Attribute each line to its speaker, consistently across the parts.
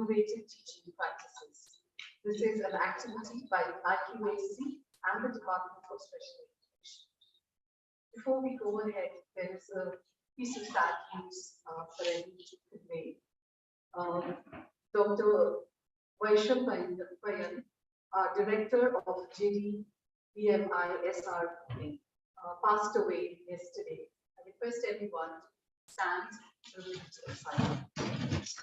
Speaker 1: innovative teaching practices. This is an activity by the IQAC and the Department for Special Education. Before we go ahead, there is a piece of sad news that I need to convey. Dr. Vaisham Payan, Director of JDBMI SRA, passed away yesterday. I request everyone to stand to read the silence.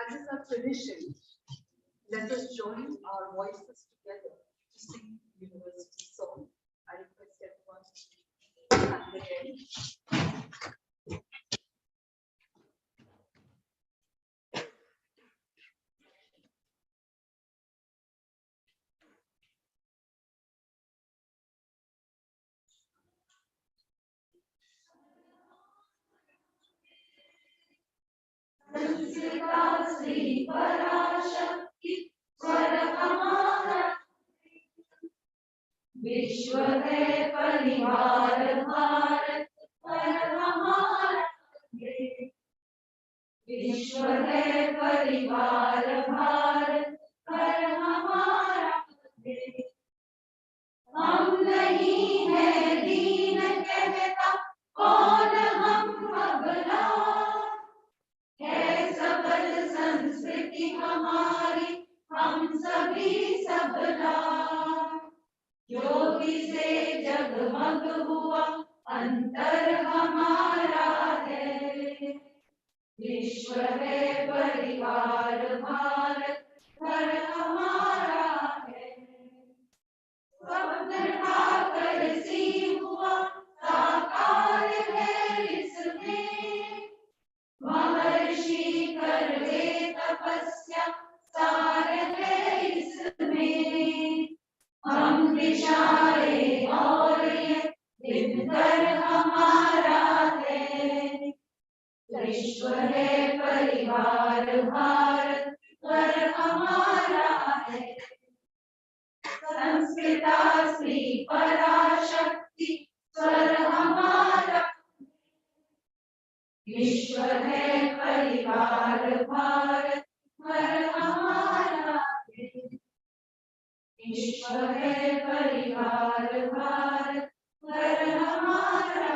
Speaker 1: As is our tradition, let us join our voices together to sing the university song. I request everyone to stand again.
Speaker 2: Shri पराशक्ति स्वर हमारा विश्व है परिवार भारत पर हमारा विश्व है परिवार भारत पर हमारा हम नहीं है दीन कहता कौन हम अबला है सबल संस्कृति हमारी हम सभी सबला ज्योति से जगमग हुआ अंतर हमारा है विश्व है परिवार भारत घर हमारा है स्वप्न ठाकर सी हुआ साकार है इसमें महर्षि करे तपस्या सार है इसमें हम दिशाएं और ये दिनकर हमारा है विश्व है परिवार भारत घर हमारा है संस्कृता श्री पराशक्ति स्वर हमारा विश्व है परिवार भारत घर हमारा विश्व है परिवार भारत घर हमारा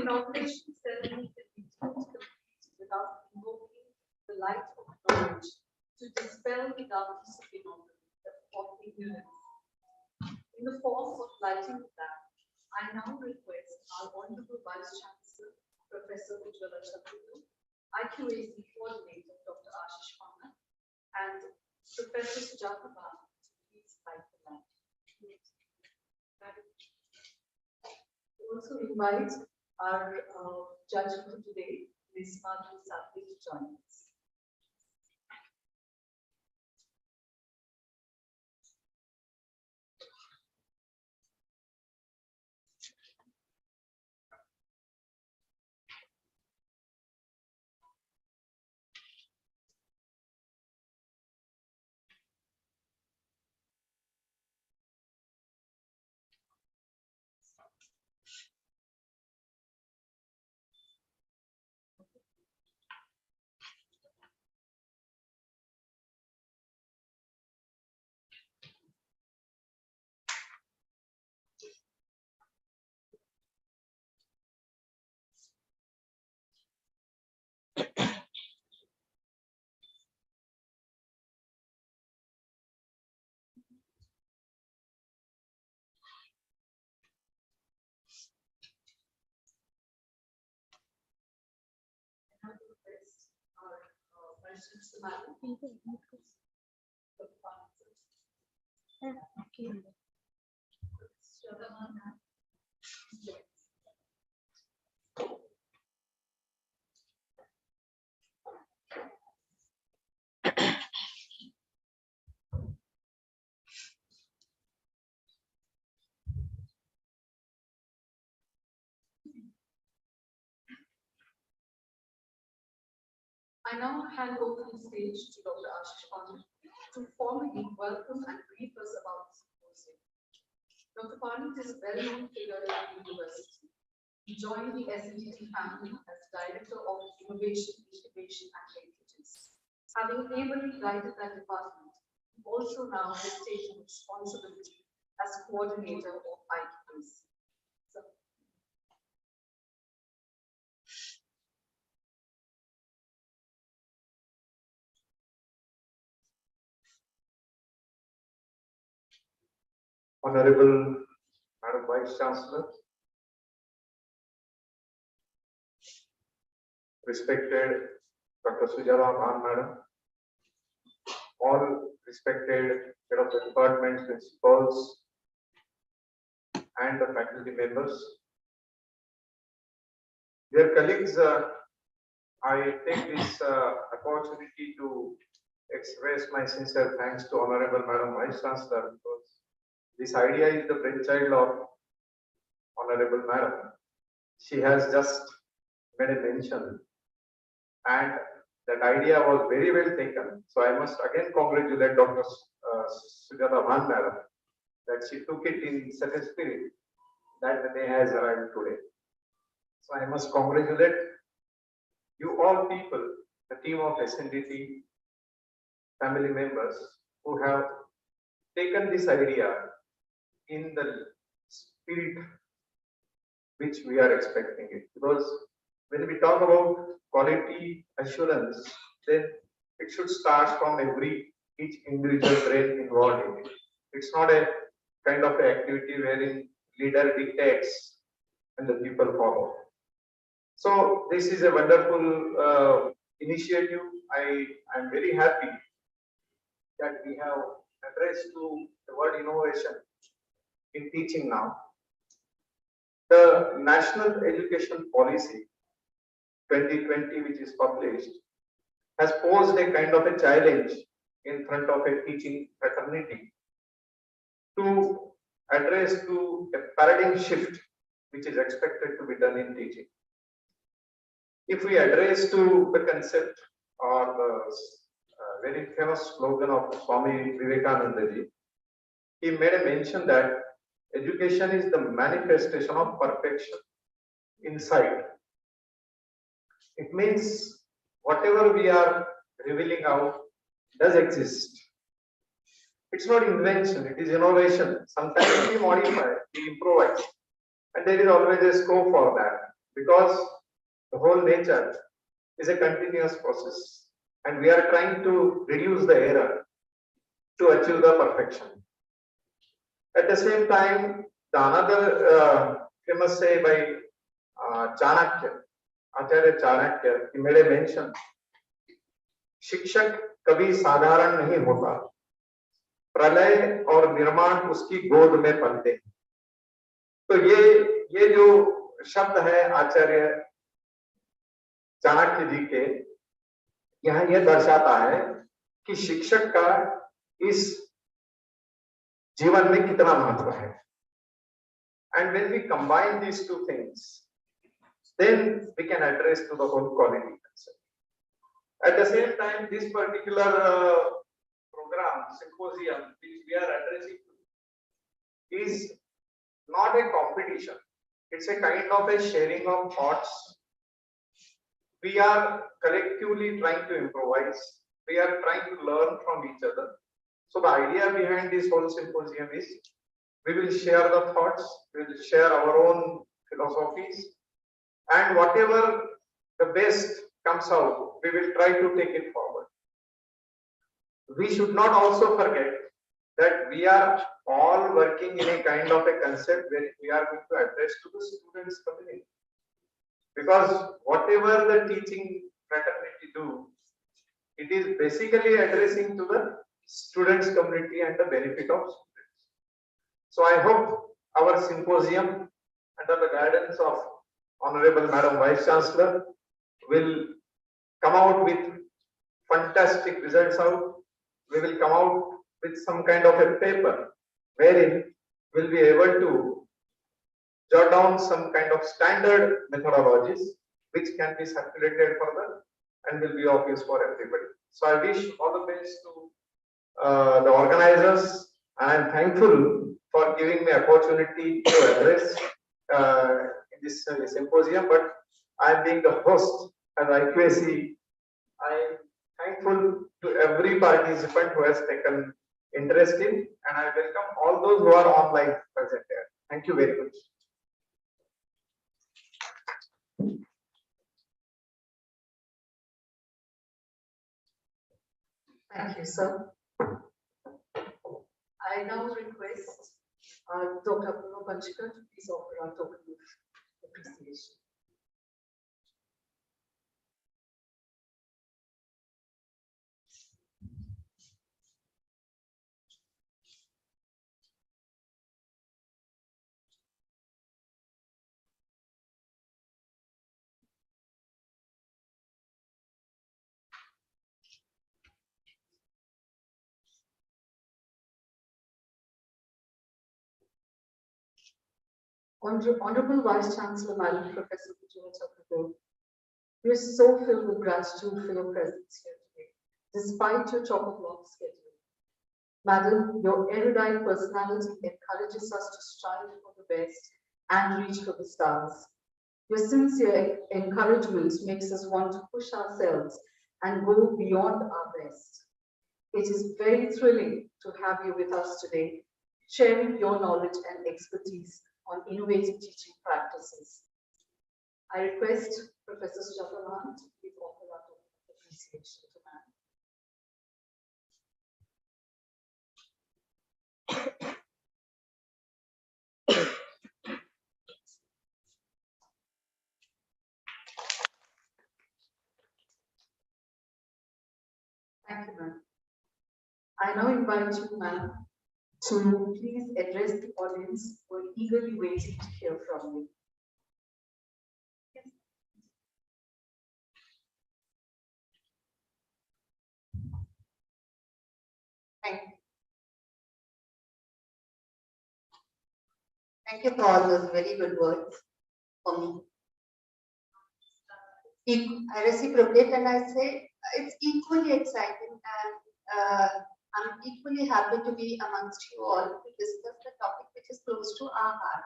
Speaker 1: Inauguration ceremony can be complete without invoking the light of knowledge to dispel the darkness of ignorance. In the form of lighting the lamp, I now request our Honorable Vice Chancellor, Professor Ujjwala Chatterjee, IQAC Coordinator, Dr. Ashish Panda, and Professor Sujata Bhan to please light the lamp. We also invite our judge for today, Ms. Madhu Sapri, to join us. I now hand over the stage to Dr. Ashish Pandit to formally welcome and brief us about the symposium. Dr. Pandit is a well-known figure at the university. He joined the SNDT family as Director of Innovation, Incubation and Linkages. Having ably guided that department, he also now has taken responsibility as coordinator of IQAC.
Speaker 3: Honorable Madam Vice Chancellor, respected Dr. Sujata Bhan Madam, all respected head of the department, principals, and the faculty members. Dear colleagues, I take this opportunity to express my sincere thanks to Honorable Madam Vice Chancellor, because this idea is the brainchild of Honorable Madam. She has just made a mention, and that idea was very well taken. So I must again congratulate Dr. Sujata Bhan Madam that she took it in such a spirit that the day has arrived today. So I must congratulate you all people, the team of SNDT, family members who have taken this idea in the spirit which we are expecting it. Because when we talk about quality assurance, then it should start from each individual brain involved in it. It's not a kind of activity wherein leader dictates and the people follow. So this is a wonderful initiative. I am very happy that we have addressed to the word innovation in teaching now. The National Education Policy 2020, which is published, has posed a kind of a challenge in front of a teaching fraternity to address to a paradigm shift which is expected to be done in teaching. If we address to the concept or the very famous slogan of Swami Vivekananda ji, he made a mention that education is the manifestation of perfection inside. It means whatever we are revealing out does exist. It's not invention, it is innovation. Sometimes we modify, we improvise, and there is always a scope for that, because the whole nature is a continuous process, and we are trying to reduce the error to achieve the perfection. At the same time, the another famous say by Chanakya, Acharya Chanakya, he made a mention, शिक्षक कभी साधारण नहीं होता, प्रलय और निर्माण उसकी गोद में पलते हैं. तो ये जो शब्द है आचार्य चाणक्य जी के, यहाँ यह दर्शाता है कि शिक्षक का इस जीवन में कितना महत्व है. And when we combine these two things, then we can address to the whole quality concept. At the same time, this particular program, symposium, which we are addressing is not a competition. It's a kind of a sharing of thoughts. We are collectively trying to improvise. We are trying to learn from each other. So the idea behind this whole symposium is we will share the thoughts, we will share our own philosophies, and whatever the best comes out, we will try to take it forward. We should not also forget that we are all working in a kind of a concept where we are going to address to the students' community. Because whatever the teaching fraternity do, it is basically addressing to the students' community and the benefit of students. So I hope our symposium, under the guidance of Honorable Madam Vice Chancellor, will come out with fantastic results out. We will come out with some kind of a paper wherein we'll be able to jot down some kind of standard methodologies which can be circulated for the and will be of use for everybody. So I wish all the best to the organizers, and I'm thankful for giving me opportunity to address in this symposium. But I'm being the host as IQAC. I'm thankful to every participant who has taken interest in, and I welcome all those who are online present here. Thank you very much.
Speaker 1: Thank you, sir. I now request Dr. Bruno Panchikar to please offer our token of appreciation. Honorable Vice Chancellor, Madam Professor Vijay Chakraborty, we are so filled with gratitude for your presence here today, despite your chock-a-block schedule. Madam, your erudite personality encourages us to strive for the best and reach for the stars. Your sincere encouragement makes us want to push ourselves and go beyond our best. It is very thrilling to have you with us today, sharing your knowledge and expertise on innovative teaching practices. I request Professor Sujata Mann to please offer our appreciation to ma'am. Thank you, ma'am. I now invite you, ma'am, to please address the audience who are eagerly waiting to hear from you. Yes.
Speaker 4: Thank you. Thank you for all those very good words for me. I reciprocate and I say it's equally exciting, and I'm equally happy to be amongst you all to discuss the topic which is close to our heart,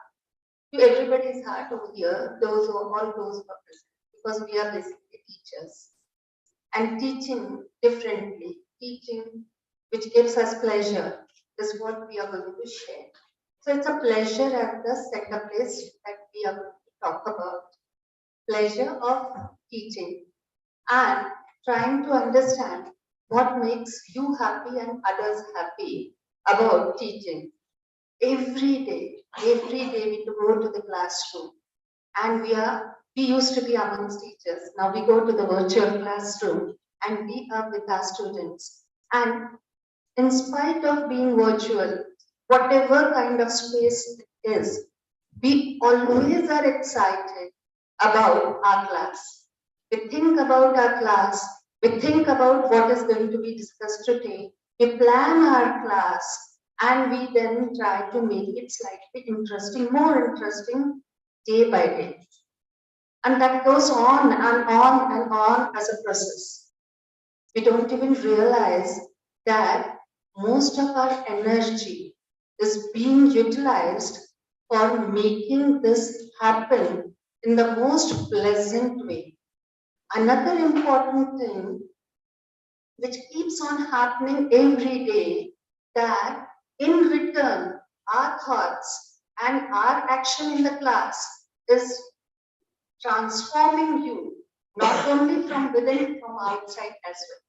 Speaker 4: to everybody's heart over here, all those who are present, because we are basically teachers. And teaching differently, teaching which gives us pleasure, is what we are going to share. So it's a pleasure at the center place that we are going to talk about. Pleasure of teaching and trying to understand what makes you happy and others happy about teaching. Every day we go to the classroom, and we used to be amongst teachers. Now we go to the virtual classroom and we are with our students. And in spite of being virtual, whatever kind of space it is, we always are excited about our class. We think about our class, we think about what is going to be discussed today, we plan our class, and we then try to make it slightly interesting, more interesting day by day. And that goes on and on and on as a process. We don't even realize that most of our energy is being utilized for making this happen in the most pleasant way. Another important thing which keeps on happening every day, that in return, our thoughts and our action in the class is transforming you, not only from within, from outside as well.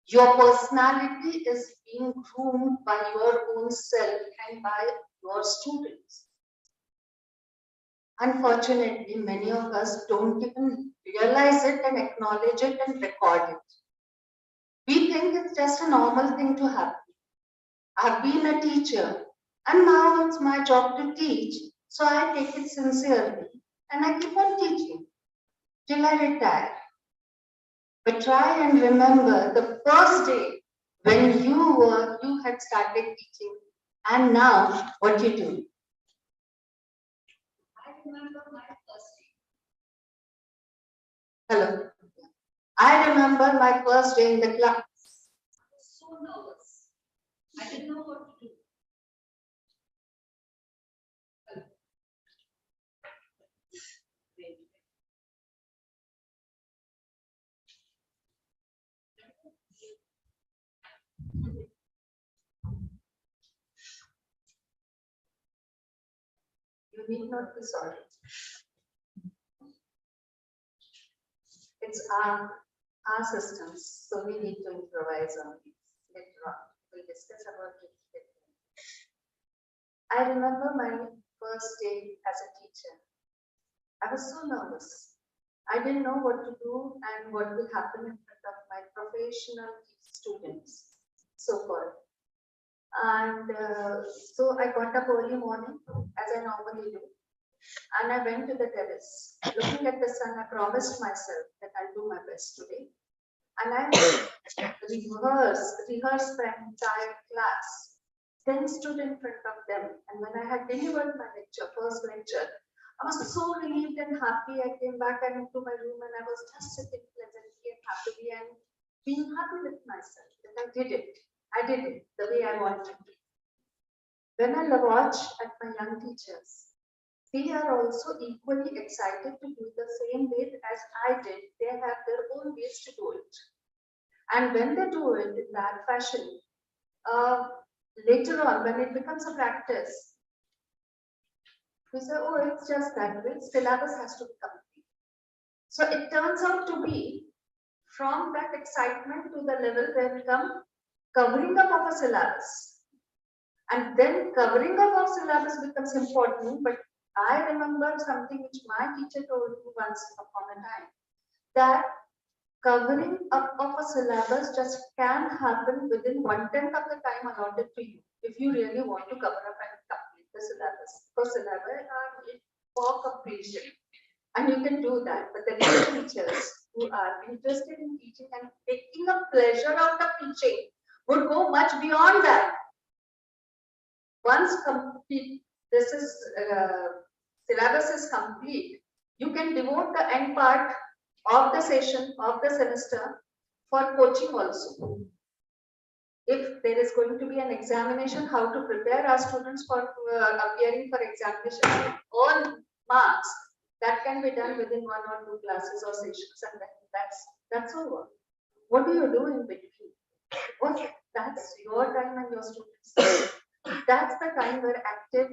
Speaker 4: Your personality is being groomed by your own self and by your students. Unfortunately, many of us don't even realize it and acknowledge it and record it. We think it's just a normal thing to happen. I've been a teacher, and now it's my job to teach, so I take it sincerely and I keep on teaching till I retire. But try and remember the first day when you had started teaching, and now what you do.
Speaker 1: I remember my first day.
Speaker 4: Hello. I remember my first day in the class.
Speaker 1: I was so nervous. I didn't know what to do.
Speaker 4: You need not be sorry. It's our systems, so we need to improvise on these later on. We'll discuss about it later. I remember my first day as a teacher. I was so nervous. I didn't know what to do and what will happen in front of my professional students, so called. And so I got up early morning, as I normally do, and I went to the terrace. Looking at the sun, I promised myself that I'll do my best today. And I rehearsed the entire class. Then stood in front of them, and when I had delivered my first lecture, I was so relieved and happy. I came back and into my room, and I was just sitting pleasantly and happily and being happy with myself that I did it. I did it the way I wanted to. When I watch at my young teachers, they are also equally excited to do the same way as I did. They have their own ways to do it. And when they do it in that fashion, later on, when it becomes a practice, we say, oh, it's just that way, syllabus has to be complete. So it turns out to be from that excitement to the level where we come covering up of a syllabus. And then covering up of syllabus becomes important, but I remember something which my teacher told me once upon a time, that covering up of a syllabus just can happen within 1/10 of the time allotted to you, if you really want to cover up and complete the syllabus. Because syllabus are for completion, and you can do that. But the real teachers who are interested in teaching and taking a pleasure out of teaching would go much beyond that. Once complete, this is syllabus is complete, you can devote the end part of the session of the semester for coaching also. If there is going to be an examination, how to prepare our students for appearing for examination on marks, that can be done within 1 or 2 classes or sessions, and then that's over. What do you do in between? What? That's your time and your students. That's the time where active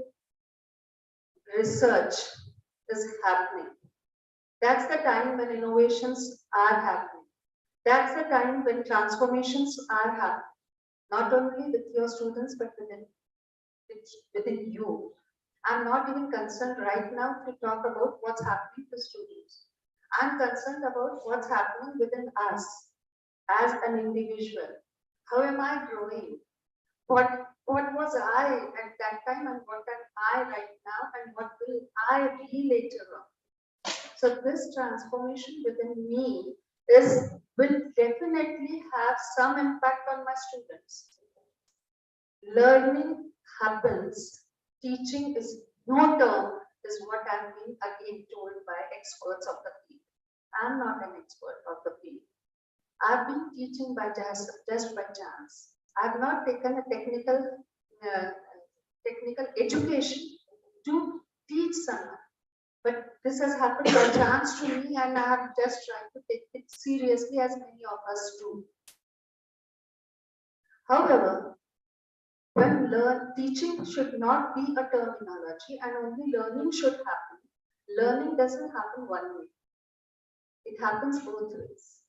Speaker 4: research is happening. That's the time when innovations are happening. That's the time when transformations are happening, not only with your students, but within you. I'm not even concerned right now to talk about what's happening to students. I'm concerned about what's happening within us as an individual. How am I growing? What was I at that time, and what am I right now, and what will I be later on? So this transformation within me will definitely have some impact on my students. Learning happens, teaching is no term, is what I've been again told by experts of the field. I'm not an expert of the field. I've been teaching by just by chance. I've not taken a technical education to teach someone. But this has happened by chance to me, and I have just tried to take it seriously, as many of us do. However, when teaching should not be a terminology, and only learning should happen. Learning doesn't happen one way. It happens both ways.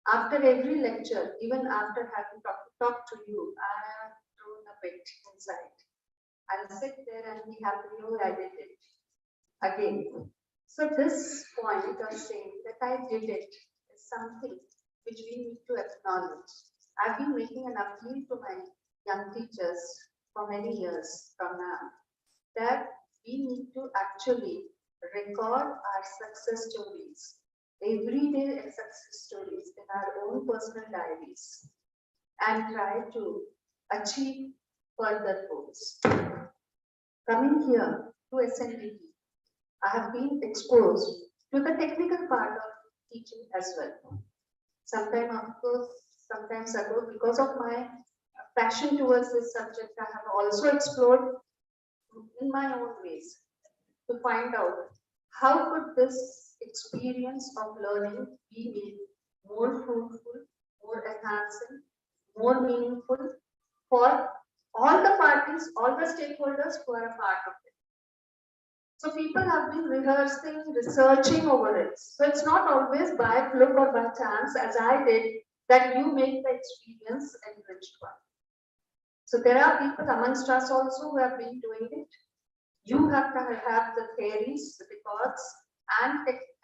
Speaker 4: After every lecture, even after having talked to you, I have thrown a bit inside. I'll sit there and be happy, oh, I did it again. So this point of saying that I did it is something which we need to acknowledge. I've been making an appeal to my young teachers for many years from now, that we need to actually record our success stories, everyday success stories in our own personal diaries, and try to achieve further goals. Coming here to SNDT, I have been exposed to the technical part of teaching as well. Sometimes ago, because of my passion towards this subject, I have also explored in my own ways to find out how could this experience of learning be made more fruitful, more enhancing, more meaningful for all the parties, all the stakeholders who are a part of it. So people have been rehearsing, researching over it. So it's not always by fluke or by chance, as I did, that you make the experience enriched one. So there are people amongst us also who have been doing it. You have to have the theories, the records,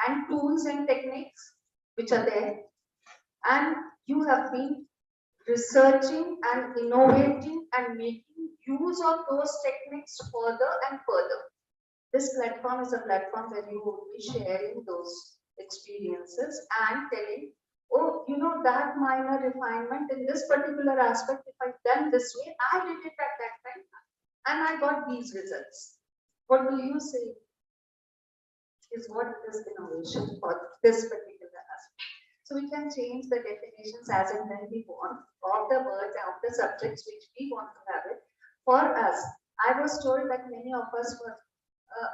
Speaker 4: and tools and techniques which are there. And you have been researching and innovating and making use of those techniques further and further. This platform is a platform where you will be sharing those experiences and telling, oh, you know, that minor refinement in this particular aspect, if I've done this way, I did it at that time and I got these results. What do you say is what is innovation for this particular aspect? So we can change the definitions as and when we want of the words, of the subjects which we want to have it. For us, I was told that many of us were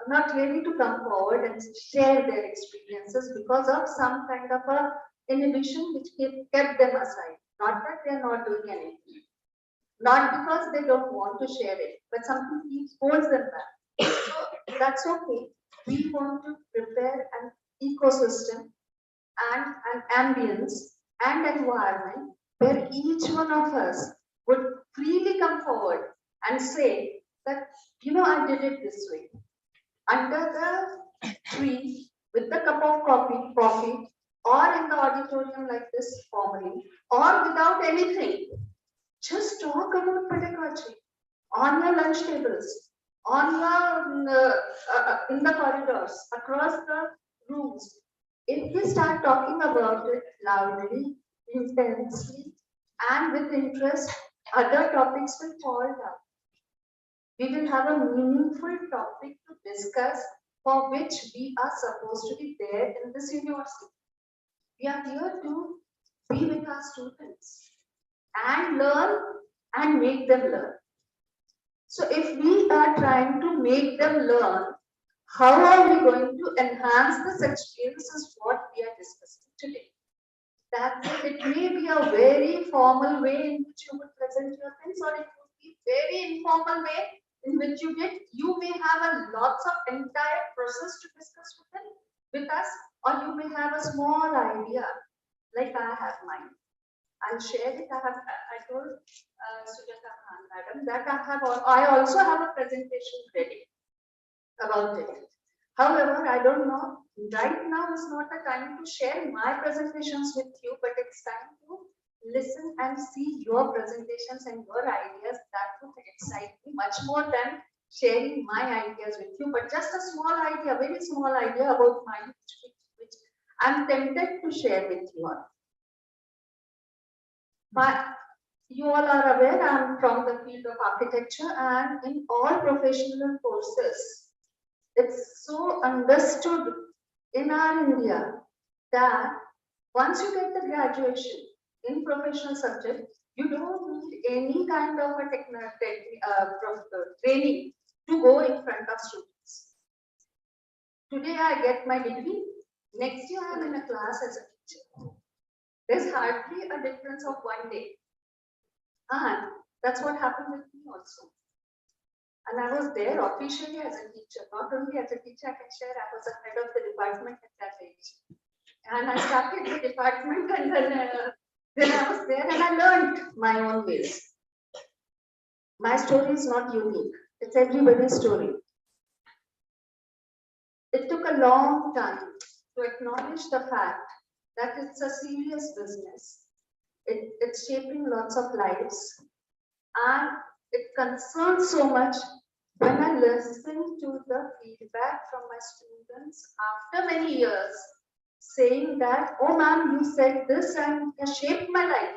Speaker 4: not ready to come forward and share their experiences because of some kind of a inhibition which kept them aside. Not that they are not doing anything, not because they don't want to share it, but something holds them back. So that's okay. We want to prepare an ecosystem and an ambience and environment where each one of us would freely come forward and say that, you know, I did it this way. Under the tree with the cup of coffee, or in the auditorium like this formally, or without anything. Just talk about pedagogy on your lunch tables, on your in the corridors, across the rooms. If we start talking about it loudly, intensely, and with interest, other topics will fall down. We will have a meaningful topic to discuss for which we are supposed to be there in this university. We are here to be with our students and learn and make them learn. So if we are trying to make them learn, how are we going to enhance this experience is what we are discussing today. That's it. It may be a very formal way in which you would present your things, or it would be very informal way in which you may have a lots of entire process to discuss with us, or you may have a small idea like I have mine. I'll share it. I told Sujata madam that I also have a presentation ready about it. However, I don't know, right now is not the time to share my presentations with you, but it's time to listen and see your presentations and your ideas. That would excite me much more than sharing my ideas with you, but just a small idea, very small idea about mine, which I'm tempted to share with you all. But you all are aware I'm from the field of architecture, and in all professional courses, it's so understood in our India that once you get the graduation in professional subject, you don't need any kind of a training to go in front of students. Today I get my degree, next year I'm in a class as a teacher. There's hardly a difference of one day. And that's what happened with me also. And I was there officially as a teacher. Not only as a teacher, I can share, I was the head of the department at that age. And I started the department, and then I was there and I learned my own ways. My story is not unique. It's everybody's story. It took a long time to acknowledge the fact that it's a serious business. It's shaping lots of lives, and it concerns so much when I listen to the feedback from my students after many years saying that, oh ma'am, you said this and it has shaped my life.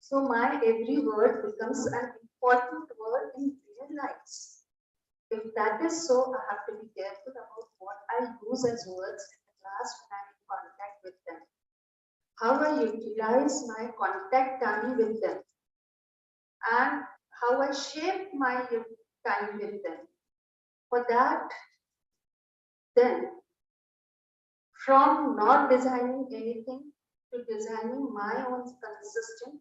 Speaker 4: So my every word becomes an important word in their lives. If that is so, I have to be careful about what I use as words in the class when I'm in contact with them. how I utilize my contact time with them, and how I shape my time with them. For that, then, from not designing anything to designing my own system,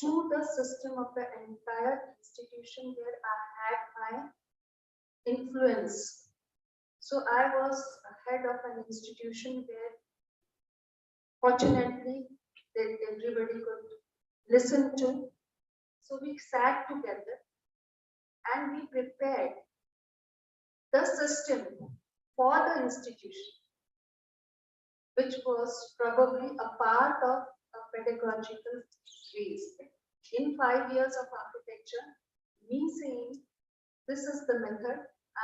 Speaker 4: to the system of the entire institution where I had my influence. So I was head of an institution where fortunately that everybody could listen to. So we sat together and we prepared the system for the institution, which was probably a part of a pedagogical ways. In 5 years of architecture, me saying this is the method,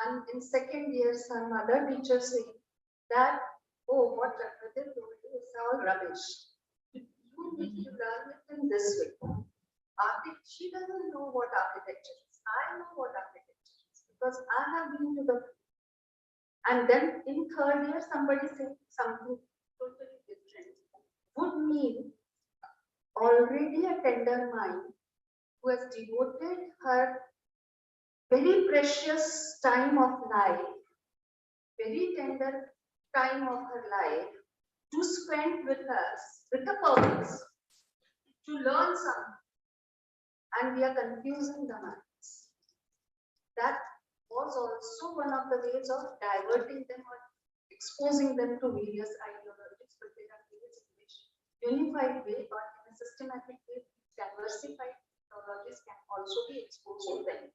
Speaker 4: and in second year some other teacher saying that, oh, what Prakriti told you is all rubbish. You need to learn it in this way. She doesn't know what architecture is. I know what architecture is because I have been to the. And then in third year, somebody said something totally different. Would mean already a tender mind who has devoted her very precious time of life, very tender time of her life to spend with us with a purpose, to learn something. And we are confusing the minds. That was also one of the ways of diverting them or exposing them to various ideologies, but there are ways in which unified way or in a systematic way, diversified ideologies can also be exposed to them.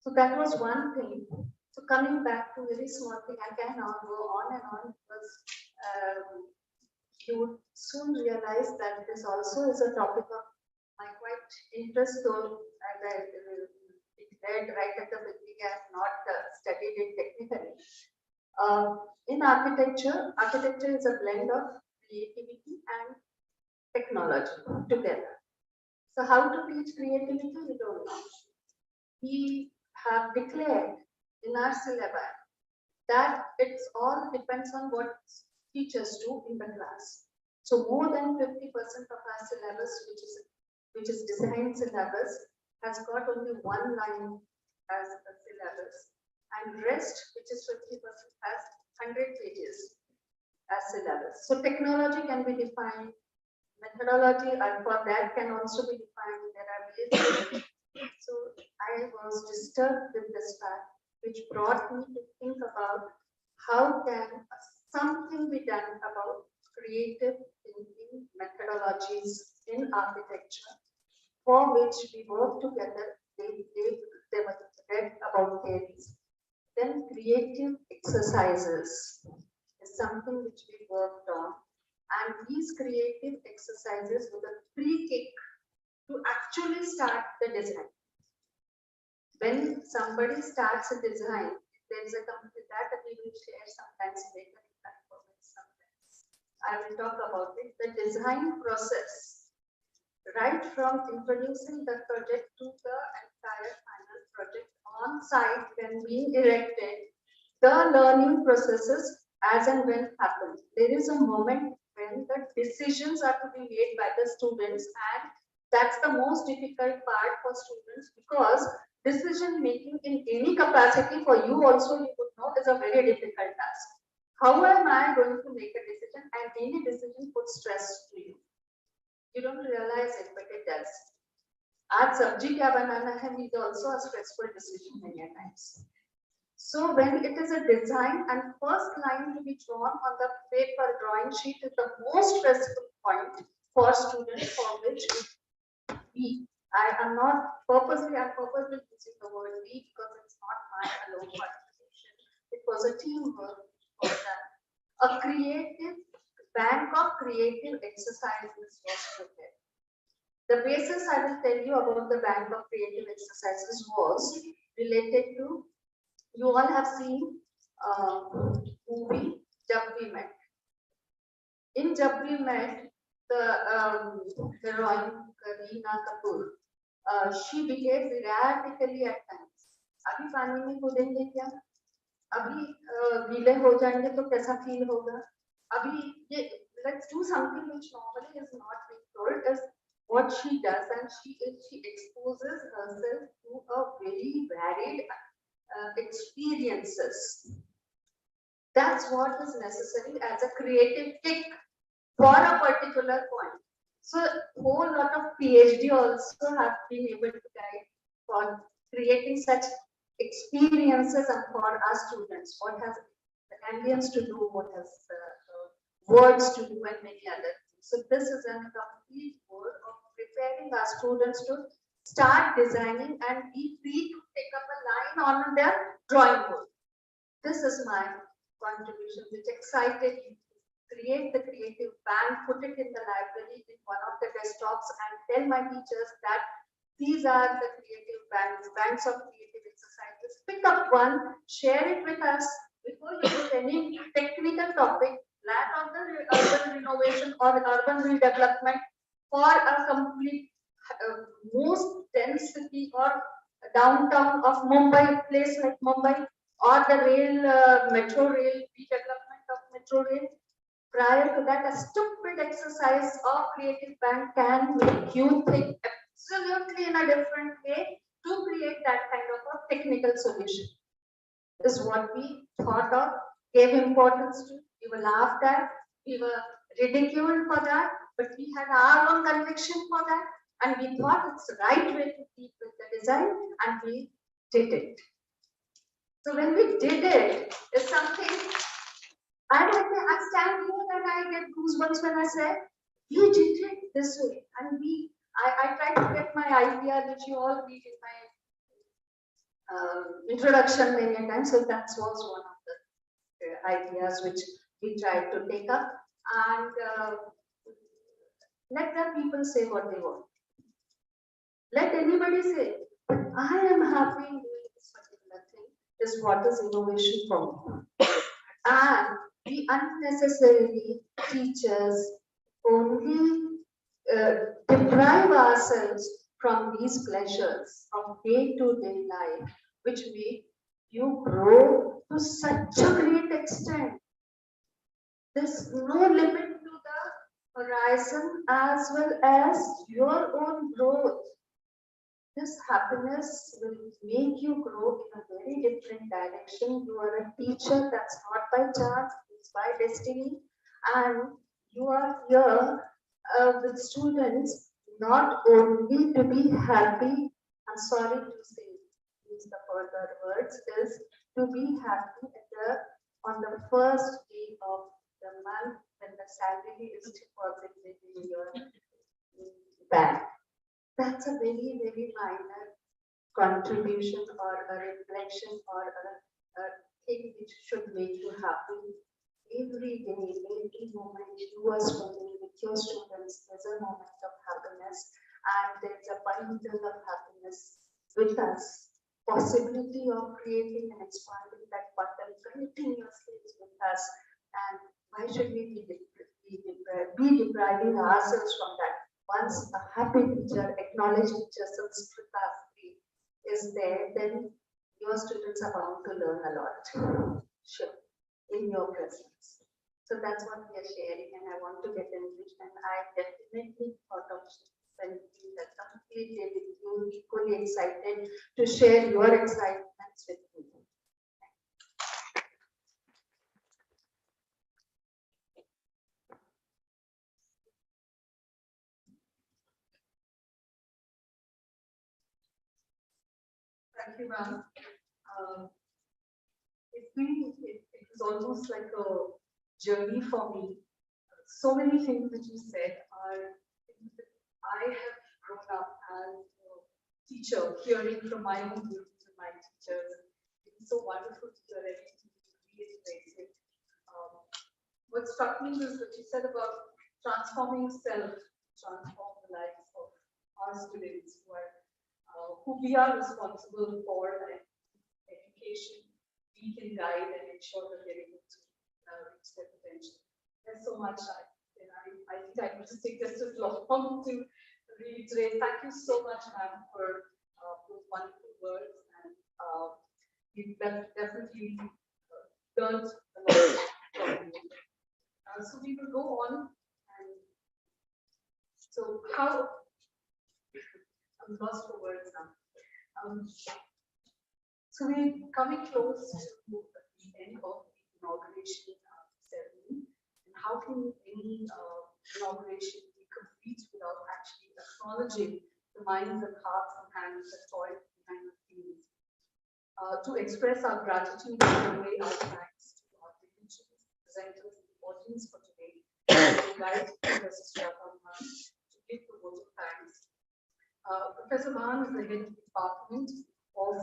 Speaker 4: So that was one thing. So coming back to very small thing, I can now go on and on because you would soon realize that this also is a topic of my quite interest, though as I declared right at the beginning, I have not studied it technically. In architecture, architecture is a blend of creativity and technology together. So how to teach creativity, we don't know. We have declared in our syllabi that it's all depends on what teachers do in the class. So more than 50% of our syllabus, which is design syllabus, has got only one line as a syllabus, and rest, which is 50%, has 100 pages as syllabus. So technology can be defined, methodology and for that can also be defined. There are ways. So I was disturbed with this fact, which brought me to think about how can something be done about creative thinking methodologies in architecture, for which we work together. They were read about theories. Then creative exercises is something which we worked on, and these creative exercises were the pre-kick to actually start the design. When somebody starts a design, there is a company that we will share sometimes later in time for sometimes. I will talk about it. The design process, right from introducing the project to the entire final project on site when being erected, the learning processes as and when happen. There is a moment when the decisions are to be made by the students, and that's the most difficult part for students, because decision making in any capacity for you also, you would know, is a very difficult task. How am I going to make a decision? And any decision puts stress to you. You don't realize it, but it does. Aaj sabji kya banana hai is also a stressful decision many times. So when it is a design and first line to be drawn on the paper drawing sheet is the most stressful point for students, for which I'm purposely using the word we because it's not my alone participation. It was a teamwork for that. A creative bank of creative exercises was prepared. The basis I will tell you about the bank of creative exercises was related to, you all have seen movie Jab We Met. In Jab We Met, the heroine Kareena Kapoor, she behaves erratically at times. अभी पानी में कूदेंगे क्या? अभी गीले हो जाएंगे तो कैसा फील होगा? अभी ये let's do something which normally is not being told, is what she does, and she exposes herself to a very varied experiences. That's what is necessary as a creative kick for a particular point. So whole lot of PhD also have been able to guide for creating such experiences and for our students. What has the ambience to do, what has words to do, and many other things. So this is a complete work of preparing our students to start designing and be free to take up a line on their drawing board. This is my contribution, which excited me to create the creative bank, put it in the library in one of the desktops, and tell my teachers that these are the creative banks of creative exercises. Pick up one, share it with us before you put any technical topic, land on the urban renovation or urban redevelopment for a complete most dense city or downtown of Mumbai, place like Mumbai, or the metro rail redevelopment of metro rail. Prior to that, a stupid exercise of creative bank can make you think absolutely in a different way to create that kind of a technical solution. Is what we thought of, gave importance to. We were laughed at, we were ridiculed for that, but we had our own conviction for that, and we thought it's the right way to keep with the design, and we did it. So when we did it, it's something I stand here and I get goosebumps when I say, we did it this way. And I try to get my IPR, which you all read in my introduction many times. So that was one of the ideas which we tried to take up. And let the people say what they want. Let anybody say, but I am happy in doing this particular thing, is what is innovation for me. And we unnecessarily teachers only deprive ourselves from these pleasures of day-to-day life, which make you grow to such a great extent. There's no limit to the horizon as well as your own growth. This happiness will make you grow in a very different direction. You are a teacher, that's not by chance, it's by destiny. And you are here with students not only to be happy, I'm sorry to say, use the further words, is to be happy on the first day of the month when the salary is deposited in your bank. That's a very, very minor contribution or a reflection or a thing which should make you happy. Every day, every moment you are spending with your students, there's a moment of happiness, and there's a bundle of happiness with us. Possibility of creating and expanding that bundle continuously is with us. And why should we be depriving ourselves from that? Once a happy teacher, acknowledged teacher, is there, then your students are bound to learn a lot. Sure, in your presence. So that's what we are sharing, and I want to get enriched. And I definitely thought of Presentee that completely with you, equally excited to share your excitements with me.
Speaker 1: Thank you, ma'am. It was almost like a journey for me. So many things that you said are things that I have grown up as a teacher, hearing from my own gurus and my teachers. It's so wonderful to hear everything reiterated. What struck me was what you said about transforming self, transform the lives of our students who we are responsible for education. We can guide and ensure that they're able to reach their potential. There's so much I think I could just take just as long to reiterate. Thank you so much, ma'am, for those wonderful words, and we've definitely learned a lot from you. So we will go on, and so how, I'm lost for words now. So we're coming close to the end of the inauguration ceremony, and how can any inauguration be complete without actually acknowledging the minds and hearts and hands that toil behind the scenes? To express our gratitude and convey our thanks to our dignitaries, presenters, and audience for today, I invite Professor Shravan to give the vote of thanks. Professor Mahan is the head of the Department of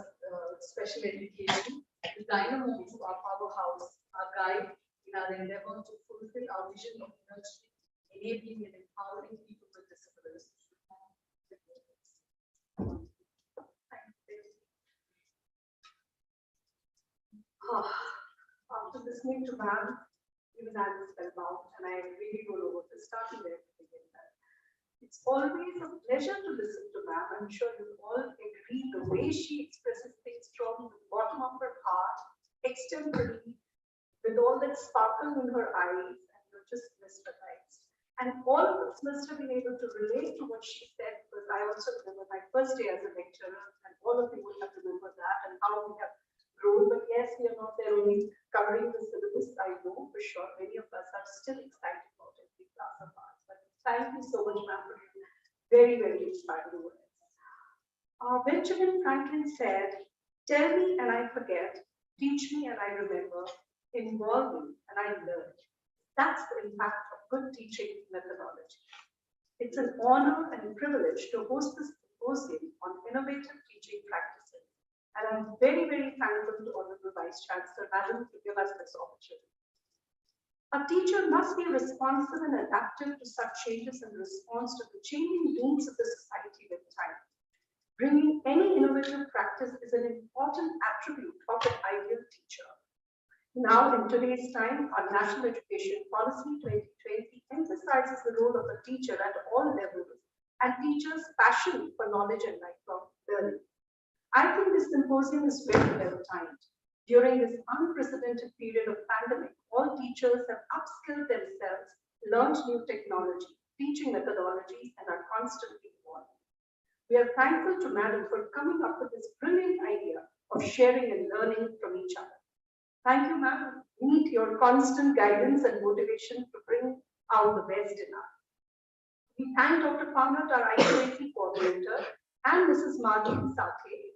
Speaker 1: Special Education, the dynamo to our powerhouse, our guide in our endeavor to fulfill our vision of nurturing, enabling, and empowering people with disabilities. After listening to ma'am, even I was spellbound, and I really don't know what to start with. It's always a pleasure to listen to ma'am. I'm sure you all agree the way she expresses things from the bottom of her heart, extemporally, with all that sparkle in her eyes, and you're just mesmerized. And all of us must have been able to relate to what she said, because I also remember my first day as a lecturer, and all of you would have remembered that and how we have grown. But yes, we are not there only covering the syllabus. I know for sure many of us are still excited about every class of ours. But thank you so much, ma'am, for your very, very inspiring words. Benjamin Franklin said, "Tell me and I forget, teach me and I remember, involve me and I learn." That's the impact of good teaching methodology. It's an honor and a privilege to host this symposium on innovative teaching practices. And I'm very, very thankful to Honorable Vice Chancellor, Madam, to give us this opportunity. A teacher must be responsive and adaptive to such changes in response to the changing needs of the society with time. Bringing any innovative practice is an important attribute of an ideal teacher. Now, in today's time, our National Education Policy 2020 emphasizes the role of a teacher at all levels and teachers' passion for knowledge and lifelong learning. I think this symposium is very well timed. During this unprecedented period of pandemic, all teachers have upskilled themselves, learned new technology, teaching methodologies, and are constantly evolving. We are thankful to Madam for coming up with this brilliant idea of sharing and learning from each other. Thank you, ma'am. We need your constant guidance and motivation to bring out the best in us. We thank Dr. Parnat, our IQAC coordinator, and Mrs. Martin Sathe,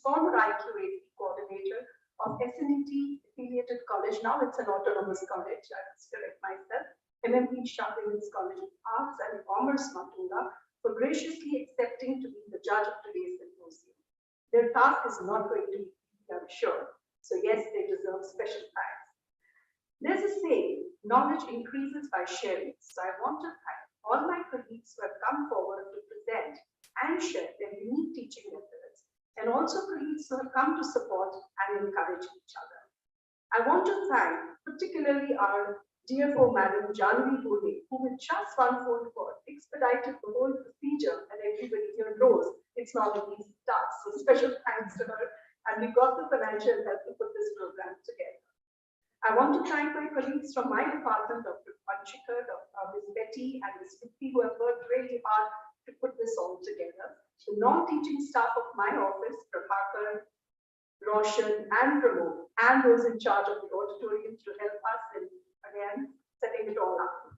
Speaker 1: former IQAC coordinator of SNET affiliated college. Now it's an autonomous college, I must correct myself. MMP Shah Women's College of Arts and Commerce, Matunda, for graciously accepting to be the judge of today's symposium. Their task is not going to be easy, I'm sure. So yes, they deserve special thanks. There's a saying, knowledge increases by sharing. So I want to thank all my colleagues who have come forward to present and share their unique teaching methods, and also colleagues who have come to support and encourage each other. I want to thank particularly our DFO Madam Janvi Bhole, who with just one phone call expedited the whole procedure, and everybody here knows it's not an easy task. So special thanks to her, and we got the financial help to put this program together. I want to thank my colleagues from my department, Dr. Panchikar, Ms. Betty, and Ms. Vicky, who have worked really hard to put this all together. The non-teaching staff of my office, Prabhakar, Roshan, and Pramod, and those in charge of the auditorium to help us in, again, setting it all up.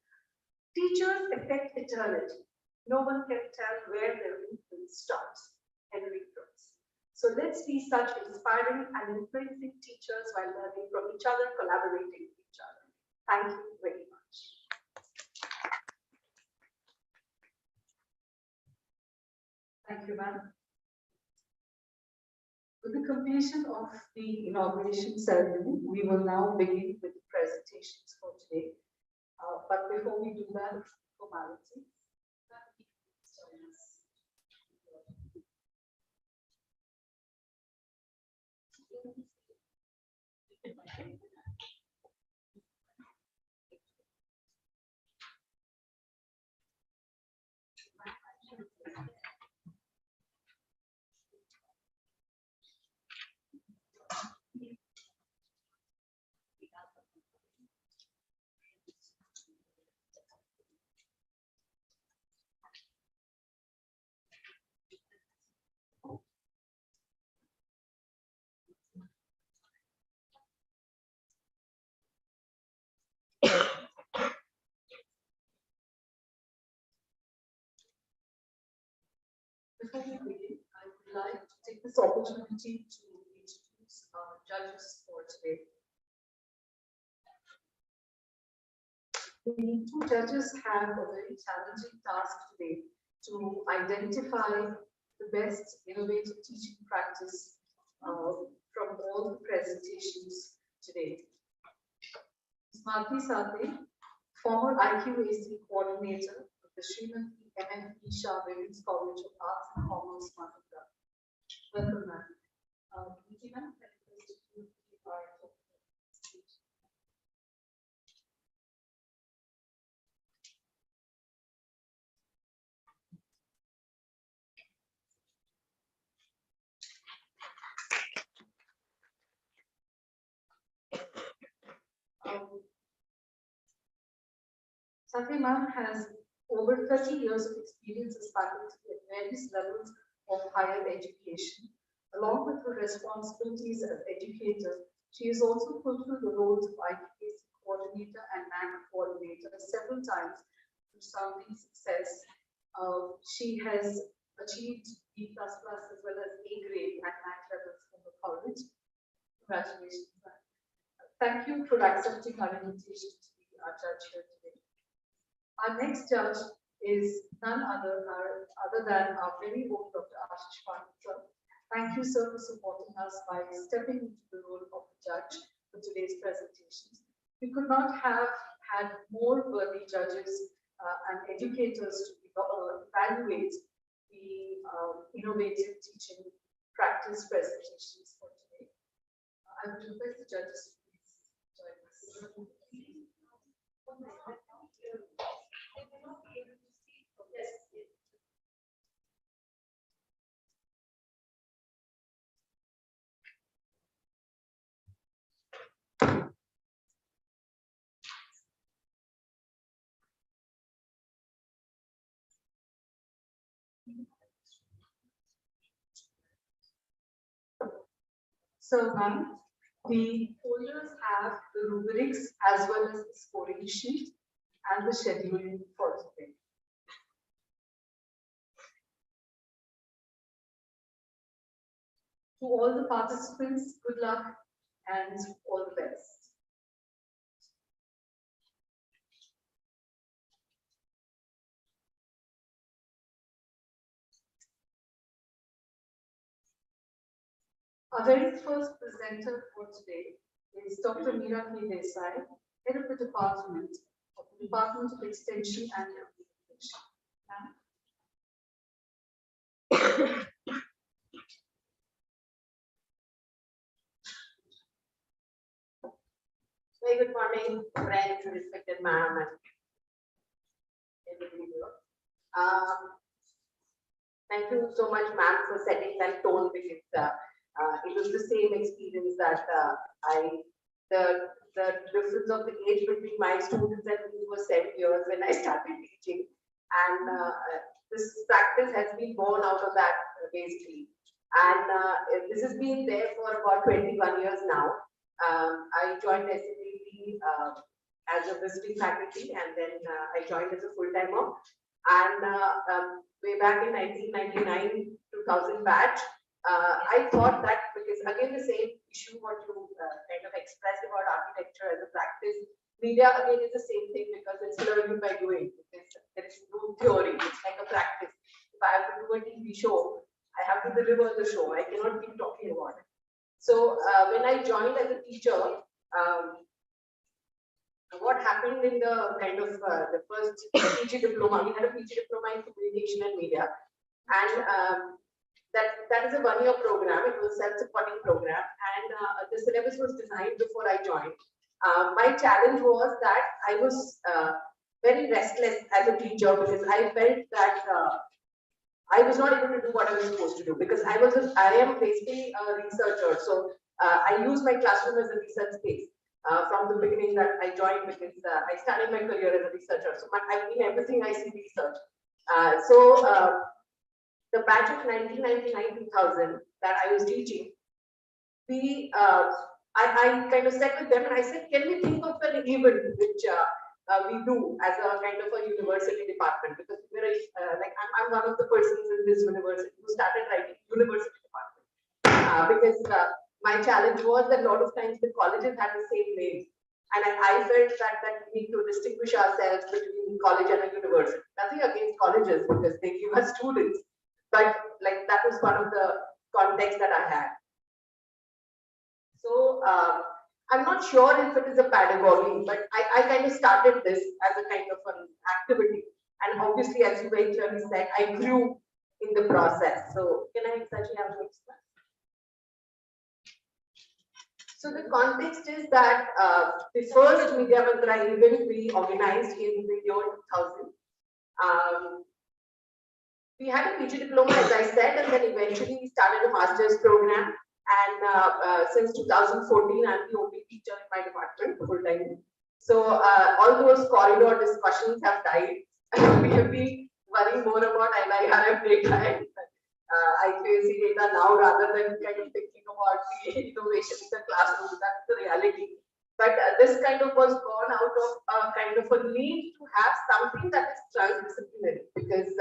Speaker 1: Teachers affect eternity. No one can tell where their influence starts. Henry Brooks. So let's be such inspiring and influencing teachers while learning from each other, collaborating with each other. Thank you very much. Thank you, ma'am. With the completion of the inauguration ceremony, we will now begin with the presentations for today. But before we do that, formality. before we begin, I would like to take this opportunity to introduce our judges for today. The two judges have a very challenging task today to identify the best innovative teaching practice from all the presentations today. Smarti Sathe, former IQAC coordinator of the Srimati M.F. Shah Women's College of Arts and Commerce, Mathura. Welcome, ma'am. Niti ma'am, can I request you to give our speech? Sathe ma'am has over 30 years of experience as faculty at various levels of higher education. Along with her responsibilities as educator, she has also fulfilled the roles of IQAC coordinator and NAC coordinator several times with resounding success. She has achieved B++ as well as A grade at NAC levels from the college. Congratulations, ma'am. Thank you for accepting our invitation to be our judge here today. Our next judge is none other than our very own Dr. Ashish Pandita. Thank you, sir, for supporting us by stepping into the role of the judge for today's presentations. We could not have had more worthy judges and educators to evaluate the innovative teaching practice presentations for today. I would request the judges to please join us. So, ma'am, the folders have the rubrics as well as the scoring sheet and the scheduling for today. To all the participants, good luck and all the best. Our very first presenter for today is Dr. Meera K. Desai, Head of the Department of Extension and Communication.
Speaker 5: Very good morning, friends, respected ma'am, and everybody here. Thank you so much, ma'am, for setting that tone, because it was the same experience that the difference of the age between my students and me was 7 years when I started teaching, and this practice has been born out of that basically, and this has been there for about 21 years now. I joined SMEP as a visiting faculty, and then I joined as a full-timer, and way back in 1999, 2000 batch, I thought that, because again the same issue what you kind of expressed about architecture as a practice, media again is the same thing, because it's learning by doing. There is no theory, it's like a practice. If I have to do a TV show, I have to deliver the show. I cannot keep talking about it. So when I joined as a teacher, what happened in the kind of the first PG diploma, we had a PG diploma in communication and media, and that is a one-year program. It was a self-supporting program, and the syllabus was designed before I joined. My challenge was that I was very restless as a teacher, because I felt that I was not able to do what I was supposed to do, because I am basically a researcher. So I use my classroom as a research space from the beginning that I joined, because I started my career as a researcher. So in everything I see research. The batch of 1999-2000 that I was teaching, I kind of sat with them and I said, can we think of an event which we do as a kind of a university department, because we're like I'm one of the persons in this university who started writing university department, because my challenge was that a lot of times the colleges had the same name, and I felt that we need to distinguish ourselves between college and a university. Nothing against colleges because they give us students, but like that was one of the context that I had. So I'm not sure if it is a pedagogy, but I kind of started this as a kind of an activity. And obviously, as you very clearly said, I grew in the process. So can I actually have the next one? So the context is that the first Media Mantra event we organized in the year 2000. We had a PG diploma, as I said, and then eventually we started a master's program. And since 2014, I'm the only teacher in my department full time. So all those corridor discussions have died. We have been worrying more about LIRF data and IQAC data now rather than kind of thinking about the innovation in the classroom. That's the reality. But this kind of was born out of kind of a need to have something that is transdisciplinary, because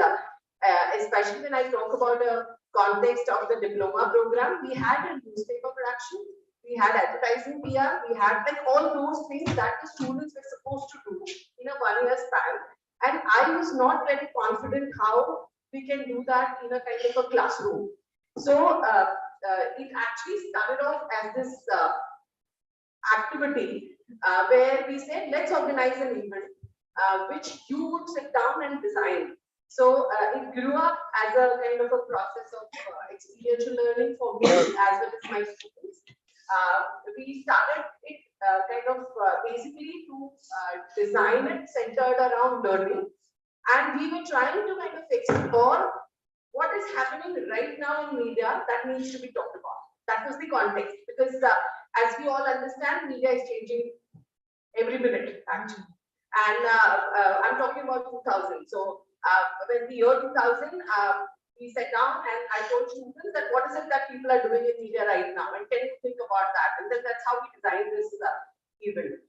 Speaker 5: especially when I talk about a context of the diploma program, we had a newspaper production, we had advertising PR, we had like all those things that the students were supposed to do in a 1 year span. And I was not very confident how we can do that in a kind of a classroom. So it actually started off as this activity where we said, let's organize an event which you would sit down and design. So it grew up as a kind of a process of experiential learning for me as well as my students. We started it kind of basically to design it centered around learning, and we were trying to kind of explore what is happening right now in media that needs to be talked about. That was the context, because as we all understand, media is changing every minute actually. And I'm talking about 2000. So when the year 2000, we sat down and I told students that what is it that people are doing in media right now, and can you think about that? And then that's how we designed this event.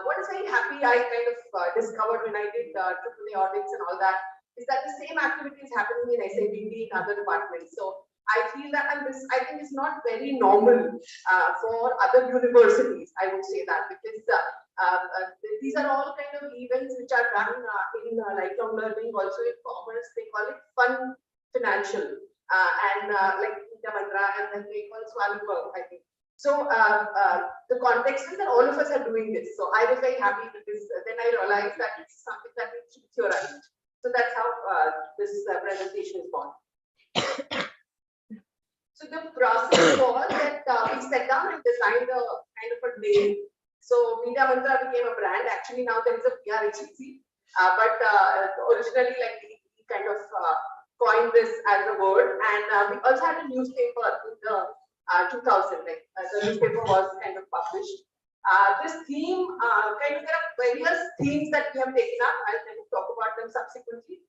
Speaker 5: What is very happy I kind of discovered when I did AAA audits and all that is that the same activity is happening in SABD in other departments. So I feel that, and this I think is not very normal for other universities. I would say that, because these are all kind of events which are done in lifelong learning, also in commerce. They call it fun financial, and like Media Mantra, and then they call Swallow, I think. So the context is that all of us are doing this. So I was very happy because then I realized that it's something that needs to be theorized. So that's how this presentation is born. So the process was that we sat down and designed a kind of a day. So Media Mantra became a brand. Actually, now there is a PR agency, but originally, like we kind of coined this as a word. And we also had a newspaper in the 2000. Like the newspaper was kind of published. This theme, kind of, there are various themes that we have taken up. I'll kind of talk about them subsequently.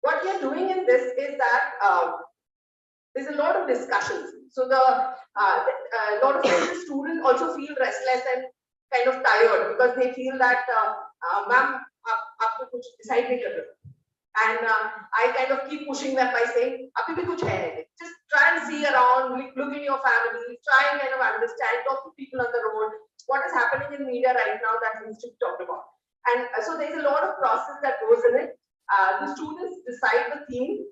Speaker 5: What we are doing in this is that there's a lot of discussions. So a lot of times the students also feel restless and kind of tired because they feel that, ma'am, aapko kuch decide nahi kar rahe. And I kind of keep pushing them by saying, abhi bhi kuch hai. Just try and see around, look in your family, try and kind of understand, talk to people on the road, what is happening in media right now that needs to be talked about. And so there's a lot of process that goes in it. The students decide the theme.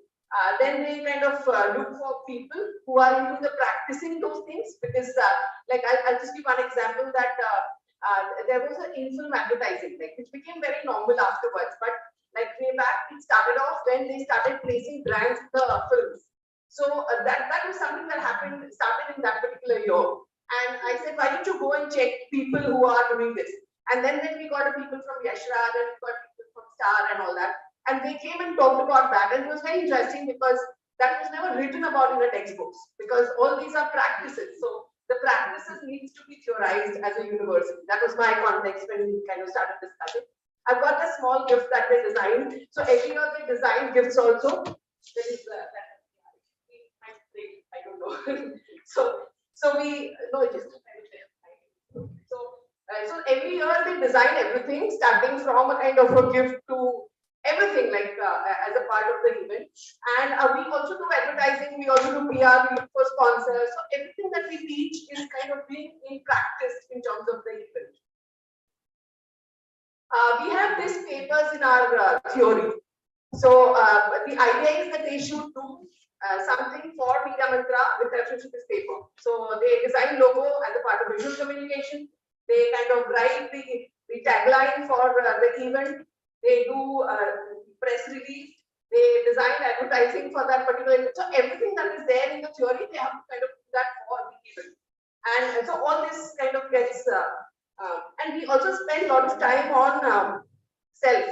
Speaker 5: Then they kind of look for people who are into the practicing those things, because like I'll just give one example that there was an in-film advertising, like, which became very normal afterwards, but like way back it started off when they started placing brands in the films. So that was something that started in that particular year. And I said, why don't you go and check people who are doing this? And then we got people from Yashraj, and we got people from Star and all that. And they came and talked about that. And it was very interesting because that was never written about in the textbooks, because all these are practices. So the practices needs to be theorized as a university. That was my context when we kind of started discussing. I've got a small gift that they designed. So every year they design gifts also. There is I don't know. so we no, just so And so every year they design everything, starting from a kind of a gift to everything, like as a part of the event. And we also do advertising, we also do PR, we look for sponsors. So everything that we teach is kind of being in practice in terms of the event. We have these papers in our theory. So the idea is that they should do something for Media Mantra with reference to this paper. So they design logo as a part of visual communication. They kind of write the tagline for the event. They do press release. They design advertising for that particular event. So everything that is there in the theory, they have to kind of do that for the event. And so all this kind of gets, and we also spend a lot of time on self.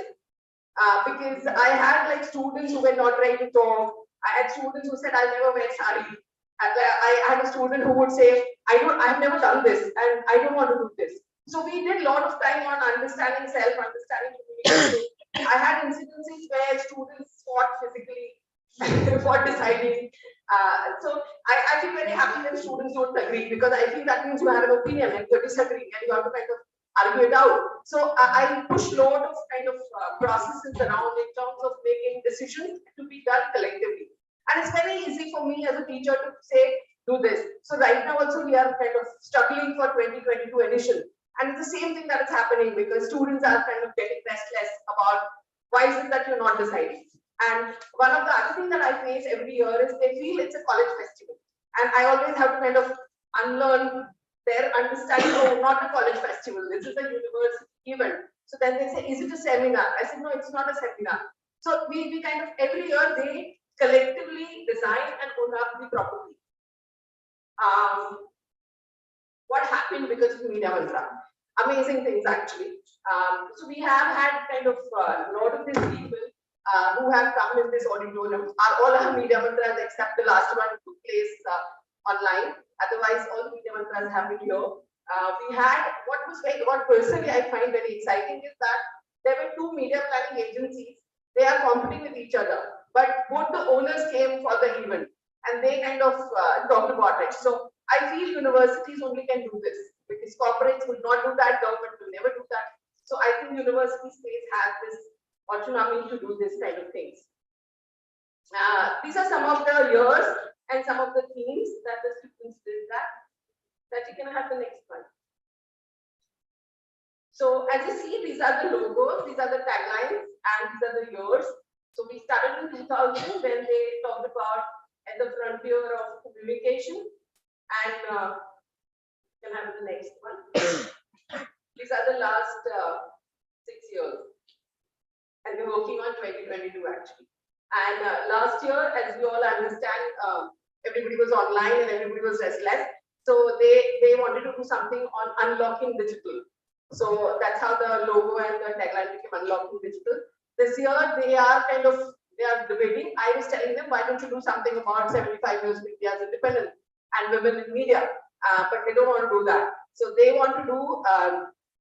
Speaker 5: Because I had like students who were not ready to talk. I had students who said, I'll never wear sari. I had a student who would say, I've never done this and I don't want to do this. So we did a lot of time on understanding self, understanding communication. I had incidences where students fought physically for deciding. So I feel very happy when students don't agree, because I feel that means you have an opinion and you disagree and you have to kind of argue it out. So I push a lot of kind of processes around in terms of making decisions to be done collectively. And it's very easy for me as a teacher to say, do this. So right now also we are kind of struggling for 2022 edition. And it's the same thing that is happening, because students are kind of getting restless about why is it that you're not deciding. And one of the other things that I face every year is they feel it's a college festival. And I always have to kind of unlearn their understanding, oh, not a college festival, this is a university event. So then they say, is it a seminar? I said, no, it's not a seminar. So we kind of, every year they collectively design and own up the property. What happened because of Media Mantra? Amazing things actually. So we have had kind of a lot of these people who have come in this auditorium. All our Media Mantras except the last one took place online. Otherwise, all the Media Mantras have been here. We had, what personally I find very exciting is that there were two media planning agencies. They are competing with each other, but both the owners came for the event and they kind of talked about it. So I feel universities only can do this, because corporates will not do that, government will never do that. So I think university space has this autonomy to do this kind of things. These are some of the years and some of the themes that the students did that you can have the next one. So as you see, these are the logos, these are the taglines, and these are the years. So we started in 2000 when they talked about at the frontier of communication, and you can have the next one. These are the last 6 years, and we're working on 2022 actually. And last year, as we all understand, everybody was online and everybody was restless. So they wanted to do something on unlocking digital. So that's how the logo and the tagline became unlocking digital. This year, they are debating. I was telling them, why don't you do something about 75 years media as independent and women in media? But they don't want to do that. So they want to do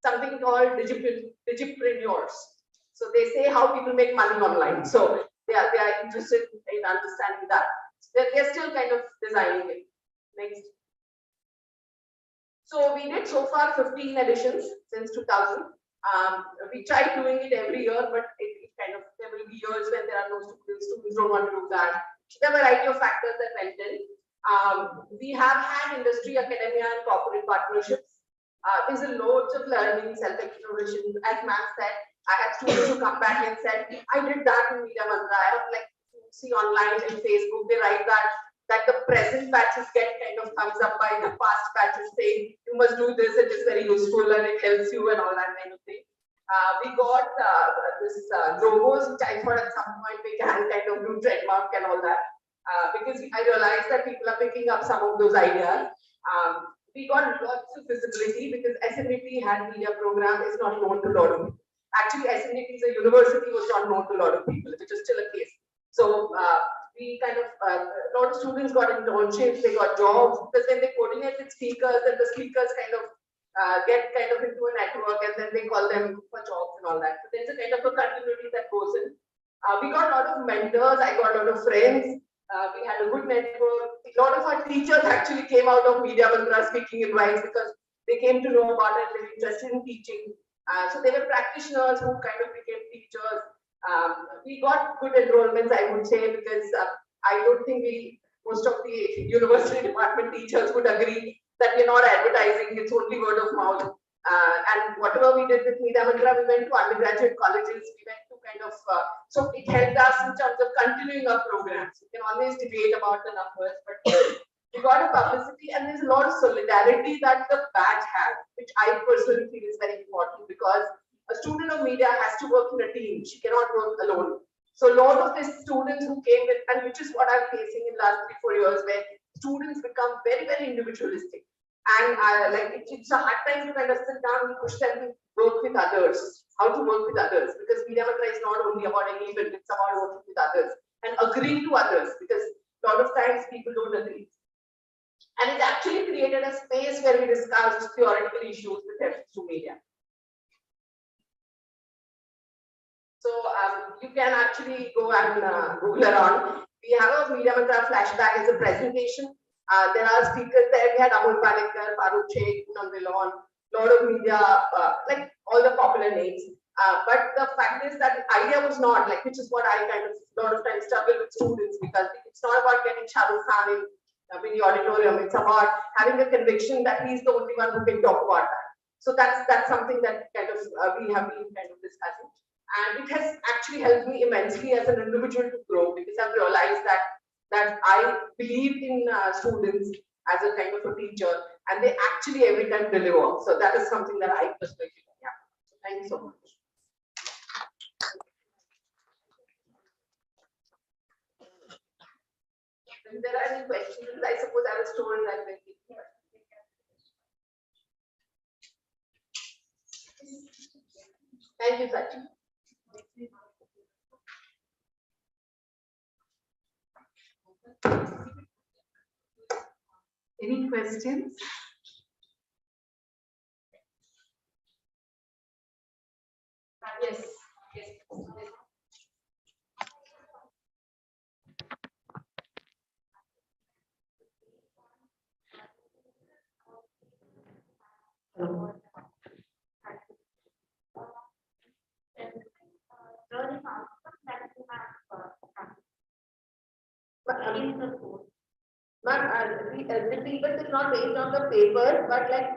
Speaker 5: something called digipreneurs. So they say how people make money online. So they are interested in understanding that. They're still kind of designing it. Next. So we did so far 15 editions since 2000. We tried doing it every year, but it kind of, there will be years when there are no students. Students don't want to do that. There are a variety of factors that went in. We have had industry, academia, and corporate partnerships. There's a loads of learning, self-exploration. As ma'am said, I had students who come back and said, I did that in Media Mantra. I have like see online and Facebook, they write that the present batches get kind of thumbs up by the past batches saying you must do this, it is very useful and it helps you and all that kind of thing. We got this logos, which I thought at some point we can kind of do trademark and all that, because I realized that people are picking up some of those ideas. We got lots of visibility because SNDT had media program is not known to a lot of people. Actually, SNDT is a university was not known to a lot of people, which is still a case. So we kind of, a lot of students got internships, they got jobs, because when they coordinate with speakers, and the speakers kind of get kind of into a network, and then they call them for jobs and all that. So there's a kind of a continuity that goes in. We got a lot of mentors, I got a lot of friends, we had a good network. A lot of our teachers actually came out of Media Mantra speaking advice because they came to know about it, they were interested in teaching. So they were practitioners who kind of became teachers. We got good enrollments, I would say, because I don't think most of the university department teachers would agree that we're not advertising, it's only word of mouth. And whatever we did with Media Mantra, we went to undergraduate colleges, we went to kind of, so it helped us in terms of continuing our programs. We can always debate about the numbers, but we got a publicity and there's a lot of solidarity that the batch has, which I personally feel is very important because a student of media has to work in a team. She cannot work alone. So a lot of these students who came with, and which is what I'm facing in the last 3-4 years, where students become very, very individualistic. And like it's a hard time to kind of sit down and push them to work with others, how to work with others, because Media Mantra is not only about an event, it's about working with others and agreeing to others, because a lot of times people don't agree. And it's actually created a space where we discuss theoretical issues with reference to media. So you can actually go and Google around. We have a Media Mantra flashback as a presentation. There are speakers there. We had Amol Palekar, Farooq Sheikh, Poonam Dillon, lot of media, like all the popular names. But the fact is that the idea was not like, which is what I kind of a lot of times struggle with students, because it's not about getting Shah Rukh Khan in the auditorium. It's about having a conviction that he's the only one who can talk about that. So that's something that kind of we have been kind of discussing. And it has actually helped me immensely as an individual to grow, because I've realized that I believe in students as a kind of a teacher, and they actually every time deliver. So that is something that I personally feel. Yeah. So thank you so much. If there are any questions, I suppose I was told that when we Thank you, Sachin.
Speaker 2: Any questions?
Speaker 5: Yes. Yes. The syllabus is not based on the paper, but like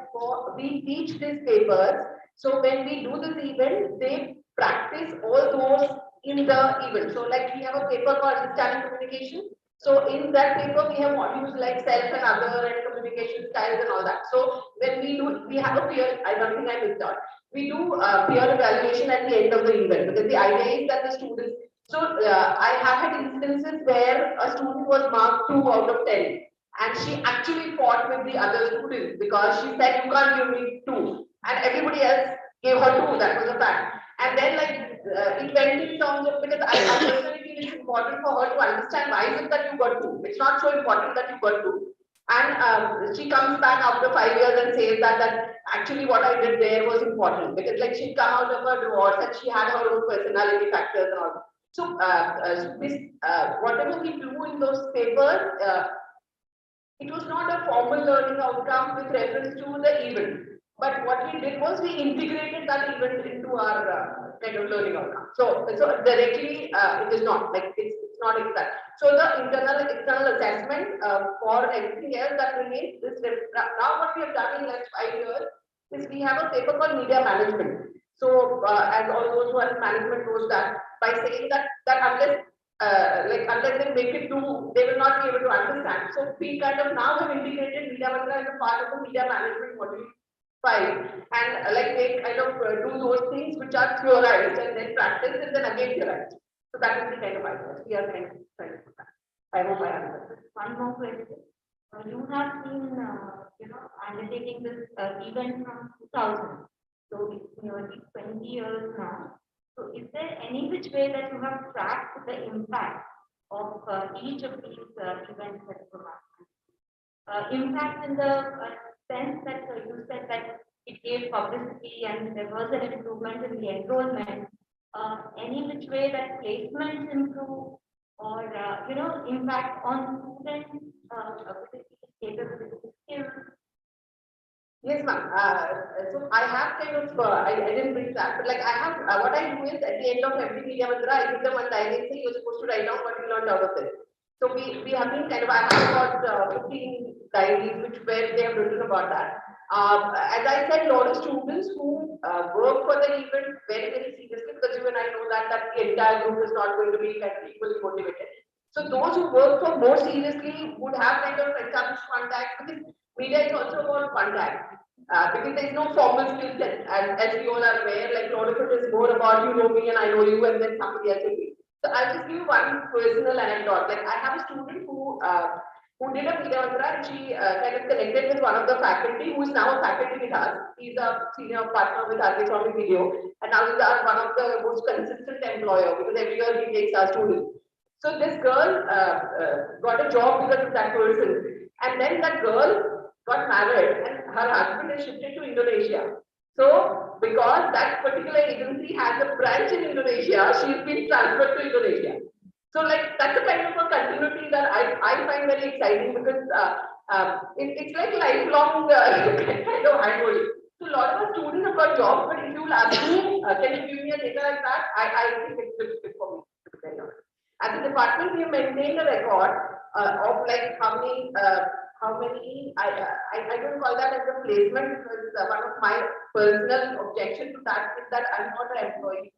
Speaker 5: we teach these papers. So when we do this event, they practice all those in the event. So like we have a paper called Understanding Communication. So in that paper, we have modules like self and other and communication styles and all that. So when we have a peer, I don't think I missed out. We do peer evaluation at the end of the event, because the idea is that the students. So I have had instances where a student was marked 2 out of 10. And she actually fought with the other students because she said, you can't give me 2. And everybody else gave her 2. That was a fact. And then like it went in terms of, because I personally feel it's important for her to understand why is it that you got 2. It's not so important that you got 2. And she comes back after 5 years and says that actually what I did there was important, because like she'd come out of her divorce and she had her own personality factors and all. So whatever we do in those papers, it was not a formal learning outcome with reference to the event. But what we did was we integrated that event into our kind of learning outcome. So directly, it is not like it's not exact. So the internal external assessment for everything else that remains is now what we have done in the last 5 years is we have a paper called media management. So as all those who are in management knows that by saying that unless they make it do, they will not be able to understand. So we kind of now have integrated Media Mantra as a part of the media management module 5, and like they kind of do those things which are theorized and then practiced and then again theorized. So that is the kind of idea we are kind of trying to do that. I hope I answered.
Speaker 6: One more question. You have been, undertaking this event from 2000. So it's nearly 20 years now. So is there any which way that you have tracked the impact of each of these events that you have? Impact in the sense that you said that it gave publicity and there was an improvement in the enrollment. Any which way that placements improve, or impact on students, capability, skills?
Speaker 5: Yes, ma'am. So I have kind of, I didn't bring that, but like I have, what I do is at the end of every media mantra, I give them one diary and say, you're supposed to write down what you learned out of this. So we have been kind of, I have about 15 diaries where they have written about that. As I said, a lot of students who work for the event very, very seriously, because even I know that the entire group is not going to be kind of equally motivated. So those who work for more seriously would have kind of established contacts, because media is also about contact. Because there is no formal skill set, and as we all are aware, like a lot of it is more about you know me and I know you, and then somebody else will be. So I'll just give you one personal anecdote. Like I have a student who did a media mantra, and she kind of connected with one of the faculty who is now a faculty with us. He's a senior partner with us on video, and now he's one of the most consistent employer, because every year he takes our students. So this girl got a job because of that person, and then that girl got married, and her husband is shifted to Indonesia. So because that particular agency has a branch in Indonesia, she's been transferred to Indonesia. So like that's the kind of a continuity that I find very exciting, because it's like lifelong kind of handholding. So a lot of our students have got jobs, but if you will ask me, can you give me a data like that? I think it's difficult for me to tell you. As a department, we have maintained a record of like how many, I don't call that as a placement, because one of my personal objection to that is that I'm not an employee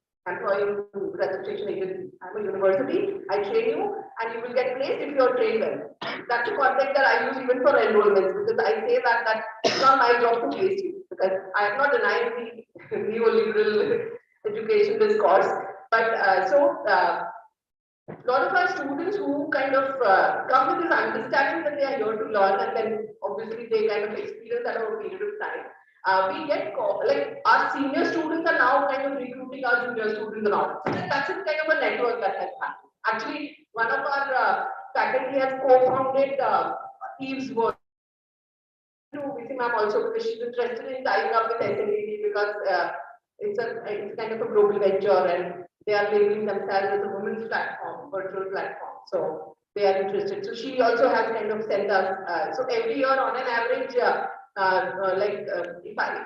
Speaker 5: registration agency. I'm a university, I train you and you will get placed if you are trained well. That's the concept that I use even for enrollments, because I say that it's not my job to place you, because I am not denying the neoliberal education discourse, but a lot of our students who kind of come with this understanding that they are here to learn, and then obviously they kind of experience that over a period of time. We get like our senior students are now kind of recruiting our junior students and all. So that's a kind of a network that has happened. Actually, one of our faculty has co-founded Eve's work to VC ma'am also, because she's interested in tying up with SNED, because it's kind of a global venture, and they are labeling themselves as a women's platform, virtual platform. So they are interested. So she also has kind of sent us. So every year, on an average, if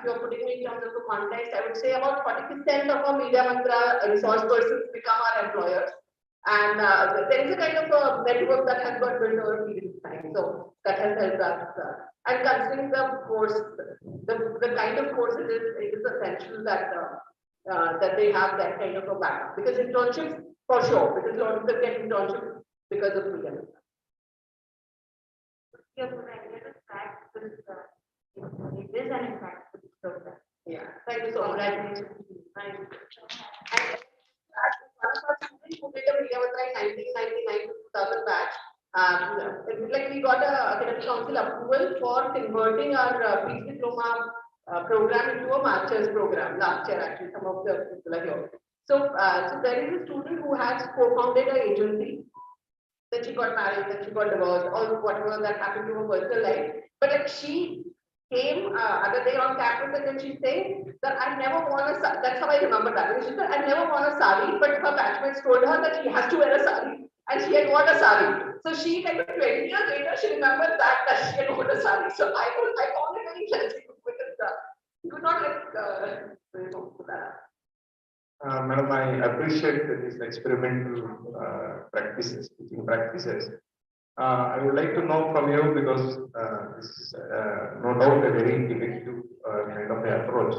Speaker 5: you're putting it in terms of the context, I would say about 40% of our media mantra resource persons become our employers. And there is a kind of a network that has got built over a period of time. So that has helped us. And considering the course, the kind of course it is essential that that they have that kind of a backup. Because internships, for sure, because a lot of them get internships because of media.
Speaker 6: You're provided a fact with it is an impact with the program.
Speaker 5: Yeah, thank you so much. Congratulations. Thank you. One of our students who did a media mantra in 1999 to 2000 batch, like we got a academic council approval for converting our PG diploma program into a master's program last year. Actually, some of the people are here. So, so there is a student who has co-founded an agency. Then she got married, then she got divorced, or whatever that happened to her personal life. But like she came other day on campus, and then she said that I never worn a sari. That's how I remember that. She said I never worn a sari, but her batchmates told her that she has to wear a sari, and she had worn a sari. So she kind of 20 years later, she remembered that she had worn a sari. So I found it very interesting, because you could not like
Speaker 3: Madam, I appreciate these experimental teaching practices. I would like to know from you, because this is no doubt a very effective kind of approach.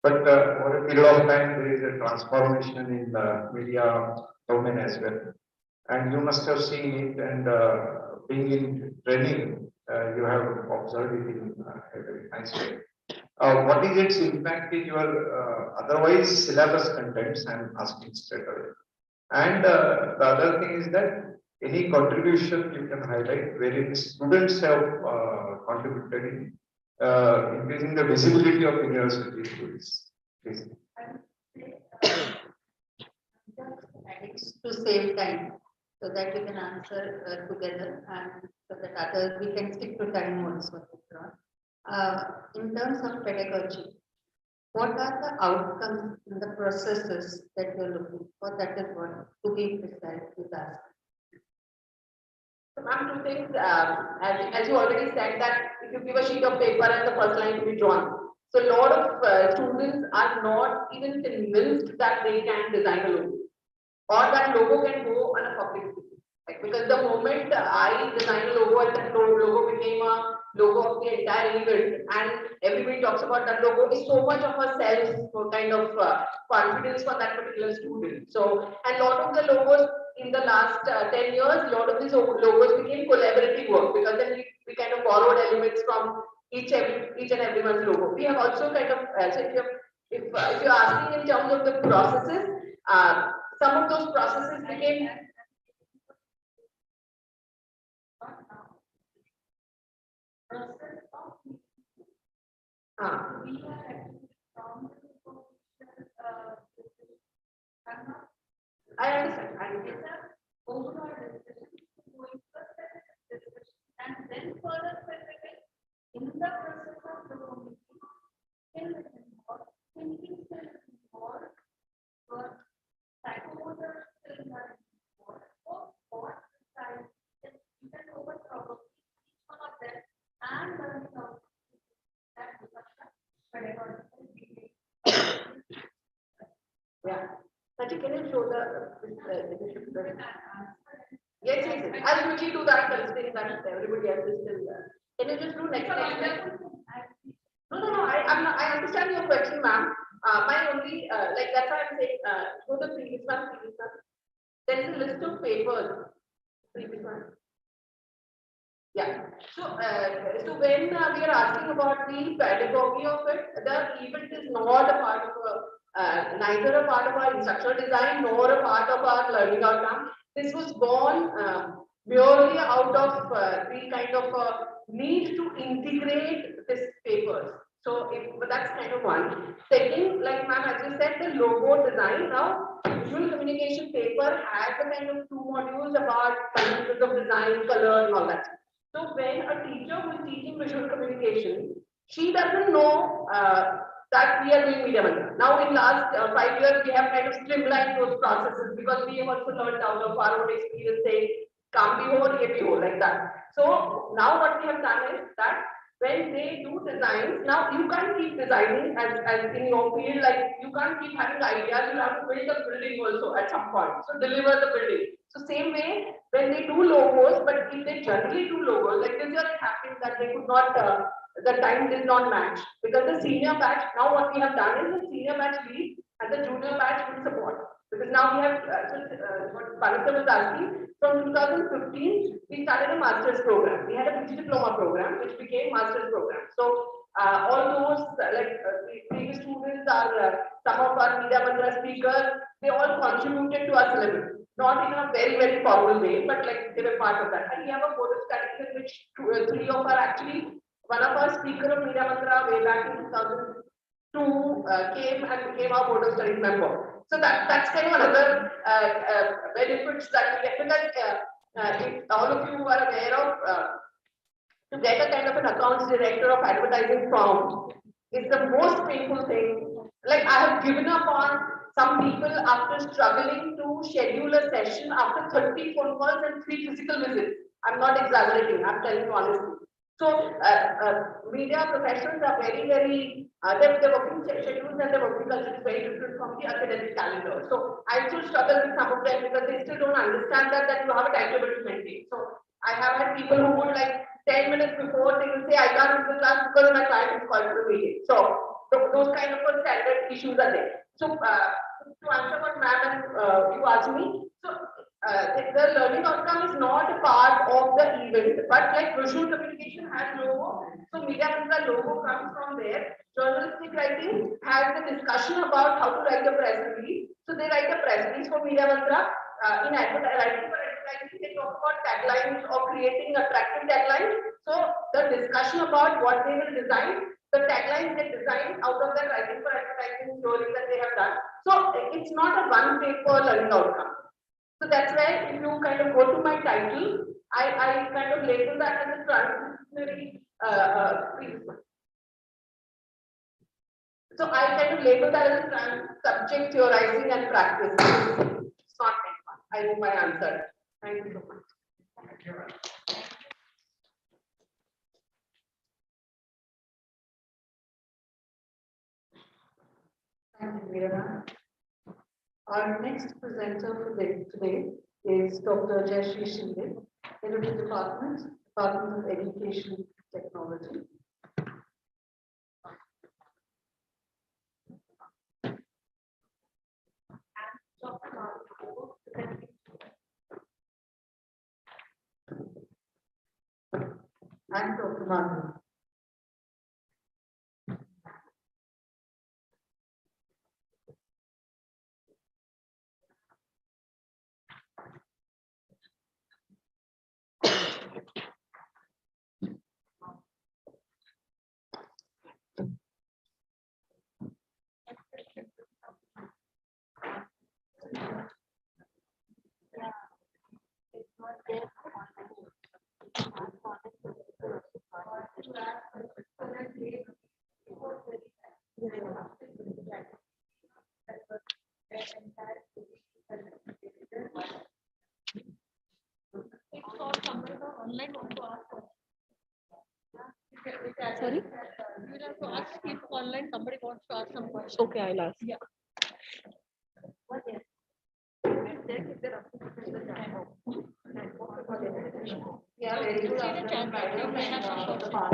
Speaker 3: But over a period of time, there is a transformation in the media domain as well. And you must have seen it, and being in training, you have observed it in a very nice way. What is its impact in your otherwise syllabus contents? I'm asking straight away. And the other thing is that any contribution you can highlight wherein students have contributed in increasing the visibility of university students. Please.
Speaker 4: To save time, so that we can answer together, and so that others we can stick to time also. In terms of pedagogy, what are the outcomes and the processes that you're looking for? That is what, to be precise with us.
Speaker 5: So ma'am, two things, as you already said that if you give a sheet of paper and the first line to be drawn. So a lot of students are not even convinced that they can design a logo or that logo can go on a public speaking. Like, because the moment I designed a logo and that logo became a logo of the entire event and everybody talks about that logo, is so much of a self kind of confidence for that particular student. So, and a lot of the logos in the last 10 years, a lot of these logos became collaborative work because then we kind of borrowed elements from each and everyone's logo. We have also kind of, so if you're asking in terms of the processes, some of those processes became I understand. I understand.
Speaker 1: Overall discussion, going first discussion, and then further specific in the process of the committee, skill is involved, thinking skill is involved, but psychomotor skills are involved, or what style, you can over probably each one of them and learning how that whatever.
Speaker 5: Yeah. Sachi, can you show the yes, yes. I'll quickly do that. I'll explain that everybody else is still there. Can you just do next slide? No. I understand your question, ma'am. My only like that's why I'm saying go to the previous one. There is a list of papers. Previous one. Yeah. So when we are asking about the pedagogy of it, the event is not a part of neither a part of our instructional design nor a part of our learning outcome. This was born purely out of the kind of need to integrate this papers. So that's kind of one. Second, like ma'am, as you said, the logo design now, visual communication paper has a kind of 2 modules about fundamentals of design, color, and all that. So when a teacher who is teaching visual communication, she doesn't know that we are doing media management. Now in last 5 years, we have kind of streamlined those processes because we have also learned out of our own experience saying, "Kaam bhi ho, ye bhi ho," like that. So now what we have done is that when they do designs, now you can't keep designing as in your field, like you can't keep having ideas, you have to build a building also at some point. So deliver the building. So same way, when they do logos, but if they generally do logos, like this year it happened that they could not, the time did not match because the senior batch, now what we have done is the senior batch lead and the junior batch will support. Because now we have, what Pharmacist was asking, from 2015, we started a master's program. We had a PG diploma program, which became master's program. So all those, the previous students are, some of our media mantra speakers, they all contributed to our syllabus. Not in a very, very formal way, but like they were part of that. And we have a board of studies in which 3 of our actually, one of our speaker of media mantra way back in 2002 came and became our board of studies member. So that's kind of another benefits that we get because if all of you are aware of to get a kind of an accounts director of advertising firm is the most painful thing. Like I have given up on some people after struggling to schedule a session after 30 phone calls and 3 physical visits. I'm not exaggerating. I'm telling you honestly. So media professionals are very, very their working schedules and their working culture is very different from the academic calendar. So I still struggle with some of them because they still don't understand that you have a timetable to maintain. So I have had people who would like 10 minutes before they will say I can't do the class because my client is called for a meeting. So those kind of standard issues are there. So to answer what ma'am and you asked me, so the learning outcome is not a part of the event, but like visual communication has logo. So media mantra logo comes from there. Journalistic writing has a discussion about how to write a press release. So they write a press release for media mantra. In writing for advertising, they talk about taglines or creating attractive taglines. So the discussion about what they will design, the taglines get designed out of that writing for advertising story that they have done. So it's not a one paper learning outcome. So that's why if you kind of go to my title, I kind of label that as a transdisciplinary so I kind of label that as a subject theorizing and practice. It's not that one. I hope I answered. Thank you so much.
Speaker 2: Thank you, Veera. Our next presenter for today is Dr. Jayashree Shinde, Head of the Department of Education Technology. And Dr. Madhu.
Speaker 7: Sorry? You will have to ask if online somebody wants to ask some questions. Okay, I'll ask. Yeah.
Speaker 2: Yeah, very good.
Speaker 7: I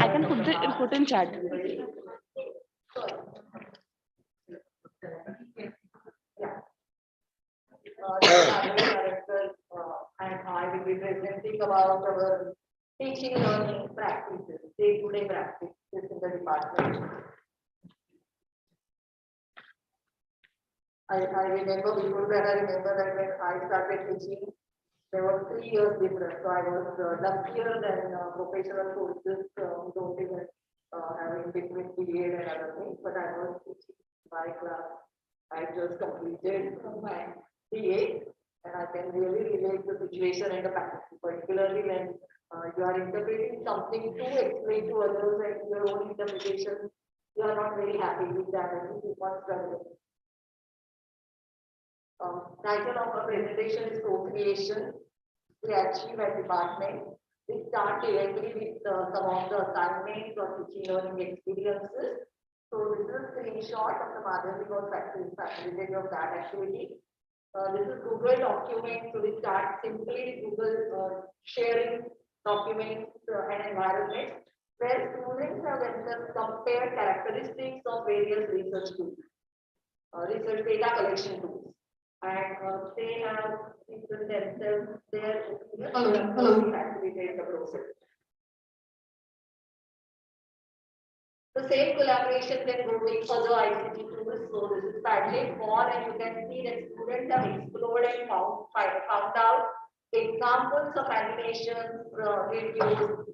Speaker 7: can put in chat.
Speaker 2: Director, and I will be presenting about our teaching learning practices, day-to-day practices in the department. I remember before that, I remember that when I started teaching, there was 3 years difference. So I was luckier than professional courses who don't even have in between period and other things, but I was teaching my class. I just completed my BA, and I can really relate the situation and the practice, particularly when you are interpreting something to explain to others and your own interpretation, you are not very happy with that and you keep on struggling. Title of our presentation is co-creation. We achieve at department. We start directly with some of the assignments or teaching learning experiences. So this is a screenshot of the Madhavi was facilitated of that activity. This is Google documents. So we start simply with Google sharing documents and environments where students have themselves compared characteristics of various research tools, research data collection tools. And they have given themselves their opinion facilitate the process. The same collaboration can go with other ICT tools. So this is Padlet for, and you can see that students have explored and found out examples of animations, videos,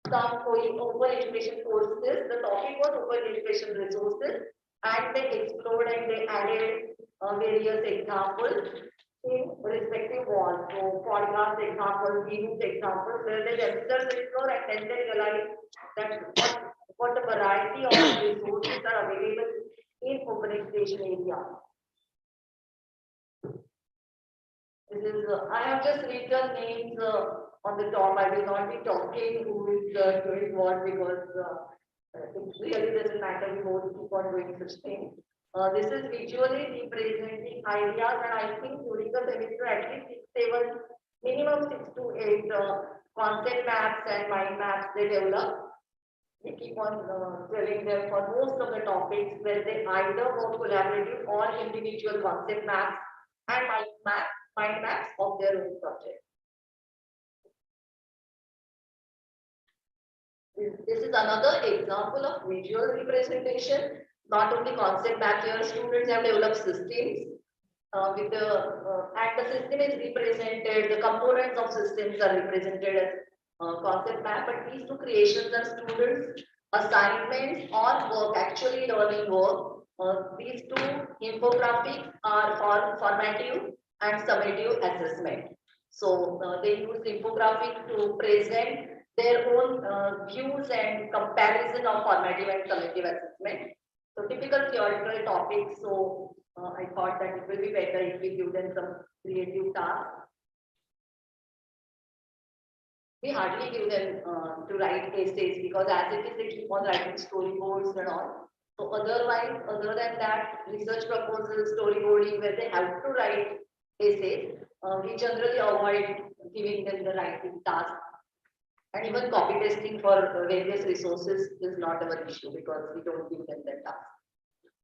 Speaker 2: some open education courses. The topic was open education resources, and they explored and they added various examples in respective walls. So podcast examples, videos examples, where they themselves explore and then they realize that what a variety of resources are available in open education area. This is, I have just written names on the top. I will not be talking who is doing what because it really doesn't matter. We both keep on doing such things. This is visually representing ideas, and I think during the semester at least 6, 7, minimum 6 to 8 concept maps and mind maps they develop. We keep on telling them for most of the topics where they either work collaborative or individual concept maps and mind maps of their own project. This is another example of visual representation. Not only concept map here, students have developed systems with the and the system is represented. The components of systems are represented as concept map, but these two creations are students' assignments or work, actually learning work. These two infographics are for formative and summative assessment. So they use infographic to present their own views and comparison of formative and summative assessment. So typical theoretical topics. So I thought that it will be better if we give them some creative tasks. we hardly give them to write essays because as it is they keep on writing storyboards and all. So otherwise, other than that, research proposals, storyboarding where they have to write essays, we generally avoid giving them the writing task. And even copy pasting for various resources is not our issue because we don't give them that task.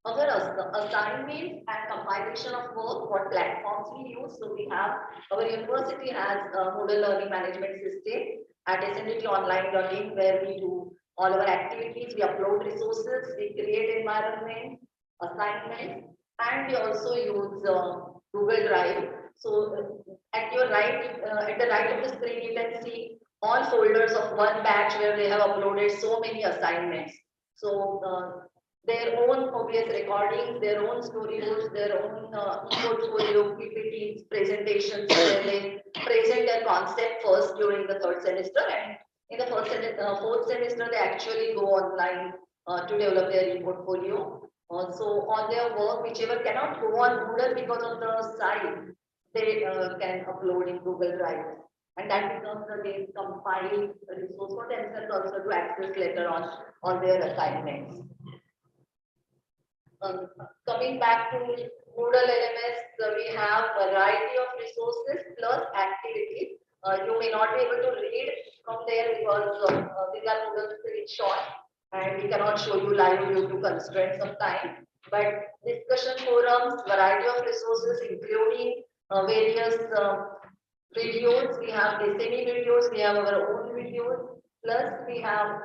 Speaker 2: Other assignments and compilation of work, what platforms we use. So we have, our university has a Moodle learning management system at SNDT online learning where we do all our activities, we upload resources, we create environment, assignments, and we also use Google Drive. So at your right, at the right of the screen, you can see all folders of one batch where they have uploaded so many assignments. So their own obvious recordings, their own storyboards, their own portfolio, PPTs, presentations, where they present their concept first during the third semester, and in the fourth semester, they actually go online to develop their portfolio. So on their work, whichever cannot go on Moodle because of the site, they can upload in Google Drive. And that becomes the compiled resource for themselves also to access later on their assignments. Coming back to Moodle LMS, we have a variety of resources plus activities. You may not be able to read from there because these are Moodle screenshots and we cannot show you live due to constraints of time. But discussion forums, variety of resources including various videos. We have SME videos, we have our own videos, plus we have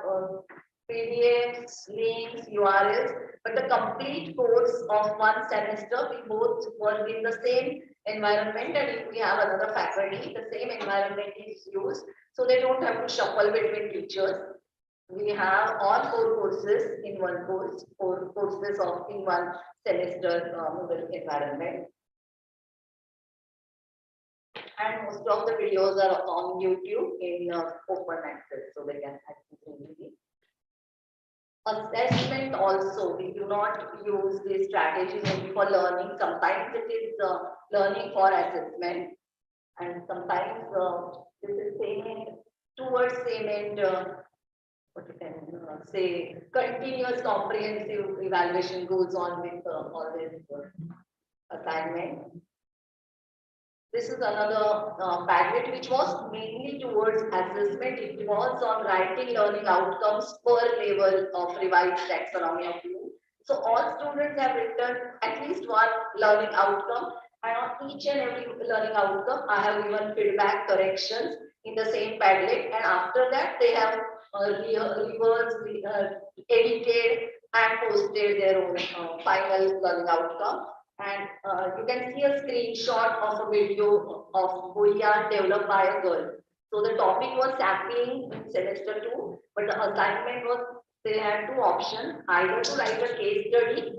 Speaker 2: PDFs, links, URLs, but the complete course of one semester, we both work in the same environment, and if we have another faculty, the same environment is used, so they don't have to shuffle between teachers. We have all 4 courses in one course, 4 courses in one semester Moodle environment. And most of the videos are on YouTube in open access, so they can access easily. Assessment also, we do not use these strategies only for learning. Sometimes it is learning for assessment, and sometimes this is same towards same end. What you can say, continuous comprehensive evaluation goes on with all this assignment. This is another Padlet which was mainly towards assessment. It was on writing learning outcomes per level of revised taxonomy of Bloom. So all students have written at least one learning outcome, and on each and every learning outcome, I have given feedback corrections in the same Padlet, and after that they have reversed, edited and posted their own final learning outcome. And you can see a screenshot of a video of Boolean developed by a girl. So the topic was sampling in semester 2, but the assignment was they had 2 options, either to write a case study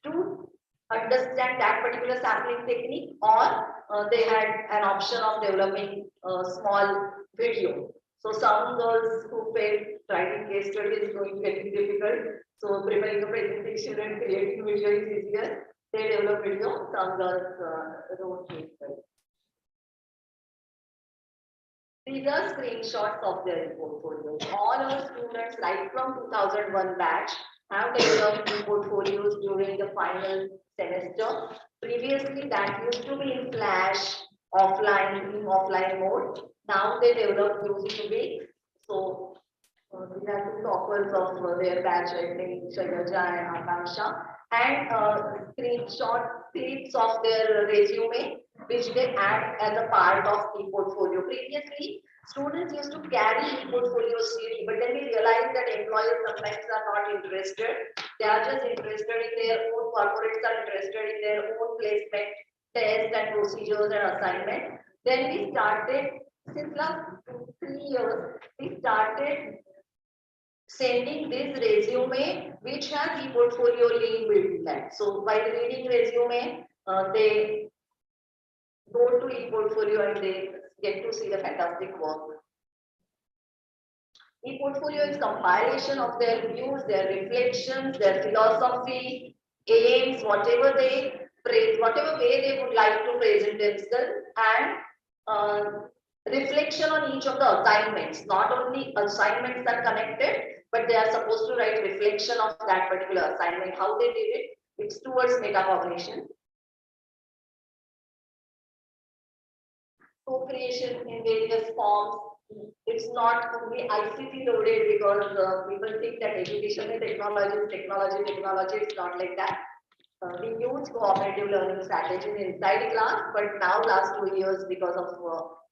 Speaker 2: to understand that particular sampling technique, or they had an option of developing a small video. So some girls who felt writing case study is going to get difficult, so preparing a presentation and creating video is easier. They develop video, some girls don't case study. These are screenshots of their portfolios. All our students, right from 2001 batch, have developed portfolios during the final semester. Previously, that used to be in Flash, offline mode. Now they develop using Wix. So these are 2 toppers of their batch, I think, Shailaja and Akansha. And screenshot clips of their resume, which they add as a part of the portfolio. Previously, students used to carry portfolio CD, but then we realized that employers sometimes are not interested. They are just interested in their own, corporates are interested in their own placement, tests and procedures and assignment. Then we started, since last 2-3 years, we started sending this resume which has e-portfolio link built in that. So while reading resume, they go to e-portfolio and they get to see the fantastic work. E-portfolio is compilation of their views, their reflections, their philosophy, aims, whatever way they would like to present themselves, and reflection on each of the assignments. Not only assignments are connected, but they are supposed to write reflection of that particular assignment. How they did it? It's towards metacognition. Co-creation in various forms. It's not only ICT loaded because people think that education is technology. It's not like that. We use cooperative learning strategies inside class, but now last 2 years because of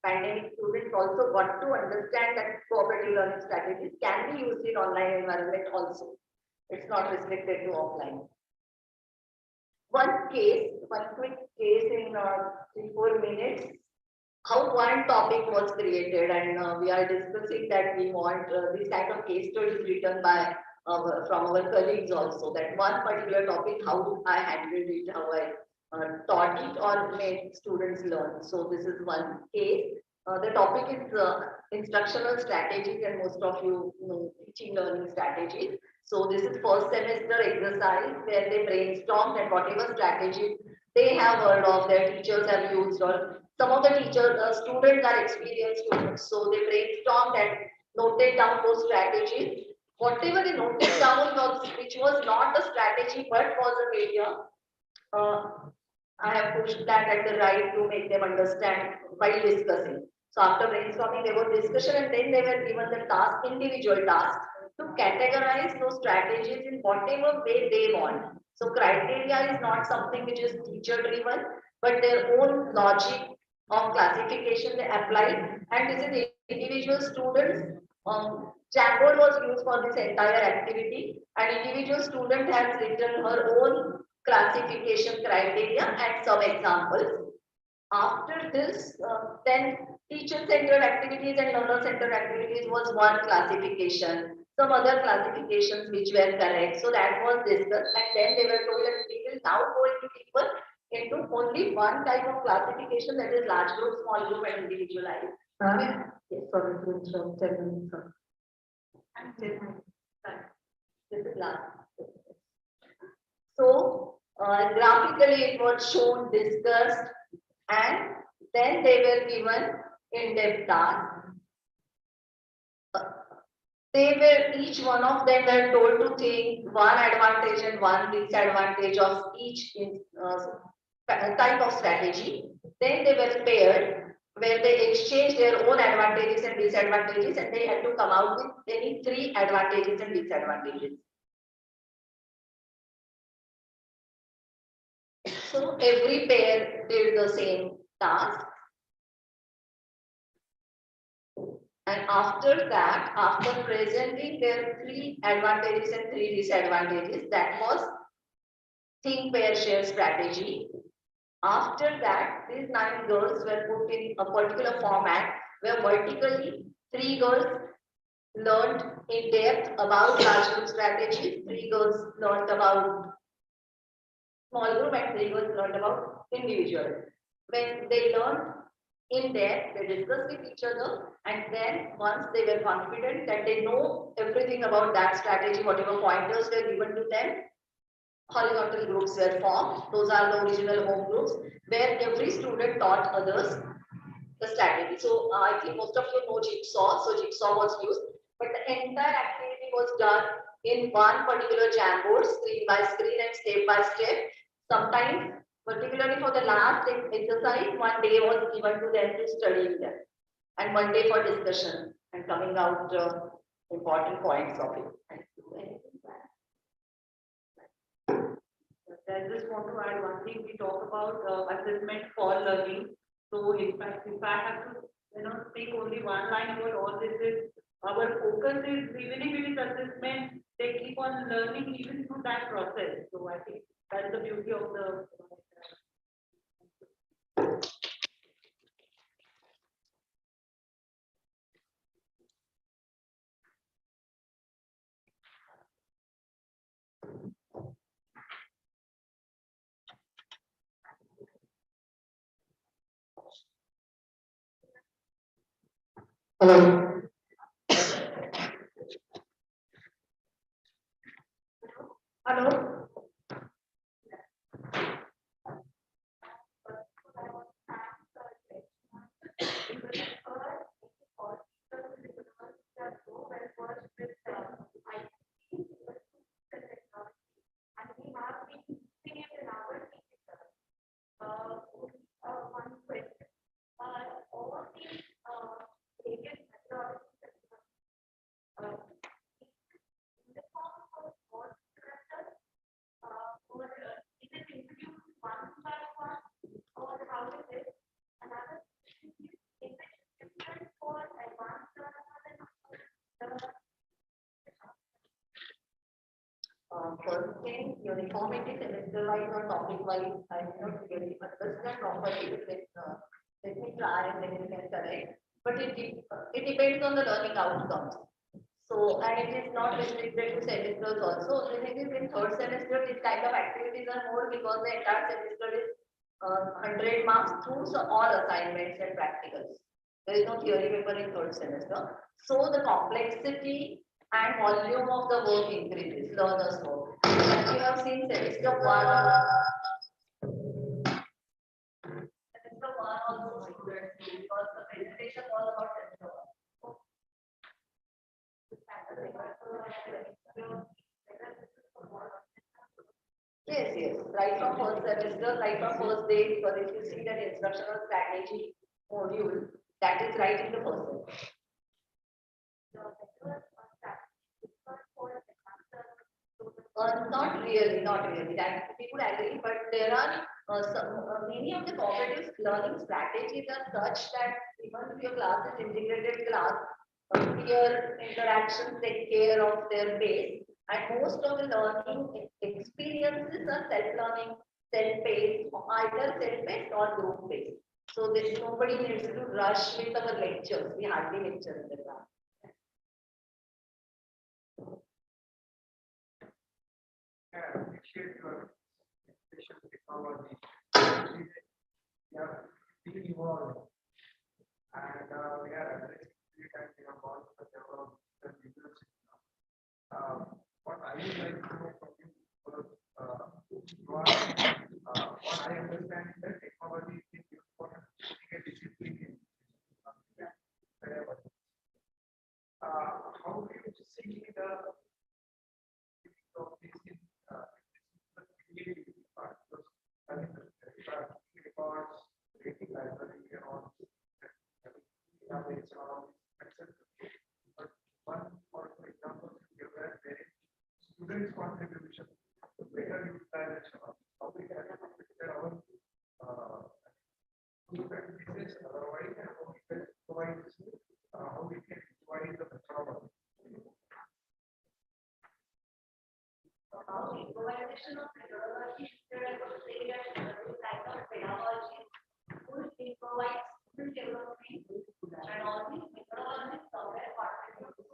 Speaker 2: pandemic, students also got to understand that cooperative learning strategies can be used in online environment also. It's not restricted to offline. One quick case in 3-4 minutes. How one topic was created, and we are discussing that we want this kind of case studies written by from our colleagues also, that one particular topic, how I handled it, how I taught it or made students learn. So this is one case. The topic is instructional strategies, and most of you know teaching learning strategies. So this is first semester exercise where they brainstorm that whatever strategy they have heard of, their teachers have used, or some of the teachers, students are experienced students. So they brainstormed and noted down those strategies. Whatever they noted down was, which was not the strategy but was a failure, I have pushed that at the right to make them understand while discussing. So after brainstorming, there was discussion, and then they were given the task, individual task, to categorize those strategies in whatever way they want. So criteria is not something which is teacher driven, but their own logic of classification they apply, and this is individual students. Jamboard was used for this entire activity, and individual student has written her own classification criteria and some examples. After this, then teacher-centered activities and learner-centered activities was one classification. Some other classifications which were correct. So that was discussed, and then they were told that we will now go into deeper into only one type of classification, that is large group, small group, and individualized. Yes, sorry to interrupt. 10 minutes. This is last. So graphically it was shown, discussed, and then they were given in-depth tasks. They were, each one of them were told to think one advantage and one disadvantage of each type of strategy. Then they were paired, where they exchanged their own advantages and disadvantages, and they had to come out with any 3 advantages and disadvantages. So every pair did the same task. And after that, after presenting their 3 advantages and 3 disadvantages, that was think, pair, share strategy. After that, these 9 girls were put in a particular format where vertically 3 girls learned in depth about large group strategy, 3 girls learned about small group, and 3 girls learned about individual. When they learned in depth, they discussed with each other, and then once they were confident that they know everything about that strategy, whatever pointers were given to them, horizontal groups were formed. Those are the original home groups where every student taught others the strategy. So I think most of you know Jigsaw, so Jigsaw was used, but the entire activity was done in one particular Jamboard, screen by screen and step by step. Sometimes, particularly for the last exercise, one day was given to them to study them, and one day for discussion and coming out important points of it.
Speaker 8: I just want to add one thing. We talk about assessment for learning. So in fact, if I have to, speak only one line about all this is our focus is even if it is assessment, they keep on learning even through that process. So I think that's the beauty of the.
Speaker 2: Hello. Hello. maintain uniformity semester-wise or topic-wise. I do not really understand properly. Let me try and then you can correct. But it depends on the learning outcomes. So, and it is not restricted to semesters also. The thing is, in third semester, this kind of activities are more because the entire semester is 100 marks through all assignments and practicals. There is no theory paper in third semester. So, the complexity and volume of the work increases, learners' work. As you have seen, semester one also students do, because the presentation was about semester one. Yes, right from first semester, right from first day, because if you see that instructional strategy module, that is right in the first semester. Not really, that we would agree, but there are many of the cooperative learning strategies are such that even if your class is integrated class, peer interactions take care of their pace, and most of the learning experiences are self-learning, self-paced, either self-paced or group-based. So nobody needs to rush with our lectures. We hardly lecture in the class.
Speaker 9: Yeah, appreciate your expression technology. Yeah, being evolved. And we are addressing about the development of the users. What I would like to know from you was what I understand is that technology is used for a discipline. How do you see the of this in creativity part? Because I mean, records, creating library, and all, but one or two examples here where students' contribution to better utilization of how we can prepare our group activities, otherwise, and how we can provide how we can provide the methodology.
Speaker 2: Improvisation of methodology, I would say that type of pedagogy would improvise skill development and all these methodologies somewhere contribute to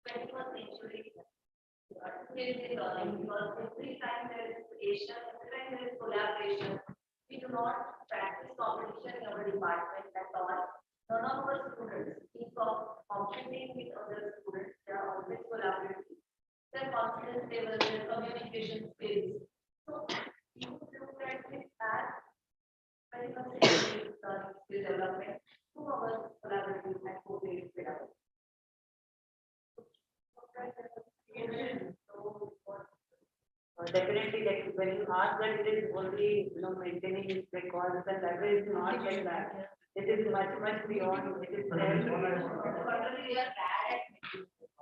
Speaker 2: 21st century skills in learning, because every time there is creation, every time there is collaboration, we do not practice competition in our department at all. None of our students think of competing with other students, they are always collaborating. Their confidence level, their communication skills. So you look at it as very much learning skill development to our collaborative and co-creative pedagogy.
Speaker 8: Definitely, like when you ask that it is only maintaining records and that is not like that. It is much beyond. It is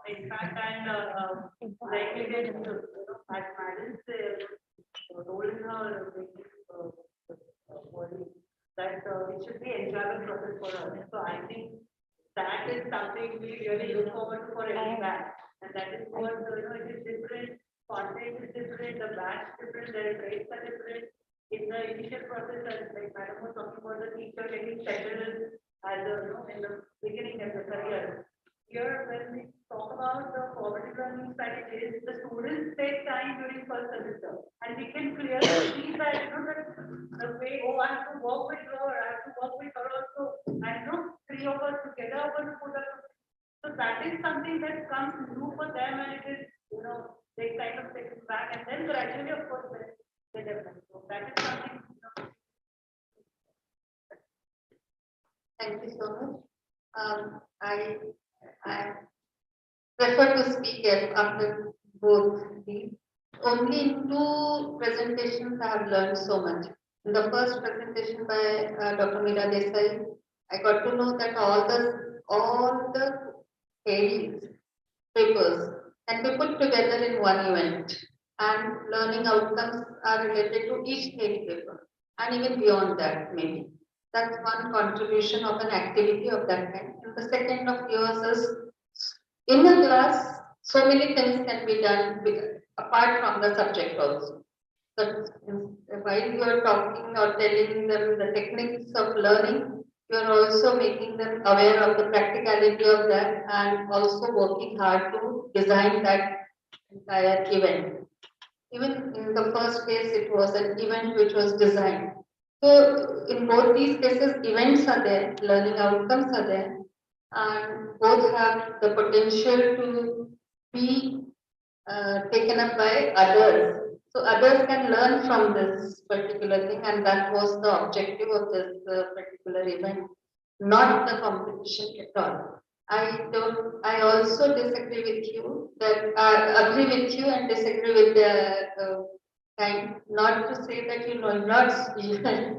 Speaker 8: in fact, and like we did, as Madam role in her body, that it should be enjoyable process for us. So I think that is something we really look forward to for every batch, and that is what it is different. Content is different, the batch different, their grades are different. In the initial process, like Madam was talking about the teacher getting settled as in the beginning of the career. Here, when we talk about the formative learning strategies, the students take time during first semester, and we can clearly see that the way I have to work with her, I have to work with her also, and three of us together are going to put up. So that is something that comes new for them, and it is they kind of take it back, and then gradually, of course, they develop. So that is something.
Speaker 4: Thank you so much. I prefer to speak after both these. Only in two presentations I have learned so much. In the first presentation by Dr. Meera Desai, I got to know that all the theories, papers can be put together in one event, and learning outcomes are related to each theory paper, and even beyond that maybe. That's one contribution of an activity of that kind. And the second of yours is, in the class, so many things can be done apart from the subject also. So while you are talking or telling them the techniques of learning, you are also making them aware of the practicality of that and also working hard to design that entire event. Even in the first case, it was an event which was designed. So in both these cases, events are there, learning outcomes are there, and both have the potential to be taken up by others. So others can learn from this particular thing, and that was the objective of this particular event, not the competition at all. I also disagree with you that I agree with you and disagree with the kind, not to say that you know not you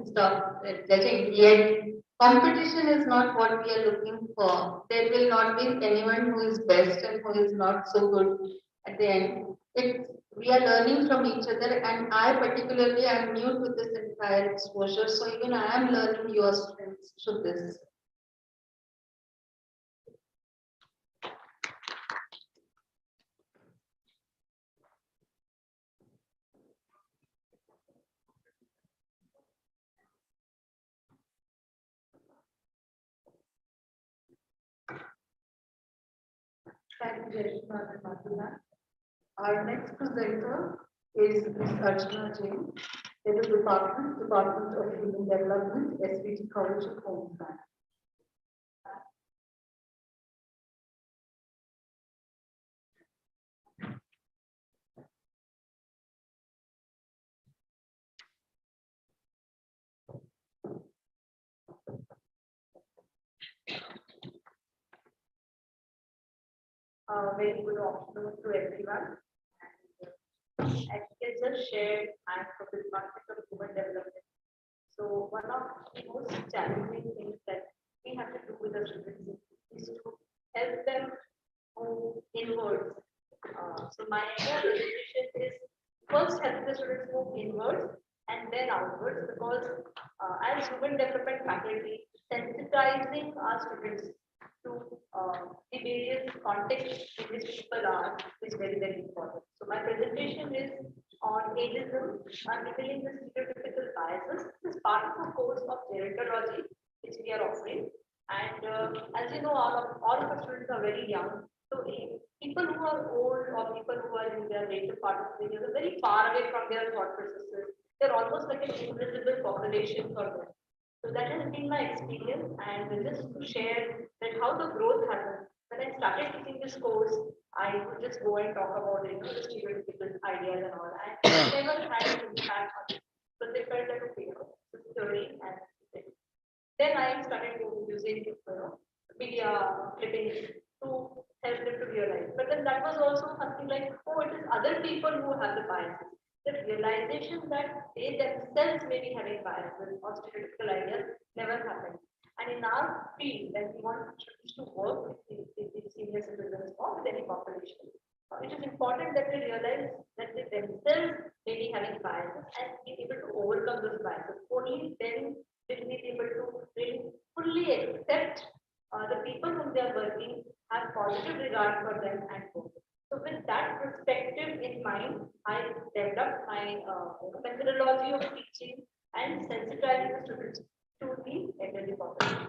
Speaker 4: stop judging yet. Competition is not what we are looking for. There will not be anyone who is best and who is not so good at the end. We are learning from each other, and I particularly am new to this entire exposure, so even I am learning your strengths through this. Thank you, Jayashma and Madhula. Our next presenter is Ms. Archana Jain, Head of Department of Human Development, SVT College of Home Science.
Speaker 8: Very good afternoon to everyone. As I just shared, I'm from the Department of Human Development. So one of the most challenging things that we have to do with the students is to help them move inwards. So my presentation is first help the students move inwards and then outwards, because as human development faculty, sensitizing our students to the various contexts in which people are is very, very important. So my presentation is on ageism, unveiling the stereotypical biases. This is part of a course of gerontology which we are offering. And as you know, all of our students are very young. So people who are old or people who are in their later part of the year are very far away from their thought processes. They're almost like an invisible population for them. So that has been my experience, and just to share that how the growth happened. When I started teaching this course, I would just go and talk about the stereotypical ideas and all. And never had an impact on it. So they felt that okay, it's theory and then I started using media clippings to help them to realize. But then that was also something like, oh, it is other people who have the biases. The realization that they themselves may be having biases or stereotypical ideas never happened. And in our field, when we want students to work with the senior citizens or with any population, it is important that they realize that they themselves may be having biases and be able to overcome those biases. Only then will we be able to really fully accept the people whom they are working, have positive regard for them and go. So with that perspective in mind, I developed my methodology of teaching and sensitizing the students to the elderly population.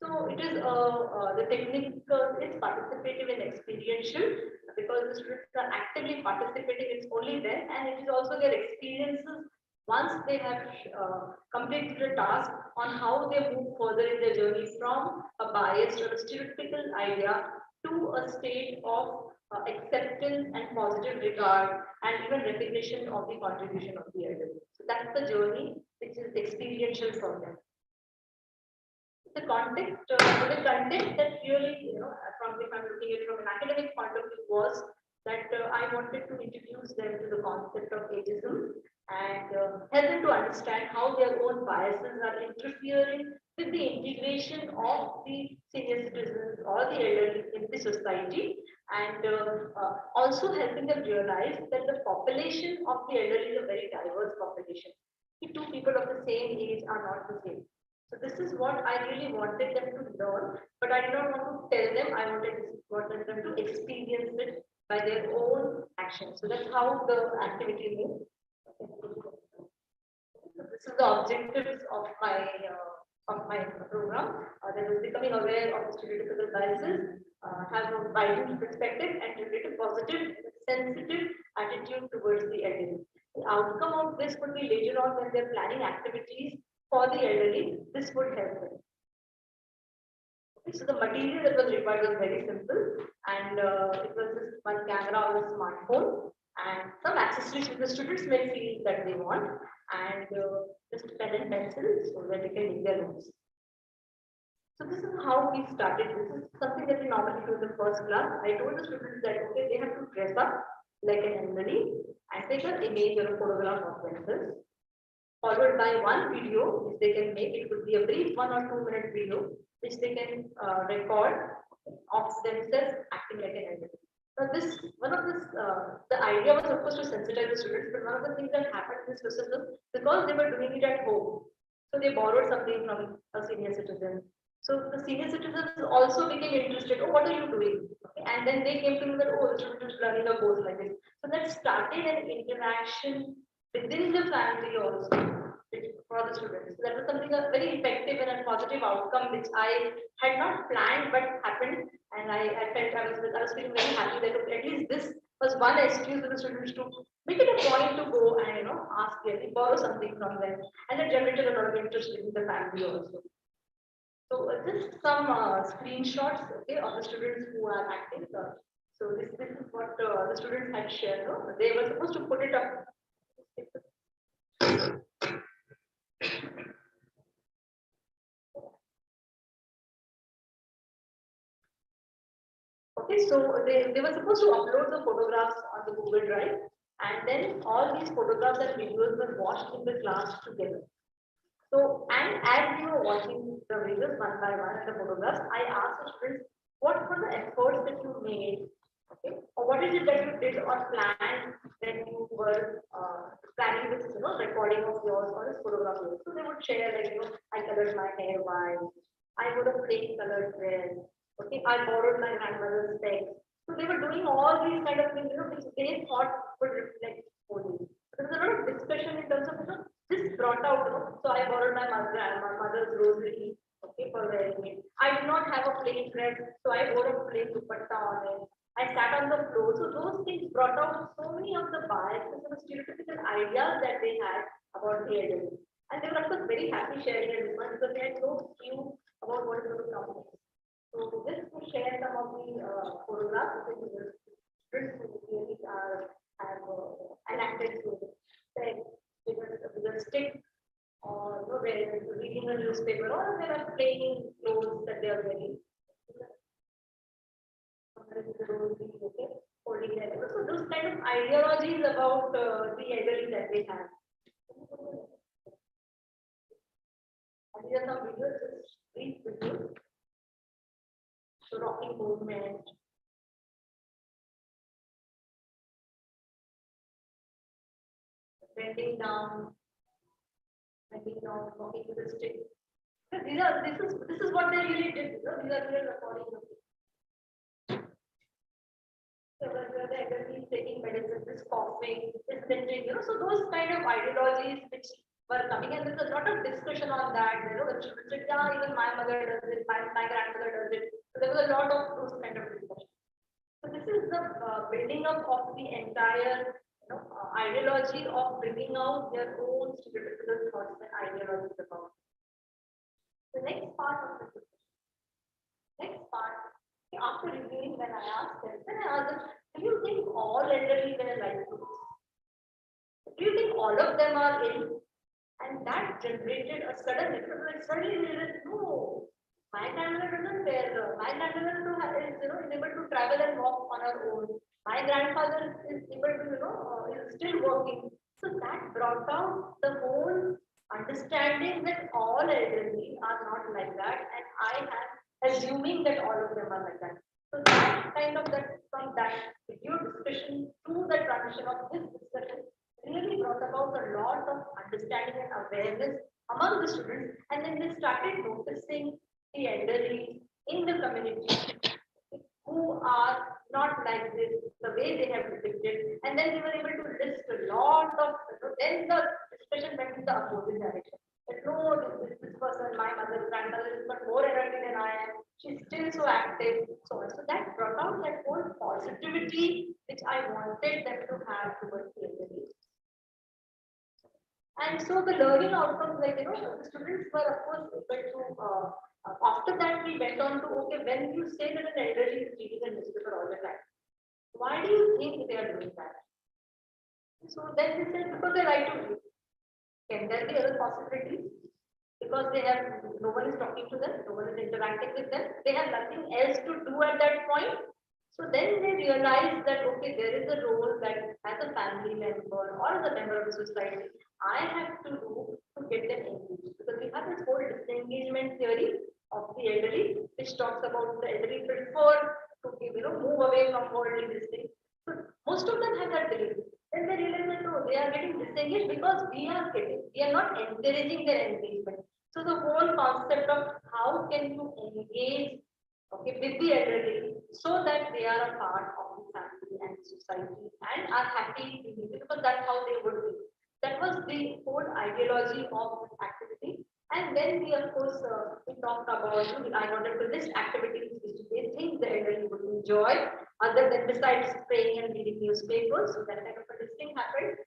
Speaker 8: So it is the technique is participative and experiential, because the students are actively participating. It's only then, and it is also their experiences once they have completed the task on how they move further in their journey from a biased or a stereotypical idea to a state of acceptance and positive regard and even recognition of the contribution of the elderly. So that's the journey which is experiential for them. The context, the content that really, from if I'm looking at it from an academic point of view, was that I wanted to introduce them to the concept of ageism and help them to understand how their own biases are interfering with the integration of the senior citizens or the elderly in the society, and also helping them realize that the population of the elderly is a very diverse population. The two people of the same age are not the same.
Speaker 6: So this is what I really wanted them to learn, but I did not want to tell them. I wanted them to experience it by their own actions. So that's how the activity moved. So this is the objectives of my program. That was becoming aware of the stereotypical biases, have a widened perspective, and generate a positive, sensitive attitude towards the elderly. The outcome of this would be later on when they're planning activities for the elderly. This would help them. Okay, so the material that was required was very simple, and it was just one camera or a smartphone and some accessories which the students may feel that they want, and just pen and pencil so that they can make their notes. So this is how we started. This is something that we normally do in the first class. I told the students that okay, they have to dress up like an elderly and take an image or a photograph of themselves, followed by one video which they can make. It could be a brief 1 or 2 minute video which they can record of themselves acting like an elderly. Now this, the idea was of course to sensitize the students, but one of the things that happened in this process was because they were doing it at home, so they borrowed something from a senior citizen. So the senior citizens also became interested. Oh, what are you doing? Okay. And then they came to know that oh, the student is learning a course like this. So that started an interaction within the family also for the students. So that was something a very effective and a positive outcome which I had not planned but happened, and I felt I was feeling very happy that at least this was one excuse for the students to make it a point to go and ask them, borrow something from them, and it generated a lot of interest within the family also. So just some screenshots, okay, of the students who are acting. So this is what the students had shared. No? They were supposed to put it up. Okay, so they were supposed to upload the photographs on the Google Drive, and then all these photographs and videos were watched in the class together. So, and as we were watching the videos one by one and the photographs, I asked the students, what were the efforts that you made, okay, or what is it that you did or planned when you were planning this, recording of yours or this photograph of yours. So they would share like, I colored my hair white, I wore a plain colored dress, okay, I borrowed my grandmother's specs. So they were doing all these kind of things, which they thought would reflect only. There was a lot of discussion in terms of, this brought out, so I borrowed my mother's rosary, okay, for wearing it. I did not have a plain dress, so I wore a plain dupatta on it. I sat on the floor. So those things brought out so many of the biases and the stereotypical ideas that they had about the elderly. And they were of course very happy sharing it because they had no clue about what is going to come next. So just to share some of the photographs, which is really have enacted to with a stick, or they're reading a newspaper, or they are playing clothes that they are wearing. Okay, holding their level. So those kind of ideologies about the elderly that they have. And these are some videos, brief videos. So rocking movement. Bending down, walking with a stick. So this is what they really did. These are real recordings. So whether the elderly is taking medicine, this coughing, this bending, so those kind of ideologies which were coming, and there's a lot of discussion on that. When children said, yeah, even my mother does it, my grandmother does it. So there was a lot of those kind of discussion. So this is the building up of the entire ideology of bringing out their own stereotypical thoughts and ideologies about. The next part, after reviewing, when I asked them, then I asked them, do you think all elderly were like this? Do you think all of them are ill? And that generated a sudden, suddenly realized, no, my grandmother doesn't wear, my grandmother is able to travel and walk on her own. My grandfather is able to, is still working. So that brought out the whole understanding that all elderly are not like that, and I am assuming that all of them are like that. So that kind of from that video discussion to the transition of this discussion really brought about a lot of understanding and awareness among the students, and then they started noticing the elderly in the community who are not like this, the way they have depicted, and then they were able to list a lot of, then the discussion went in the opposite direction. That no, this person, my mother, grandmother is but more energy than I am, she's still so active, so on. So that brought out that whole positivity which I wanted them to have towards the elderly. And so the learning outcomes, like, the students were of course able to, after that we went on to, okay, when you say that an elderly is reading a newspaper all the time, why do you think they are doing that? So then they said, because they like to read. Can there be other possibilities? Because they have, no one is talking to them, no one is interacting with them, they have nothing else to do at that point. So then they realize that, okay, there is a role that as a family member or as a member of the society, I have to do to get them engaged. Because we have this whole disengagement theory of the elderly, which talks about the elderly prefer to move away from worldly this thing. So most of them have that belief. Then they realize that no, they are getting disengaged because we are not encouraging their engagement. So the whole concept of how can you engage, okay, with the elderly so that they are a part of the family and society and are happy because that's how they would be. That was the whole ideology of this activity. And then we, of course, we talked about, I wanted to list activities which they think the elderly would enjoy, other than besides praying and reading newspapers. So that kind of a listing happened.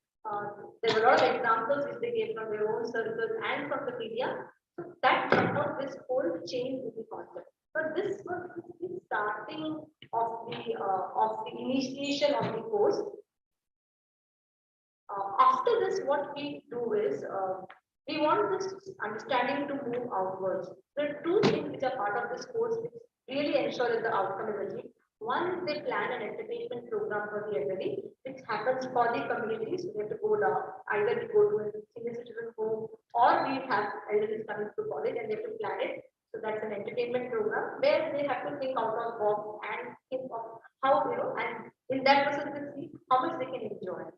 Speaker 6: There were a lot of examples which they gave from their own circles and from the media. So that brought out this whole change in the concept. But this was the starting of the initiation of the course. After this, what we do is we want this understanding to move outwards. There are two things which are part of this course which really ensure that the outcome is achieved. One is they plan an entertainment program for the elderly, which happens for the community. So we have to go down, either we go to a senior citizen home or we have elderly coming to college and they have to plan it. So that's an entertainment program where they have to think out of box and think of how, and in that process they see how much they can enjoy.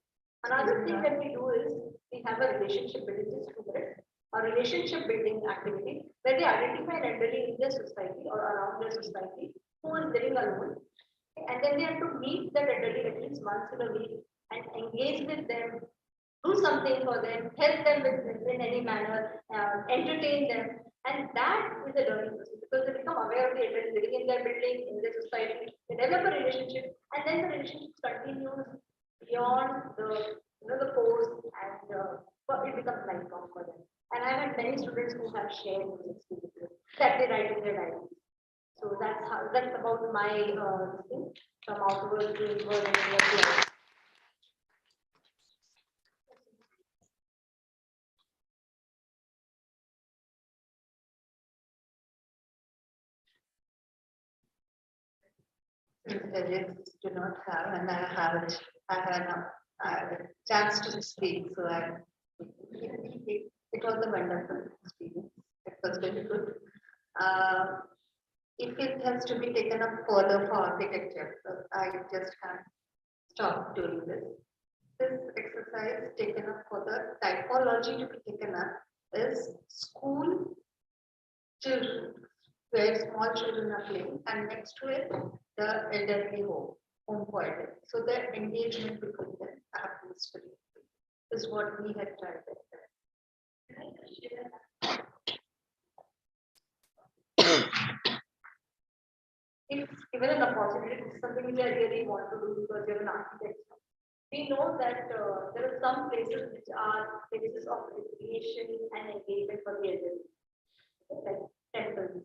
Speaker 6: Another thing that we do is we have a relationship building, just 2 minutes, a relationship building activity where they identify an elderly in their society or around their society who is living alone. And then they have to meet that elderly at least once in a week and engage with them, do something for them, help them in any manner, entertain them. And that is a learning process because they become aware of the elderly living in their building, in their society, they develop a relationship, and then the relationship continues beyond the course and it becomes lifelong for them. And I have had many students who have shared these experiences that they write in their diaries. So that's about my thing from outward to inward and inward to out.
Speaker 4: Intelligence do not have, and I had a chance to speak, so it was a wonderful experience. It was very good. If it has to be taken up further for architecture, so I just can't stop doing this. This exercise taken up further, typology to be taken up is school children, where small children are playing, and next to it, the elderly home poetry. So the engagement between them happens to be is what we had tried there.
Speaker 6: If given an opportunity, this is something which I really want to do because you're an architect. We know that there are some places which are places of recreation and engagement for the elderly, like temples.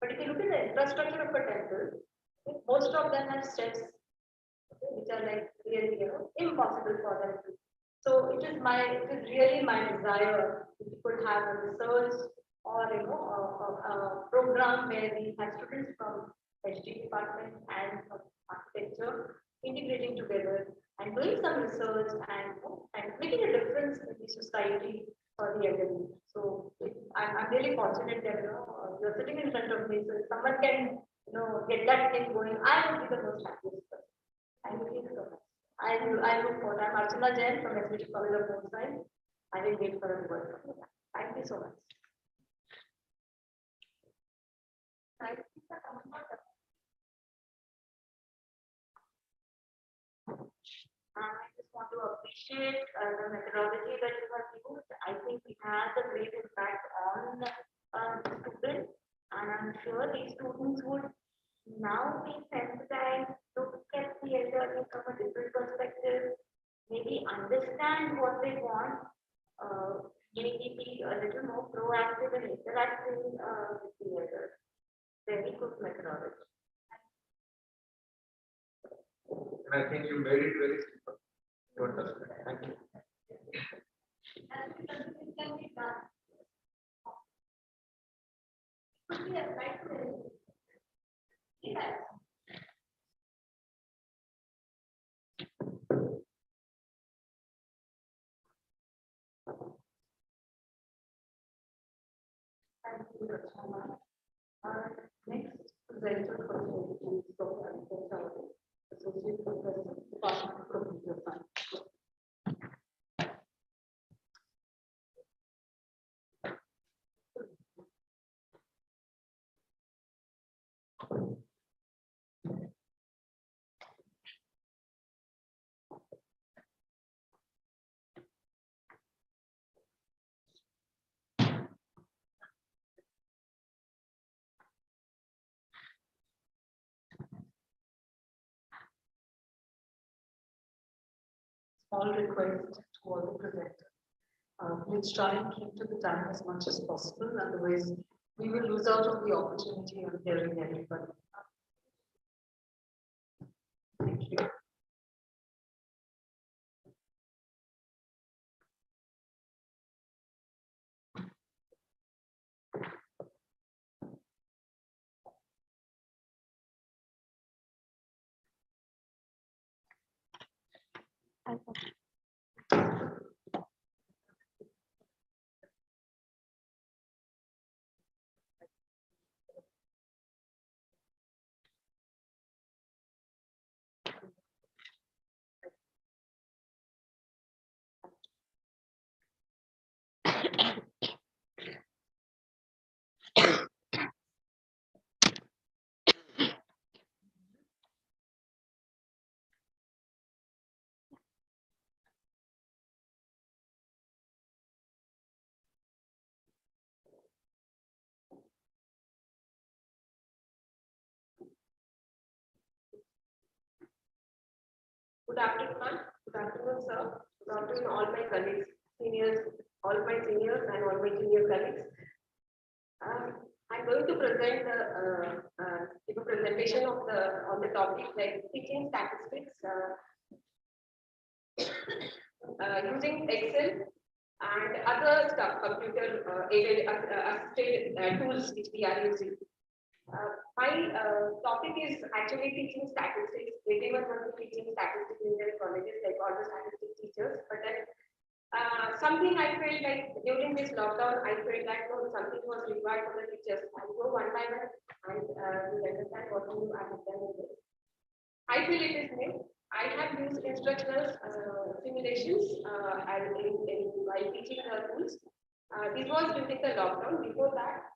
Speaker 6: But if you look at the infrastructure of a temple, most of them have steps, which are like really impossible for them to. So it is really my desire if you could have a research or a program where we have students from HG department and from architecture integrating together and doing some research and making a difference in the society for the elderly. So I'm really fortunate that you're sitting in front of me, so if someone can get that thing going, I will be the most happiest person. Thank you so much. I look forward. I'm Archana Jain from Experiential College of Home Science. I will wait for a word from you. Thank you so much. I just want to appreciate the methodology that you have used. I think it has a great impact on the students, and I'm sure these students would now be sensitized to look at the elderly from a different perspective, maybe understand what they want, maybe be a little more proactive and interactive with the elders. Very good methodology.
Speaker 3: And I think you made it very simple. to understand. Thank you.
Speaker 6: Thank you, Rachana. Next presenter for the is Dr. Untitled, Associate Professor, Department of Computer Science. Small request to all the presenters. Please try and keep to the time as much as possible, otherwise we will lose out on the opportunity of hearing everybody. Thank you.
Speaker 2: Good afternoon, ma'am. Good afternoon, sir. Good afternoon, all my colleagues, seniors, all my seniors and all my junior colleagues. I'm going to present give a presentation of on the topic like teaching statistics using Excel and other stuff, computer aided assisted tools which we are using. My topic is actually teaching statistics. Everyone wants to teaching statistics in their colleges, like all the statistics teachers. But then something I felt like during this lockdown, I felt like no, something was required for the teachers. I go one by one and we understand what you have done with this. I feel it is new. I have used instructional simulations while teaching the tools. This was during the lockdown. Before that,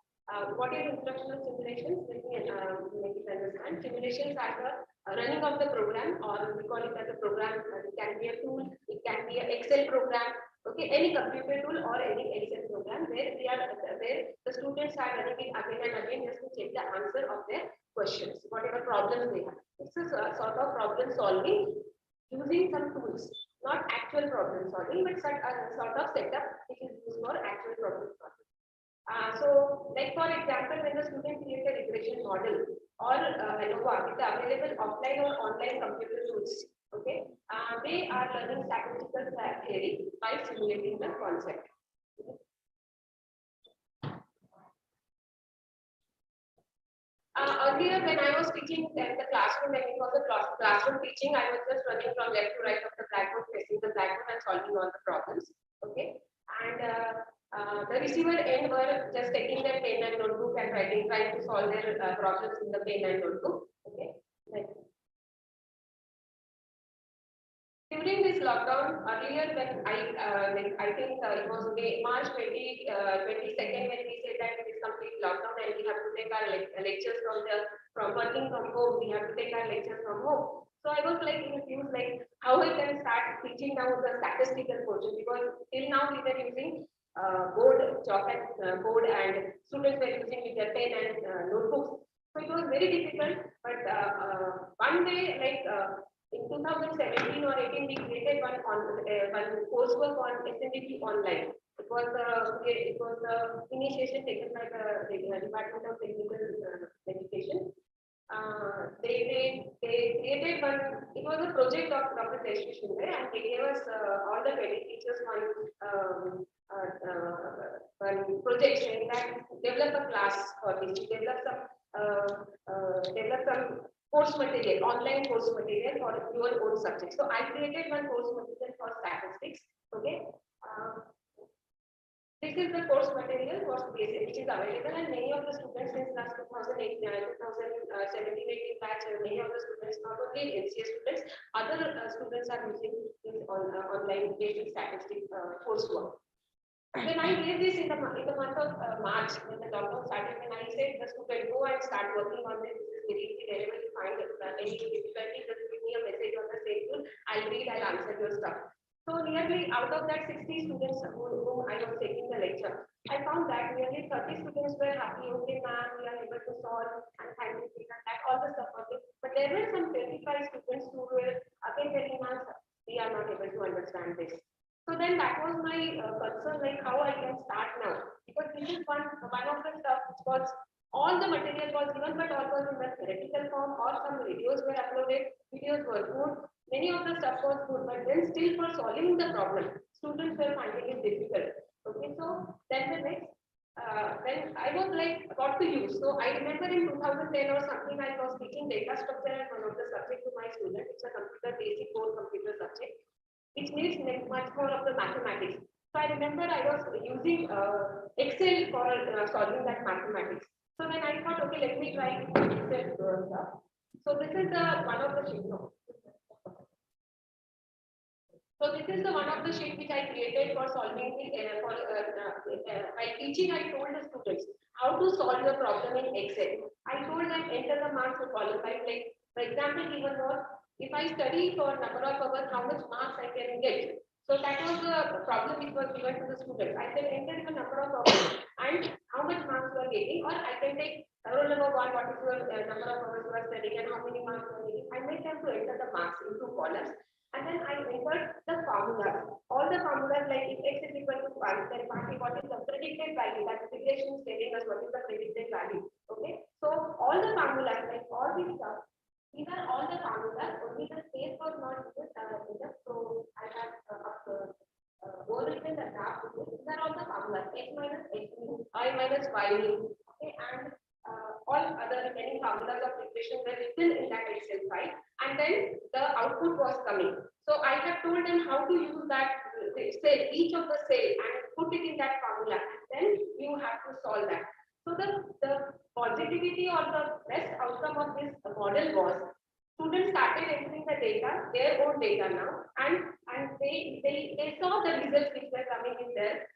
Speaker 2: what is instructional simulations? Let me make it understand. Simulations are the running of the program, or we call it as a program. It can be a tool, it can be an Excel program, okay, any computer tool or any Excel program where the students are running it again and again just to check the answer of their questions, whatever problems they have. It's a sort of problem solving using some tools, not actual problem solving, but sort of setup which is used for actual problem solving. So, like for example, when the student creates a regression model or ANOVA with the available offline or online computer tools, okay, they are learning statistical theory by simulating the concept. Earlier, when I was teaching in the classroom, when it was a classroom teaching, I was just running from left to right of the blackboard, facing the blackboard and solving all the problems. Okay, and the receiver end were just taking their pen and notebook and trying to solve their problems in the pen and notebook. Okay, like,
Speaker 10: during this lockdown, earlier when I think it was March 22nd when we said that it is complete lockdown and we have to take our lectures from working from home. We have to take our lectures from home. So I was like confused, like how I can start teaching now the statistical portion, because till now we were using board and students were using with their pen and notebooks. So it was very difficult. But one day, in 2017 or 18, we created one coursework on SNDP online. It was the initiation taken by the Department of Technical Education. They created one. It was a project of Dr. Shinde, and they gave us all the credit teachers one project saying that develop a class for this, develop some course material, online course material for your own subject. So I created one course material for statistics. Okay. This is the course material which is available, and many of the students since last 2017-18 batch, many of the students, not only NCA students, other students are using this online basic statistics coursework. When I gave this in the month of March, when the lockdown started, when I said the student go and start working on this, this is very easy, wherever you find any difficulty, just give me a message on the same tool, I'll read, I'll answer your stuff. So nearly out of that 60 students whom I was taking the lecture, I found that nearly 30 students were happy, okay ma'am, we are able to solve and thank you, that all the stuff. Okay. But there were some 25 students who were again telling us, we are not able to understand this. So then that was my concern, like how I can start now, because this is one of the stuff which was all the material was given, but all was in the theoretical form, or some videos were uploaded, videos were good, many of the stuff was good, but then still for solving the problem, students were finding it difficult. Okay, so then the next, then I was like, what to use. So I remember in 2010 or something, I was teaching data structure as one of the subjects to my students. It's a computer basic core computer subject, which needs much more of the mathematics. So I remember I was using Excel for solving that mathematics. So then I thought, okay, let me try Excel stuff. So this is the one of the sheets. So this is the one of the sheet which I created for solving the by teaching. I told the students how to solve the problem in Excel. I told them enter the marks to column by, like for example given was, if I study for number of hours, how much marks I can get. So that was the problem which was given to the students. I said enter the number of hours and how much marks you are getting, or I can take roll number 1, what is your number of hours you are studying and how many marks you are getting. I made them to enter the marks in 2 columns, and then I entered the formulas. All the formulas, like if x is equal to 1, then what is the predicted value, that integration is telling us what is the predicted value. Okay, so all the formulas, like all these stuff, these are all the formulas, only the space was not enough, so I have overwritten the graph. These are all the formulas, x minus x mu, I minus y mu, okay, and all other many formulas of equation were written in that Excel file, and then the output was coming. So I have told them how to use that cell, each of the cell, and put it in that formula, and then you have to solve that. So the positivity or the best outcome of this model was students started entering the data, their own data now, and they saw the results which were coming in their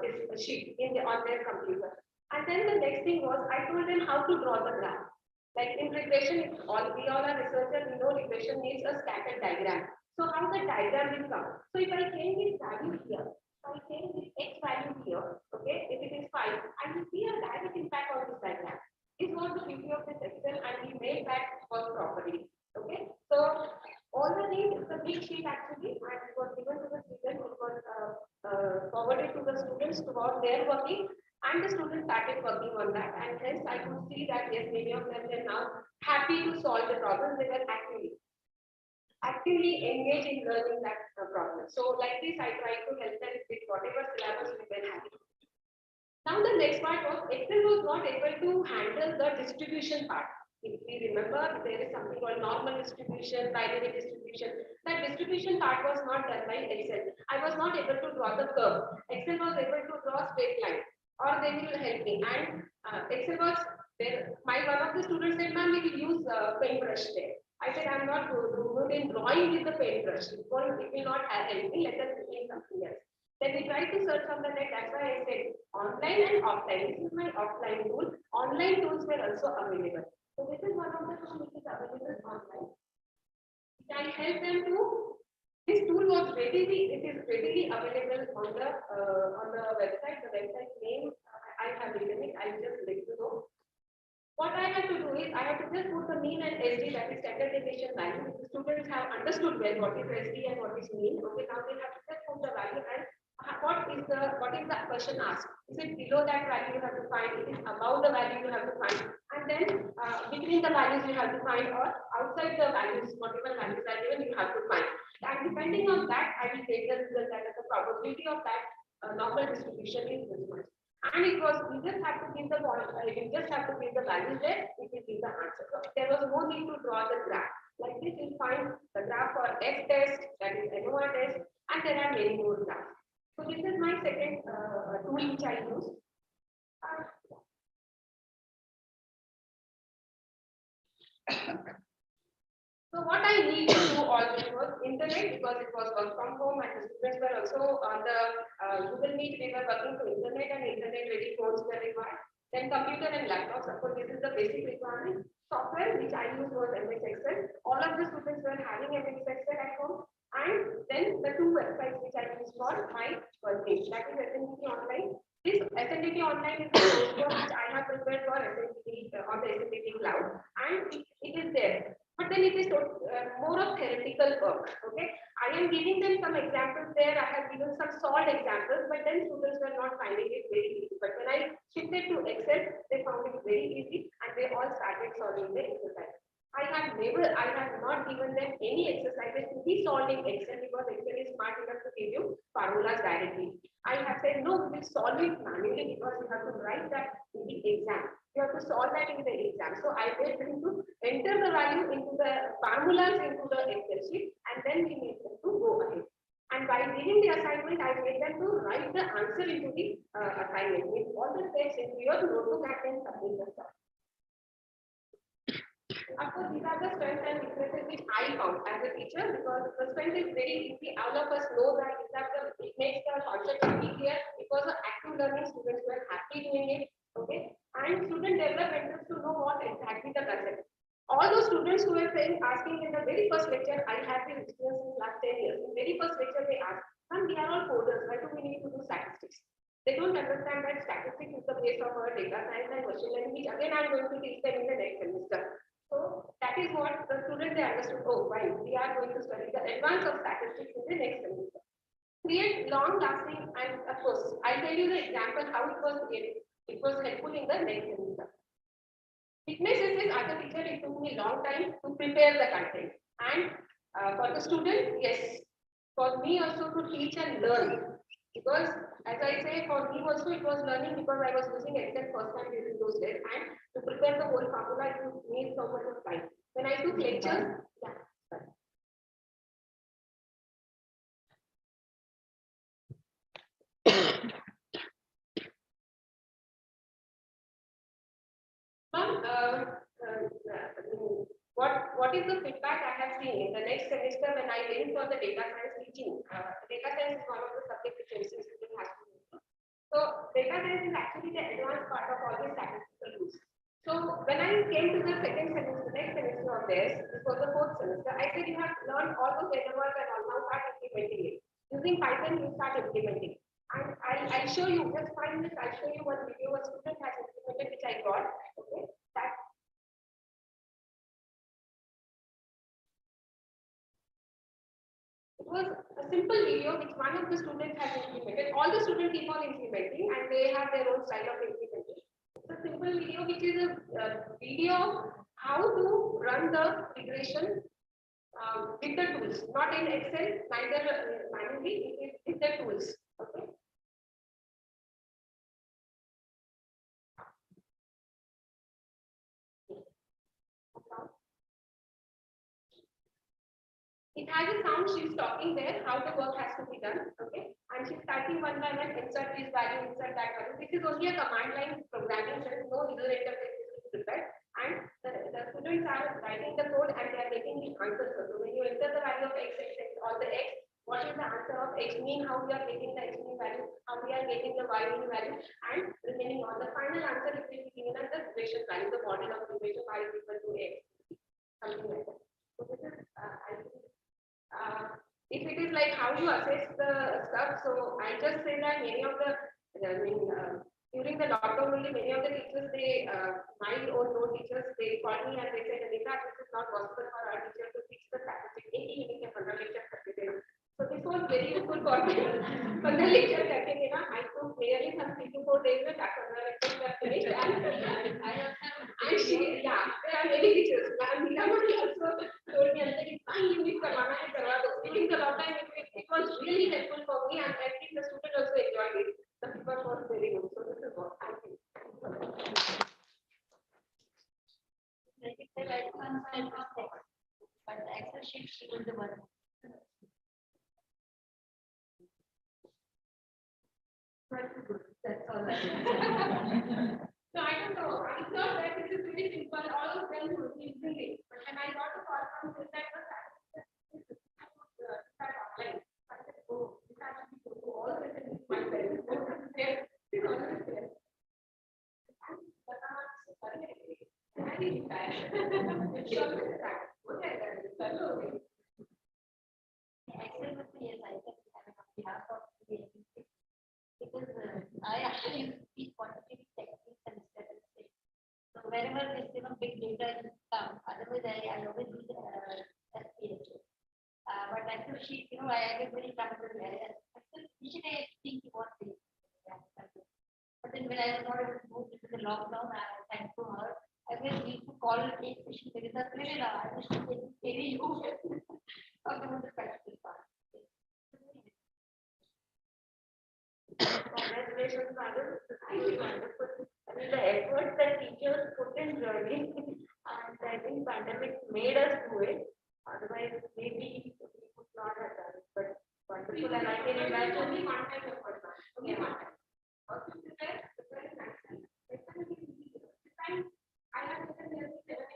Speaker 10: this sheet on their computer. And then the next thing was I told them how to draw the graph. Like in regression, we all are researchers, we know regression needs a scattered diagram. So how the diagram will come? So if I change this value here, I change this x value here, okay, if it is 5, I will see a direct impact on this diagram. This was the beauty of this Excel, and we made that work properly. Okay, so all the things, the big sheet actually, and it was given to the students, it was forwarded to the students about their working, and the students started working on that, and hence I could see that yes, many of them are now happy to solve the problems. They were actively engaged in learning that problem. So like this, I tried to help them with whatever syllabus we were having. Now the next part was Excel was not able to handle the distribution part. If we remember, there is something called normal distribution, binary distribution. That distribution part was not done by Excel. I was not able to draw the curve. Excel was able to draw straight line, or they will help me. And Excel was there. One of the students said, "Ma'am, we will use paintbrush there." I said, I'm not good in drawing with the paintbrush. It will not help me. Let us do something else. Then we tried to search on the net. That's why I said online and offline. This is my offline tool. Online tools were also available. So this is one of the tools which is available online. Can help them to. This tool was readily, it is readily available on the website. The website name I have written it. I'll just let you know. What I have to do is I have to just put the mean and SD, that is standard deviation value. The students have understood well what is SD and what is mean. Okay, now they have to just put the value and what is the question asked? Is it below that value you have to find? It is above the value you have to find, and then between the values you have to find, or outside the values, whatever values are given, you have to find. And depending on that, I will take the result that the probability of that normal distribution is this much. And it was, you just have to give the you just have to give the values there, it will give the answer. So there was no need to draw the graph. Like this, you'll find the graph for F test, that is NOR test, and there are many more graphs. So this is my second tool which I use. So what I need to do always was internet, because it was work from home and the students were also on the Google Meet, they were working to internet and internet ready phones were required. Then computer and laptops, of course, this is the basic requirement. Software which I used was MS Excel. All of the students were having MS Excel at home. And then the two websites which I used for my working, that is SNDT Online. This SNDT Online is the course which I have prepared for SNDT on the SNDT cloud, and it is there. But then it is more of theoretical work. Okay, I am giving them some examples there. I have given some solved examples, but then students were not finding it very easy. But when I shifted to Excel, they found it very easy, and they all started solving the exercise. I have not given them any exercises to be solved in Excel, because Excel is smart enough to give you formulas directly. I have said, no, we will solve it manually, because you have to write that in the exam. You have to solve that in the exam. So I made them to enter the value into the formulas into the Excel sheet, and then we need them to go ahead. And by giving the assignment, I made them to write the answer into the assignment with all the steps into your notebook and then submit the stuff. Of course, these are the strengths and weaknesses which I found as a teacher, because the strength is very easy. All of us know that it makes the concept easier, because of active learning, students were happy doing it. Okay, and student develop interest to know what exactly the concept. All those students who were asking in the very first lecture, I have been experiencing last 10 years. In the very first lecture, they asked, "Ma'am, we are all coders. Why do we need to do statistics?" They don't understand that statistics is the base of our data science and machine learning, which again I am going to teach them in the next semester. So that is what the students they understood. Oh, fine, we are going to study the advance of statistics in the next semester. Create long-lasting, and of course, I'll tell you the example how it was created. It was helpful in the next semester. Weaknesses is, as a teacher, it took me a long time to prepare the content, and for the student, yes, for me also to teach and learn. Because as I say, for me also it was learning, because I was using Excel first time during those days, and to prepare the whole formula, you need so much of time. When I took lectures, yeah. What is the feedback I have seen in the next semester when I went for the data science teaching? Data science is one of the subjects which every student has to do. So data science is actually the advanced part of all the statistical tools. So when I came to the second semester, next semester of this, before the fourth semester, I said you have learned all those data work and all, now start implementing it. Using Python, you start implementing. And I'll show you, just 5 minutes, I'll show you one video a student has implemented, which I got. Okay, that. It was a simple video which one of the students has implemented. All the students keep on implementing, and they have their own style of implementation. It's a simple video which is a video how to run the regression with the tools, not in Excel, neither manually, it is with the tools. Okay. It has a sound, she's talking there, how the work has to be done, okay? And she's typing one by one, insert this value, insert that value. This is only a command line programming, there is no user interface prepare. And the students are writing the code and they are getting the answers. So when you enter the value of x, or the x, what is the answer of x mean, how we are getting the x mean value, how we are getting the y mean value, and remaining on the final answer, it will be given as the regression value, the model of regression y is equal to x, something like that. So this is, I think, if it is like how you assess the stuff, so I just say that many of the, during the lockdown only, many of the teachers, they, my own no teachers, they called me and they said, Anita, this is not possible for our teacher to teach the statistics, 80 units and 100 lectures. So this was very useful for me. But the lecture करके के ना, I could clearly some 3 to 4 days में after the lecture were finished and she, yeah, there are many teachers. And Meera Modi also told me that if I unit करवाना है करवा दो. During the lockdown, it was really helpful for me, and I think the students also enjoyed it. The people was very good. So this is what I think.
Speaker 6: Like if they write one side mistake, but the Excel sheet she will do one.
Speaker 10: That's all. So I don't know. I thought that it is very simple. All of them would be easily. But when I got the call from this side, start online. I said, oh, this has to be good. All the things my parents are there. It's always there. Very bad. It's always bad. What I done is hello.
Speaker 6: Excel with the yes, I think on behalf of the agency. Because I actually speak quantitative techniques and statistics. So wherever this big data is come, otherwise I always use SPSS. But actually she, I get very comfortable. Usually I think you want to. But then when I was not able to move into the lockdown, I was thanks to her. I will need to call a patient because that's really I wish to get very you of the practical part.
Speaker 10: Congratulations, madam. Really wonderful. I mean, the efforts that teachers put in learning, and I think pandemic made us do it. Otherwise, maybe we could not have done it. But wonderful, and I can imagine. Only one time effort. Only one time. Also, prepare very nicely. This time, I have taken nearly 7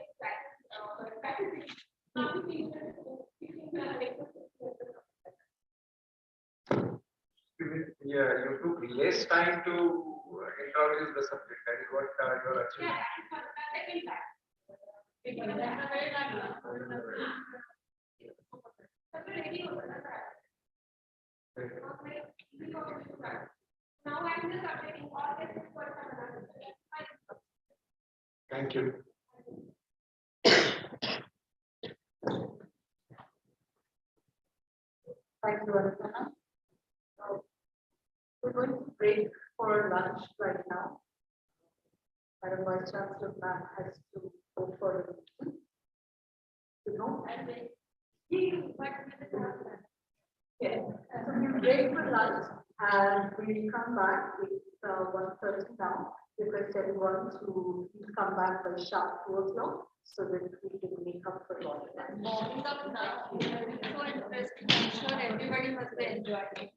Speaker 10: practice.
Speaker 3: Yeah, you took less time to introduce the subject. That is what you are achieving.
Speaker 10: Yeah, second time. Because that's a very now I'm just updating all this for another.
Speaker 3: Thank you.
Speaker 8: Thank you, Anupama. We're going to break for lunch right now. Madam Vice Chancellor ma'am has to go for a meeting. You know? Yeah, so we'll break for lunch and we'll come back. It's 1:30 now. Request everyone to come back by sharp 2 o'clock so that we can make up for all of that.
Speaker 6: Warming up now, so interesting. I'm sure everybody must have enjoyed it.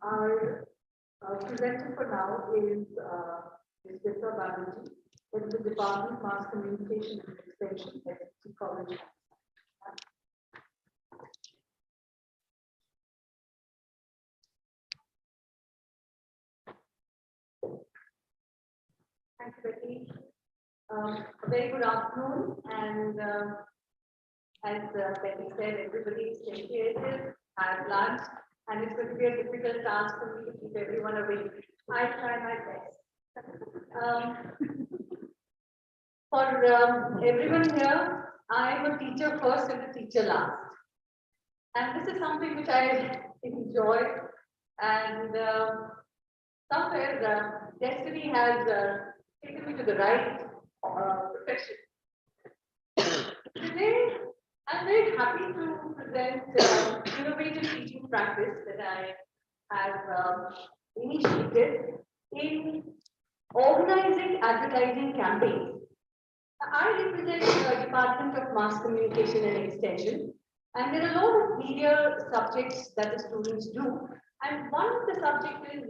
Speaker 8: Our presenter for now is Mr. Banerjee, with the Department of Mass Communication and Extension at the College. Thank you, Becky. A very good afternoon, and as Becky said, everybody is satiated, had lunch, and it's going to be a difficult task for me to keep everyone awake. I try my best. For everyone here, I am a teacher first and a teacher last. And this is something which I enjoy, and somewhere destiny has taken me to the right profession. Today, I'm very happy to present innovative teaching practice that I have initiated in organizing advertising campaigns. I represent the Department of Mass Communication and Extension, and there are a lot of media subjects that the students do, and one of the subjects is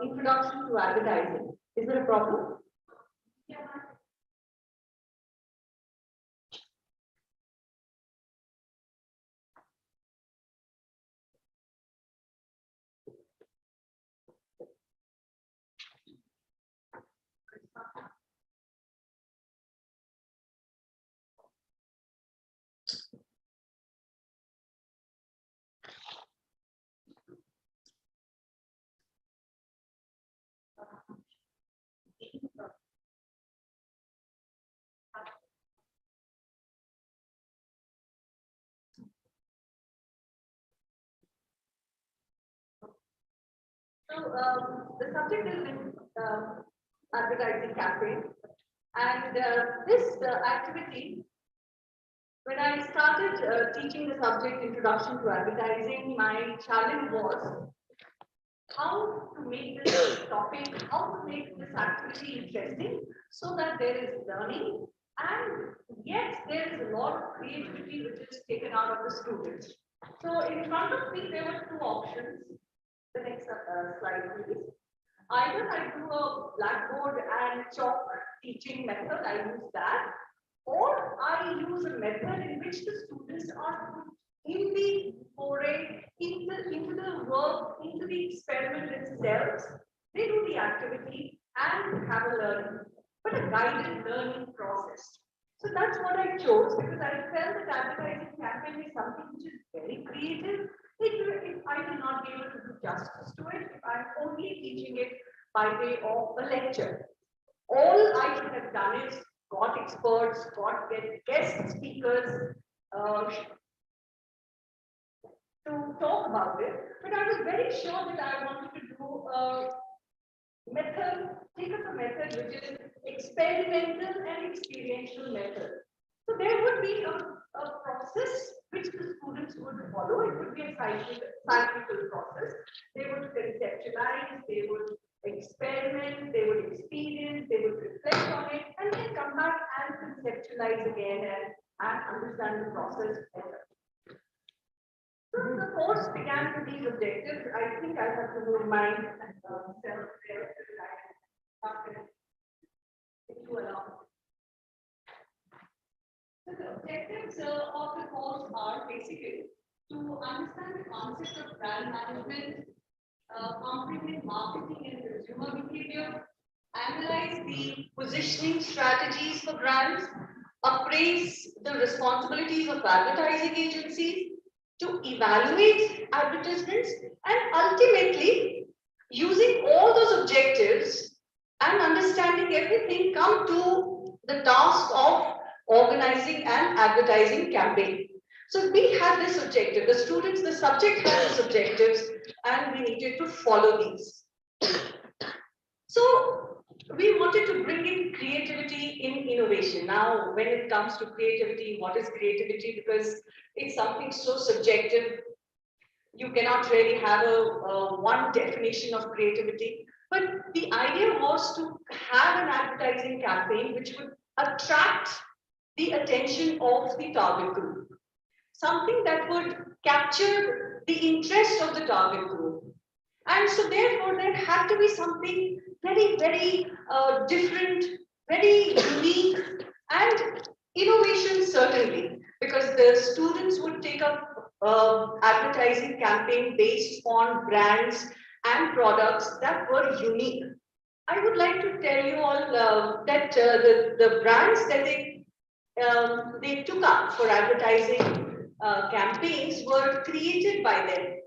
Speaker 8: Introduction to Advertising. Is there a problem? Yeah. So the subject is in advertising campaign, and this activity, when I started teaching the subject Introduction to Advertising, my challenge was how to make this topic, how to make this activity interesting so that there is learning, and yet there is a lot of creativity which is taken out of the students. So in front of me, there were two options. The next slide, please. Either I do a blackboard and chalk teaching method, I use that, or I use a method in which the students are in the foray, into the work, into the experiment themselves. They do the activity and have a learning, but a guided learning process. So that's what I chose, because I felt that advertising campaign is something which is very creative. I will not be able to do justice to it if I'm only teaching it by way of a lecture. All I should have done is got experts, got guest speakers to talk about it. But I was very sure that I wanted to do a method, take up a method which is experimental and experiential method. So there would be a process which the students would follow. It would be a cyclical process. They would conceptualize, they would experiment, they would experience, they would reflect on it, and then come back and conceptualize again and understand the process better. So the course began with these objectives. I think I have to move my self there if you allow. So the objectives of the course are basically to understand the concept of brand management, comprehend marketing and consumer behavior, analyze the positioning strategies for brands, appraise the responsibilities of advertising agencies, to evaluate advertisements, and ultimately, using all those objectives and understanding everything, come to the task of organizing an advertising campaign. So we had this objective, the students, the subject had these objectives, and we needed to follow these. So we wanted to bring in creativity in innovation. Now, when it comes to creativity, what is creativity? Because it's something so subjective, you cannot really have a one definition of creativity. But the idea was to have an advertising campaign which would attract the attention of the target group. Something that would capture the interest of the target group.
Speaker 11: And so therefore there had to be something very, very different, very unique, and innovation certainly, because the students would take up advertising campaign based on brands and products that were unique. I would like to tell you all that the brands that they took up for advertising campaigns were created by them.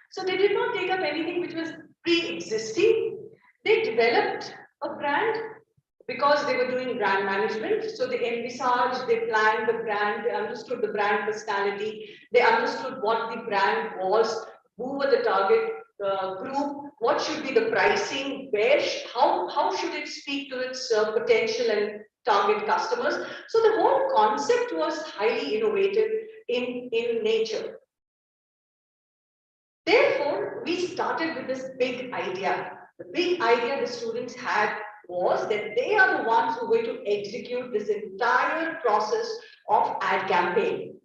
Speaker 11: So they did not take up anything which was pre-existing. They developed a brand because they were doing brand management. So they envisaged, they planned the brand, they understood the brand personality, they understood what the brand was, who were the target group, what should be the pricing, how should it speak to its potential and target customers. So the whole concept was highly innovative in nature. Therefore, we started with this big idea. The big idea the students had was that they are the ones who are going to execute this entire process of ad campaign.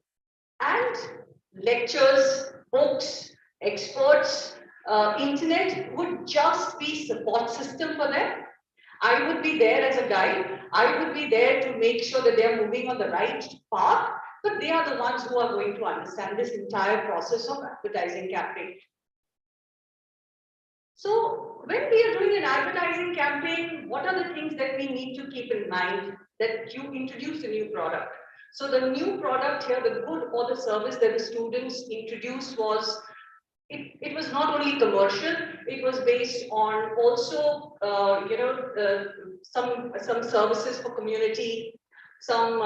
Speaker 11: And lectures, books, experts, internet would just be support system for them. I would be there as a guide. I would be there to make sure that they are moving on the right path, but they are the ones who are going to understand this entire process of advertising campaign. So when we are doing an advertising campaign, what are the things that we need to keep in mind that you introduce a new product? So the new product here, the good or the service that the students introduced was, it was not only commercial, it was based on also, some services for community, some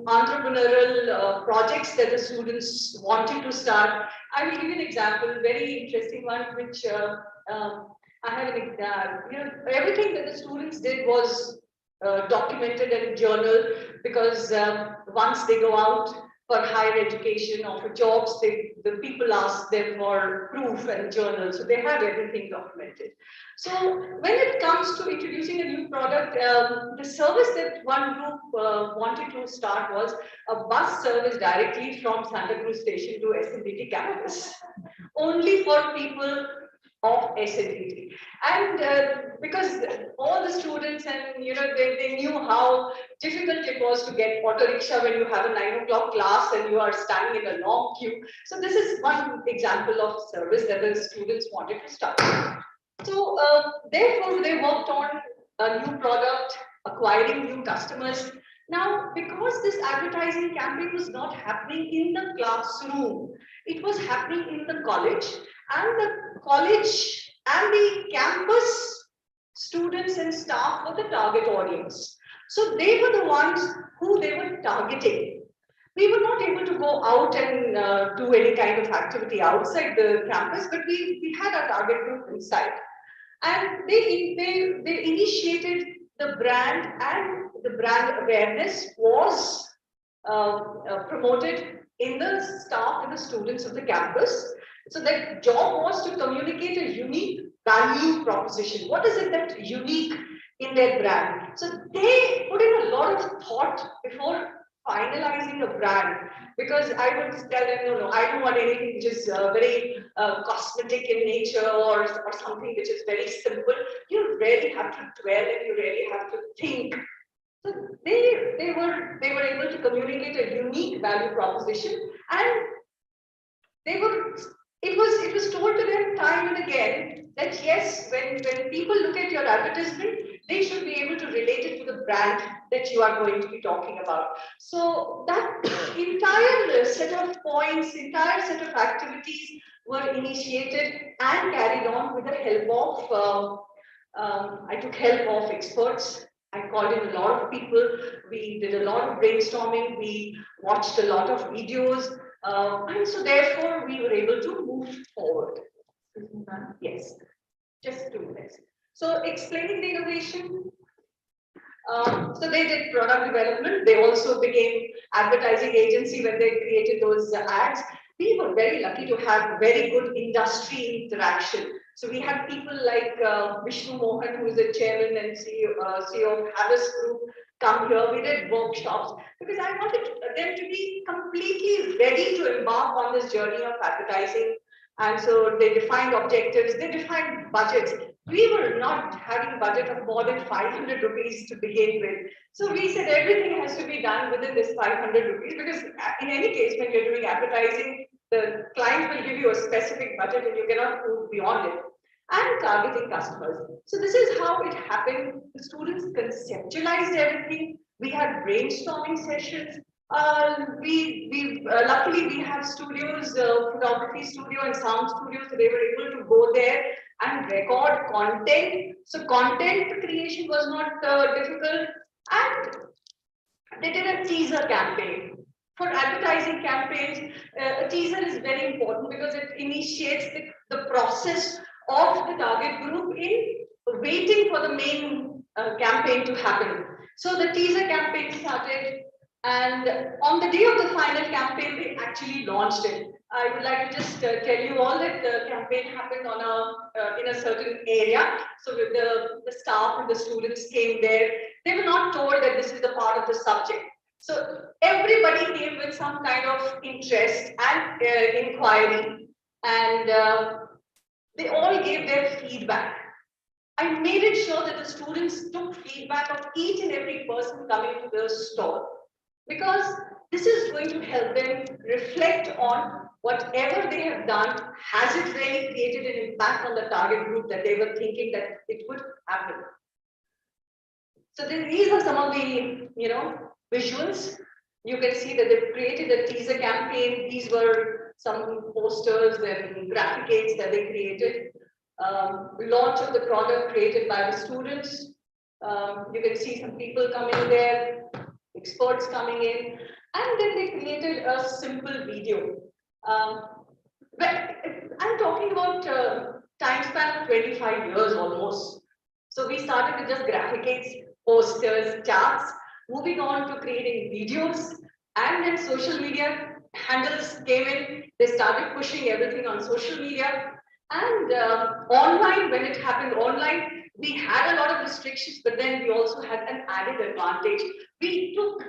Speaker 11: entrepreneurial projects that the students wanted to start. I will give you an example, very interesting one, which I have everything that the students did was documented in a journal, because once they go out for higher education or for jobs, the people ask them for proof and journal, so they have everything documented. So when it comes to introducing a new product, the service that one group wanted to start was a bus service directly from Santa Cruz Station to SMBT campus, only for people of SMBT. And because all the students and they knew how difficult it was to get auto rickshaw when you have a 9 o'clock class and you are standing in a long queue. So this is one example of service that the students wanted to start. So therefore they worked on a new product, acquiring new customers. Now, because this advertising campaign was not happening in the classroom, it was happening in the college, and the college and the campus students and staff were the target audience. So they were the ones who they were targeting. We were not able to go out and do any kind of activity outside the campus, but we had our target group inside. And they initiated the brand, and the brand awareness was promoted in the staff and the students of the campus. So their job was to communicate a unique value proposition. What is it that's unique in their brand? So they put in a lot of thought before finalizing a brand, because I would tell them, no, I don't want anything which is very cosmetic in nature, or something which is very simple. You really have to dwell and you really have to think. So they were able to communicate a unique value proposition, and it was told to them time and again that yes, when people look at your advertisement, they should be able to relate it to the brand that you are going to be talking about. So that entire set of points, entire set of activities were initiated and carried on with the help of, I took help of experts. I called in a lot of people. We did a lot of brainstorming. We watched a lot of videos. And so therefore we were able to move forward. Yes, just 2 minutes. So explaining the innovation. So they did product development. They also became advertising agency when they created those ads. We were very lucky to have very good industry interaction. So we had people like Vishnu Mohan, who is the chairman and CEO of Harris Group, come here. We did workshops because I wanted them to be completely ready to embark on this journey of advertising And so they defined objectives, they defined budgets. We were not having a budget of more than 500 rupees to begin with. So we said everything has to be done within this 500 rupees, because in any case, when you're doing advertising, the client will give you a specific budget and you cannot move beyond it. And targeting customers. So this is how it happened. The students conceptualized everything. We had brainstorming sessions. Luckily we have studios, photography studio and sound studio, so they were able to go there and record content. So content creation was not difficult, and they did a teaser campaign. For advertising campaigns, a teaser is very important because it initiates the process of the target group in waiting for the main campaign to happen. So the teaser campaign started, and on the day of the final campaign, we actually launched it. I would like to just tell you all that the campaign happened on in a certain area. So with the staff and the students came there. They were not told that this is the part of the subject. So everybody came with some kind of interest and inquiry, and they all gave their feedback. I made it sure that the students took feedback of each and every person coming to the stall, because this is going to help them reflect on whatever they have done. Has it really created an impact on the target group that they were thinking that it would happen? So these are some of the, visuals. You can see that they've created a teaser campaign. These were some posters and graphic aids that they created. Launch of the product created by the students. You can see some people coming there, experts coming in, and then they created a simple video. I'm talking about time span of 25 years almost. So we started with just graphic aids, posters, charts, moving on to creating videos, and then social media handles came in. They started pushing everything on social media, and online, when it happened online, we had a lot of restrictions, but then we also had an added advantage. We took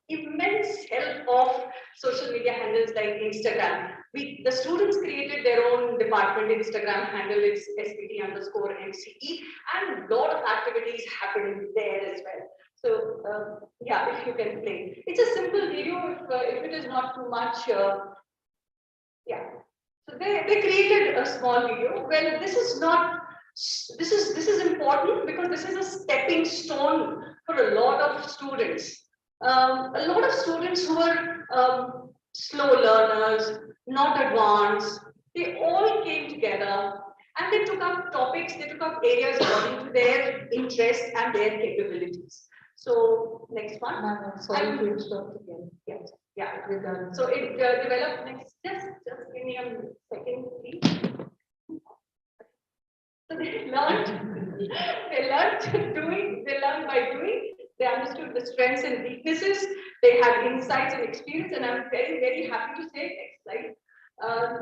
Speaker 11: immense help of social media handles like Instagram. The students created their own department Instagram handle, it's SPT_MCE, and a lot of activities happened there as well. So yeah, if you can play. It's a simple video, if it is not too much, yeah. So they created a small video. Well, this is not, this is important because this is a stepping stone for a lot of students. A lot of students who are slow learners, not advanced, they all came together and they took up topics, they took up areas according to their interest and their capabilities. So next one.
Speaker 7: Sorry to interrupt again.
Speaker 11: Yes. Yeah.
Speaker 7: We're done.
Speaker 11: So it developed next. Just give me a second, please. So they learned. They learned by doing. They understood the strengths and weaknesses. They had insights and experience, and I'm very, very happy to say, next slide,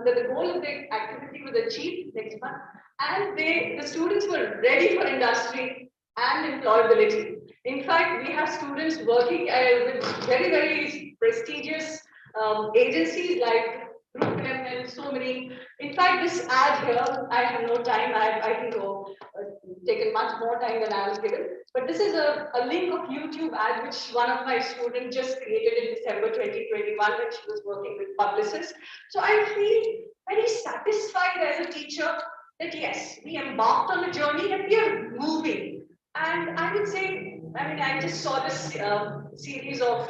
Speaker 11: that the goal of the activity was achieved. Next one, and the students were ready for industry and employability. In fact, we have students working with very, very prestigious agencies like Colloquium and so many. In fact, this ad here, I have no time. I can go taken much more time than I was given. But this is a link of YouTube ad which one of my students just created in December 2021 when she was working with Publicists. So I feel very satisfied as a teacher that yes, we embarked on a journey and we are moving. And I would say, I just saw this series of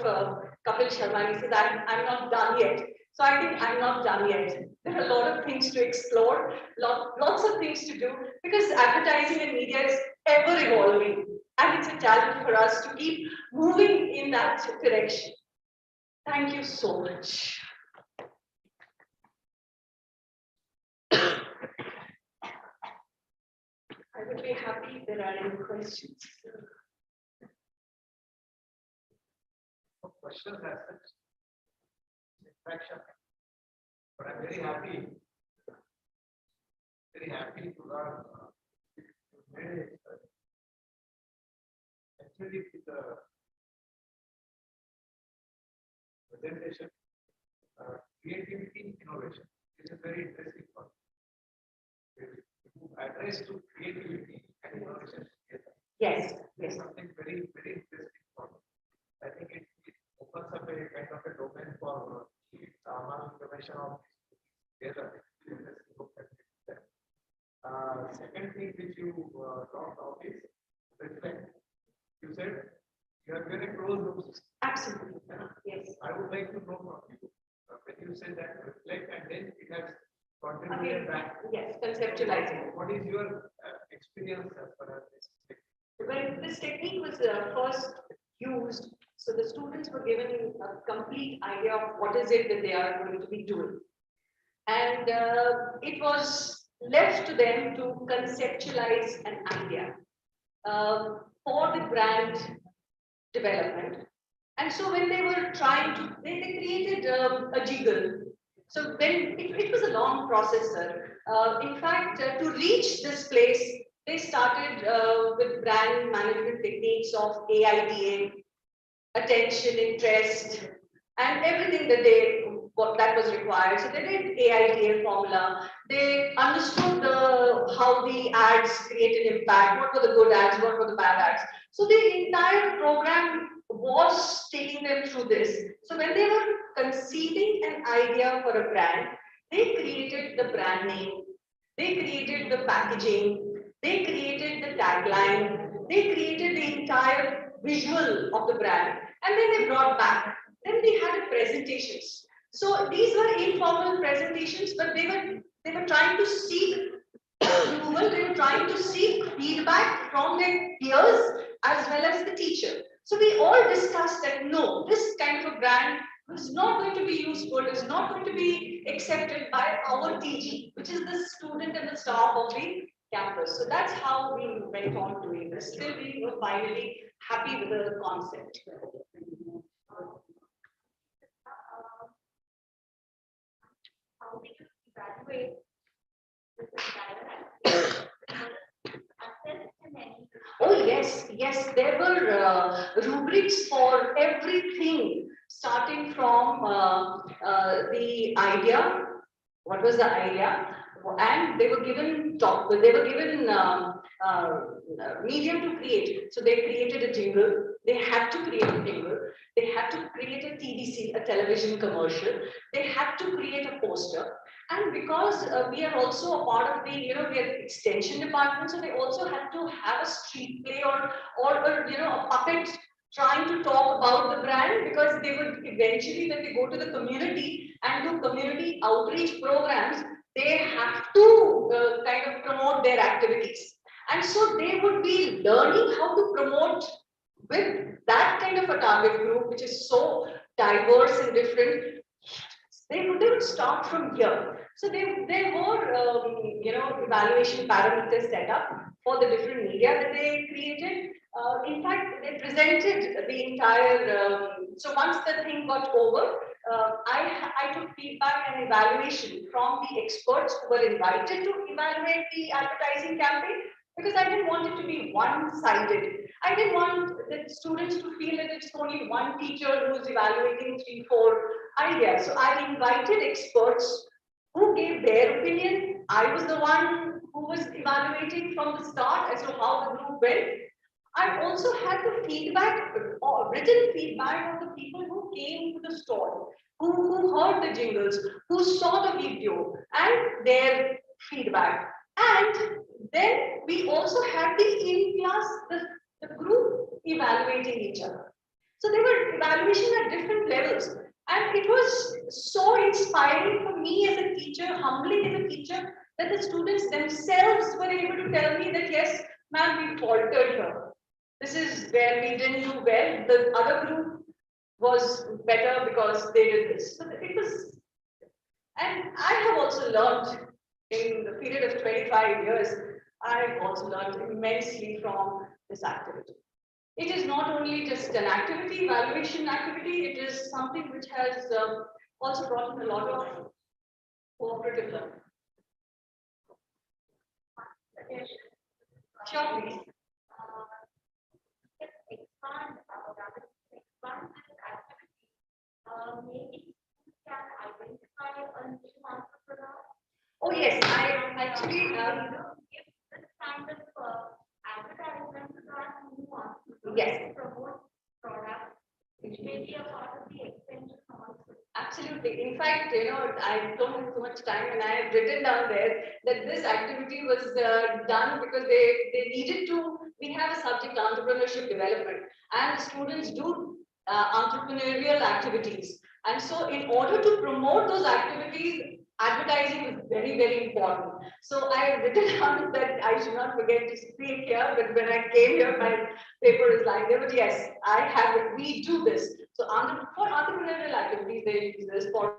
Speaker 11: Kapil Sharma. He says, I'm not done yet. So I think I'm not done yet. There are a lot of things to explore, lots of things to do, because advertising and media is ever evolving. And it's a challenge for us to keep moving in that direction. Thank you so much. I would be happy if there are any questions.
Speaker 9: No questions as such. Interaction. But I'm very happy to learn. Actually, with the presentation, creativity, innovation. This is very interesting for address to creativity and innovation together.
Speaker 11: Yes, yes.
Speaker 9: Something very, very interesting for me. I think it opens up a kind of a domain for innovation of together. Second thing which you talked of is reflect. You said you are very close loop system.
Speaker 11: Absolutely. Yes.
Speaker 9: I would like to know from you when you say that reflect and then it has
Speaker 11: Again,
Speaker 9: contributed back.
Speaker 11: yes, conceptualizing.
Speaker 9: What is your experience as far as this?
Speaker 11: When this technique was first used, so the students were given a complete idea of what is it that they are going to be doing. And it was left to them to conceptualize an idea for the brand development. And so when they were trying to, they created a jiggle. So when it was a long process, sir. In fact, to reach this place, they started with brand management techniques of AIDA, attention, interest, and everything that that was required. So they did AIDA formula. They understood how the ads create an impact, what were the good ads, what were the bad ads. So the entire program was taking them through this. So when they were conceiving an idea for a brand, they created the brand name, they created the packaging, they created the tagline, they created the entire visual of the brand, and then they brought back. Then we had presentations. So these were informal presentations, but they were trying to seek approval, they were trying to seek feedback from their peers as well as the teacher. So we all discussed that no, this kind of a brand is not going to be useful, is not going to be accepted by our TG, which is the student and the staff of the campus. So that's how we went on doing this. Still, we were finally happy with the concept.
Speaker 6: How do you evaluate this entire
Speaker 11: Oh yes, yes, there were rubrics for everything, starting from the idea. What was the idea? And they were given medium to create. So they created a jingle. They had to create a jingle. They had to create a TVC, a television commercial. They had to create a poster. And because we are also a part of the, we are the extension department, so they also had to have a street play or a puppet trying to talk about the brand, because they would eventually, when they go to the community and do community outreach programs, they have to kind of promote their activities. And so they would be learning how to promote with that kind of a target group, which is so diverse and different. They would start from here. So there were, evaluation parameters set up for the different media that they created. In fact, they presented the entire, so once the thing got over, I took feedback and evaluation from the experts who were invited to evaluate the advertising campaign, because I didn't want it to be one-sided. I didn't want the students to feel that it's only one teacher who's evaluating 3-4 ideas. So I invited experts who gave their opinion. I was the one who was evaluating from the start as to how the group went. I also had the feedback, or written feedback of the people who came to the stall, who heard the jingles, who saw the video, and their feedback. And then we also had the in-class, the group evaluating each other. So there were evaluation at different levels. And it was so inspiring for me as a teacher, humbling as a teacher, that the students themselves were able to tell me that, yes, ma'am, we faltered here. This is where we didn't do well. The other group was better because they did this. So it was, and I have also learned in the period of 25 years, I've also learned immensely from this activity. It is not only just an activity, evaluation activity, it is something which has also brought in a lot of cooperative learning. Sure, please.
Speaker 6: Expand this activity. Maybe you can identify a new entrepreneur
Speaker 11: yes, I actually,
Speaker 6: If this kind of advertisement to that move on.
Speaker 11: Yes.
Speaker 6: Promote products, which may be a part of the extension also.
Speaker 11: absolutely. In fact, I don't have too much time and I have written down there that this activity was done because they needed to, we have a subject entrepreneurship development and the students do entrepreneurial activities. And so in order to promote those activities, advertising is very, very important. So I have written down that I should not forget to speak here, but when I came here, my paper is lying there. But yes, we do this. So for entrepreneurial activities, they use this. For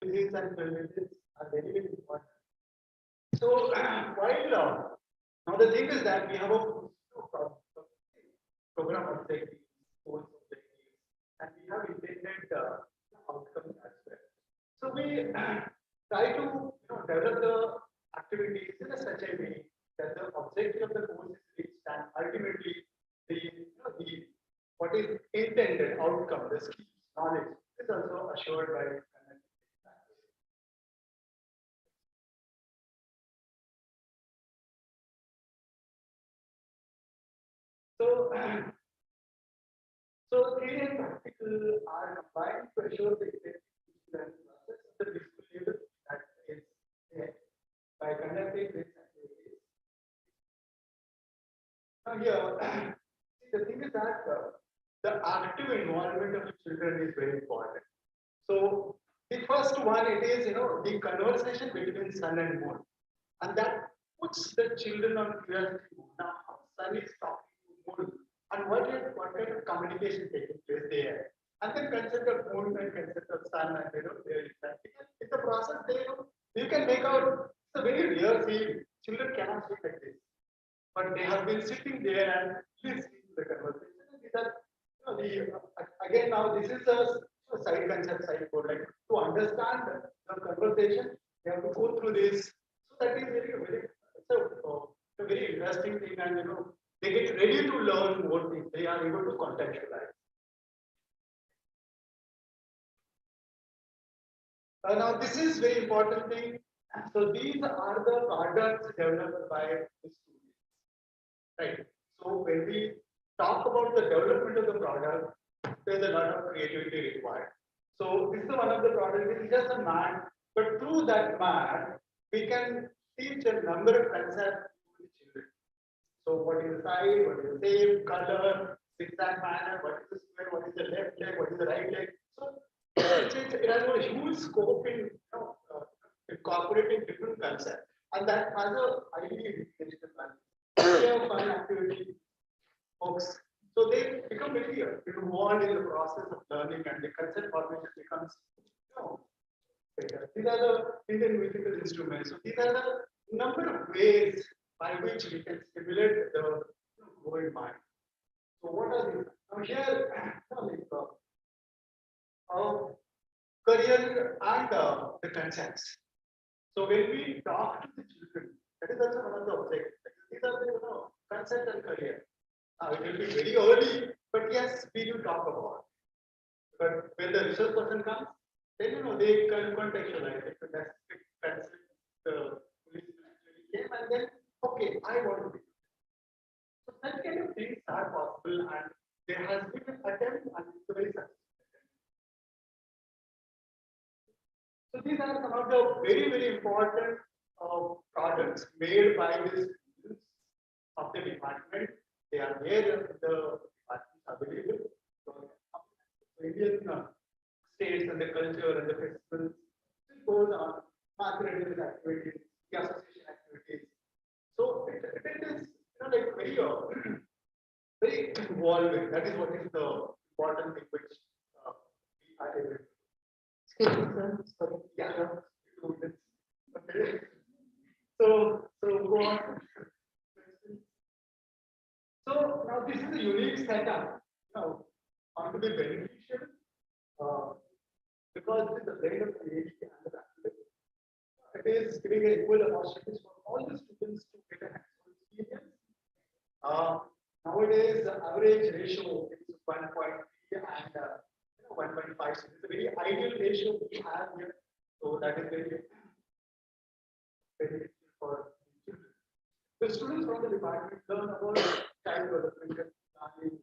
Speaker 9: visits and field visits are very, very important. So while now the thing is that we have a program objectives, goals objectives, and we have intended outcomes as well. So we try to develop the activities in a such a way that the objective of the course is reached and ultimately the what is intended outcome, the skills, knowledge is also assured by so so theory and practical are combined to assure the effective learning process of the physical level that is there by conducting these activities. Now here, see, the thing is that the active involvement of the children is very important. So the first one, it is the conversation between sun and moon, and that puts the children on curiosity mode. Now, how sun is talking to moon, and what kind of communication taking place there, and then concept of moon and concept of sun, and their practical. It's a process. You can make out. It's a very rare field. Children cannot speak like this, but they have been sitting there and listening to the conversation. And these are again now this is a side concept, side code. Like to understand the conversation, they have to go through this. So that is a very interesting thing, and they get ready to learn more things. They are able to contextualize. Now this is very important thing. So these are the products developed by the students, right? So when we talk about the development of the product, there's a lot of creativity required. So this is one of the products. It is just a mat, but through that mat, we can teach a number of concepts to the children. So what is the side, what is the shape, color, zigzag manner, what is the square, what is the left leg, what is the right leg. So it has a huge scope in incorporating different concepts, and that has a highly educational value. They have fun activity, books. So they become very involved in the process of learning, and the concept formation becomes better. These are the Indian musical instruments. So these are the number of ways by which we can stimulate the growing mind. So what are these? Now here, career and the concepts. So when we talk to the children, that is also one of the objectives. These are the concept and career. It will be very early, but yes, we do talk about. But when the research person comes, then they can contextualize it. So that's the concept. The police actually came, and then okay, I want to be. So that kind of things are possible, and there has been an attempt, and it's a very successful. So these are some of the very, very important products made by the students of the department. They are there, the departments available. So Indian states and the culture and the festivals, it goes on, math-related activities, the association activities. So it is like very, very involving. That is what is the important thing which we are able to. Excuse me, sir. Sorry. Yeah, okay. So go on. So now this is a unique setup. Now, going to be beneficial because it is a blend of creativity and the practical. It is giving an equal opportunities for all the students to get a hands-on experience. Nowadays, the average ratio is 1.3 and 1.5. So it's a very ideal ratio we have here. So that is very beneficial for children. The students from the department learn about child development planning,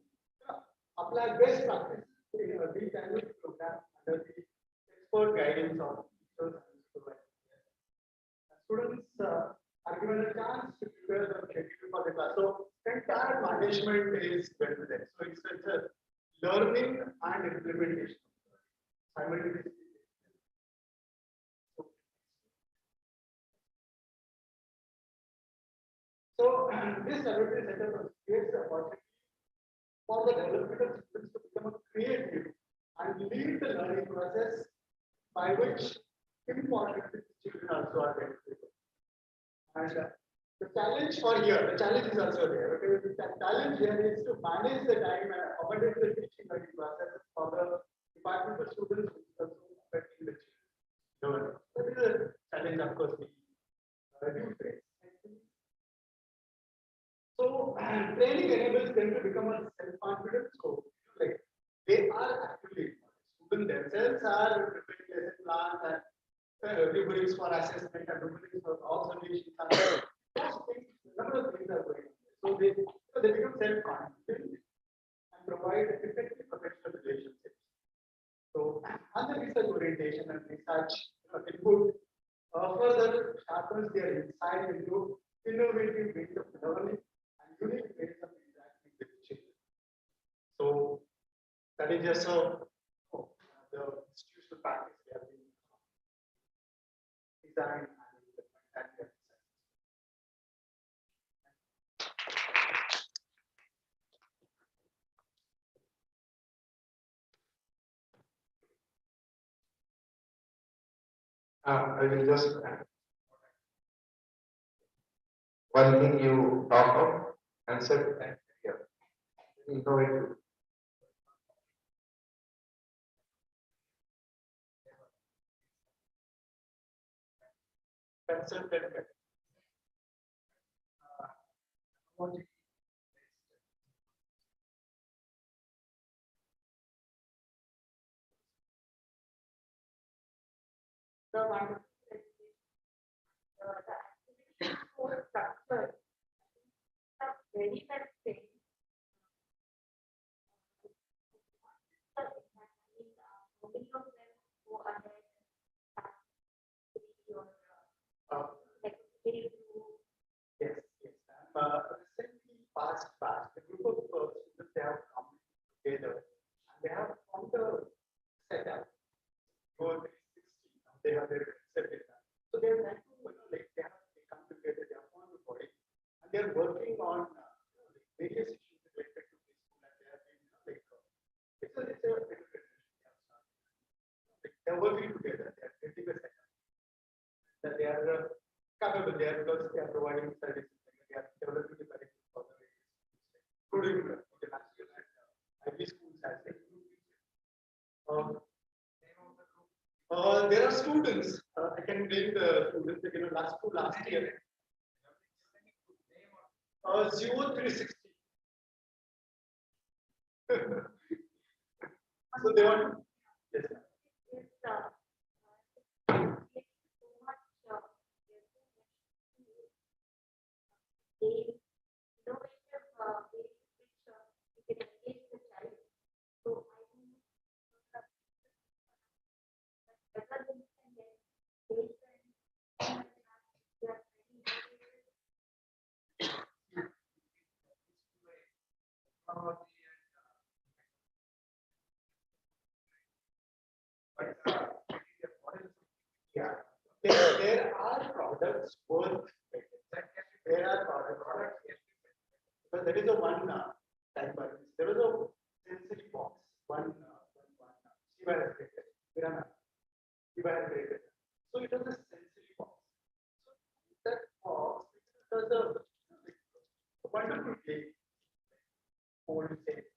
Speaker 9: apply best practice in a revalued program under the expert guidance of teachers and supervisors. Students are given a chance to prepare the schedule for the class. So entire management is well with it. So it's a learning and implementation simultaneously. So this laboratory setup creates the opportunity for the development of students to become creative and lead the learning process by which for here, the challenge is also there. Okay, the challenge here is to manage the time and accommodate the teaching learning process for the departmental students who are also affecting the children. That is a challenge, of course, we do face. So training enables them to become a self-confident. So like they are actually students themselves are preparing lesson plans and rubrics for assessment and rubrics for observations. Number of things are going on. So they become self-confident and provide effective professional relationships. So on the research orientation and research input further sharpens their insight into innovative ways of learning and unique ways of interacting with children. So that is just the institutional practice we have been designed and implemented.
Speaker 3: I will just one thing you talk of answer here. Innovative.
Speaker 9: Consultant.
Speaker 6: The one the activity more structured, very well thing. Many of them go ahead
Speaker 9: Yes, yes. Recently past, the group of students they have come together and they have formed a setup. They have their concept. So they are trying to, like they come together, they have formed a body, and they are working on various issues related to this school, and they have been they are working together. They are getting a setup. That they are capable there because they are providing services. They are developing the curriculum for the various schools, including international and IB schools as well. There are students. I can name the students. Last year. 0360. So they want. Yes. Yeah, there are products worth. There are products. But there is a one type of there is a sensory box. One Shiva has created. Shiva has created. So it was a sensory box. So that box was a wonderful game. Cold sense,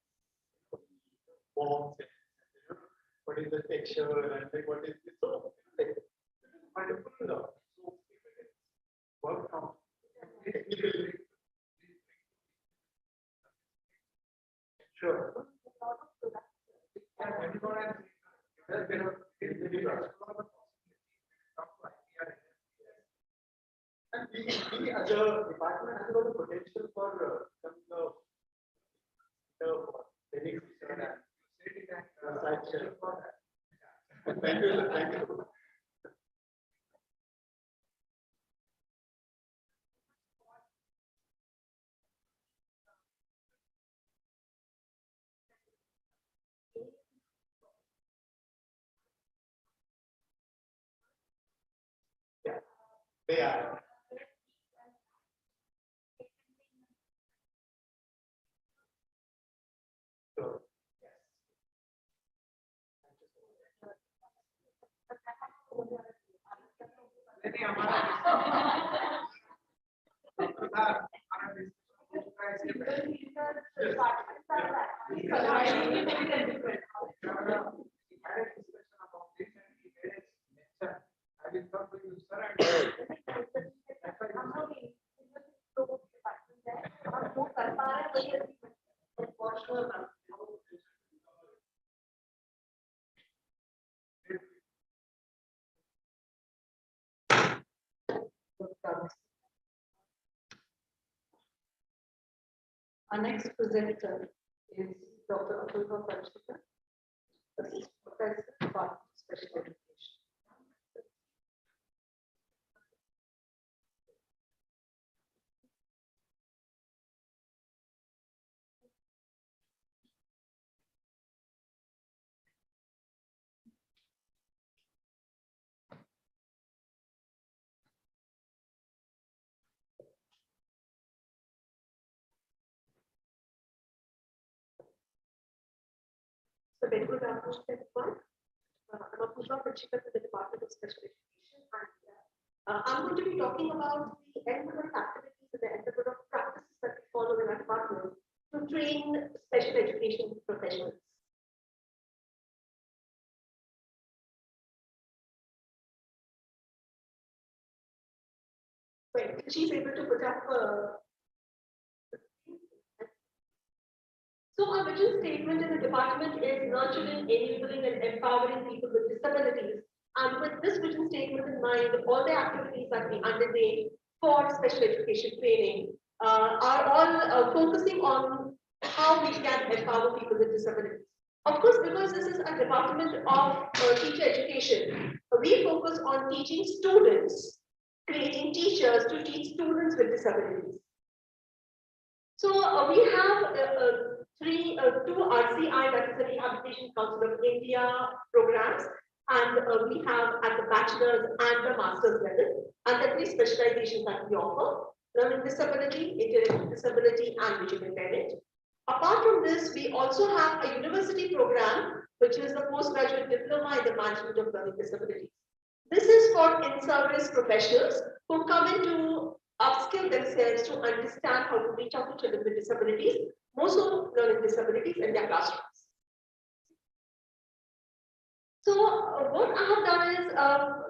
Speaker 9: warm sense, what is the texture and like what is this? So like, it is wonderful. So if it is worked on technically. Sure. And we as a department have got the potential for the training and thank you. Thank you. Yeah, they are. So, yes. I will come to you, sir, and
Speaker 11: Our next presenter is Dr. Apurva Pachika, Assistant Professor, Department of Special Education.
Speaker 10: So very good afternoon, everyone. I'm Apurva Pachika from the Department of Special Education, and I'm going to be talking about the end-to-end activities and the end-to-end practices that we follow in our department to train special education professionals. Right, she's able to put up. So our vision statement in the department is nurturing, enabling, and empowering people with disabilities. And with this vision statement in mind, all the activities that we undertake for special education training are all focusing on how we can empower people with disabilities. Of course, because this is a department of teacher education, we focus on teaching students, creating teachers to teach students with disabilities. So we have two RCI, that is the Rehabilitation Council of India programs, and we have at the bachelor's and the master's level, and the three specializations that we offer: learning disability, intellectual disability, and visual impairment. Apart from this, we also have a university program, which is the postgraduate diploma in the management of learning disabilities. This is for in-service professionals who come in to upskill themselves to understand how to reach out to children with disabilities, more so learning disabilities in their classrooms. So what I have done is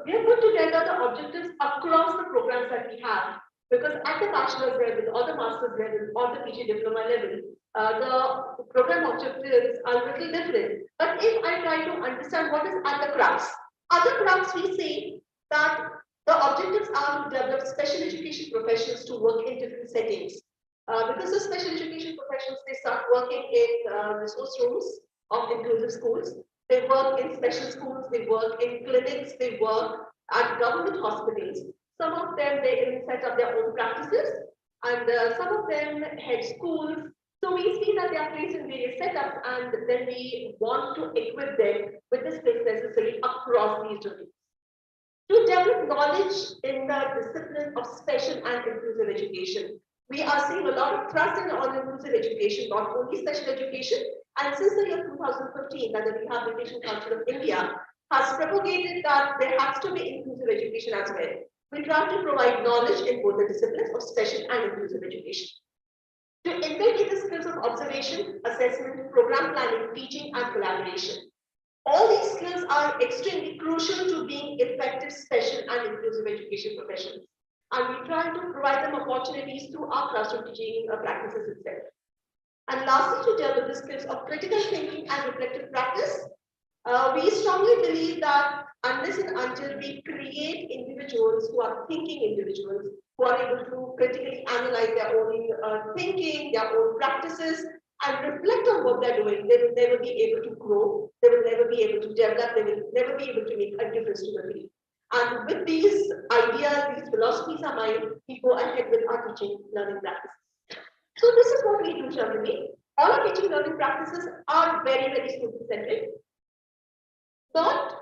Speaker 10: we have put together the objectives across the programs that we have, because at the bachelor's level or the master's level or the PG diploma level, the program objectives are a little different. But if I try to understand what is at the crux, we say that the objectives are to develop special education professionals to work in different settings. Because the special education professionals, they start working in resource rooms of inclusive schools. They work in special schools, they work in clinics, they work at government hospitals. Some of them, they even set up their own practices, and some of them head schools. So we see that they are placed in various setups, and then we want to equip them with the skills necessary across these domains. To develop knowledge in the discipline of special and inclusive education, we are seeing a lot of thrust in on inclusive education, not only special education. And since the year 2015, that the Rehabilitation Council of India has propagated that there has to be inclusive education as well. We try to provide knowledge in both the disciplines of special and inclusive education. To embed the skills of observation, assessment, program planning, teaching, and collaboration. All these skills are extremely crucial to being effective special and inclusive education professionals. And we try to provide them opportunities through our classroom teaching practices itself. And lastly, to develop the skills of critical thinking and reflective practice, we strongly believe that unless and until we create individuals who are thinking individuals, who are able to critically analyze their own thinking, their own practices, and reflect on what they're doing, they will never be able to grow, they will never be able to develop, they will never be able to make a difference to the field. And with these ideas, these philosophies are mine, we go ahead with our teaching learning practices. So this is what we do generally. All our teaching learning practices are very, very student-centered, not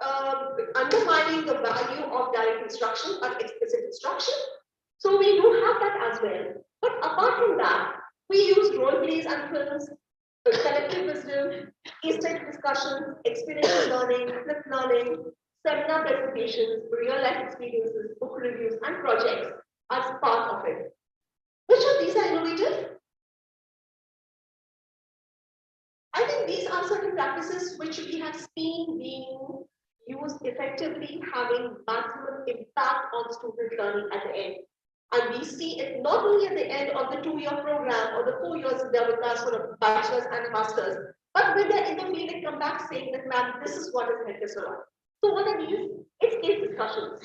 Speaker 10: undermining the value of direct instruction or explicit instruction. So we do have that as well. But apart from that, we use role plays and films, collective wisdom, case study discussions, experiential learning, flip learning, seminar presentations, real-life experiences, book reviews, and projects as part of it. Which of these are innovative?
Speaker 2: I think these are certain practices which we have seen being used effectively, having maximum impact on student learning at the end. And we see it not only at the end of the 2-year program or the 4 years they are with us for a bachelor's and a master's, but when they're in the field, they come back saying that, ma'am, this is what has helped us a lot. So what I mean is, it's case discussions.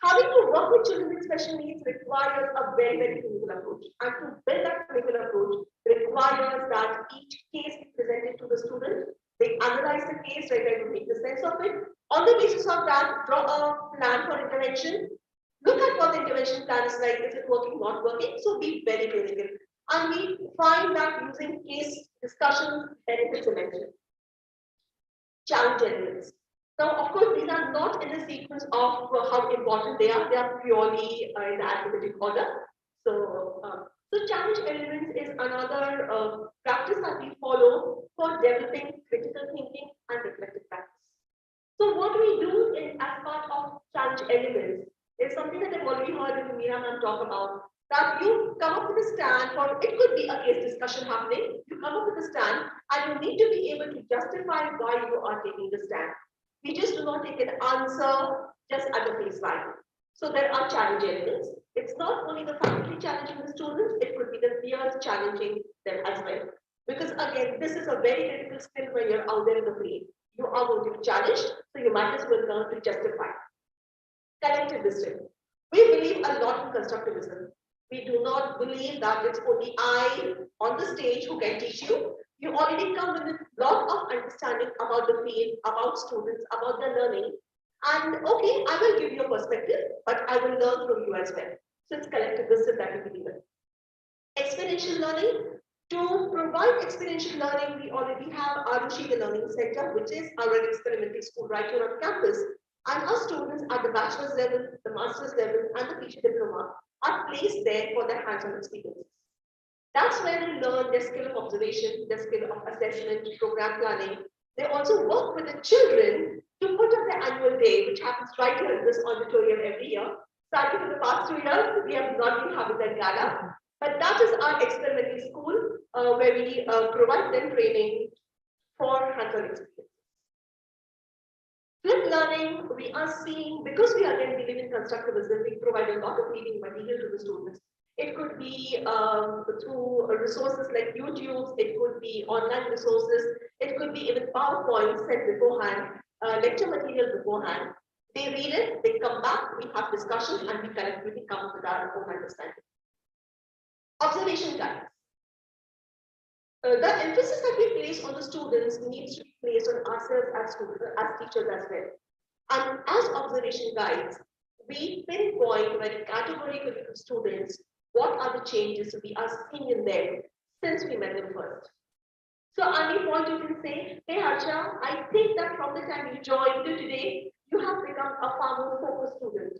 Speaker 2: Having to work with children with special needs requires a very, very clinical approach. And to build that clinical approach requires that each case be presented to the student. They analyze the case, try to make the sense of it. On the basis of that, draw a plan for intervention. Look at what the intervention plan is like. Is it working, not working? So be very clinical. And we find that using case discussions benefits immensely. Challenge elements. Now, of course, these are not in the sequence of how important they are. They are purely in the alphabetic order. So, challenge elements is another practice that we follow for developing critical thinking and reflective practice. So, what we do as part of challenge elements is something that I've already heard Meera ma'am talk about. That you come up with a stand, or it could be a case discussion happening. You come up with a stand, and you need to be able to justify why you are taking the stand. We just do not take an answer just at the face value. So there are challenge elements. It's not only the faculty challenging the students, it could be the peers challenging them as well. Because again, this is a very critical skill when you're out there in the field. You are going to be challenged, so you might as well learn to justify. Collective wisdom. We believe a lot in constructivism. We do not believe that it's only I on the stage who can teach you. You already come with a lot of understanding about the field, about students, about the learning. And okay, I will give you a perspective, but I will learn from you as well. So it's collective wisdom that we believe in. Experiential learning. To provide experiential learning, we already have Arushi, the Learning Center, which is our experimental school right here on campus. And our students at the bachelor's level, the master's level, and the teacher diploma are placed there for their hands-on experiences. That's where they learn their skill of observation, their skill of assessment, program planning. They also work with the children to put up their annual day, which happens right here in this auditorium every year. Starting for the past 2 years, we have not been having that gala, but that is our experimental school where we provide them training for hands-on experience. Flipped learning, we are seeing, because we again believe in constructivism, we provide a lot of reading material to the students. It could be through resources like YouTube, it could be online resources, it could be even PowerPoint sent beforehand, lecture material beforehand. They read it, they come back, we have discussion, and we collectively come up with our own understanding. Observation guides. The emphasis that we place on the students needs to be placed on ourselves as students, as teachers as well. And as observation guides, we pinpoint very categorically to students what are the changes we are seeing in them since we met them first. So at any point you can say, hey Harsha, I think that from the time you joined to today, you have become a far more focused student.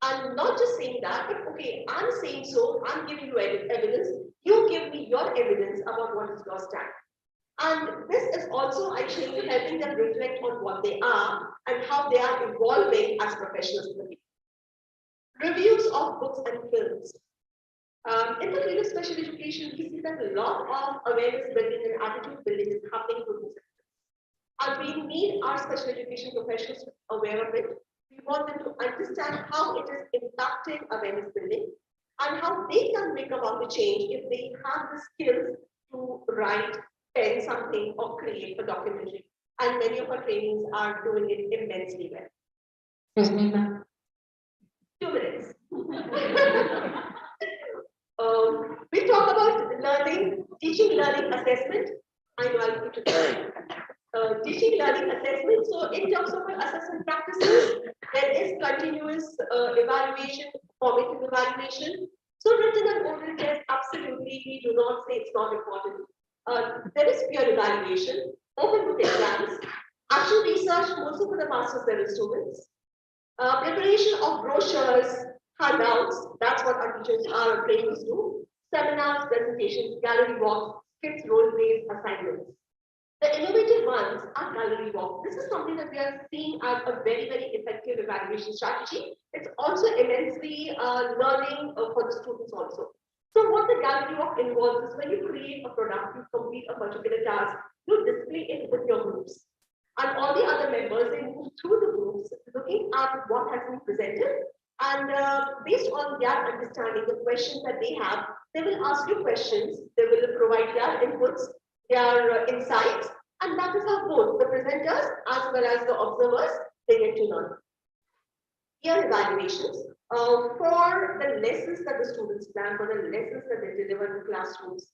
Speaker 2: I'm not just saying that, but okay, I'm saying so, I'm giving you evidence, you give me your evidence about what is your stand. And this is also actually helping them reflect on what they are and how they are evolving as professionals in the field. Reviews of books and films. In the field of special education, we see that a lot of awareness building and attitude building is happening through this. And we need our special education professionals to be aware of it. We want them to understand how it is impacting awareness building and how they can bring about the change if they have the skills to write, pen something, or create a documentary. And many of our trainings are doing it immensely well.
Speaker 11: Excuse me, ma'am.
Speaker 2: 2 minutes. We talk about learning, teaching, learning, assessment. I know I'll put it teaching, learning, assessment. So in terms of our assessment practices, there is continuous evaluation, formative evaluation. So written and oral tests, absolutely, we do not say it's not important. There is peer evaluation, open book exams, action research, also for the master's level students. Preparation of brochures, handouts, that's what our teachers are trained to do. Seminars, presentations, gallery walks, skits, role plays, assignments. The innovative ones are gallery walk. This is something that we are seeing as a very, very effective evaluation strategy. It's also immensely learning for the students also. So what the gallery walk involves is when you create a product, you complete a particular task,
Speaker 10: you display it with your groups. And all the other members, they move through the groups, looking at what has been presented. And based on their understanding, the questions that they have, they will ask you questions, they will provide their inputs, their insights, and that is how both the presenters as well as the observers, they get to learn. Peer evaluations for the lessons that the students plan, for the lessons that they deliver in classrooms,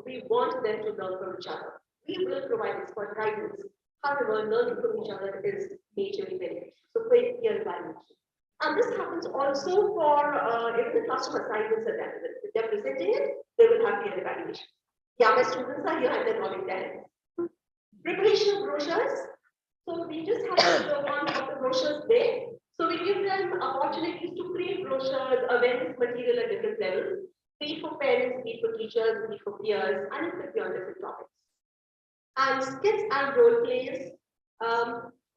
Speaker 10: we want them to learn from each other. We will provide expert guidance. However, learning from each other is majorly beneficial. So peer evaluation. And this happens also for if the classroom assignments are done. If they're presenting it, they will have peer evaluation. Younger students are here and they're not in there. Preparation of brochures. So we just have the one of the brochures there. So we give them opportunities to create brochures, awareness material at different levels, be it for parents, be it for teachers, be it for peers, and it could be on different topics. And skits and role plays.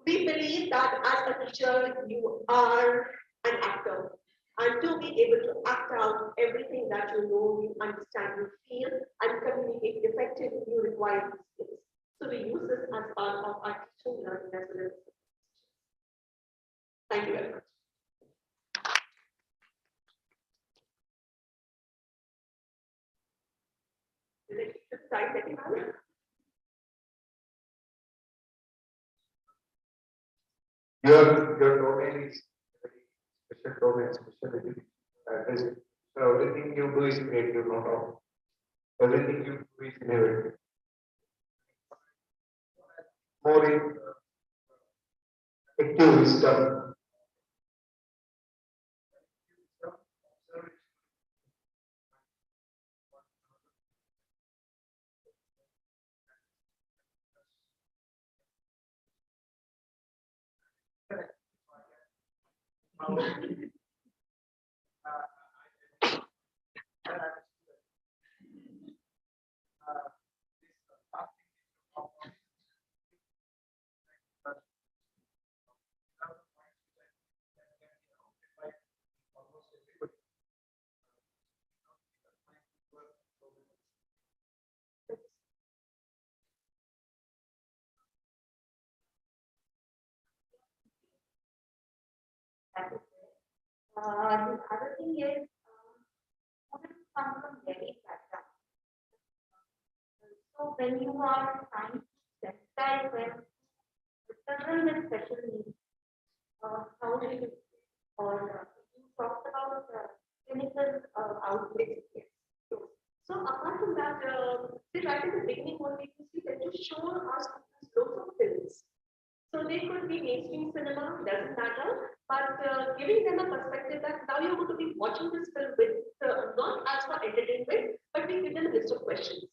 Speaker 10: We believe that as a teacher, you are an actor. And to be able to act out everything that you know, you understand, you feel, and communicate effectively, you require these skills. So we use this as part of our teaching learning as well as. Thank you very much. Did I keep the slide that you have?
Speaker 3: Your domain is very special domain, special education. So everything you do is creative, not all. Everything you do is innovative. More in active wisdom.
Speaker 6: That is there. The other thing is, students come from various backgrounds. So when you are trying to sensitize them, the children with special needs, how do you, or you talked about clinical outbreaks. Yes. So apart from that, right at the beginning, what we see that to show our students lots of films. So they could be mainstream cinema, doesn't matter, but giving them a perspective that now you're going to be watching this film with not as for entertainment, but we give them a list of questions.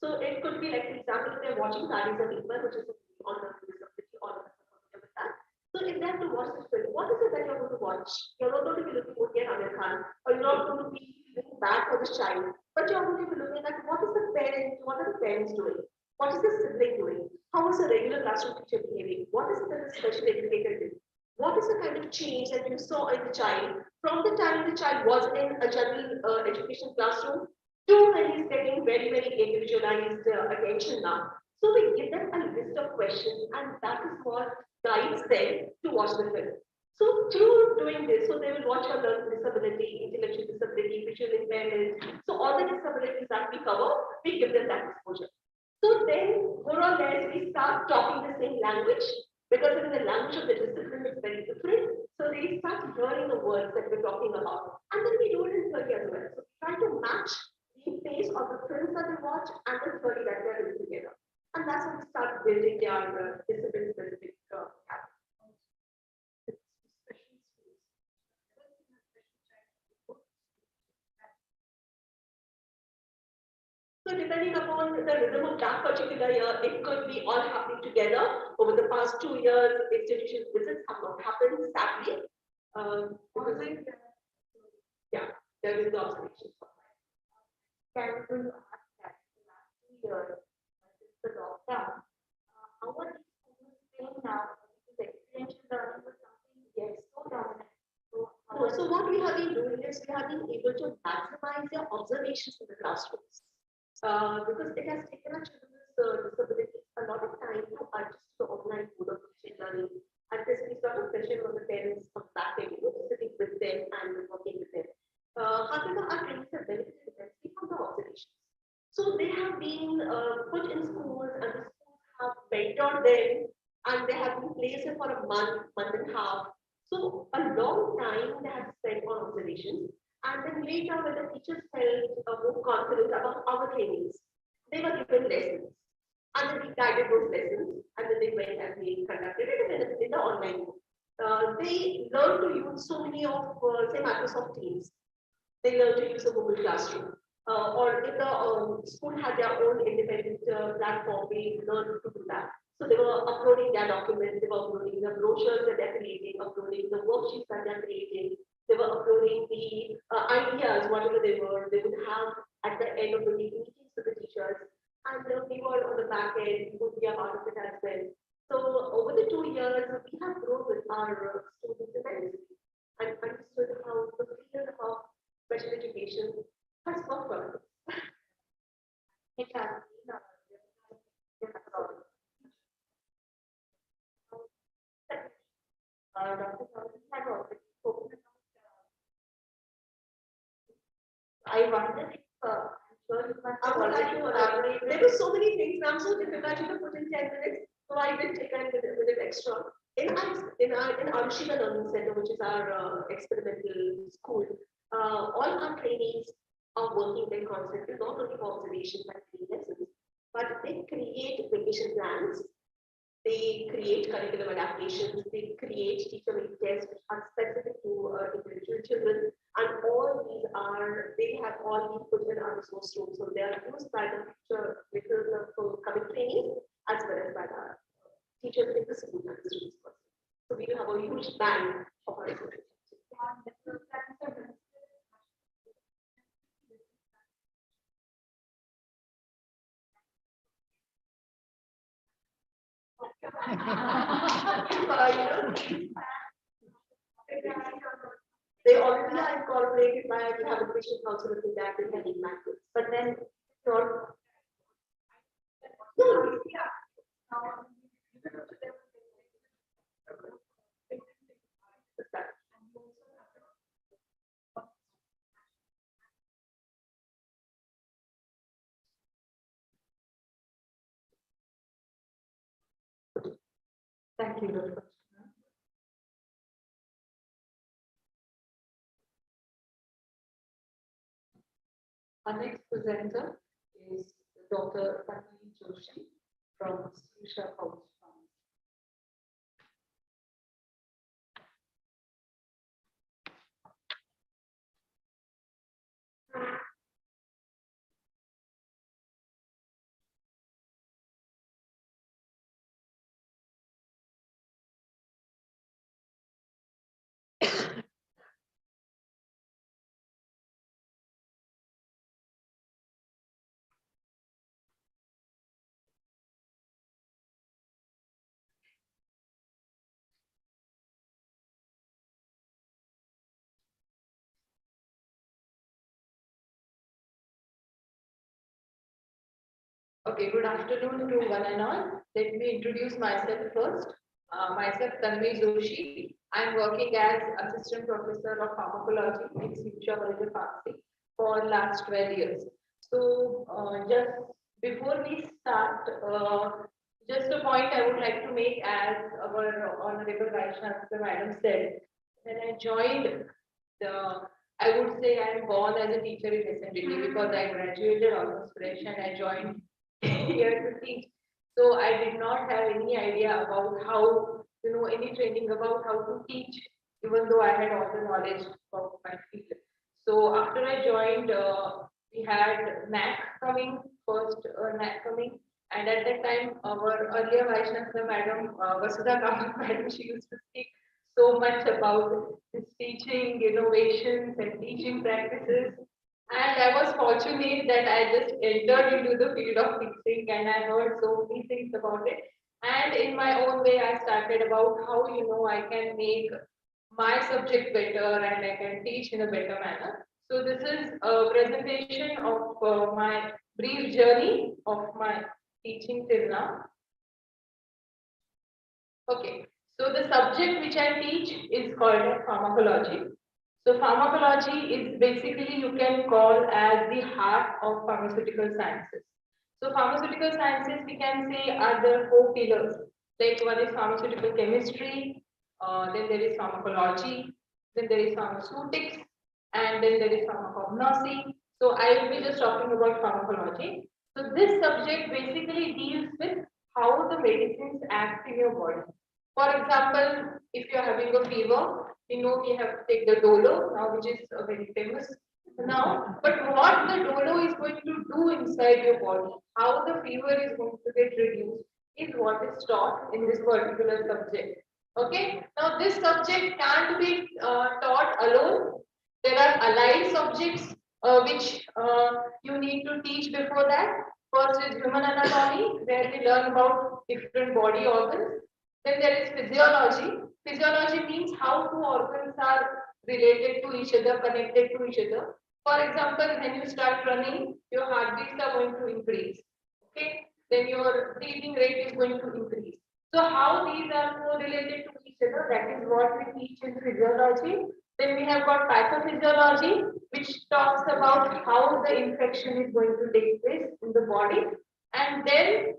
Speaker 6: So it could be like, for example, if they're watching Ageism, which is on the disability or with that. So if they have to watch this film, what is it that you're going to watch? You're not going to be looking okay at Amir Khan, or you're not going to be looking bad for the child, but you're going to be looking at what are the parents doing? What is the sibling doing? How is a regular classroom teacher behaving? What is it that the special educator did? What is the kind of change that you saw in the child from the time the child was in a general education classroom to when he's getting very, very individualized attention now? So we give them a list of questions, and that is what guides them to watch the film. So through doing this, so they will watch on learning disability, intellectual disability, visual impairment. So all the disabilities that we cover, we give them that exposure. So then, more or less, we start talking the same language because in the language of the discipline is very different. So they start hearing the words that we're talking about. And then we do it in 30 as well. So we try to match the pace of the films that they watch and the 30 that they're doing together. And that's how we start building their discipline specific habits. So depending upon the rhythm of that particular year, it could be all happening together. Over the past 2 years, institution visits have not happened, sadly. Yeah, there is the observation. Can we ask that the last 2 years, since the lockdown, how are these students playing now? Because experiential learning was something yes, so dominant. So what we have been doing is we have been able to maximize their observations in the classrooms. Because it has taken a children's disabilities
Speaker 10: a lot of time to adjust to the online mode of teaching learning. And this is sort of pressure on the parents of back end, sitting with them and working with them. However, our trainees have benefited immensely from the observations. So they have been put in schools, and the schools have mentored them, and they have been placed here for a month, month and a half. So a long time they have spent on observations. And then later, when the teachers felt more confident about our trainings, they were given lessons. And then we guided those lessons, and then they went and they conducted it in the online mode. They learned to use so many of, say, Microsoft Teams. They learned to use a Google Classroom. Or if the school had their own independent platform, they learned to do that. So they were uploading their documents, they were uploading the brochures that they're creating, uploading the worksheets that they're creating. They were uploading the ideas, whatever they would have at the end of the meetings with the teachers. And we were on the back end, we would be a part of it as well. So over the 2 years, we have grown with our students immensely and understood how the field of special education has worked for us.
Speaker 6: It has been Dr. Thompson had already spoken about. I wonder if I'm sure you must
Speaker 10: I
Speaker 6: have
Speaker 10: would like
Speaker 6: already
Speaker 10: to
Speaker 6: collaborated.
Speaker 10: there were so many things, and I'm so difficult to put in 10 minutes, so I did take a minute extra. In Arshida Learning Center, which is our experimental school, all our trainees are working very constantly, not only for observations and lessons, but they create vacation plans, they create curriculum adaptations, they create teacher-made tests which are specific to individual children, and all these are, they have all been put in our resource room, so they are used by the future for coming training as well as by the teachers in the school and the students. So we have a huge bang of our resources. They already are incorporated by the Habitation Council of India and Heading Methods. But then, no,
Speaker 11: Thank you, Dr. Our next presenter is Dr. Presentee Joshi from Stereotypical. Okay, good afternoon to one and all. Let me introduce myself first. Myself, Tanvi Joshi. I'm working as Assistant Professor of Pharmacology in Symposium Pharmacy for last 12 years. So, just before we start, just a point I would like to make, as our Honorable Vice Chancellor Madam said, when I joined I would say I'm born as a teacher in SMDT because I graduated almost fresh and I joined here to teach. So I did not have any idea about how, any training about how to teach, even though I had all the knowledge of my field. So after I joined, we had NAC coming, first NAC coming. And at that time, our earlier Vice Chancellor Madam, Vasudha Kamat Madam, she used to speak so much about this teaching innovations and teaching practices. And I was fortunate that I just entered into the field of teaching and I heard so many things about it. And in my own way, I started about how, I can make my subject better and I can teach in a better manner. So this is a presentation of my brief journey of my teaching till now.
Speaker 6: Okay, so the subject which I teach is called as pharmacology. So pharmacology is basically you can call as the heart of pharmaceutical sciences. So pharmaceutical sciences we can say are the four pillars. Like one is pharmaceutical chemistry, then there is pharmacology, then there is pharmaceutics, and then there is pharmacognosy. So I will be just talking about pharmacology. So this subject basically deals with how the medicines act in your body. For example, if you are having a fever, we know we have to take the dolo now, which is very famous now. But what the dolo is going to do inside your body, how the fever is going to get reduced, is what is taught in this particular subject. Okay. Now this subject can't be taught alone. There are allied subjects which you need to teach before that. First is human anatomy, where we learn about different body organs. Then there is physiology. Physiology means how two organs are related to each other, connected to each other. For example, when you start running, your heartbeats are going to increase. Okay, then your breathing rate is going to increase. So how these are correlated to each other, that is what we teach in physiology. Then we have got pathophysiology, which talks about how the infection is going to take place in the body. And then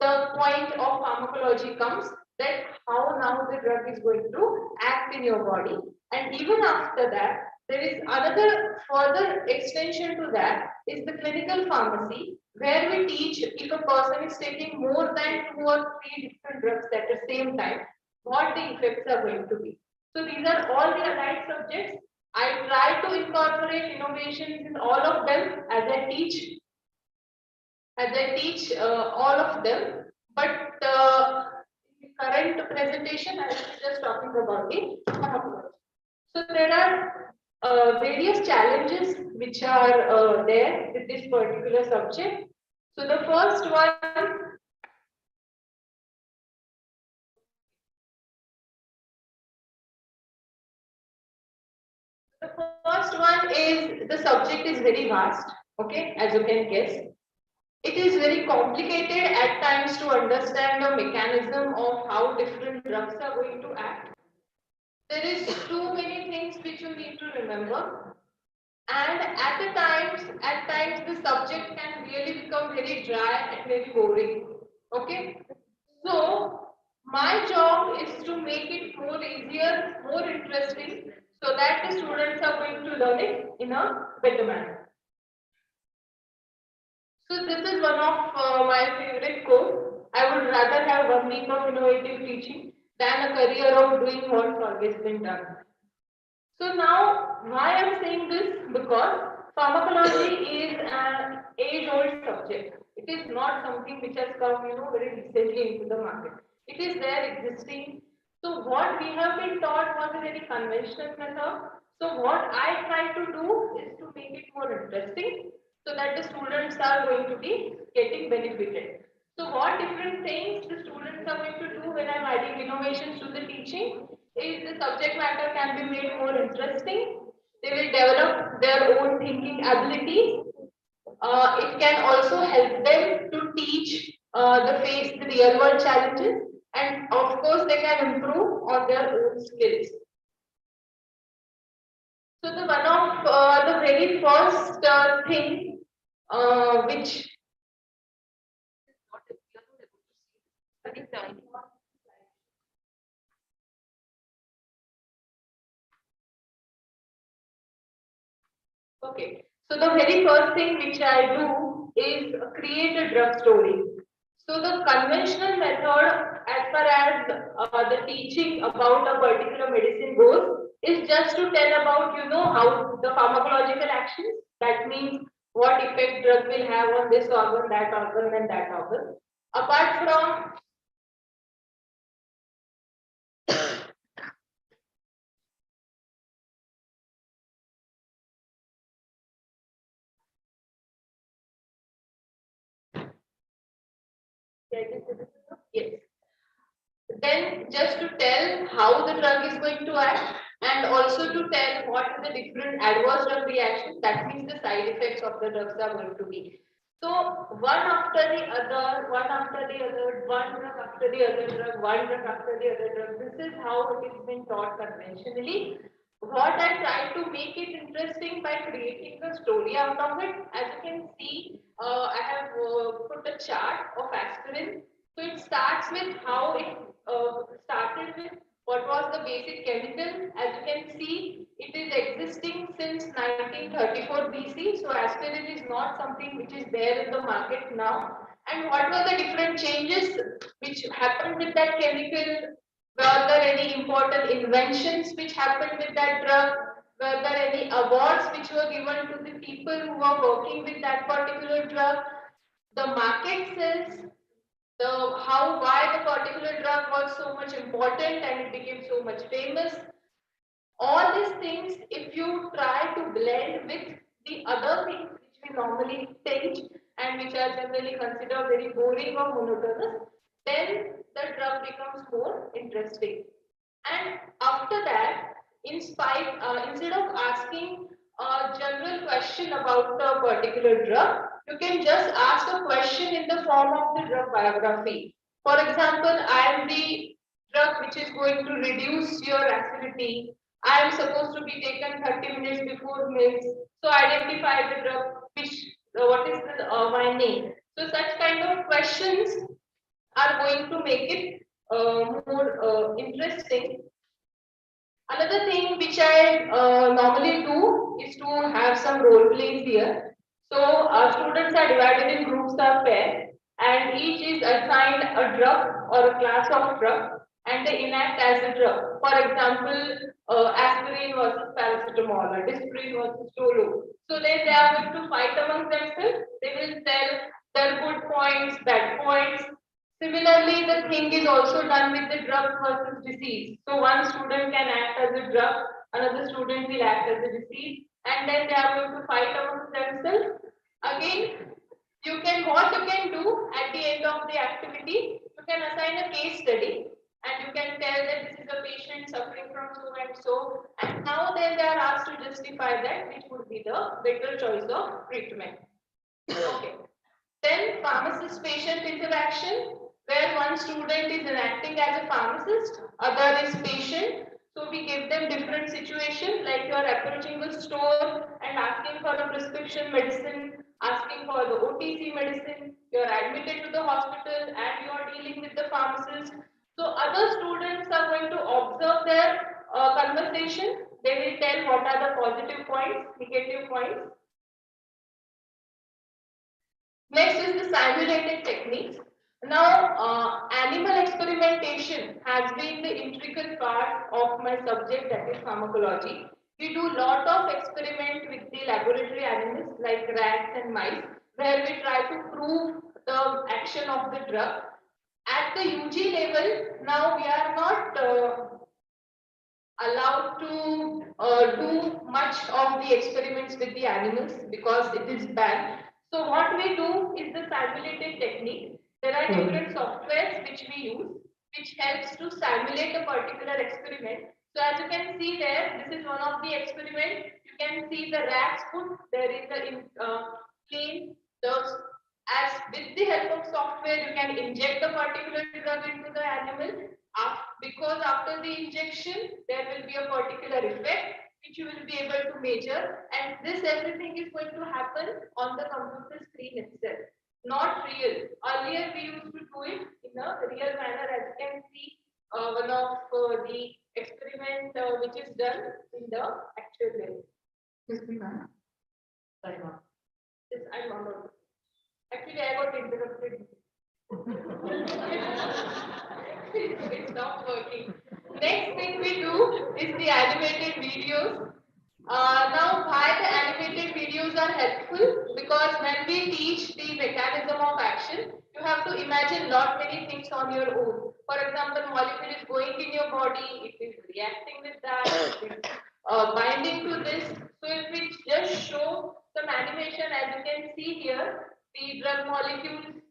Speaker 6: the point of pharmacology comes, that how now the drug is going to act in your body. And even after that, there is another further extension to that is the clinical pharmacy, where we teach if a person is taking more than 2 or 3 different drugs at the same time, what the effects are going to be. So these are all the allied subjects. I try to incorporate innovations in all of them as I teach all of them, but in the current presentation, I was just talking about the pharmacology. So there are various challenges which are there with this particular subject. So the first one is the subject is very vast, okay, as you can guess. It is very complicated at times to understand the mechanism of how different drugs are going to act. There is too many things which you need to remember. And at times the subject can really become very dry and very boring. Okay. So my job is to make it more easier, more interesting, so that the students are going to learn it in a better manner. So this is one of my favorite quotes. I would rather have 1 week of innovative teaching than a career of doing what's always been done. So now, why I'm saying this? Because pharmacology is an age-old subject. It is not something which has come, very recently into the market. It is there existing. So what we have been taught was a very conventional method. So what I try to do is to make it more interesting, so that the students are going to be getting benefited. So what different things the students are going to do when I'm adding innovations to the teaching is the subject matter can be made more interesting. They will develop their own thinking abilities. It can also help them to teach the real world challenges, and of course they can improve on their own skills. So the one of the very first thing which okay, so the very first thing which I do is create a drug story. So the conventional method, as far as the teaching about a particular medicine goes, is just to tell about, how the pharmacological actions. That means what effect drug will have on this organ, and that organ. Apart from yes. Then just to tell how the drug is going to act, and also to tell what the different adverse drug reactions, that means the side effects of the drugs are going to be. So one after the other, one after the other, one drug after the other drug, one drug after the other drug. This is how it has been taught conventionally. What I try to make it interesting by creating a story out of it. As you can see, I have put a chart of aspirin. So it starts with how it started with what was the basic chemical. As you can see, it is existing since 1934 BC. So aspirin is not something which is there in the market now. And what were the different changes which happened with that chemical? Were there any important inventions which happened with that drug? Were there any awards which were given to the people who were working with that particular drug? The market says why the particular drug was so much important and it became so much famous. All these things, if you try to blend with the other things which we normally teach and which are generally considered very boring or monotonous, then the drug becomes more interesting. And after that, instead of asking a general question about a particular drug, you can just ask a question in the form of the drug biography. For example, I am the drug which is going to reduce your acidity. I am supposed to be taken 30 minutes before meals. So identify the drug, what is my name. So such kind of questions are going to make it more interesting. Another thing which I normally do is to have some role plays here. So our students are divided in groups of pair and each is assigned a drug or a class of drug and they enact as a drug. For example, aspirin versus paracetamol or disprin versus Tolu. So then they are going to fight amongst themselves. They will tell their good points, bad points. Similarly, the thing is also done with the drug versus disease. So one student can act as a drug, another student will act as a disease, and then they are going to fight amongst themselves. Again, what you can do at the end of the activity, you can assign a case study and you can tell that this is a patient suffering from so and so, and now then they are asked to justify that which would be the better choice of treatment. Okay. Then pharmacist patient interaction, where one student is acting as a pharmacist, other is patient. So we give them different situations, like you are approaching the store and asking for a prescription medicine, asking for the OTC medicine, you are admitted to the hospital and you are dealing with the pharmacist. So other students are going to observe their conversation. They will tell what are the positive points, negative points. Next is the simulated techniques. Now, animal experimentation has been the intricate part of my subject, that is pharmacology. We do lot of experiment with the laboratory animals like rats and mice, where we try to prove the action of the drug. At the UG level, now we are not allowed to do much of the experiments with the animals because it is banned. So what we do is the simulated technique. There are different softwares which we use, which helps to simulate a particular experiment. So as you can see there, this is one of the experiments. You can see the rat's foot. There is the plane. As with the help of software, you can inject a particular drug into the animal. Because after the injection, there will be a particular effect which you will be able to measure, and this everything is going to happen on the computer screen itself, not real. Earlier we used to do it in a real manner. As you can see, one of the experiment which is done in the actual way. Sorry, ma'am. Yes, I remember. Actually, I got interrupted. It's not working. Next thing we do is the animated videos. Now, why the animated videos are helpful? Because when we teach the mechanism of action, you have to imagine lot many things on your own. For example, molecule is going in your body, it is reacting with that, it is binding to this. So if we just show some animation, as you can see here, the drug molecules,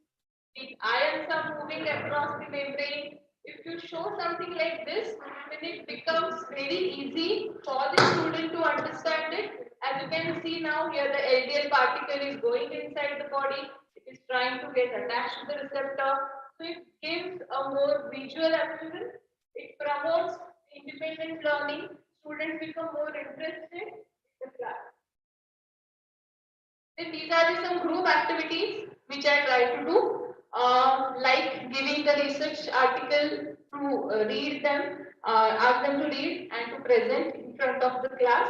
Speaker 6: the ions are moving across the membrane. If you show something like this, then it becomes very easy for the student to understand it,
Speaker 10: As you can see now here, the LDL particle is going inside the body. It is trying to get attached to the receptor. So it gives a more visual appearance. It promotes independent learning. Students become more interested in the class. Then these are some group activities which I try to do, like giving the research article to read them, ask them to read and to present in front of the class.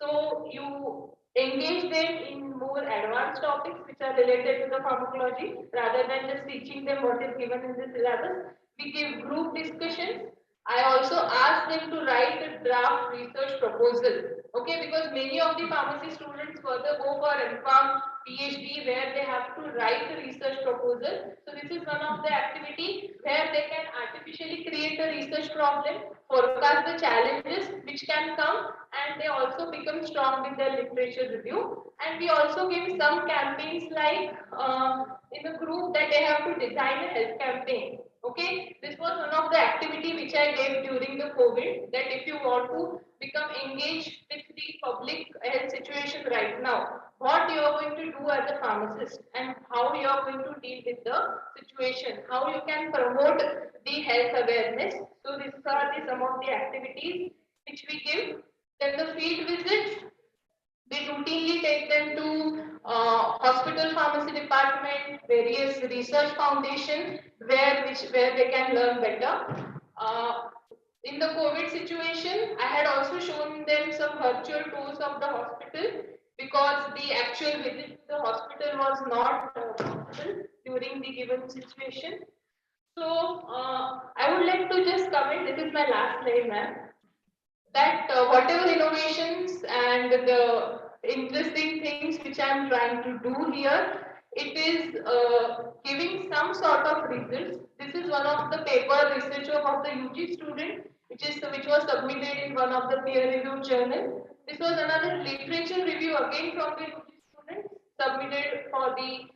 Speaker 10: So you engage them in more advanced topics which are related to the pharmacology rather than just teaching them what is given in the syllabus. We give group discussions. I also ask them to write a draft research proposal. Okay, because many of the pharmacy students further go for MPharm, PhD, where they have to write a research proposal. So this is one of the activity where they can artificially create a research problem, forecast the challenges which can come, and they also become strong with their literature review. And we also give some campaigns like in a group that they have to design a health campaign. Okay, this was one of the activity which I gave during the COVID, that if you want to become engaged with the public health situation right now, what you are going to do as a pharmacist and how you are going to deal with the situation, how you can promote the health awareness. So these are some of the activities which we give. Then the field visits, we routinely take them to hospital pharmacy department, various research foundations where they can learn better. In the COVID situation, I had also shown them some virtual tours of the hospital because the actual visit to the hospital was not possible during the given situation. So I would like to just comment. This is my last slide, ma'am, that whatever innovations and the interesting things which I am trying to do here, it is giving some sort of results. This is one of the paper research of the UG student, which was submitted in one of the peer-reviewed journal. This was another literature review again from the UG student submitted for the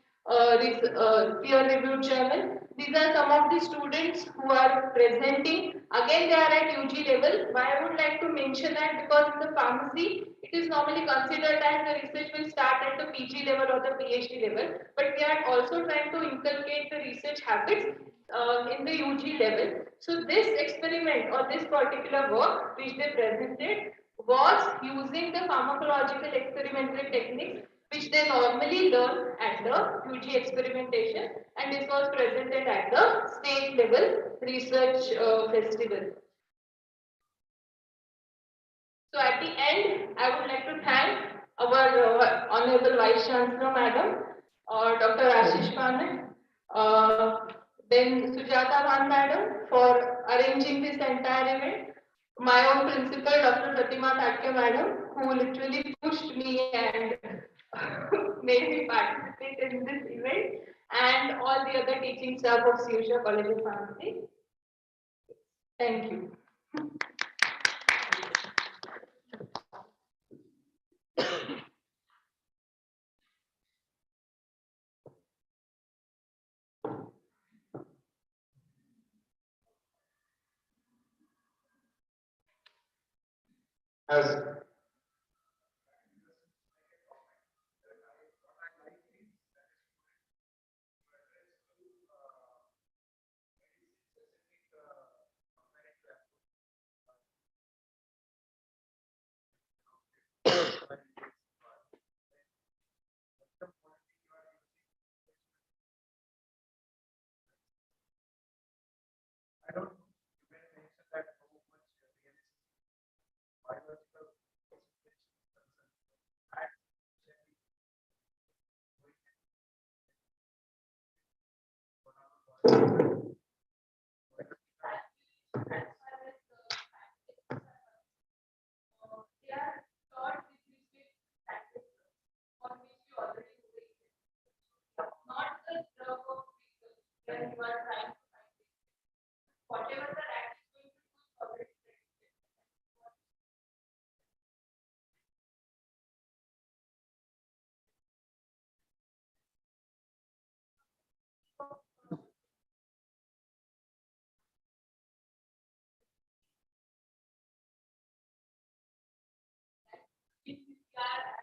Speaker 10: peer-reviewed journal. These are some of the students who are presenting. Again, they are at UG level. Why I would like to mention that, because in the pharmacy, it is normally considered that the research will start at the PG level or the PhD level. But we are also trying to inculcate the research habits in the UG level. So this experiment or this particular work which they presented was using the pharmacological experimental techniques which they normally learn at the UG experimentation, and this was presented at the state level research festival. So at the end, I would like to thank our Honorable Vice Chancellor Madam, Dr. Ashish Panak, then Sujata Bhan Madam for arranging this entire event, my own principal Dr. Pratima Tatke Madam, who literally pushed me and made me participate in this event, and all the other teaching staff of Syusha College of Pharmacy. Thank you.
Speaker 3: As
Speaker 9: I don't know, you may mention that how much realistic biological presentation is concerned. And
Speaker 10: Whatever the act is going to do, already predicted. If we are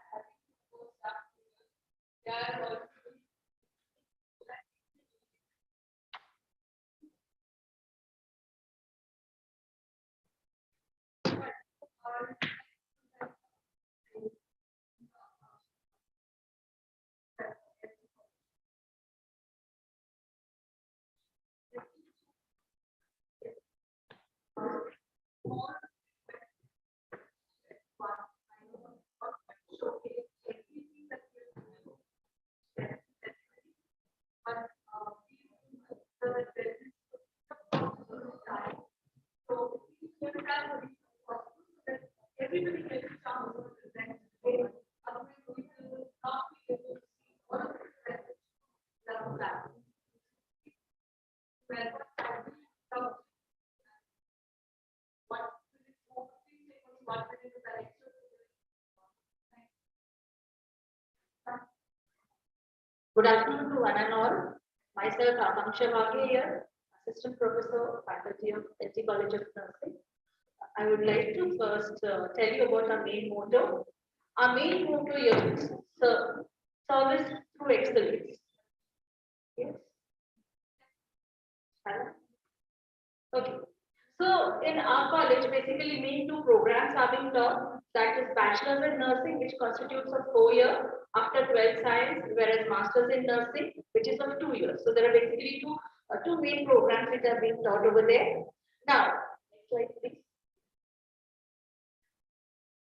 Speaker 11: Good afternoon to one and all. Myself, Akanksha Bhagya here, Assistant Professor, Faculty of SG College of Nursing. I would like to first tell you about our main motto. Our main motto here is service through excellence. Yes. Hello? Okay. So in our college, basically main two programs are being taught. That is Bachelor's in Nursing, which constitutes of 4 years after 12th Science, whereas Master's in Nursing, which is of 2 years. So there are basically two main programs which are being taught over there. Now, next slide, please.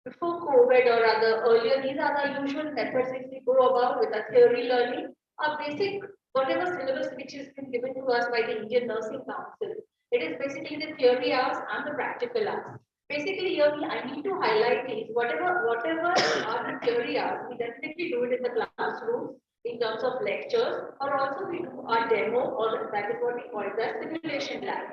Speaker 11: Before COVID or rather earlier, these are the usual methods which we go about with a theory learning. Our basic, whatever syllabus which has been given to us by the Indian Nursing Council, it is basically the theory hours and the practical hours. Basically, here I need to highlight is whatever are the theory hours, we definitely do it in the classroom in terms of lectures, or also we do our demo, or that is what we call the simulation lab.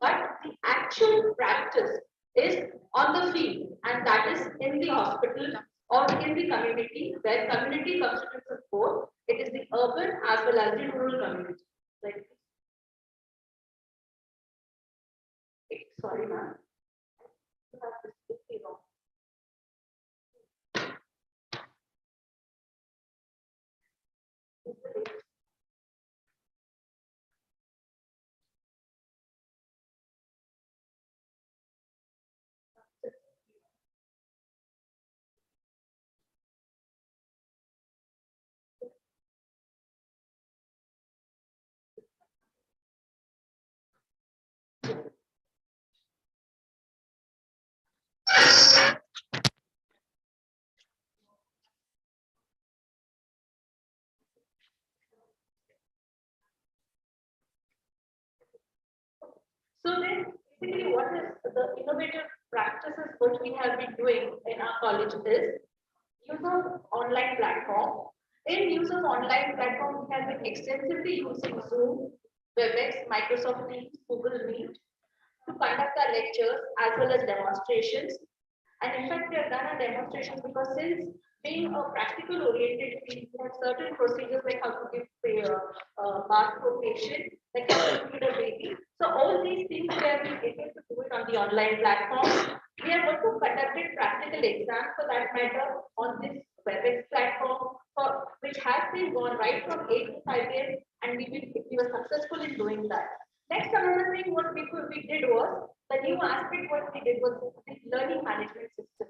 Speaker 11: But the actual practice is on the field, and that is in the hospital or in the community, where community constitutes of both. It is the urban as well as the rural community. Right? Sorry, ma'am. So then, basically, what is the innovative practices which we have been doing in our college is use of online platform. In use of online platform, we have been extensively using Zoom, WebEx, Microsoft Teams, Google Meet to conduct our lectures as well as demonstrations. And in fact, we have done our demonstrations because since being a practical oriented field, we have certain procedures like how to give bath for patient, like how to feed a baby. So all these things we have been able to do it on the online platform. We have also conducted practical exams for that matter on this WebEx platform, for which has been gone right from 8 to 5 years, and we were successful in doing that. Next, another thing what we did was the new aspect what we did was the learning management system.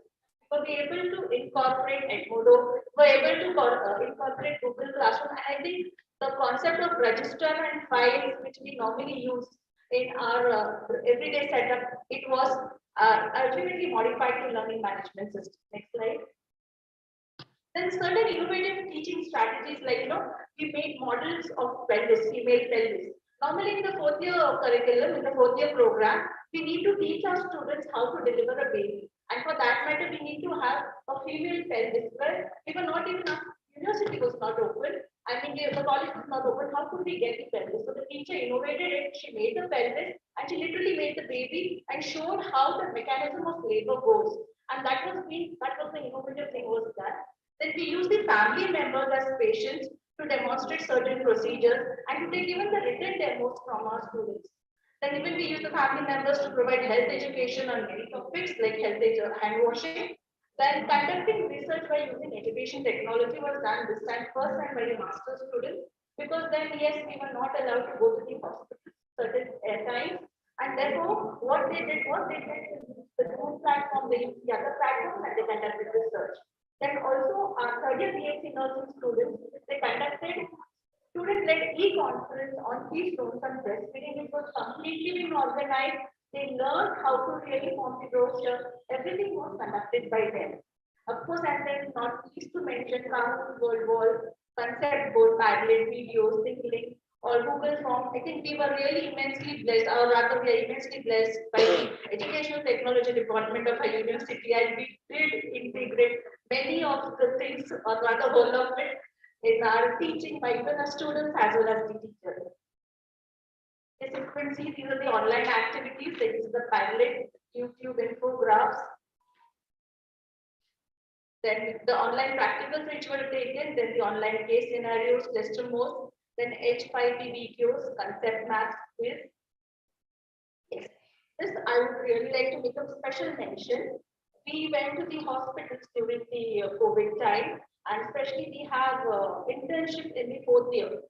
Speaker 11: We were able to incorporate Edmodo, we were able to incorporate Google Classroom, and I think the concept of register and files which we normally use in our everyday setup, it was ultimately modified to learning management system. Next slide. Then certain innovative teaching strategies like, we made models of pelvis, female pelvis. Normally in the 4th year curriculum, in the 4th year program, we need to teach our students how to deliver a baby. And for that matter, we need to have a female pelvis, where we were not even, university was not open. I mean, the college was not open. How could we get the pelvis? So the teacher innovated it. She made the pelvis and she literally made the baby and showed how the mechanism of labor goes. And that was the innovative thing was that. Then we use the family members as patients to demonstrate certain procedures and to take even the written demos from our students. Then even we use the family members to provide health education on many topics like hand washing. Then conducting research by using education technology was done this time first time by a master's student, because then yes, we were not allowed to go to the hospital certain times, and therefore what they did was they did the Zoom platform, they used the other platforms and they conducted research. Then also our third year PhD nursing students, they conducted student-led e-conference on keystones and breastfeeding. It was completely being organized. They learned how to really form the brochure. Everything was conducted by them. Of course, and then not least to mention Kahoot, World Wall, Concept Board, Padlet, videos, Thinklink, or Google Form. I think we were really immensely blessed, or rather we are immensely blessed by the Educational Technology Department of our university, and we did integrate many of the things, or rather whole of it, in our teaching by even our students as well as the teachers. As you can see, these are the online activities. There is the Padlet, YouTube infographics. Then the online practicals which were taken, then the online case scenarios, testimonials, then H5P videos, concept maps, quiz. Yes. This I would really like to make a special mention. We went to the hospitals during the COVID time, and especially we have internship in the 4th year.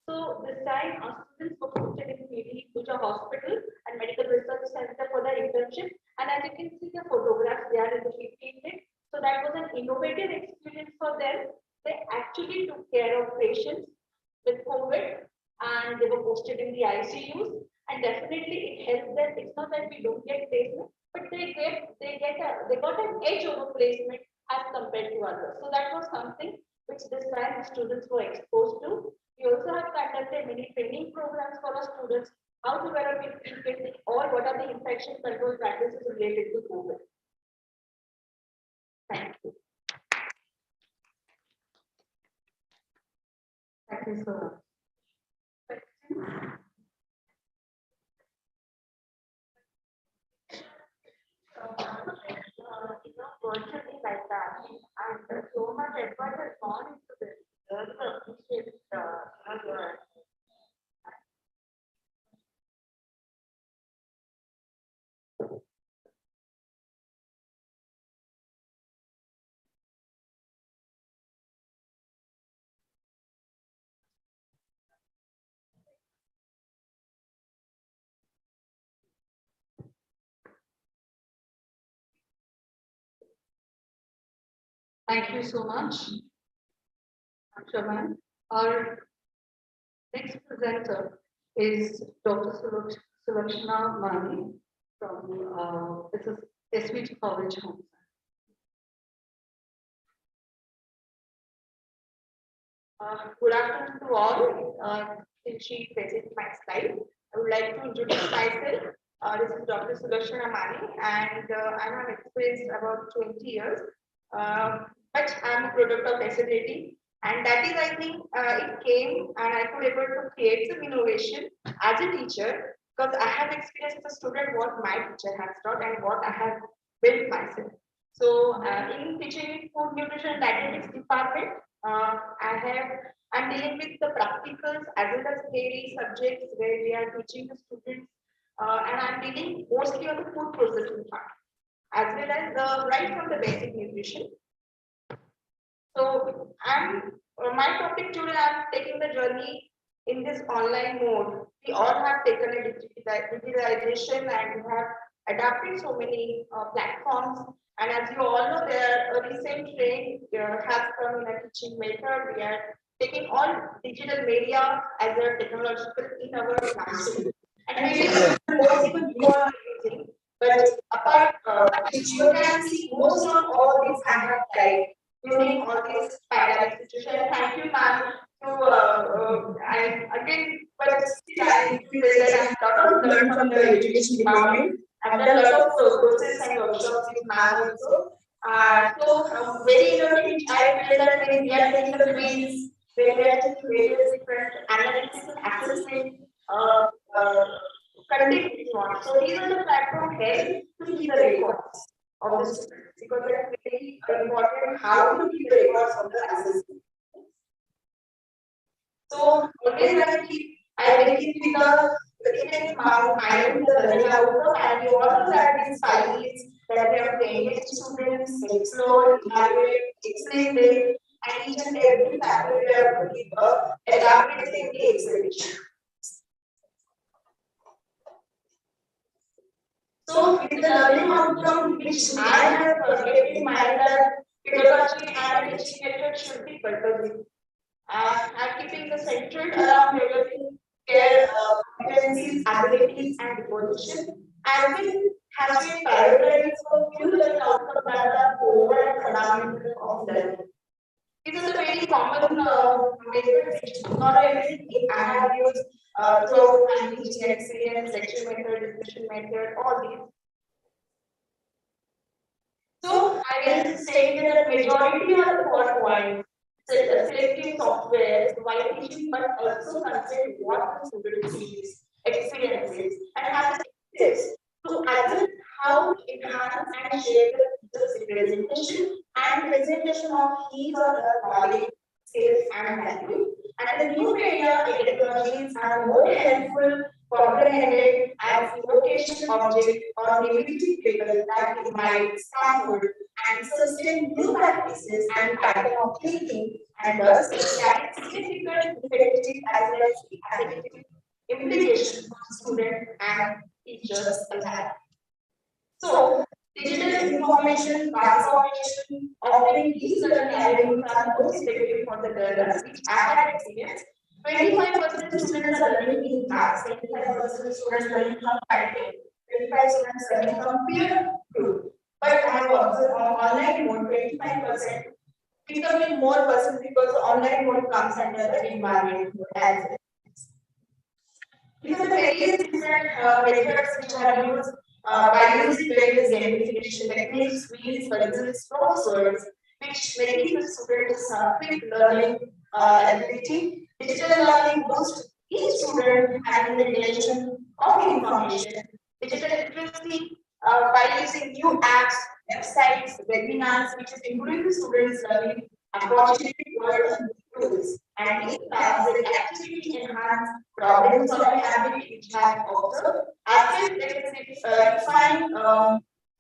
Speaker 11: So this time our students were posted in PD, which are hospital and medical research center for their internship. And as you can see the photographs, they are in the PPT. So that was an innovative experience for them. They actually took care of patients with COVID and they were posted in the ICUs, and definitely it helped them. It's not that we don't get placement, but they got an edge over placement as compared to others. So that was something which this time the students were exposed to. We also have conducted many training programs for our students, how to wear a PPE or what are the infection control practices related to COVID. Thank you. Thank you so much.
Speaker 6: Virtually like that, and so much effort has gone into this. Really appreciate your
Speaker 11: Thank you so much, Shaman. Our next presenter is Dr. Sulakshana Mani from this is SVT College, Home.
Speaker 10: Good afternoon to all. Since she presents my slide, I would like to introduce myself. This is Dr. Sulakshana Mani, and I have experience about 20 years. But I'm a product of disability, and that is, I think, it came and I could able to create some innovation as a teacher, because I have experienced as a student what my teacher has taught and what I have built myself. So in teaching food nutrition and dietetics department, I'm dealing with the practicals as well as theory subjects where we are teaching the students, and I'm dealing mostly on the food processing part, as well as right from the basic nutrition. So my topic today, I'm taking the journey in this online mode. We all have taken a digitalization and we have adapted so many platforms. And as you all know, there a recent trend has come in a teaching method. We are taking all digital media as a technological in our classroom. And maybe even you are using. But apart, you can see most of all these I have tried during all this pandemic situation. Thank you, ma'am. I again, but still I need to say that I have a lot of learned from the education department. I've done a lot of courses and workshops with ma'am also. So very innovative. I feel that when we are taking the quiz, when we are taking various different analysis and assessment, content if you want. So these are the platform help to keep the records of the students, because that's very important how to keep the records of the assessment. So always I begin with the even my own the learning outcome, and we all know that these 5 years
Speaker 12: that we have to engage students, explore, evaluate, explain them, and each and every factor we have to give elaborate in the exhibition. So, with the learning outcome which I have kept in mind that pedagogy and teaching method should be purposeful. And keeping the central around developing care competencies, abilities, and deposition, and this has been prioritized for few learning outcomes that are core and fundamental of learning. This is a very common method which not everything I have used throughout my teaching experience, lecture method, discussion method, all these. So I will say that the majority of the core points, selecting software while teaching, but also consider what the student sees, experiences, and have tips to adjust how to enhance and share the presentation of his or her knowledge, skills, and value. And the new media technologies are more helpful, comprehended as evocation object or limited people that might scaffold and sustain new practices and pattern of thinking, and thus carry significant effective as well as academic implications for students and teachers alike. So, digital information transformation offering these learning avenues are most effective for the learners, which I have experienced. 25% students are learning in class, 25% students learning from pattern, 25 students learning from peer group. But I have observed on online mode, 25% becoming more person because online mode comes under the environment mode as well. These are the various different methods which are used by using various gamification techniques, quiz, puzzles, crosswords, which making the students quick learning ability. Digital learning boosts each student having the retention of information. Digital literacy by using new apps, websites, webinars, which is improving the students' learning opportunity and tools. And in class, the activity enhance problem solving ability which I have observed. Active define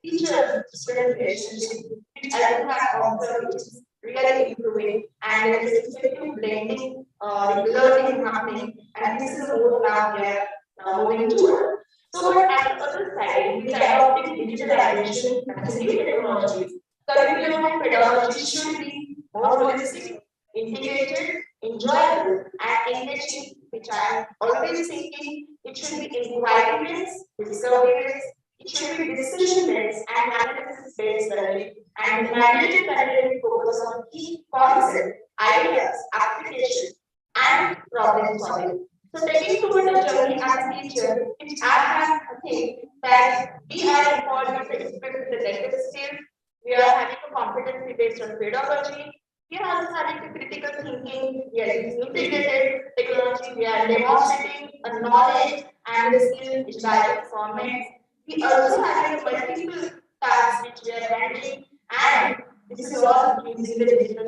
Speaker 12: teacher-student relationship, which I have observed, which is really improving, and there is effective blending, learning happening, and this is a road now we are moving toward. So, but at the other side, with adopting digitalization and new technologies, curriculum and pedagogy should be more holistic, integrated, enjoyable, and engaging, which I am always thinking it should be inquiry-based, discovery-based, it should be discussion-based and analysis-based learning, and the mandated content focus on key concepts, ideas, applications, and problem solving. So taking toward the journey as a teacher, which I have to think that we are important to equip with the latest skills, we are having a competency based on pedagogy, we are also having the critical thinking, we are using integrated technology, we are demonstrating a knowledge and the skill which direct formats. We also having multiple tasks which we are handling, and this is all using the digital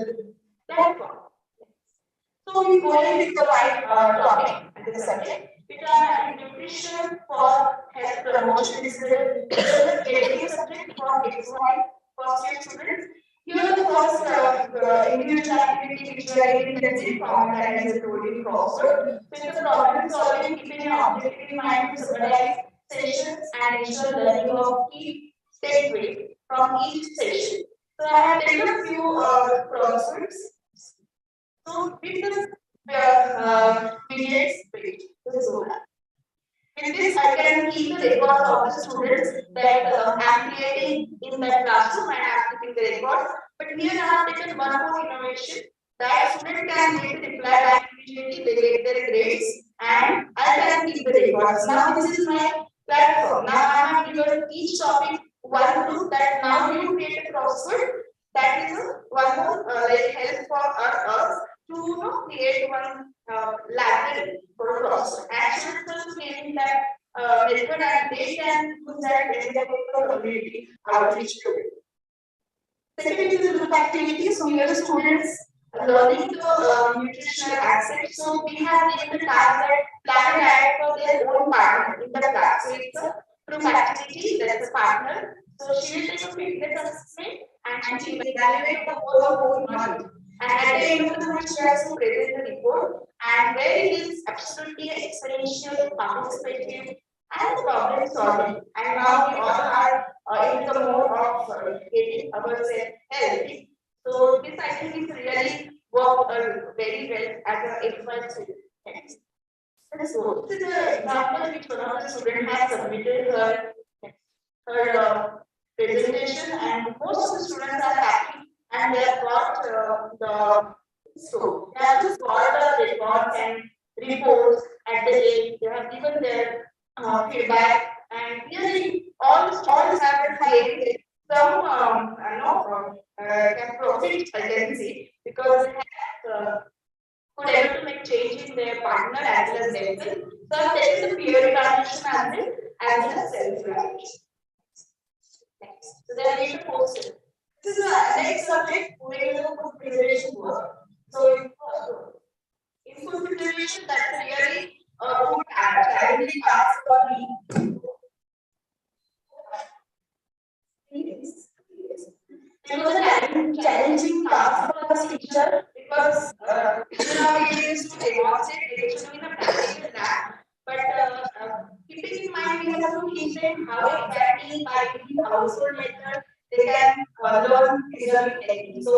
Speaker 12: platform. So we go in with the right topic and the subject, which are having nutrition for health promotion. This is a dedicated subject for X1 first year students. Here the first individual activity which we are getting the format that is told in crossword. So in the problem solving, keeping an objective in mind to summarize sessions and ensure learning of key takeaways from each session. So I have taken a few crosswords. So with this periods page, this is so. With this, I can keep the records of the students that I am creating in that classroom and I am keeping the records. But here I have taken one more innovation that student can get the reply back immediately, they get their grades, and I can keep the records. Now this is my platform. Now I have given each topic one group that now you create a crossword. That is one more like help for us to create one library for crossword. And students also getting that method and they can use that in their community outreach program. Second is the group activity. So here the students learning the nutritional aspect. So we have given the task that plan a diet for their own partner in the class. So it's a group activity, that's a partner. So she will take a fitness assessment and she will evaluate the whole month. And at the end of the month, she has to present the report and where it is absolutely experiential, participative, and the problem solving. And now we all are in the mode of getting ourselves healthy. So this I think is really worked very well as an expert student. Next. So this is an example which one of the students has submitted her presentation, and most of the students are happy and they have got so they have just got the records and reports at the end. They have given their feedback, and really all the students have gained some can profit, I can say, because they have could able to make change in their partner as well as themselves. So I've taken the peer evaluation as well as self-evaluation. Next. So then we should post it. This is the next subject, moving to food preservation work. So in food preservation, that's a really good challenging task for me. It was a challenging task for the teacher because we used to demonstrate actually in a practical lab. But keeping in mind, we have to teach them how exactly by using household method they can learn preserving techniques. So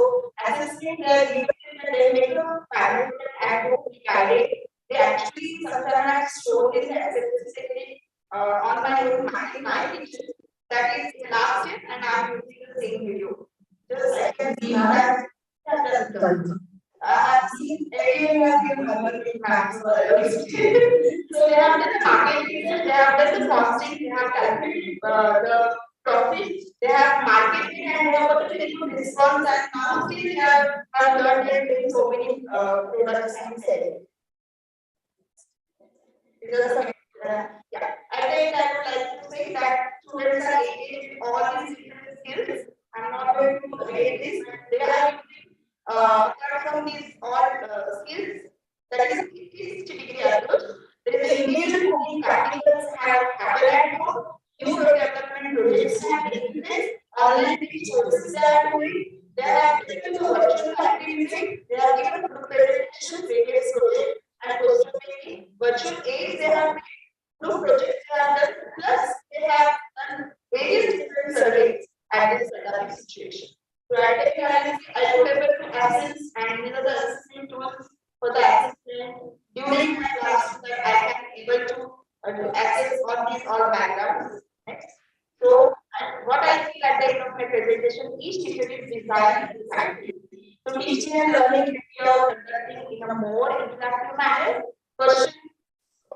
Speaker 12: assessment they given that they make a parent and home guided. They actually sometimes have shown this assessment technique on my own in my kitchen. That is last year, and I am using the same video. Just I can see that has done. I have seen everyone has given homework in maths. So they have done the market research, they have done the costing, they have calculated the profit, they have marketed and they have got a very good response, and now still they have learned and doing so many products and selling. Yeah. At the end, I would like to say that students are engaged in all these different skills. I'm not going to rate this, but they are using apart from these all skills, that is 360 degree approach. There is engagement cooking practicals have happened at home, new product development projects have taken place, online teaching courses they are doing, they have taken the virtual activity, they have given group presentation, various projects and poster making, virtual aids they have made, group projects they have done, plus they have done various different surveys at this pandemic situation. So at the time, I was able to access and the assessment tools for the assessment during my class so that I can able to access all these all backgrounds. Next. So what I feel at the end of my presentation, each teacher is designed this activity. So teaching and learning will be conducting in a more interactive manner. Questions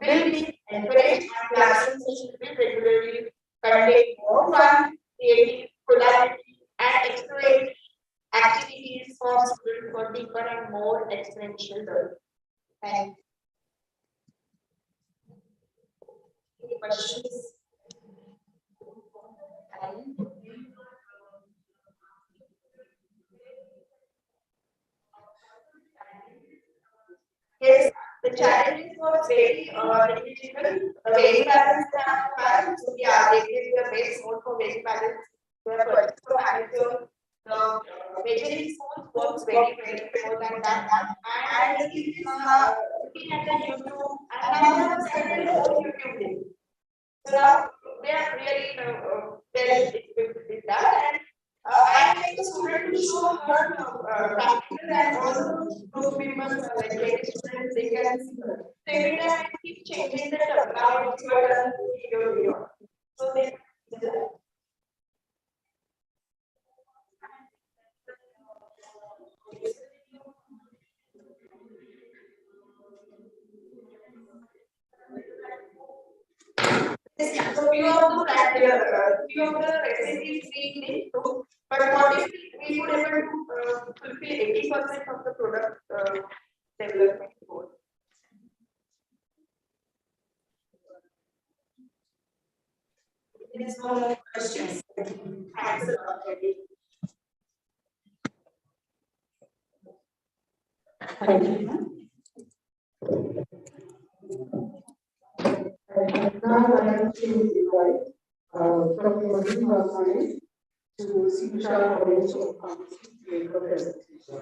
Speaker 12: will be encouraged and classroom sessions will regularly contain more fun, creative, collaborative, and exploratory activities for students for deeper and more experiential learning. Thank you. Any questions? Yes, the challenge was very difficult. The very balance so yeah, they give the base mode for very balance. The particular manager, the measuring schools works very more than that. And looking at the YouTube, and now they have started their own YouTube link. So now they are really well equipped with that. And I make the student to show her practical and also group members like students they can see her. So every time I keep changing the now it's your turn to your video. So they do that. So few of the recipes we need to, but what if we would able to fulfill 80% of the product development goal? There is no more questions. Thanks a lot, Eddie. Thank you. Now I am to
Speaker 13: from your side to see sharp audience of pharmacy make a presentation.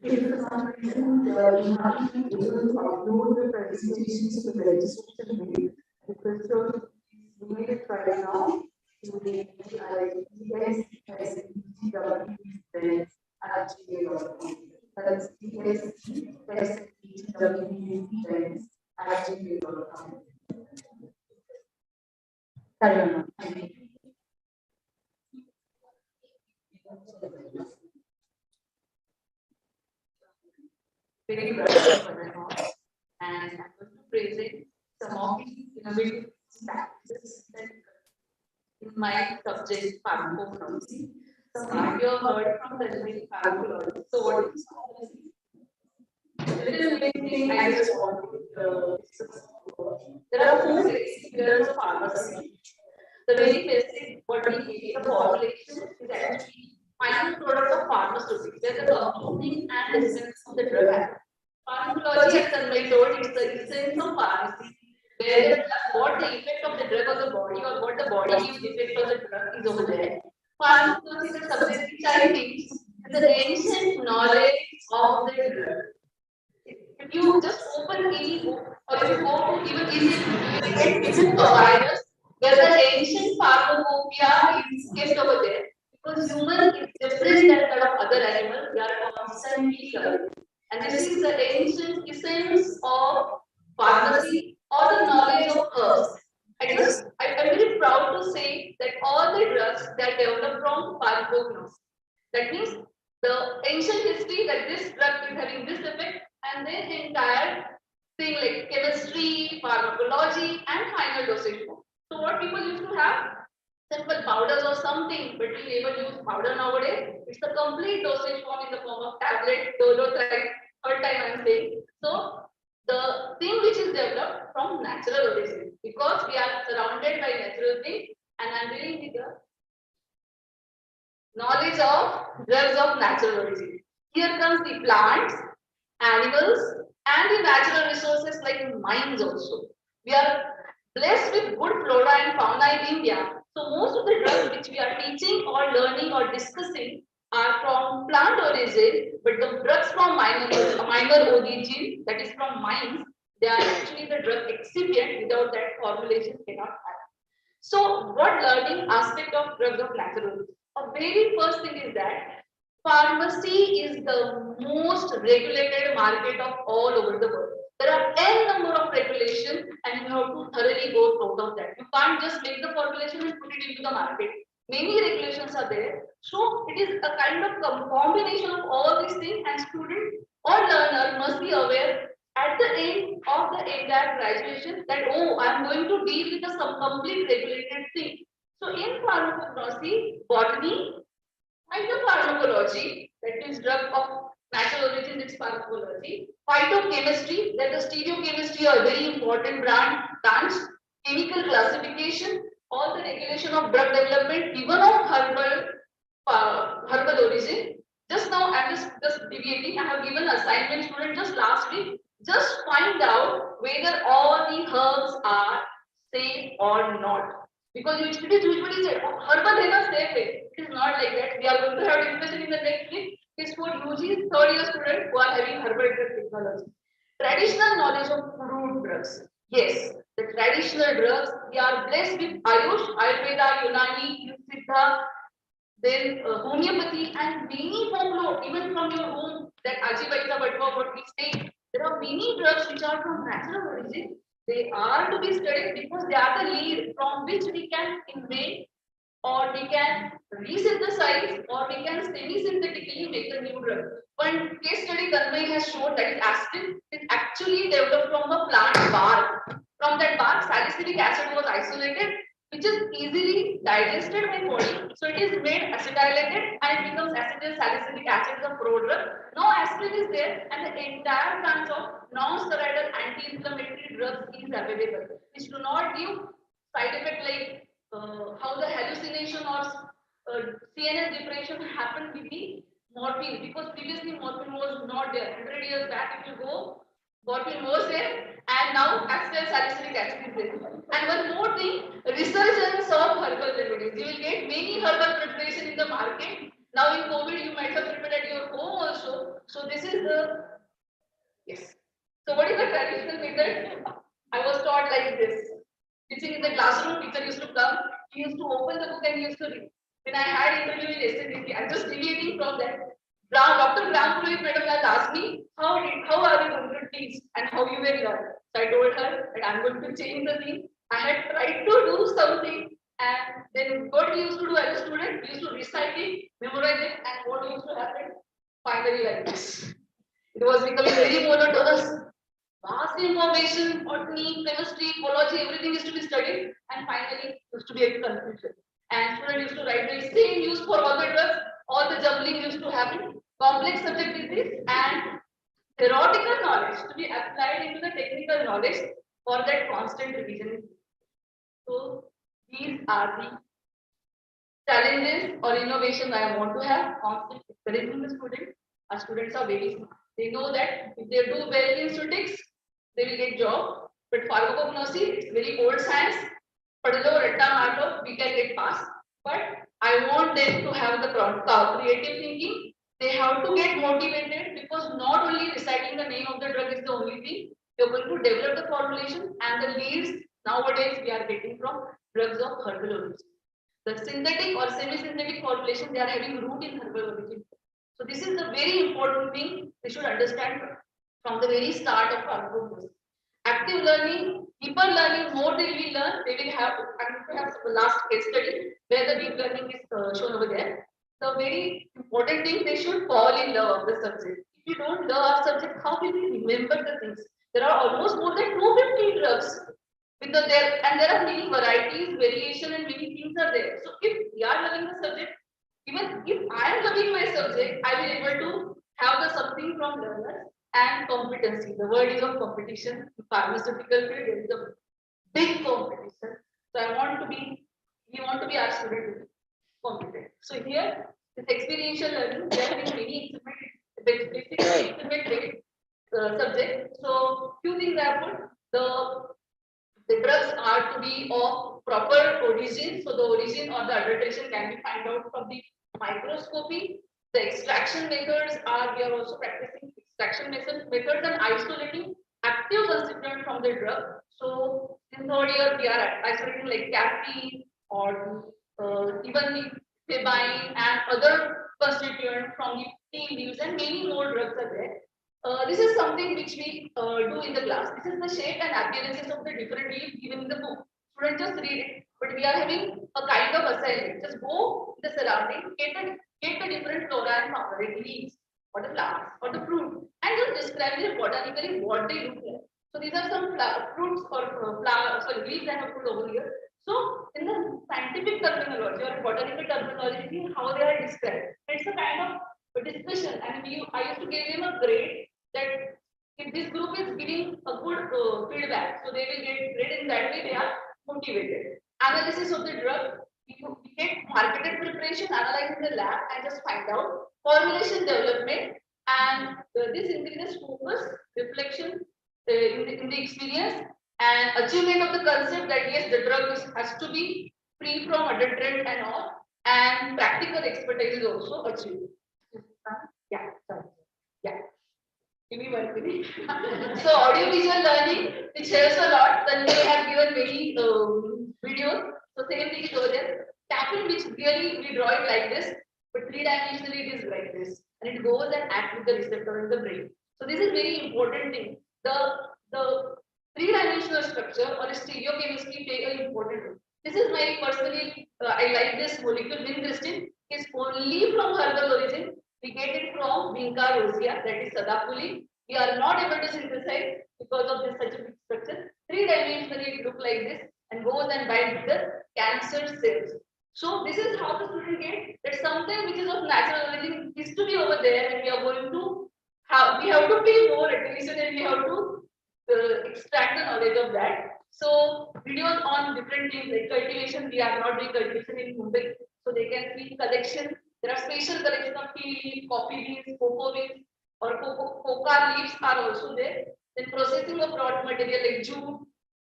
Speaker 13: If for some reason you haven't been able to upload the presentations to the registration mail, because you made it right now to the ESSETWEvents@gmail.com. That's ESSETWEvents@gmail.com. Carry on. Thank you.
Speaker 11: Very grateful for that all. And I'm going to present some of the innovative practices that in my subject pharmacology. So have you heard from the pharmacology? So what is pharmacy? Little thing I just want to discuss. There are four basic pillars of pharmacy. The very basic what we need, the formulation is actually final product of pharmaceutics. There's a compounding and essence of the drug. Pharmacology, as I told, is the essence of pharmacy, where what the effect of the drug on the body or what the body gives effect on the drug is over there. Pharmacology is a subject which I teach is the ancient knowledge of the drug. If you just open any book or if you go to even get book of virus, where the ancient pharmacopoeia is kept over there, because human is different than that of other animals, we are constantly learning. And this is the ancient essence of pharmacy or the knowledge of herbs. I'm very proud to say that all the drugs that developed from pharmacognosy. That means the ancient history that this drug is having this effect, and then the entire thing like chemistry, pharmacology, and final dosage form. So what people used to have simple powders or something, but we never use powder nowadays. It's the complete dosage form in the form of tablet, dolotrite, third time I'm saying. So the thing which is developed from natural origin, because we are surrounded by natural things, and I'm dealing with the knowledge of drugs of natural origin. Here comes the plants, animals, and the natural resources like mines also. We are blessed with good flora and fauna in India. So most of the drugs which we are teaching or learning or discussing are from plant origin, but the drugs from minor origin, that is from mines, they are actually the drug excipient. Without that formulation cannot happen. So what learning aspect of drugs of natural origin? A very first thing is that pharmacy is the most regulated market of all over the world. There are n number of regulations and you have to thoroughly go out of that. You can't just make the formulation and put it into the market. Many regulations are there. So it is a kind of combination of all these things, and student or learner must be aware at the end of the entire graduation that, oh, I am going to deal with some complete regulated thing. So in pharmacognosy, botany, phytopharmacology, that means drug of natural origin, it's pharmacology. Phytochemistry, that the stereochemistry are very important branch. Chemical classification, all the regulation of drug development, even of herbal origin. Just now, I'm just deviating. I have given assignment student just last week. Just find out whether all the herbs are safe or not. Because it is usually said, oh, herbal is safe. It is not like that. We are going to have discussion in the next week. It's for UG third year students who are having herbal drug technology. Traditional knowledge of fruit drugs. Yes, the traditional drugs, we are blessed with Ayush, Ayurveda, Unani, Siddha, then homeopathy, and many folklore, even from your home, that Ajivaita Bhatwa, what we say. There are many drugs which are from natural origin. They are to be studied because they are the lead from which we can invent, or we can resynthesize, or we can semi-synthetically make a new drug. One case study Tanmay has shown that is aspirin is actually developed from the plant bark. From that bark, salicylic acid was isolated, which is easily digested by body. So it is made acetylated and it becomes acetyl salicylic acid, the prodrug. Now aspirin is there, and the entire branch of non-steroidal anti-inflammatory drugs is available, which do not give side effect like
Speaker 2: how the hallucination or CNS depression happened with the morphine, because previously morphine was not there. 100 years back, if you go, morphine was there, and now acetyl salicylic acid is there. And one more thing, resurgence of herbal remedies. You will get many herbal preparation in the market. Now in COVID, you might have prepared at your home also. So this is the, yes. So what is the traditional method? I was taught like this. Teaching in the classroom, teacher used to come, he used to open the book and he used to read. When I had interview in SNDP, I'm just deviating from that. Dr. Gram Purohit madam has asked me, how are you going to teach and how you will learn? So I told her that I'm going to change the thing. I had tried to do something, and then what we used to do as a student, we used to recite it, memorize it, and what used to happen? Finally like this. It was becoming very monotonous. Vast information, botany, chemistry, ecology, everything is to be studied, and finally used to be a confusion. And students used to write the same use for all the drugs, all the jumbling used to happen. Complex subject is this, and theoretical knowledge to be applied into the technical knowledge for that constant revision. So these are the challenges or innovations I want to have, constant encouraging the students. Our students are very smart. They know that if they do well in statistics, they will get job. But pharmacognosy, it's very old science. Padalo, Ratta, Marlo, we can get past. But I want them to have the creative thinking. They have to get motivated, because not only reciting the name of the drug is the only thing. You're going to develop the formulation, and the leads nowadays we are getting from drugs of herbal origin. The synthetic or semi-synthetic formulation, they are having root in herbal origin. So this is the very important thing they should understand from the very start of pharmacognosy. Active learning, deeper learning, more they will learn, they will have, I'm going to have the last case study where the deep learning is shown over there. The very important thing, they should fall in love of the subject. If you don't love our subject, how will you remember the things? There are almost more than 250 drugs. And there are many varieties, variation, and many things are there. So if we are loving the subject, even if I am loving my subject, I will able to have the something from learners and competency. The word is of competition. In pharmaceutical field, there is a big competition. So we want to be our student to be competent. So here, this experiential learning, there are many experiment subject. So few things I have put. The drugs are to be of proper origin. So the origin or the adulteration can be found out from the microscopy. The extraction methods are, we are also practicing extraction methods and isolating active constituent from the drug. So in third year, we are isolating like caffeine or even the thebaine and other constituent from the tea leaves, and many more drugs are there. This is something which we do in the class. This is the shape and appearances of the different leaves given in the book. Students just read it, but we are having a kind of assignment. Just go in the surrounding, get the different flora and fauna, like leaves, or the flowers, or the fruit, and just describe them botanically what they look like. So these are some fruits or flowers, sorry, leaves I have put over here. So in the scientific terminology or botanical terminology, how they are described. It's a kind of discussion, and I used to give them a grade that if this group is giving a good feedback, so they will get grade in that way, they are motivated. Analysis of the drug, we get marketed preparation, analyze in the lab, and just find out formulation development, and this increases focus, reflection in the experience, and achievement of the concept that yes, the drug has to be free from adulterant and all, and practical expertise is also achieved. Yeah, sorry. Yeah. Give me 1 minute. So audiovisual learning, which helps a lot. Then they have given many videos. So same thing is over there. Tapping, which really we draw it like this, but three-dimensionally it is like this, and it goes and acts with the receptor in the brain. So this is very important thing. The three-dimensional structure or stereochemistry play an important role. This is my personally, I like this molecule vincristine. It's only from herbal origin. We get it from Vinca rosea, that is Sadapuli. We are not able to synthesize because of this such a big structure. Three-dimensionally it look like this and goes and binds with the cancer cells. So this is how the student get that something which is of natural origin is to be over there, and we are going to have to pay more attention, and we have to
Speaker 12: extract the knowledge of that. So videos on different things like cultivation, we are not doing cultivation in Mumbai, so they can see collection. There are special collection of tea leaves, coffee beans, cocoa beans, or coca leaves are also there. Then processing of raw material like jute,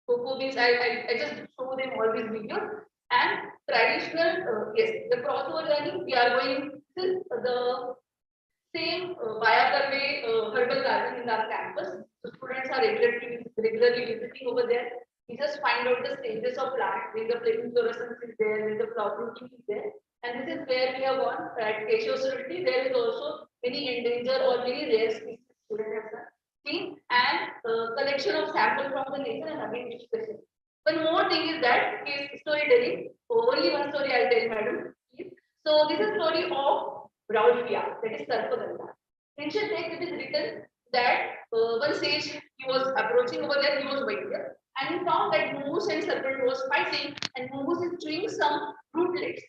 Speaker 12: cocoa beans. I just show them all these videos. And traditional, yes, the crossover learning we are going to the same via way herbal garden in our campus. So students are regularly visiting over there. We just find out the stages of plant, when the inflorescence is there, when the flowering is there. And this is where we have gone at Keshavasrati. There is also many endangered or very rare species students have seen, and collection of samples from the nature and again discussion. One more thing is that case storytelling. Only one story I'll tell, madam. Please. So this is story of Raulfia, that is Sarpaganda. Ancient text it is written that one sage he was approaching over there, he was waiting there, and he found that moose and serpent was fighting, and moose is chewing some fruitlets.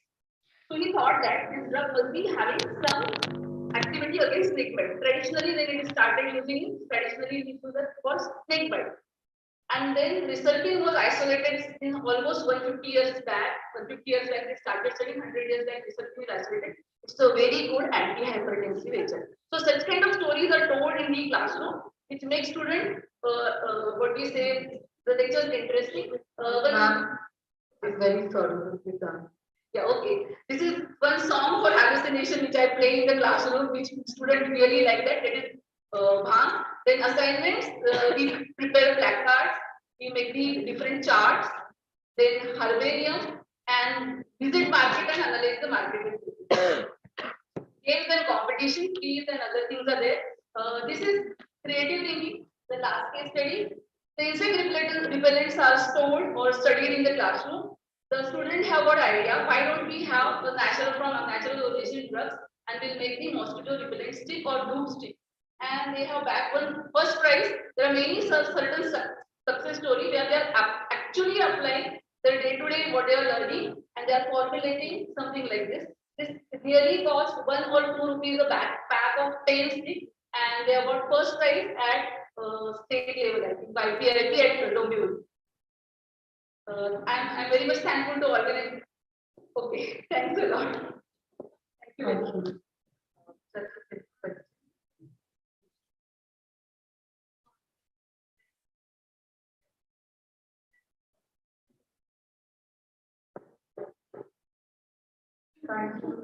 Speaker 12: So he thought that this drug must be having some activity against snake bite. Traditionally, when it started using it, traditionally it was snake bite. And then researching was isolated in almost 150 years back. 150 years back, they started studying, 100 years back, researching is isolated. It's a very good anti-hypertensive agent. So such kind of stories are told in the classroom, which makes students, what we say, the lectures interesting.
Speaker 2: It's very sort
Speaker 12: Yeah, okay. This is one song for hallucination which I play in the classroom, which students really like that. That is Bhang. Then assignments, we prepare placards, we make the different charts, then herbarium, and visit market and analyze the market. Games and competition, keys and other things are there. This is creative thinking, the last case study. The insect repellents are stored or studied in the classroom. The students have got idea, why don't we have the natural from unnatural location drugs and we'll make the mosquito repellent stick or loop stick. And they have back one first prize. There are many certain success story where they are actually applying their day-to-day what they are learning and they are formulating something like this. This really costs 1 or 2 rupees a pack of 10 sticks, and they have got first prize at state level, I think, by PIP at Dombivli. I'm very much thankful to organize. Okay, thanks a lot. Thank you very much.
Speaker 2: Thank you.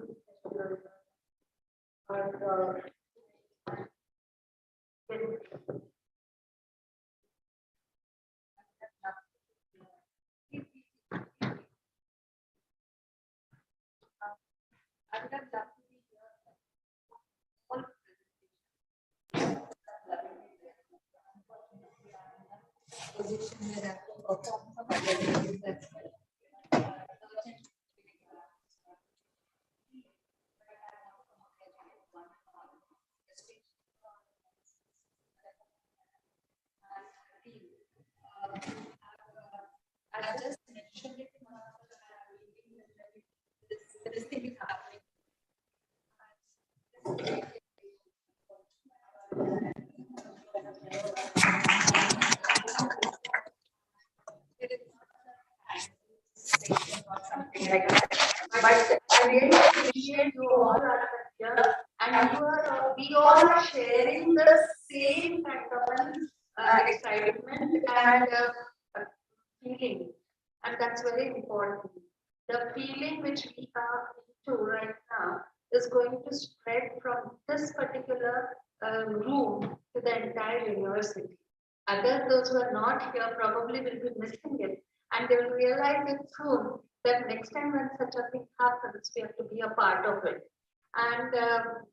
Speaker 4: I just mentioned it in one of the this thing is happening.
Speaker 2: Something like that. But I really appreciate you all are here, and we all are sharing the same kind of excitement and feeling, and that's very important. The feeling which we are into right now is going to spread from this particular room to the entire university. Others, those who are not here, probably will be missing it, and they will realize it soon that next time when such a thing happens, we have to be a part of it. And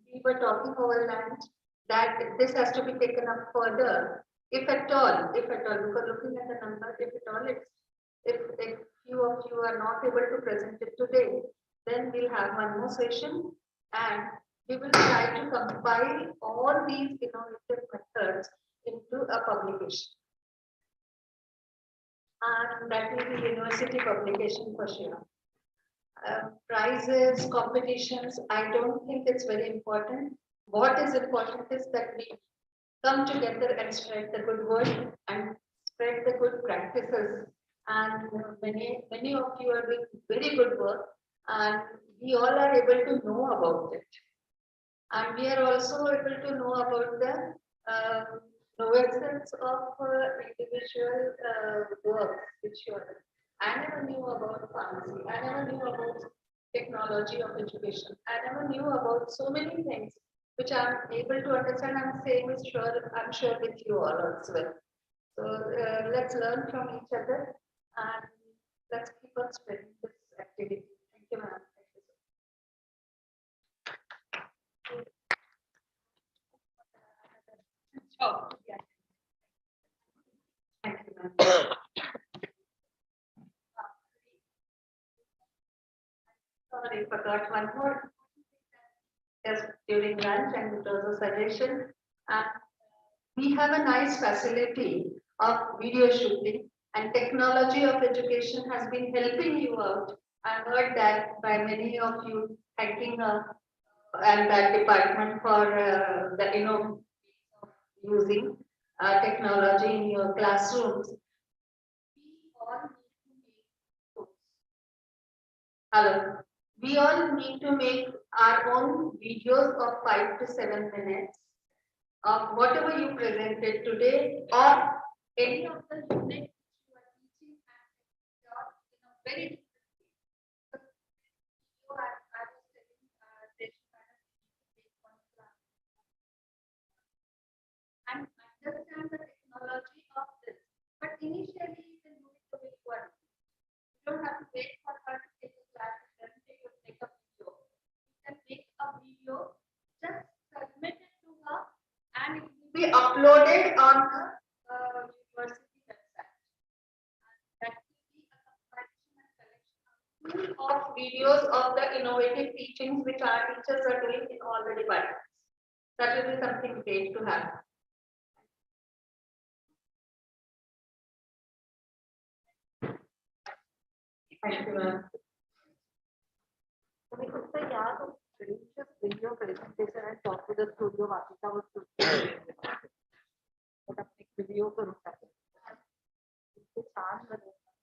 Speaker 2: we were talking over lunch that this has to be taken up further, if at all, because looking at the number, if at all, if few of you are not able to present it today, then we'll have one more session and we will try to compile all these innovative methods into a publication. And that will be university publication for sure. Prizes, competitions, I don't think it's very important. What is important is that we
Speaker 4: come together and spread the good word and spread the good practices. And many of you are doing very good work, and we all are able to know about it. And we are also able to know about the nuances of individual work which you are. I never knew about pharmacy. I never knew about technology of education. I never knew about so many things which I'm able to understand. I'm sure with you all as well. So let's learn from each other and let's keep on spreading this activity. Thank you, ma'am.
Speaker 6: Oh,
Speaker 4: yeah. Thank you, ma'am. Sorry, forgot one more. Yes, during lunch, and it was a suggestion. We have a nice facility of video shooting, and technology of education has been helping you out. I heard that by many of you thanking and that department for the using technology in your classrooms. Hello. We all need to make our own videos of 5 to 7 minutes of whatever you presented today or any of the units you are teaching and very different and understand the technology of this. But initially you can do it the way you want. You don't have to wait for her to take a class and then take a video. You can make a video, just submit it to her, and it will be uploaded on the university website. And that will be a comparison and selection of videos of the innovative teachings which our teachers are doing in all the departments. That will be something great to have. Thank you, ma'am.
Speaker 6: Just video presentation and talk to the studio. Vakita was video करू शकते. इतके छान बनवतात.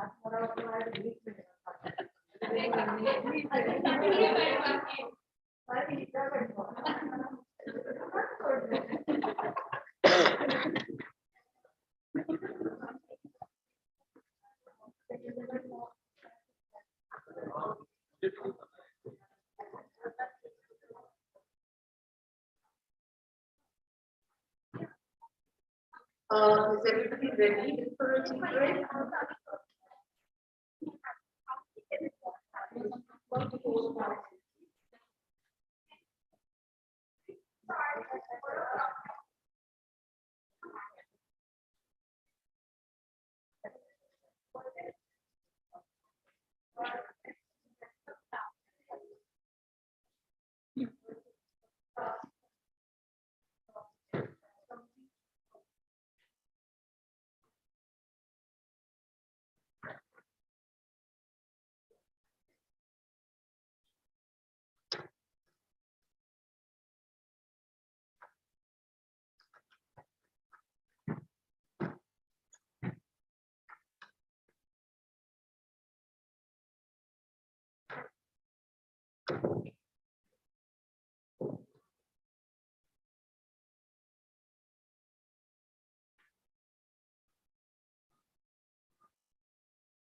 Speaker 6: आज मला वाटतं मला reels मिळणार.
Speaker 4: Is everybody ready for a tea break?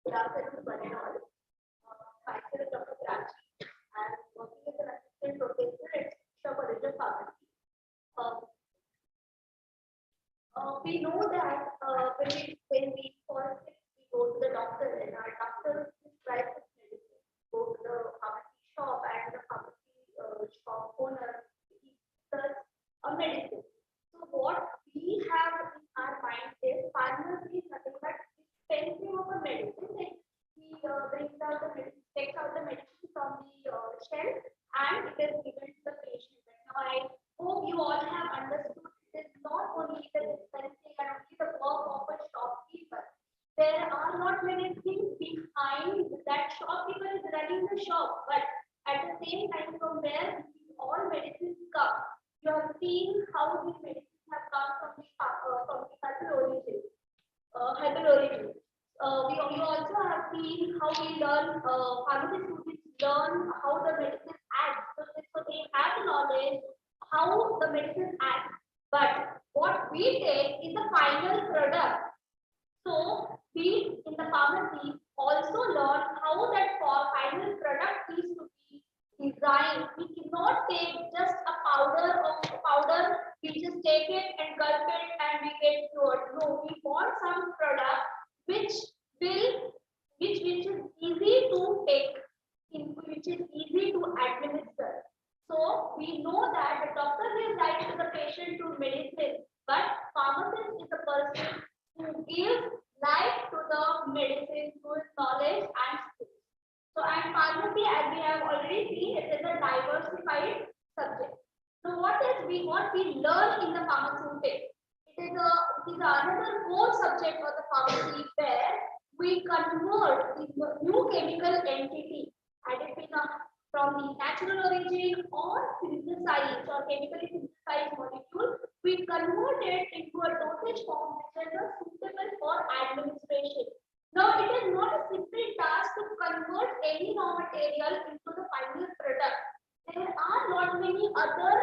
Speaker 12: Good afternoon, one and all. Myself is Dr. Prachi, and working as an assistant professor at Colloquium Pharmacist. We know that when we fall sick, we go to the doctor, and our doctor prescribes us medicine. Go to the pharmacy shop, and the pharmacy shop owner gives us a medicine. So what we have in our mind is pharmacy is nothing but dispensing of a medicine. Like he brings out the medicine, takes out the medicine from the shelf, and it is given to the patient. Now I hope you all have understood it is not only the dispensing and only the work of a shopkeeper. There are not many things behind that shopkeeper is running the shop, but At the same time, from where all medicines come, you are seeing how these medicines have come from the herbal origin. You also have seen how we learn, pharmacy students learn how the medicine acts. So they have the knowledge how the medicine acts. But what we take is the final product. So we in the pharmacy also learn how that final product is to be designed. We cannot take just a powder, we just take it and gulp it and we get cured. No, we want some product which is easy to take, which is easy to administer. So we know that the doctor gives life to the patient through medicine, but pharmacist is the person who gives life to the medicine through knowledge and skills. So and pharmacy, as we have already seen, it is a diversified subject. So what we learn in the pharmaceutics? It is another core subject of the pharmacy where we convert the new chemical entity, from the natural origin or synthesized or chemically synthesized molecule, we convert it into a dosage form which is suitable for administration. Now, it is not a simple task to convert any raw material into the final product. There are not many other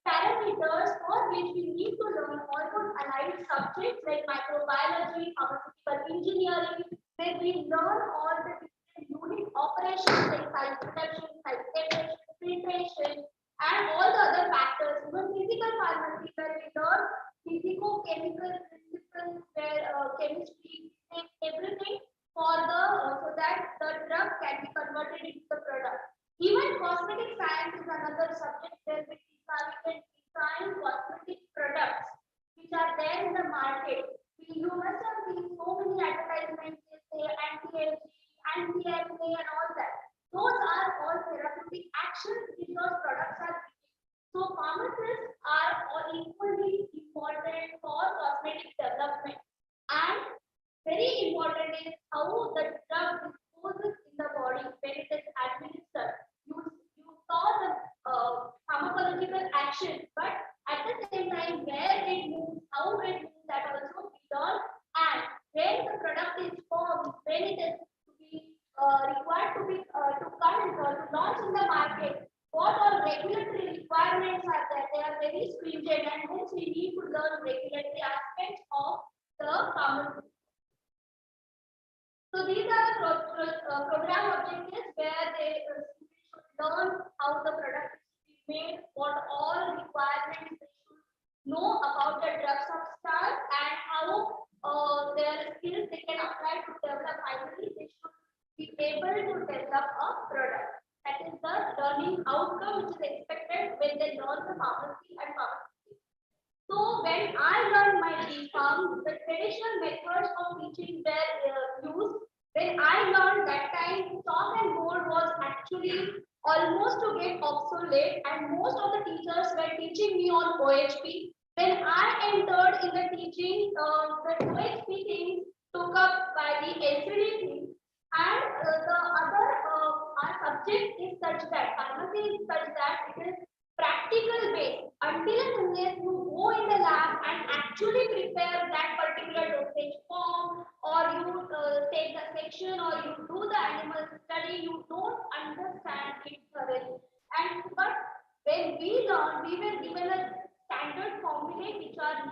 Speaker 12: parameters for which we need to learn all those allied subjects like microbiology, pharmaceutical engineering, where we learn all the unit operations like site production, site separation, filtration, and all the other factors. Even physical pharmacy, where we learn physico-chemical principles, where chemistry takes everything for the so that the drug can be converted into the product. Even cosmetic science is another subject where we can design cosmetic products which are there in the market. You must have seen so many advertisements, say anti-aging, anti-acne and all that. Those are all therapeutic actions which those products are giving. So pharmacists are all equally important for cosmetic development. And very important is how the drug disposes in the body when it is administered. You saw the pharmacological action, but at the same time where it moves, how it moves, that also we learn. And when the product is formed, when it is to be required to be to come or to launch in the market, what all regulatory requirements are there? They are very stringent, and hence we need to learn regulatory aspects of the pharmacy. So these are the program objectives where they should learn how the product is made, what all requirements they should know about the drug substance, and how their skills they can apply to develop. Finally, they should be able to develop a product. That is the learning outcome which is expected when they learn the pharmacy and pharmacy. So when I learned my B.Pharm, the traditional methods of teaching were used. When I learned that time, chalk and board was actually almost to get obsolete, and most of the teachers were teaching me on OHP. When I entered in the teaching, the OHP thing took up by the LCD thing, and the other our subject is such that pharmacy is such that it is practical based. Until and unless you go in the lab and actually prepare that particular dosage form, or you take the section, or you do the animal study, you don't understand it thoroughly. And but when we learn, we were given a standard formulae which are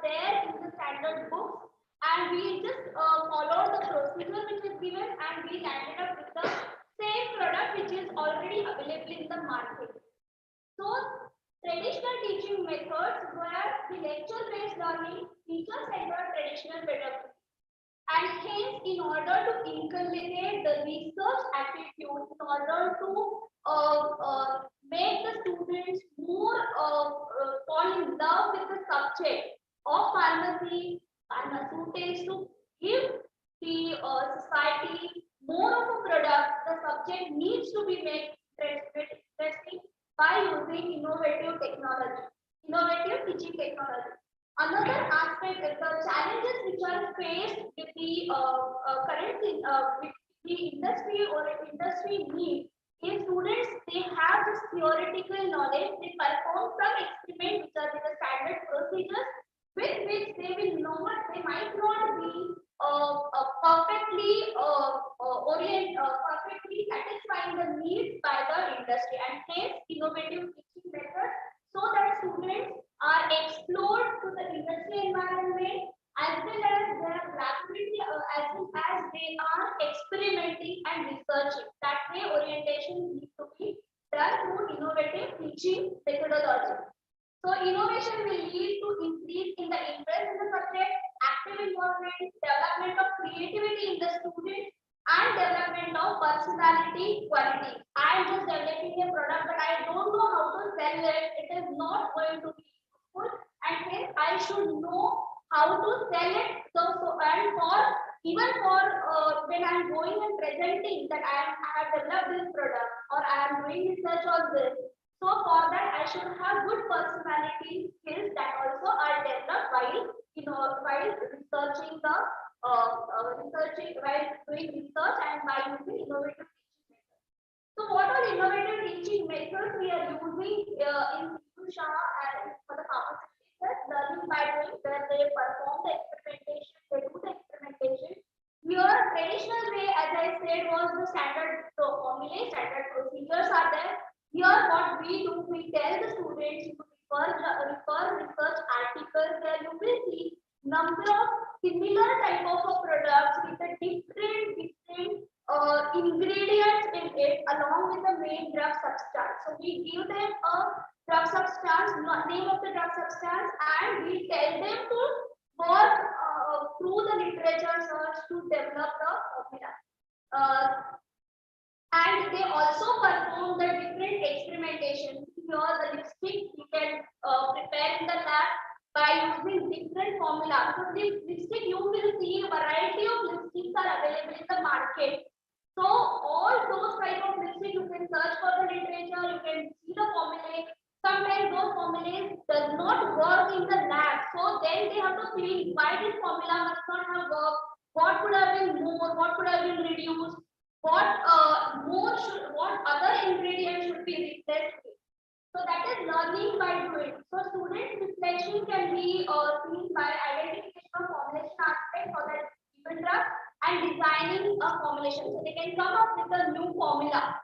Speaker 12: there in the standard books, and we just followed the procedure which is given, and we landed up with the same product which is already available in the market. So traditional teaching methods were the lecture-based learning, teacher-centered traditional pedagogy. And hence, in order to inculcate the research attitude, in order to make the students more fall in love with the subject of pharmacy, pharmaceutics, to give the society more of a product, the subject needs to be made interesting by using innovative technology, innovative teaching technology. Another aspect is the challenges which are faced with the current with the industry or industry needs If students, they have this theoretical knowledge, they perform some experiment which are with the standard procedures, with which they will not, they might not be perfectly satisfying the needs by the industry, and hence innovative teaching methods, so that students are explored to the industry environment, as well as their rapidly, as well as they are experimenting and researching. That way, orientation needs to be done through innovative teaching methodology. So innovation will lead to increase in the interest in the subject, active involvement, development of creativity in the students, and development of personality quality. I am just developing a product, but I don't know how to sell it. It is not going to be useful, and hence I should know how to sell it. So and for even for when I am going and presenting that I have developed this product, or I am doing research on this. So for that, I should have good personality skills that also are developed while researching the while doing research and by using innovative teaching methods. So what are innovative teaching methods we are using in Shah and for the pharmacist? Learning by doing, where they perform the experimentation, they do the experimentation. Your traditional way, as I said, was the standard formulae, standard procedures are there. Here, what we do, we tell the students to refer research articles where you will see number of similar type of products with a different ingredients in it, along with the main drug substance. So we give them a drug substance, name of the drug substance, and we tell them to work through the literature search to develop the formula. And they also perform the different experimentation. Here the lipstick you can prepare in the lab by using different formula. So this lipstick, you will see a variety of lipsticks are available in the market. So all those type of lipstick you can search for the literature, you can see the formulae. Sometimes those formulas does not work in the lab. So then they have to think why this formula must not have worked, what could have been more, what could have been reduced, what other ingredients should be replaced with. So that is learning by doing. So student reflection can be seen by identification of formulation aspect for that given drug and designing a formulation. So they can come up with a new formula.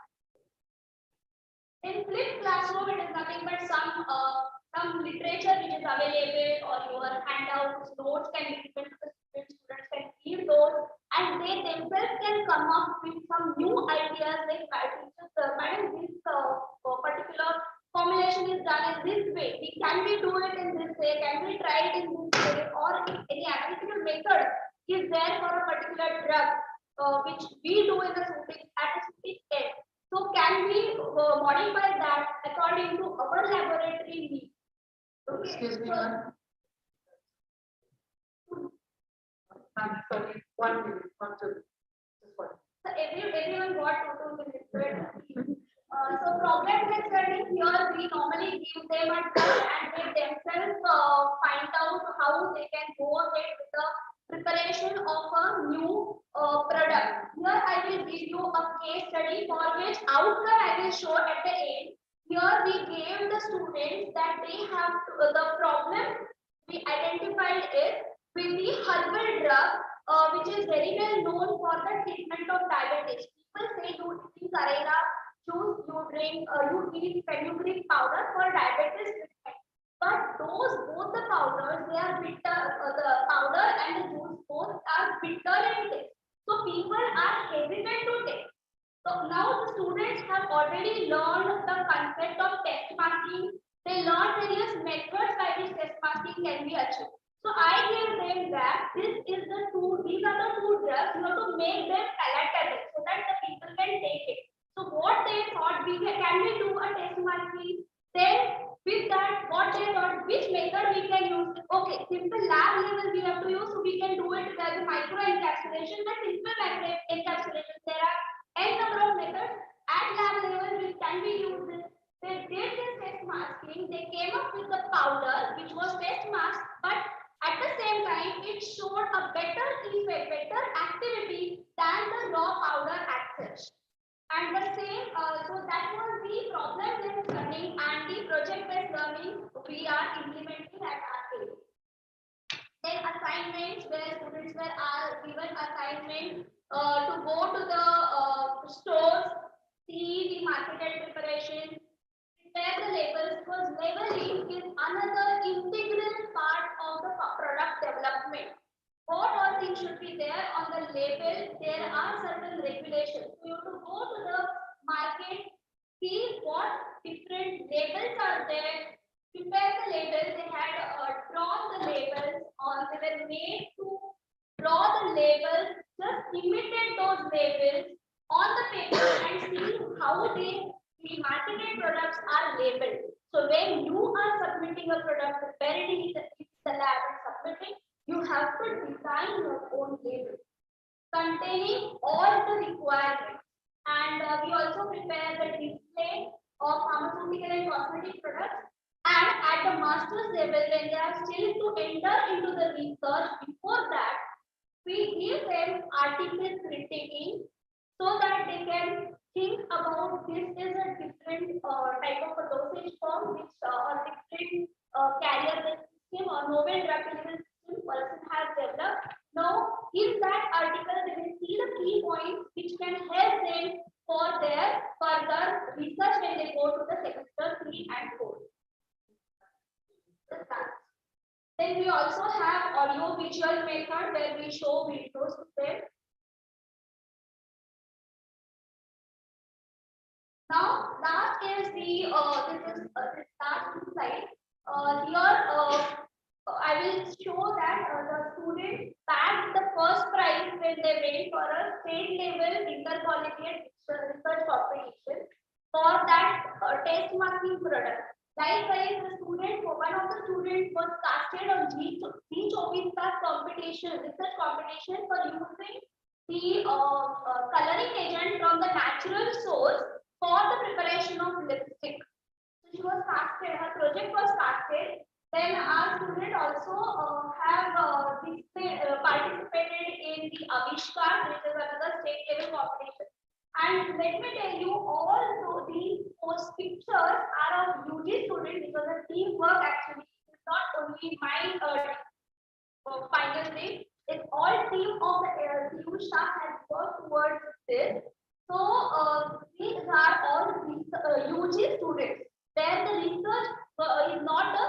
Speaker 12: In flipped classroom, it is nothing but some literature which is available, or your handouts, notes can be given to the students. Students can read those, and they themselves can come up with some new ideas. Like, madam, this particular formulation is done in this way. Can we do it in this way? Can we try it in this way? Or if any analytical method is there for a particular drug, which we do in the at a specific end. So can we modify that according to our laboratory needs? Okay.
Speaker 11: Excuse me,
Speaker 12: So,
Speaker 11: ma'am. I'm sorry, 1 minute, not two. Just one.
Speaker 12: so everyone got 2 minutes. So problem-based studies, here we normally give them a tool and they themselves find out how they can go ahead with the preparation of a new product. Here I will give you a case study for which outcome I will show at the end. Here we gave the students that they have the problem we identified it with the herbal drug, which is very well known for the treatment of diabetes. People say you drink karela juice, you drink, you eat fenugreek powder for diabetes treatment. But those both the powders, they are bitter. The powder and the juice both are bitter in taste. So people are hesitant to take. So now the students have already learned the concept of test marking. They learn various methods by which test marking can be achieved. So I gave them that these are the two drugs. You have to make them palatable so that the people can take it. So what they thought, can we do a test marking? Then with that, what they thought, which method we can use? Okay, simple lab level we have to use, so we can do it as a micro encapsulation, but simple macro encapsulation. There are n number of methods. At lab level, can we use this? They did this test masking. They came up with the powder, which was test mask, but at the same time, it showed a better effect, better activity than the raw powder as such. And the same, so problem-based learning and the project-based learning we are implementing at our place. Then assignments where students are given assignment to go to the stores, see the marketed preparation, prepare the labels, because labeling is another integral part of the product development. What all things should be there on the label? There are certain regulations. So you have to go to the market, see what different labels are there, prepare the labels. They had drawn the labels, or they were made to draw the labels, just imitate those labels on the paper and see how the marketed products are labeled. So when you are submitting a product, preparing it in the lab and submitting, you have to design your own label containing all the requirements. And we also prepare the display of pharmaceutical and cosmetic products. And at the master's level, when they are still to enter into the research, before that, we give them article critiquing so that they can think about this is a different type of a dosage form, which or different carrier-based system or novel drug delivery system person has developed. Now, in that article, they will see the key points which can help them for their further research when they go to the semester 3 and 4. Then we also have audio visual method where we show videos to them. Now, last is the this last slide. Here, I will show that the students bagged the first prize when they went for a state level intercollegiate research competition for that test marking product. Likewise, one of the students was casted on G-Chovinka competition, research competition for using the coloring agent from the natural source for the preparation of lipstick. So she was casted, her project was casted. Then our student also have participated in the Avishkar, which is another state level competition. And let me tell you, all these post pictures are of UG students because the teamwork actually is not only my final thing. It's all team of the CU staff has worked towards this. So these are all UG students where the research is not the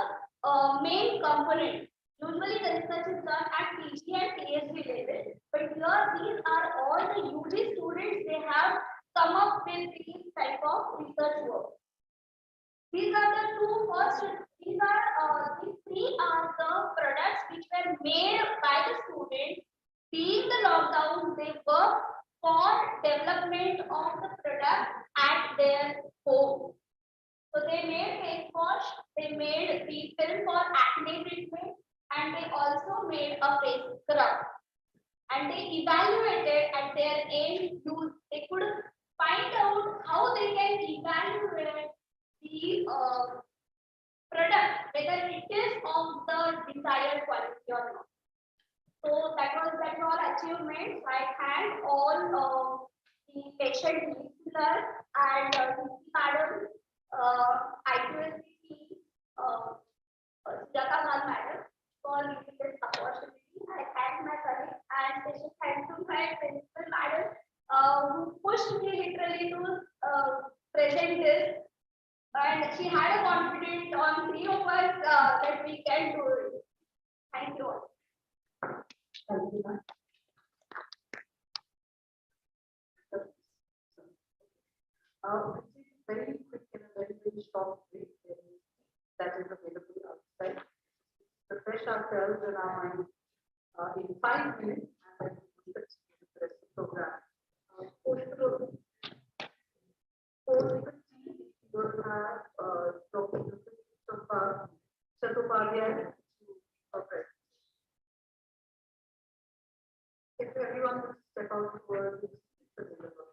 Speaker 12: main component. Usually the research is done at PG and PhD level, but here these are all the UG students. They have come up with these type of research work. These are the these three are the products which were made by the students. Being the lockdown, they work for development of the product at their home. So they made face wash, they made the film for acne treatment, and they also made a face scrub. And they evaluated at their end use. They could find out how they can evaluate the product, whether it is of the desired quality or not. So that's all achievements. I thank all the patient listeners and madam, IQAC, Sujata madam for giving this opportunity. I thank my colleagues and special thanks to my principal madam who pushed me literally to present this. And she had a confidence on three of us that we can do it. Thank you all.
Speaker 13: Thank you, ma'am. Very quick and a very short break that is available outside. Refresh ourselves in our mind in 5 minutes and then we will continue the rest of the program. We will have Dr. Chattopadhyay to operate. If everyone would step out towards the available.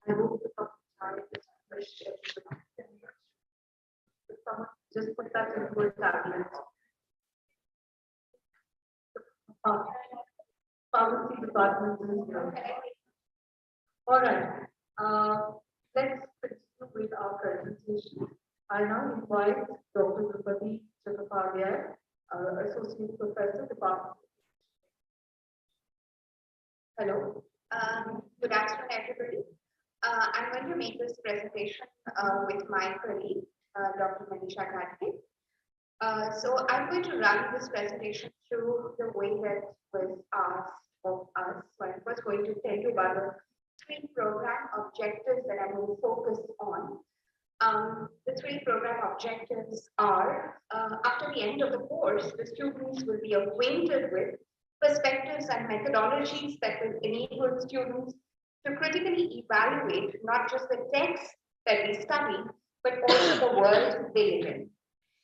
Speaker 13: I hope the time is fresh. Someone just put that into a tablet. Pharmacy department is here. All right, let's continue with our presentation. I now invite Dr. Drupadi Chakrabarty, Associate Professor, Department.
Speaker 4: Hello, good afternoon, everybody. I'm going to make this presentation with my colleague, Dr. Manisha Gadke. So I'm going to run this presentation through the way that was asked of us. So I'm first going to tell you about the 3 program objectives that I'm going to focus on. The 3 program objectives are, after the end of the course, the students will be acquainted with perspectives and methodologies that will enable students to critically evaluate not just the text that we study, but also the world they live in.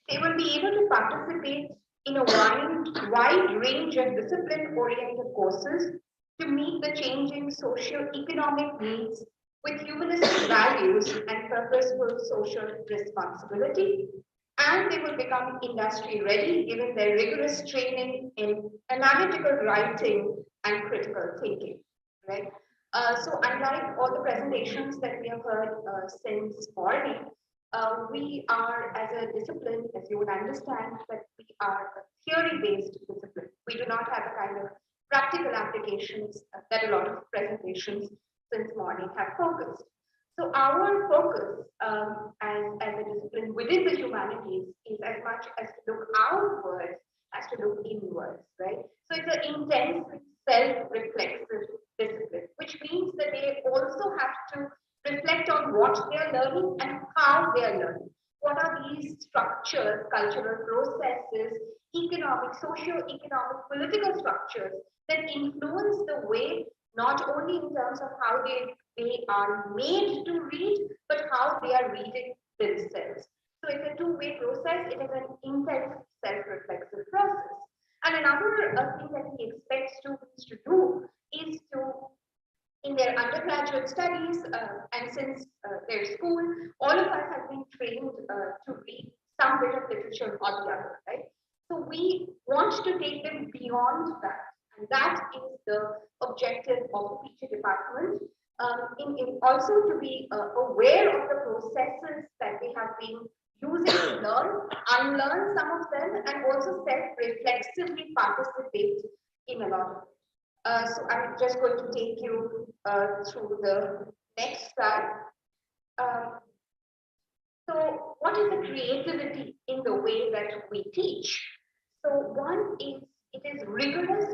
Speaker 4: They will be able to participate in a wide range of discipline-oriented courses to meet the changing socio-economic needs with humanistic values and purposeful social responsibility. And they will become industry ready given their rigorous training in analytical writing and critical thinking, right? So unlike all the presentations that we have heard since morning, we are as a discipline, as you would understand, that we are a theory-based discipline. We do not have the kind of practical applications that a lot of presentations since morning have focused. So our focus as a discipline within the humanities is as much as to look outwards as to look inwards, right? So it's an intense self-reflexive discipline, which means that they also have to reflect on what they are learning and how they are learning. What are these structures, cultural processes, economic, socio-economic, political structures that influence the way, not only in terms of how they are made to read, but how they are reading themselves. So it's a two-way process. It is an intense self-reflexive process. And another thing that we expect students to do is to, in their undergraduate studies, and since their school, all of us have been trained to read some bit of literature or the other, right? So we want to take them beyond that. And that is the objective of the teacher department. In also to be aware of the processes that they have been using to learn, unlearn some of them, and also self-reflexively participate in a lot of it. So I'm just going to take you through the next slide. So what is the creativity in the way that we teach? So one is, it is rigorous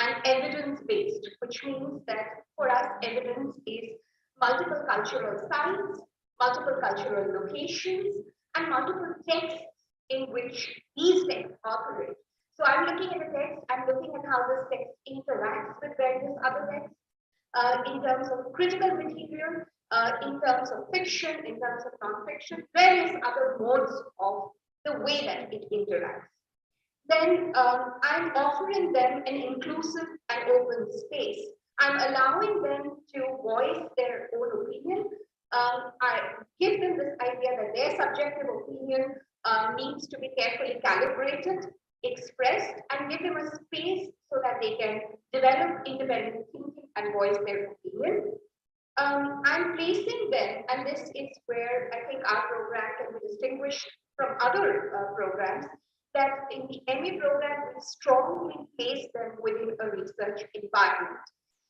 Speaker 4: and evidence-based, which means that for us, evidence is multiple cultural sites, multiple cultural locations, and multiple texts in which these texts operate. So I'm looking at a text, I'm looking at how this text interacts with various other texts in terms of critical material, in terms of fiction, in terms of non-fiction, various other modes of the way that it interacts. Then I'm offering them an inclusive and open space. I'm allowing them to voice their own opinion. I give them this idea that their subjective opinion needs to be carefully calibrated, expressed, and give them a space so that they can develop independent thinking and voice their opinion. I'm placing them, and this is where I think our program can be distinguished from other programs, that in the MA program, we strongly place them within a research environment.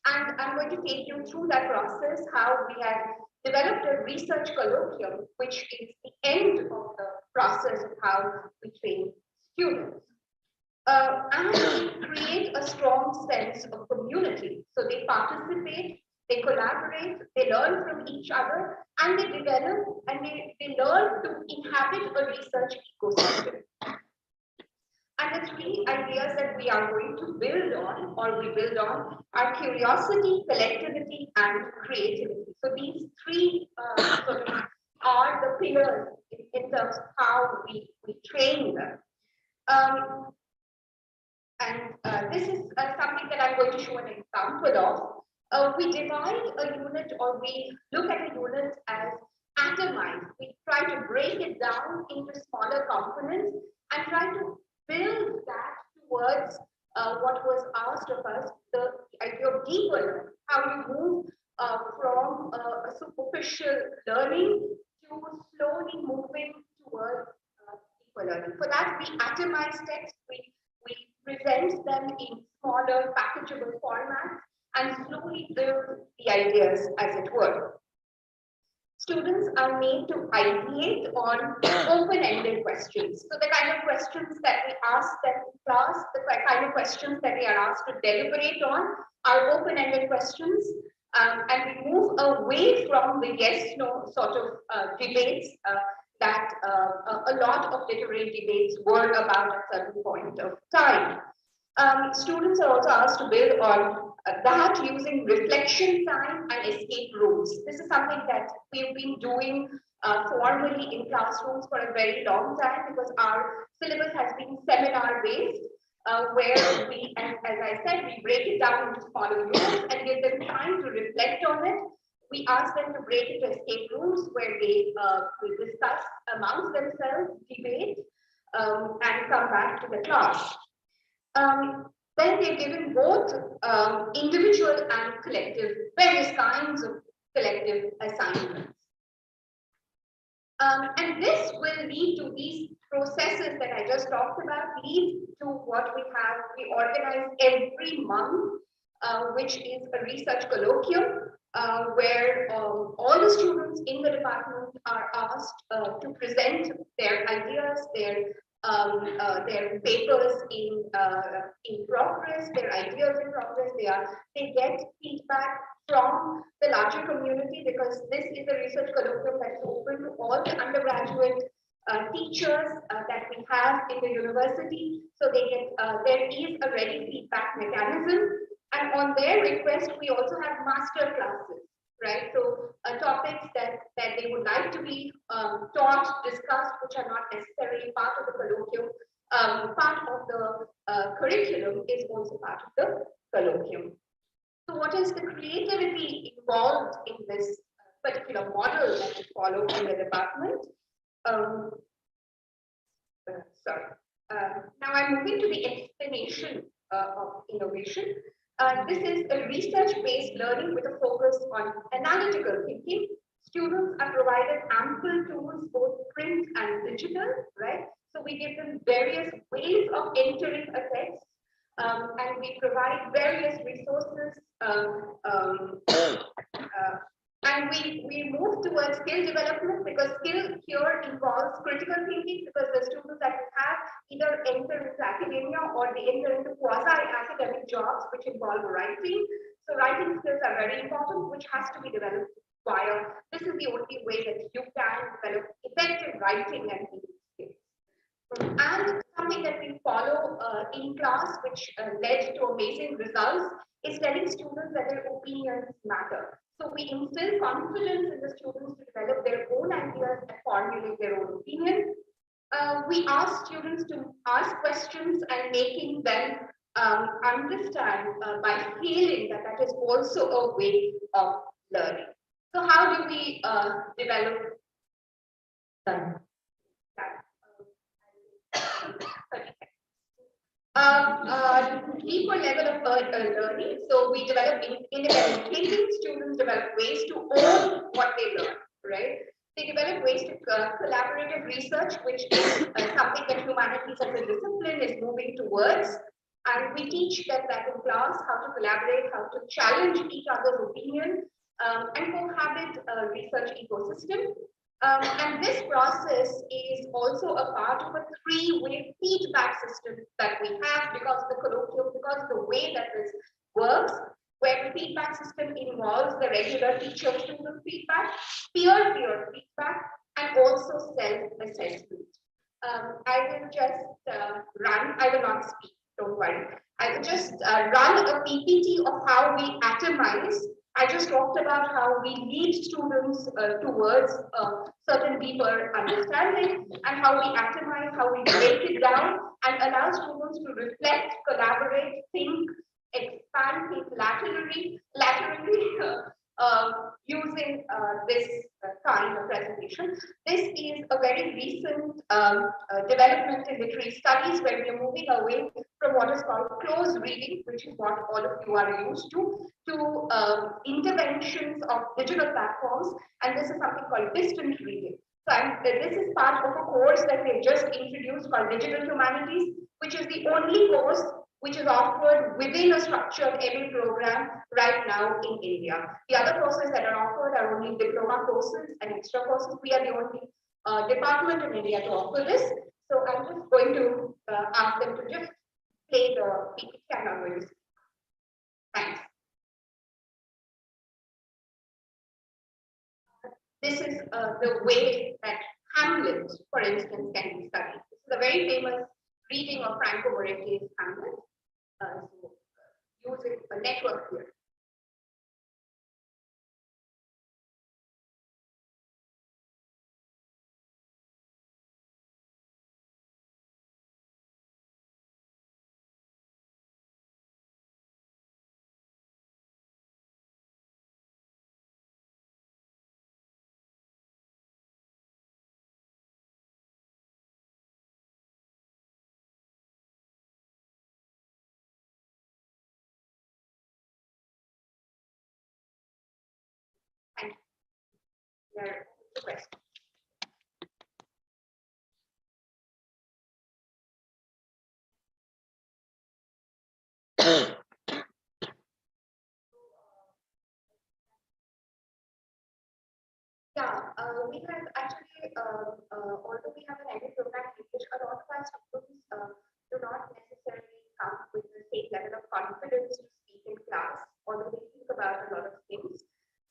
Speaker 4: And I'm going to take you through that process, how we have developed a research colloquium, which is the end of the process of how we train students. And we create a strong sense of community. So they participate, they collaborate, they learn from each other, and they develop and they learn to inhabit a research ecosystem. And the 3 ideas that we are going to build on, or we build on, are curiosity, collectivity, and creativity. So these 3 sort of are the pillars in terms of how we train them.
Speaker 10: This is something that I'm going to show an example of. We divide a unit, or we look at a unit as atomized. We try to break it down into smaller components and try to build that towards what was asked of us, the idea of deeper learning, how you move from a superficial learning to slowly moving towards deeper learning. For that, we atomize text, we present them in smaller packageable formats and slowly build the ideas, as it were. Students are made to ideate on open-ended questions. So the kind of questions that we ask them in class, the kind of questions that we are asked to deliberate on are open-ended questions. And we move away from the yes-no sort of debates that a lot of literary debates were about at a certain point of time. Students are also asked to build on that using reflection time and escape rooms. This is something that we've been doing formally in classrooms for a very long time, because our syllabus has been seminar based, where we, and as I said, we break it down into smaller units and give them time to reflect on it. We ask them to break into escape rooms where they will discuss amongst themselves, debate, and come back to the class. Then they're given both individual and collective, various kinds of collective assignments. And this will lead to these processes that I just talked about, lead to what we organize every month, which is a research colloquium, where all the students in the department are asked to present their ideas, their papers in progress, their ideas in progress. They get feedback from the larger community, because this is a research colloquium that's open to all the undergraduate teachers that we have in the university. So they get there is a ready feedback mechanism, and on their request we also have master classes, right? So topics that they would like to be taught, discussed, which are not necessarily part of the colloquium, part of the curriculum, is also part of the colloquium. So what is the creativity involved in this particular model that we follow in the department? Now I'm moving to the explanation of innovation. This is a research-based learning with a focus on analytical thinking. Students are provided ample tools, both print and digital, right? So we give them various ways of entering a text, and we provide various resources, and we move towards skill development, because skill here involves critical thinking, because the students that we have either enter into academia or they enter into quasi-academic jobs which involve writing. So writing skills are very important, which has to be developed via, this is the only way that you can develop effective writing and thinking skills. And something that we follow in class, which led to amazing results, is telling students that their opinions matter. So we instill confidence in the students to develop their own ideas and formulate their own opinion. We ask students to ask questions and making them understand by feeling that that is also a way of learning. So how do we develop that? Deeper level of learning. So we develop independent thinking. Students develop ways to own what they learn, right? They develop ways to collaborative research, which is something that humanities as a discipline is moving towards. And we teach them that in class, how to collaborate, how to challenge each other's opinion, and cohabit a research ecosystem. And this process is also a part of a three-way feedback system that we have, because the colloquium, because the way that this works, where the feedback system involves the regular teacher-student feedback, peer-peer feedback, and also self-assessment. I will just I will not speak, don't worry. I will just run a PPT of how we atomize I just talked about how we lead students towards certain deeper understanding and how we atomize, how we break it down and allow students to reflect, collaborate, think, expand, think laterally, using this kind of presentation. This is a very recent development in literary studies where we are moving away from what is called close reading, which is what all of you are used to interventions of digital platforms, and this is something called distant reading. So this is part of a course that we have just introduced called Digital Humanities, which is the only course which is offered within a structured MA program right now in India. The other courses that are offered are only diploma courses and extra courses. We are the only department in India to offer this. So I'm just going to ask them to just play the camera. Thanks. This is the way that Hamlet, for instance, can be studied. This is a very famous reading of Franco Moretti's Hamlet. So, using a network here. Thank you. There is a question. Yeah, we have actually, although we have an MA program in which a lot of our students do not necessarily come with the same level of confidence to speak in class, although they think about a lot of things.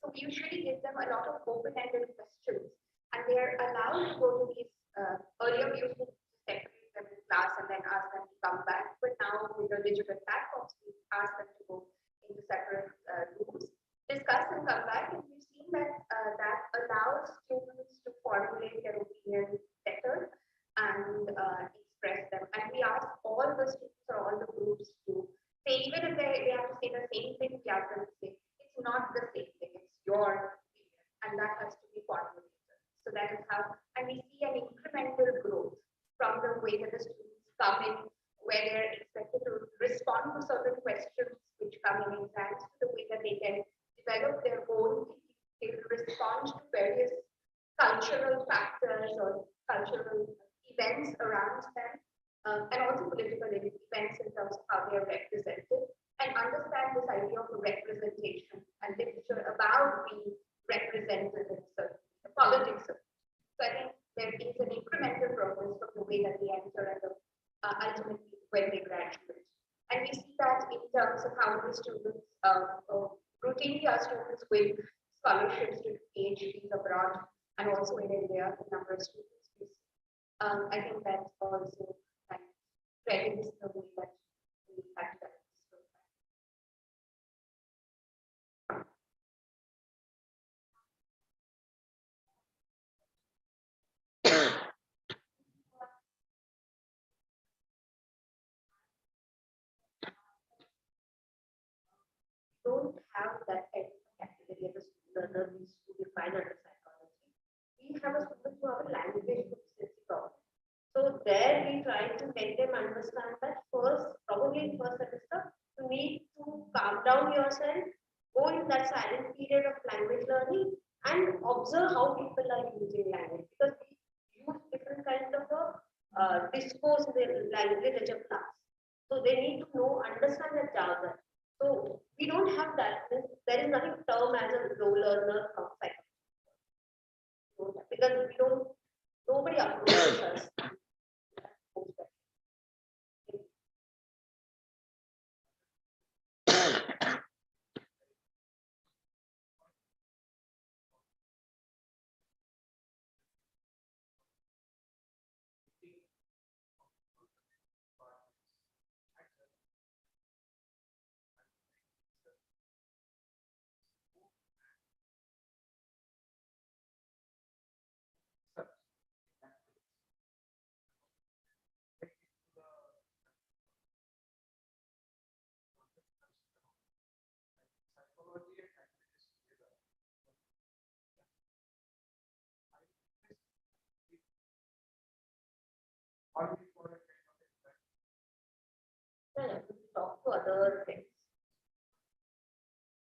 Speaker 10: So we usually give them a lot of open-ended questions, and they are allowed to go to these, earlier we used to separate them in class and then ask them to come back, but now with the digital platforms, we ask them to go into separate rooms, discuss and come back, and we've seen that that allows students to formulate their opinion better and express them. And we ask all the students or all the groups to say, even if they have to say the same thing, we ask them to say, it's not the same thing, it's your opinion, and that has to be formulated. So that is how, and we see an incremental growth from the way that the students come in, where they're expected to respond to certain questions which come in exams, to the way that they can develop their own thinking. They will respond to various cultural factors or cultural events around them, and also political events in terms of how they are represented, and understand this idea of representation and literature about being represented in certain politics. So I think there is an incremental progress from the way that they enter and ultimately when they graduate. And we see that in terms of how the students routinely our students win scholarships to PhDs abroad and also in India, the number of students. I think that also credits the way that we have done this program. Don't have that kind of category of a learner needs to be defined under psychology. We have a student who have a language proficiency problem. So there we try to make them understand that first, probably in first semester, you need to calm down yourself, go in that silent period of language learning and observe how people are using language, because we use different kinds of discourse in the language class. So they need to know, understand the jargon. So we don't have that. There is nothing term as a low learner outside. Because we don't, nobody approaches us.
Speaker 9: only for a kind of exercise?
Speaker 2: Yeah, we talk to other things.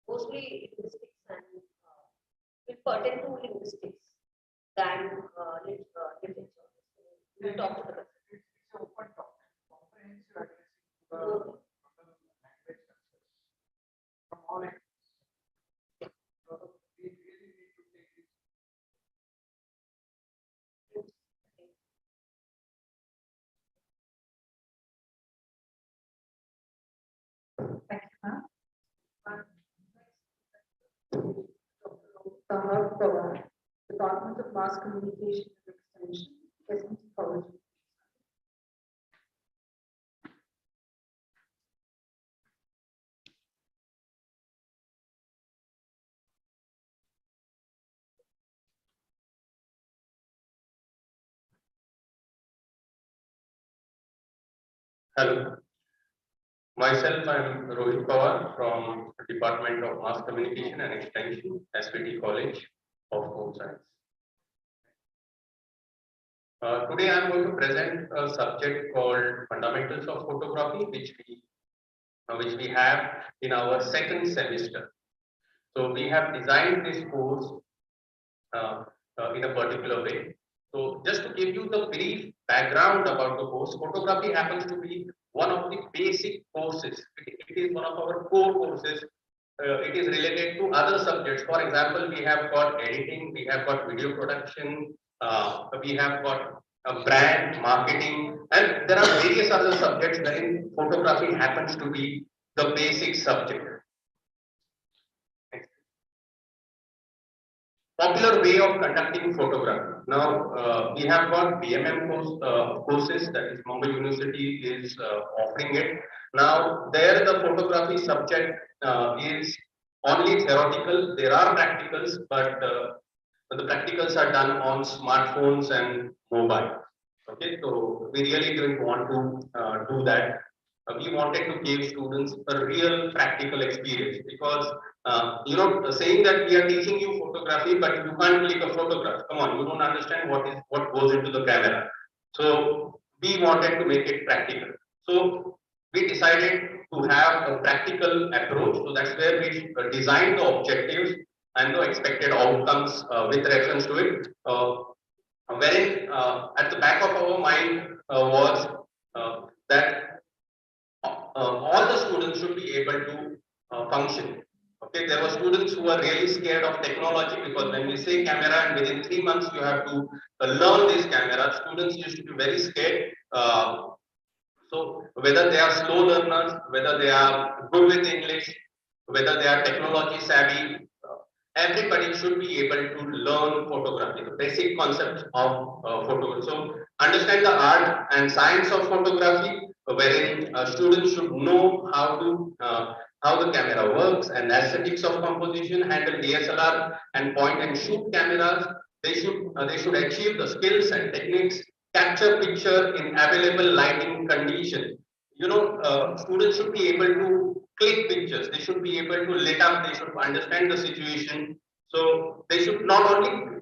Speaker 2: Mostly linguistics and it pertain to linguistics than literature. We talk to the person.
Speaker 9: It's an open topic, comprehensive addressing to the language concepts from all angles. So we really need to take this.
Speaker 13: Thank you, ma'am. Dr. Pawar, Department of Mass Communication and Extension, Presentee College.
Speaker 14: Hello. Myself, I'm Rohit Pawar from Department of Mass Communication and Extension, SPT College of Home Science. Today I'm going to present a subject called Fundamentals of Photography, which we have in our second semester. So we have designed this course in a particular way. So just to give you the brief background about the course, photography happens to be one of the basic courses. It is one of our core courses. It is related to other subjects. For example, we have got editing, we have got video production, we have got brand marketing, and there are various other subjects wherein photography happens to be the basic subject. Popular way of conducting photography. Now we have got BMM courses, that is Mumbai University is offering it. Now there the photography subject is only theoretical. There are practicals, but the practicals are done on smartphones and mobile. Okay, so we really didn't want to do that. We wanted to give students a real practical experience because saying that we are teaching you photography, but you can't click a photograph. Come on, you don't understand what goes into the camera. So we wanted to make it practical. So we decided to have a practical approach. So that's where we designed the objectives and the expected outcomes with reference to it. Wherein at the back of our mind was that all the students should be able to function. Okay, there were students who were really scared of technology because when we say camera and within 3 months you have to learn this camera, students used to be very scared. So whether they are slow learners, whether they are good with English, whether they are technology savvy, everybody should be able to learn photography, the basic concepts of photography. So understand the art and science of photography, wherein students should know how the camera works and aesthetics of composition, handle DSLR and point and shoot cameras. They should achieve the skills and techniques, capture picture in available lighting condition. Students should be able to click pictures. They should be able to lit up. They should understand the situation. So they should not only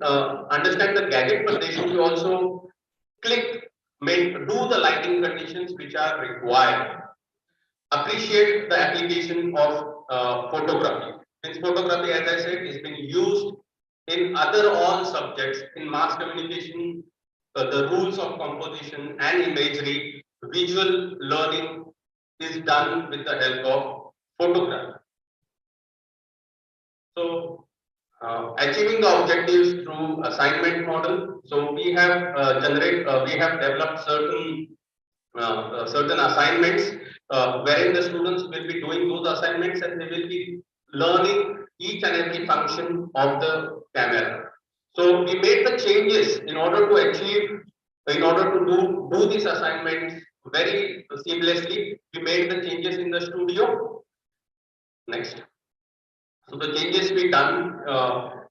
Speaker 14: understand the gadget, but they should also click, do the lighting conditions which are required. Appreciate the application of photography. Since photography, as I said, is being used in other all subjects in mass communication, the rules of composition and imagery, visual learning is done with the help of photography. So, achieving the objectives through assignment model. So we have developed certain assignments wherein the students will be doing those assignments and they will be learning each and every function of the camera. So we made the changes in order to do these assignments very seamlessly. We made the changes in the studio. Next. So the changes we done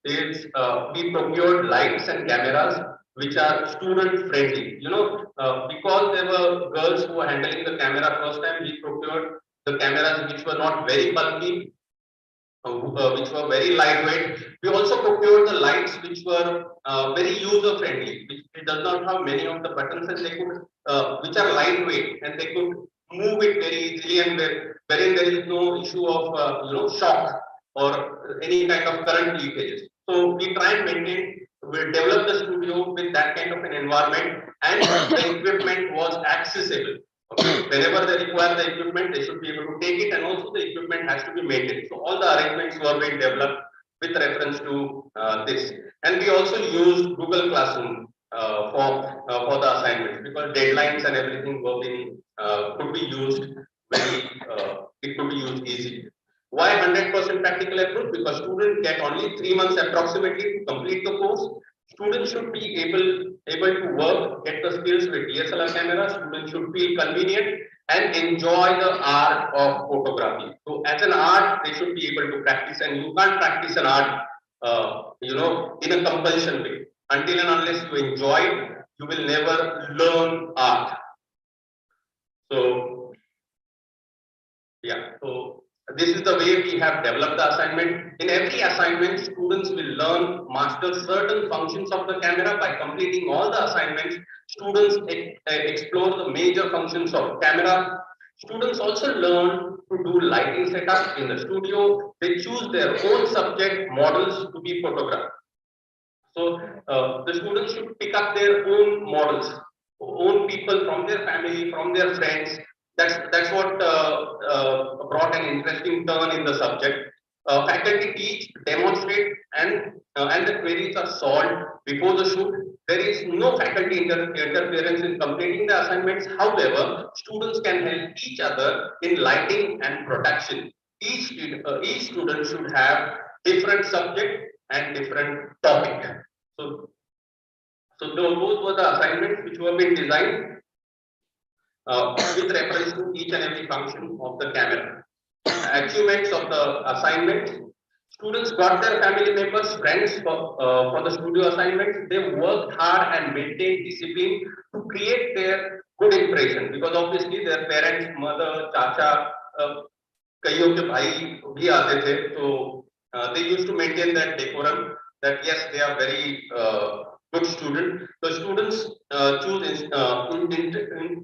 Speaker 14: is we procured lights and cameras which are student friendly. Because there were girls who were handling the camera first time, we procured the cameras which were not very bulky, which were very lightweight. We also procured the lights which were very user friendly, which it does not have many of the buttons, and they could, which are lightweight, and they could move it very easily, and wherein there is no issue of shock or any kind of current leakages. So we try and maintain, we develop the studio with that kind of an environment, and the equipment was accessible. Okay. Whenever they require the equipment, they should be able to take it, and also the equipment has to be maintained. So all the arrangements were being developed with reference to this. And we also used Google Classroom for the assignments, because deadlines and everything were being could be used it could be used easily. Why 100% practical approach? Because students get only 3 months approximately to complete the course. Students should be able to work, get the skills with DSLR camera. Students should feel convenient and enjoy the art of photography. So as an art, they should be able to practice, and you can't practice an art, in a compulsion way. Until and unless you enjoy it, you will never learn art. So yeah, so this is the way we have developed the assignment. In every assignment, students will learn, master certain functions of the camera. By completing all the assignments, students explore the major functions of camera. Students also learn to do lighting setup in the studio. They choose their own subject models to be photographed. So the students should pick up their own models, own people from their family, from their friends. That's what brought an interesting turn in the subject. Faculty teach, demonstrate, and the queries are solved before the shoot. There is no faculty interference in completing the assignments. However, students can help each other in lighting and production. Each student should have different subject and different topic. So those were the assignments which were being designed with reference to each and every function of the camera. Achievements of the assignment: students got their family members, friends for the studio assignments. They worked hard and maintained discipline to create their good impression, because obviously their parents, mother, chacha, कईयों के भाई भी आते थे, so they used to maintain that decorum, that yes, they are very good student. The students choose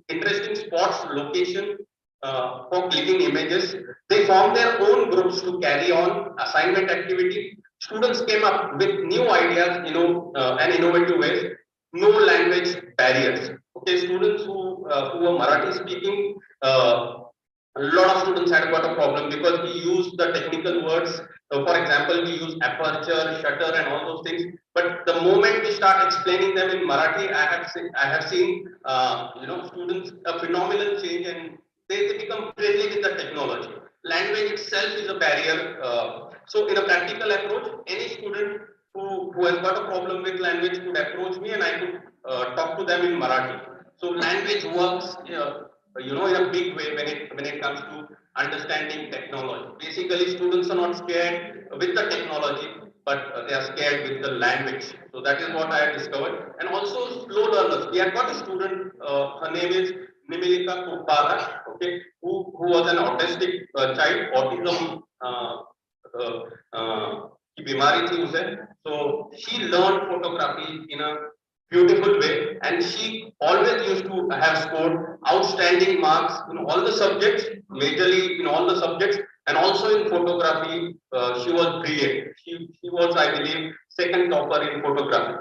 Speaker 14: interesting spots, location for clicking images. They form their own groups to carry on assignment activity. Students came up with new ideas, and innovative ways. No language barriers. Okay, students who were Marathi speaking, a lot of students had got a problem because we use the technical words. So for example, we use aperture, shutter, and all those things. But the moment we start explaining them in Marathi, I have seen students a phenomenal change, and they become friendly with the technology. Language itself is a barrier. So in a practical approach, any student who has got a problem with language could approach me, and I could talk to them in Marathi. So language works, in a big way when it comes to understanding technology. Basically, students are not scared with the technology, but they are scared with the language. So that is what I have discovered. And also slow learners. We have got a student, her name is Nimilika Kupala, okay, who was an autistic child, autism की बीमारी थी उसे. So she learned photography in a beautiful way, and she always used to have scored outstanding marks in all the subjects, majorly in all the subjects, and also in photography. She was brilliant. She was, I believe, second topper in photography.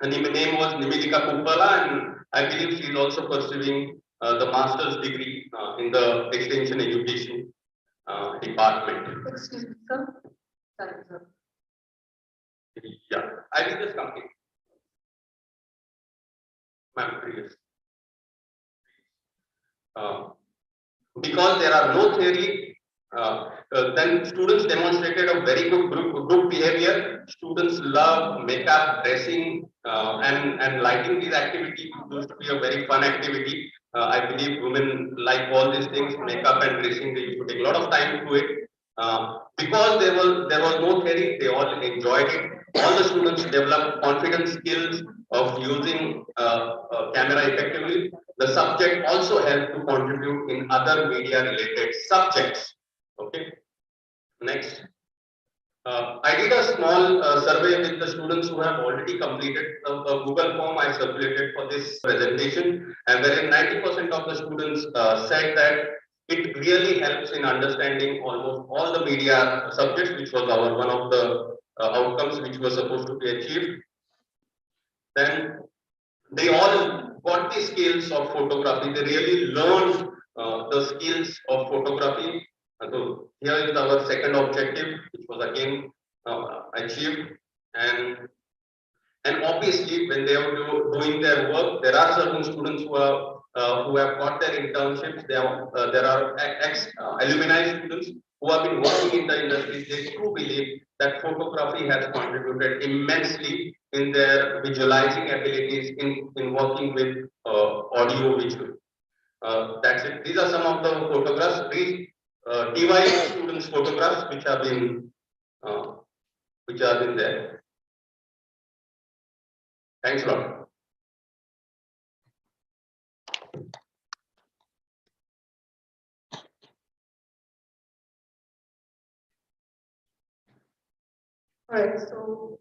Speaker 14: Her name was Nimilika Kupala, and I believe she is also pursuing the master's degree in the extension education department.
Speaker 11: Excuse me, sir. Sorry, sir.
Speaker 14: Yeah, I will just complete. Ma'am, previous. Because there are no theory, then students demonstrated a very good group behavior. Students love makeup, dressing, and lighting. These activities used to be a very fun activity. I believe women like all these things, makeup and dressing. They used to take a lot of time to it. Because there was no theory, they all enjoyed it. All the students developed confident skills of using camera effectively. The subject also helped to contribute in other media related subjects. Okay, next. I did a small survey with the students who have already completed a Google form I circulated for this presentation, and wherein 90% of the students said that it really helps in understanding almost all the media subjects, which was our one of the outcomes which was supposed to be achieved. Then they all got the skills of photography. They really learned the skills of photography. So here is our second objective, which was again achieved. And obviously, when they are doing their work, there are certain students who have got their internships. There are alumni students who have been working in the industry. They do believe that photography has contributed immensely in their visualizing abilities in working with audio visual. That's it. These are some of the photographs. These TY students' photographs which have been there. Thanks a lot.
Speaker 13: Alright, so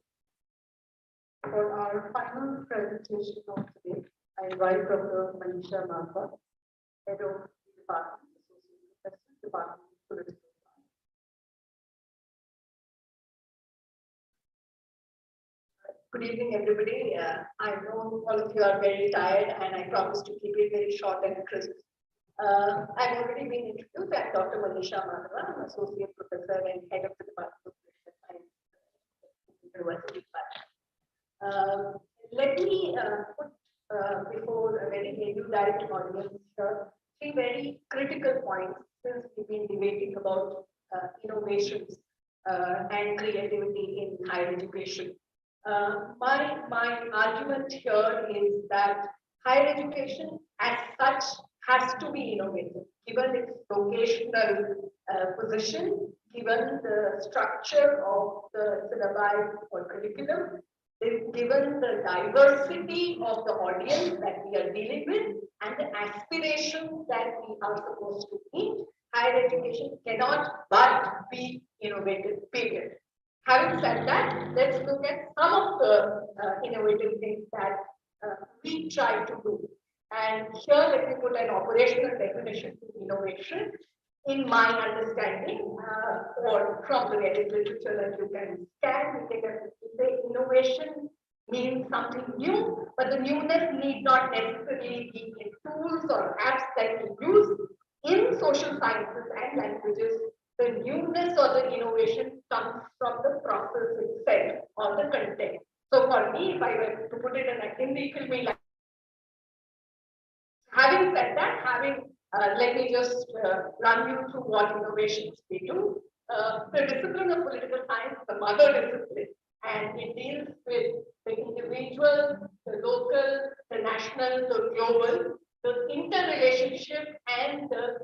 Speaker 13: for our final presentation of today, I invite Dr. Manisha Martha, Head of the Department, Associate Professor, Department of Political Science. Good evening, everybody. I know all of you are very tired, and I promise to keep it very short and crisp. I've already been introduced. I'm Dr. Manisha Martha, I'm Associate Professor and Head of the Department of Political Science. University. Let me put before a very direct audience three very critical points since we've been debating about innovations and creativity in higher education. My argument here is that higher education as such has to be innovative, given its vocational position, given the structure of the syllabi or curriculum, given the diversity of the audience that we are dealing with, and the aspirations that we are supposed to meet, higher education cannot but be innovative, period. Having said that, let's look at some of the innovative things that we try to do. And here, let me put an operational definition to innovation. In my understanding, or from the literature that you can scan, we say innovation means something new, but the newness need not necessarily be in tools or apps that we use. In social sciences and languages, the newness or the innovation comes from the process itself or the content. So for me, if I were to put it in a Hindi filmy language, having said that, let me just run you through what innovations we do. The discipline of political science is the mother discipline, and it deals with the individual, the local, the national, the global, the interrelationship, and the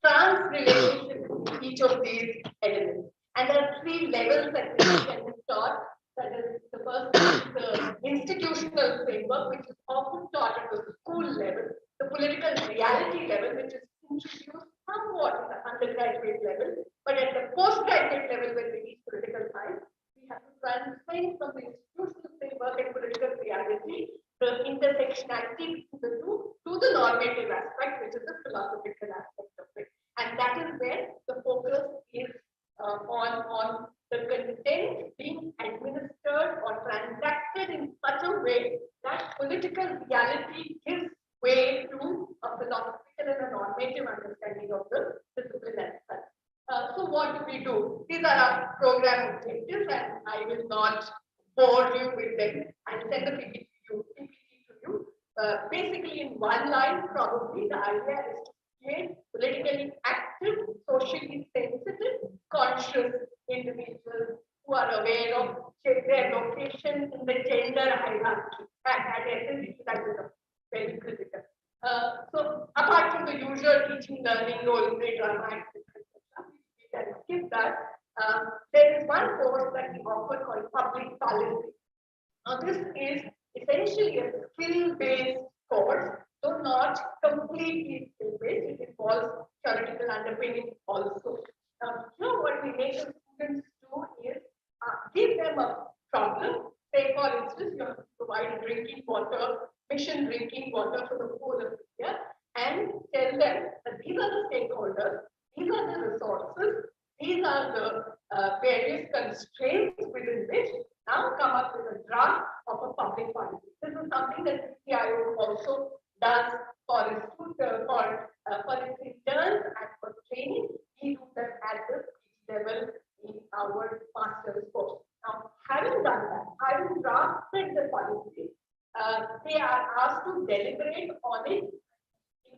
Speaker 13: trans-relationship with each of these elements. And there are three levels that we can taught. That is, the first is the institutional framework, which is often taught at the school level, the political reality level, which is introduced somewhat at the undergraduate level, but at the postgraduate level, when we teach political science, we have to transcend from the institutional framework and political reality, the intersectionality between the two, to the normative aspect, which is the philosophical aspect of it. And that is where the focus is on the content being administered or transacted in such a way that political reality gives way to a philosophical and a normative understanding of the discipline as such. So what do we do? These are our program objectives, and I will not bore you with them. I'll send the PPT to you. Basically, in one line, probably the idea is to create politically active, socially sensitive, conscious individuals who are aware of their location in the gender hierarchy. At SSC, that is very critical. So apart from the usual teaching, learning, role play, drama, etc., we can skip that. There is one course that we offer called public policy. Now this is essentially a skill-based course, though not completely skill-based. It involves theoretical underpinning also. Now, what we make the students do
Speaker 10: the mission drinking water for the whole of India, and tell them that these are the stakeholders, these are the resources, these are the various constraints within which now come up with a draft of a public policy. This is something that CIO also does for its interns and for training. We do that at the level in our master's course. Now, having done that, having drafted the policy, they are asked to deliberate on it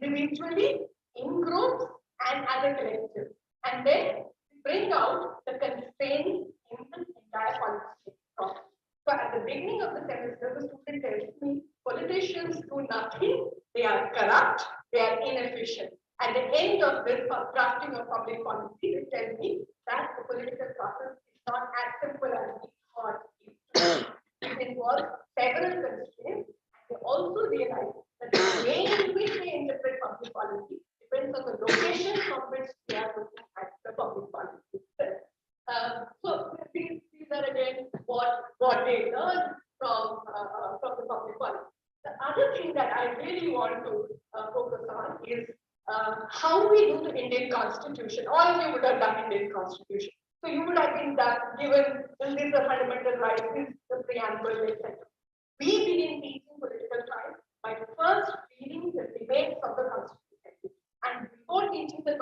Speaker 10: individually, in groups, and as a collective, and then bring out the constraints in the entire policy process. So at the beginning of the semester, the student tells me politicians do nothing, they are corrupt, they are inefficient. At the end of this drafting of public policy, they tell me that the political process is not as simple as we thought it would be. It involves several constraints. They also realize that the way in which they interpret public policy depends on the location from which they are looking at the public policy. So these are again what they learn from the public policy. The other thing that I really want to focus on is how we do the Indian Constitution. All of you would have done Indian Constitution. So you would have been given these are fundamental rights, this is the preamble, etc. We begin teaching political science by first reading the debates of the Constitution. And before teaching the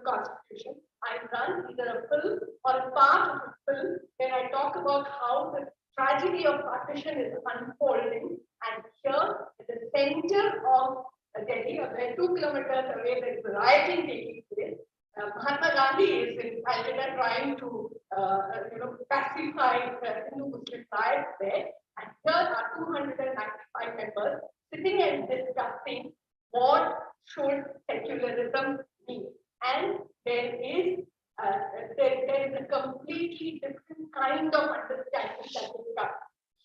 Speaker 10: Constitution, I run either a film or a part of a film where I talk about how the tragedy of partition is unfolding. And here, at the center of Delhi, about 2 kilometers away, there is rioting taking place. Mahatma Gandhi is in Calcutta trying to, pacify Hindu-Muslim riots there. And here are 295 members sitting and discussing what should secularism mean. And there is a completely different kind of understanding that is done.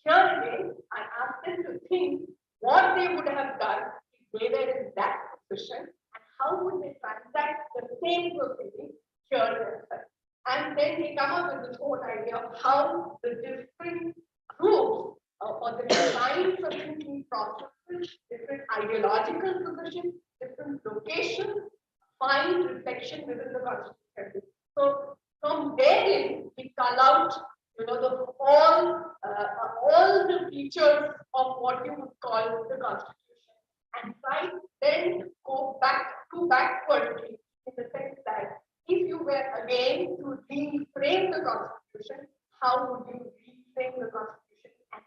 Speaker 10: Here again, I ask them to think what they would have done if they were in that position, and how would they transact the same proceeding here themselves. And then they come up with this whole idea of how the different groups or the designs of thinking processes, different ideological positions, different locations, find reflection within the Constitution. So from therein, we call out, all the features of what you would call the Constitution, and try then go backward in the sense that if you were again to reframe the Constitution, how would you reframe the Constitution and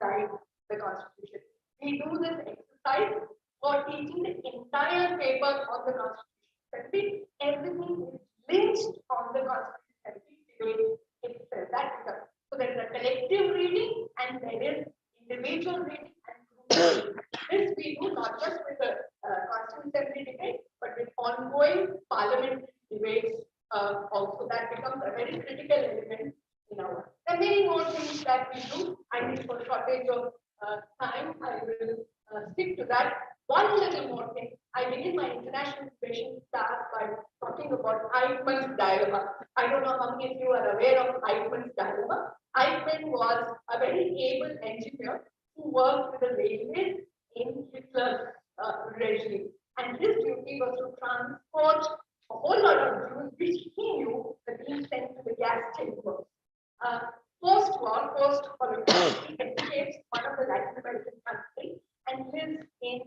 Speaker 10: guide the Constitution? We do this exercise for teaching the entire paper on the Constitution. Everything is linked on the Constitution itself. So there is a collective reading and there is individual reading and group reading. This we do not just with the Constituent Assembly debate, but with ongoing parliamentary debates also. That becomes a very critical element in our work. There are many more things that we do. I need for shortage of time, I will stick to that. One little more thing. I begin my international integration class by talking about Eichmann's dilemma. I don't know how many of you are aware of Eichmann's dilemma. Eichmann was a very able engineer who worked with the railways in Hitler's regime. And his duty was to transport a whole lot of Jews, which he knew that being sent to the gas chambers. Post-war, post-Holocaust, he escapes one of the Latin American countries and lives in,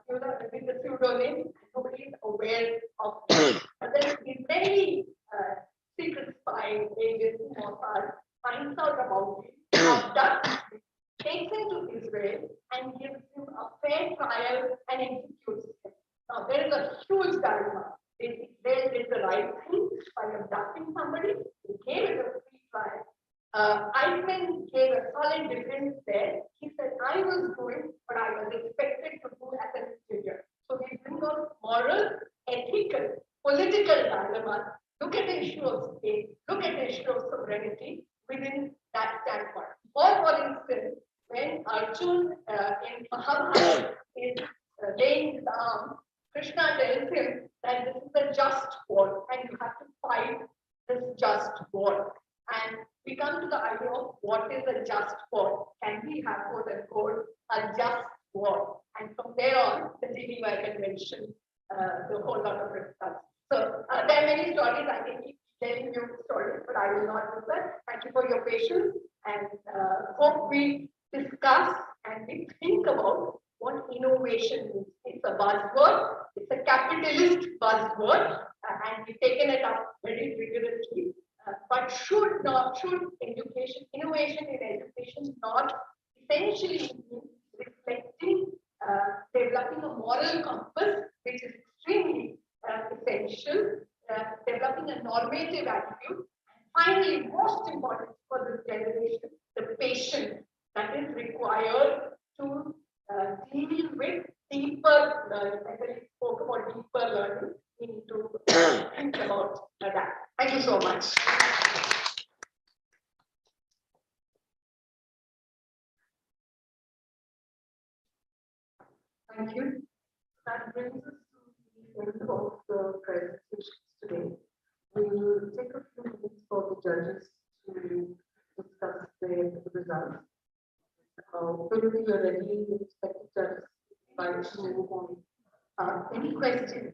Speaker 10: with the pseudonym, nobody is aware of it. But then these very secret spy agents who finds out about him, takes him to Israel and gives him a fair trial and executes him. Now there is a huge dilemma. They did the right thing by abducting somebody, they gave it a free trial. Eichmann gave a solid defense there. He said, I was doing what I was expected to do as an engineer. So we bring out moral, ethical, political dilemmas. Look at the issue of state, look at the issue of sovereignty within that standpoint. Or for instance, when Arjun in Mahabharata is laying his arm, Krishna tells him that this is a just war and you have to fight this just war. And we come to the idea of what is a just war. Can we have quote unquote a just war? And from there on, the Geneva Convention, the whole lot of results. So there are many stories. I can keep telling you stories, but I will not do that. Thank you for your patience, and hope we discuss and we think about what innovation is. It's a buzzword. It's a capitalist buzzword, and we've taken it up very rigorously. But should education, innovation in education not essentially mean reflecting, developing a moral compass, which is extremely essential, developing a normative attitude. Finally, most important for this generation, the patience that is required to deal with deeper learning. I really spoke about deeper learning. We need to think about that. Thank you so much.
Speaker 13: Thank you. That brings us to the end of the presentations today. We will take a few minutes for the judges to discuss their results. Whenever you're ready, the respective judges invite to move on. Any questions?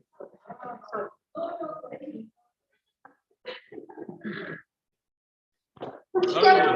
Speaker 13: Sorry.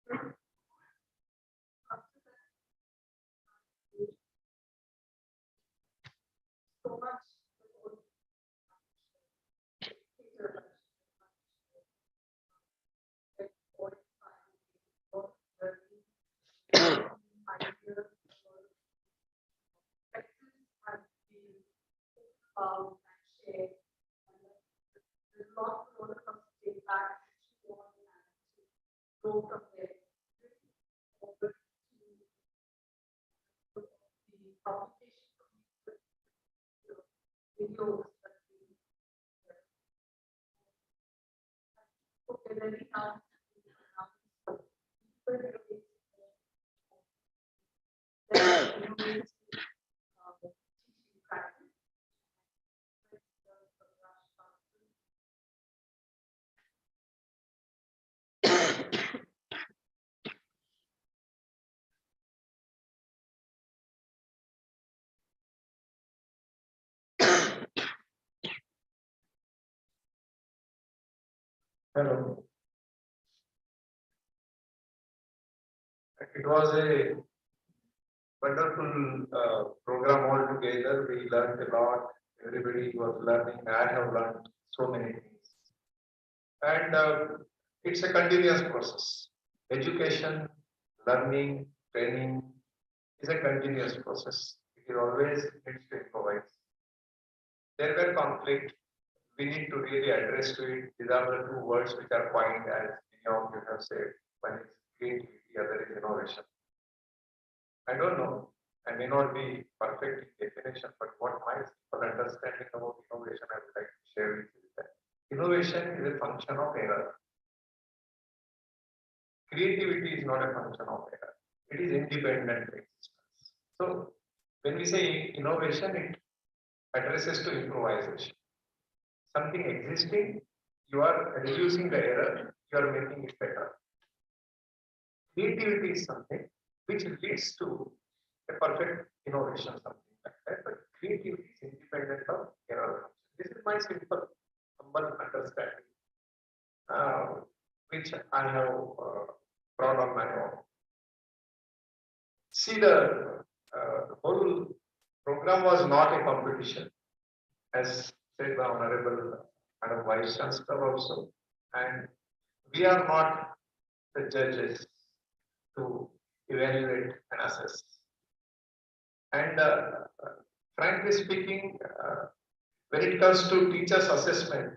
Speaker 13: So much. And share. There's lots of other stuff to take back, to go from there. Over to the publication of videos that we okay, very now.
Speaker 9: Hello. It was a wonderful program altogether. We learned a lot. Everybody was learning. I have learned so many things. And it's a continuous process. Education, learning, training is a continuous process. It is always needs to improvise. There were conflict. We need to really address to it. These are the two words which are coined, as many of you have said. One is creativity, the other is innovation. I don't know. I may not be perfect in definition, but what my simple understanding about innovation I would like to share with you is that innovation is a function of error. Creativity is not a function of error. It is independent existence. So when we say innovation, it addresses to improvisation. Something existing, you are reducing the error, you are making it better. Creativity is something which leads to a perfect innovation, something like that. But creativity is independent of error. This is my simple, humble understanding, which I have brought on my own. See, the whole program was not a competition, as said by Honorable Madam Vice Chancellor also, and we are not the judges to evaluate and assess. And frankly speaking, when it comes to teachers' assessment,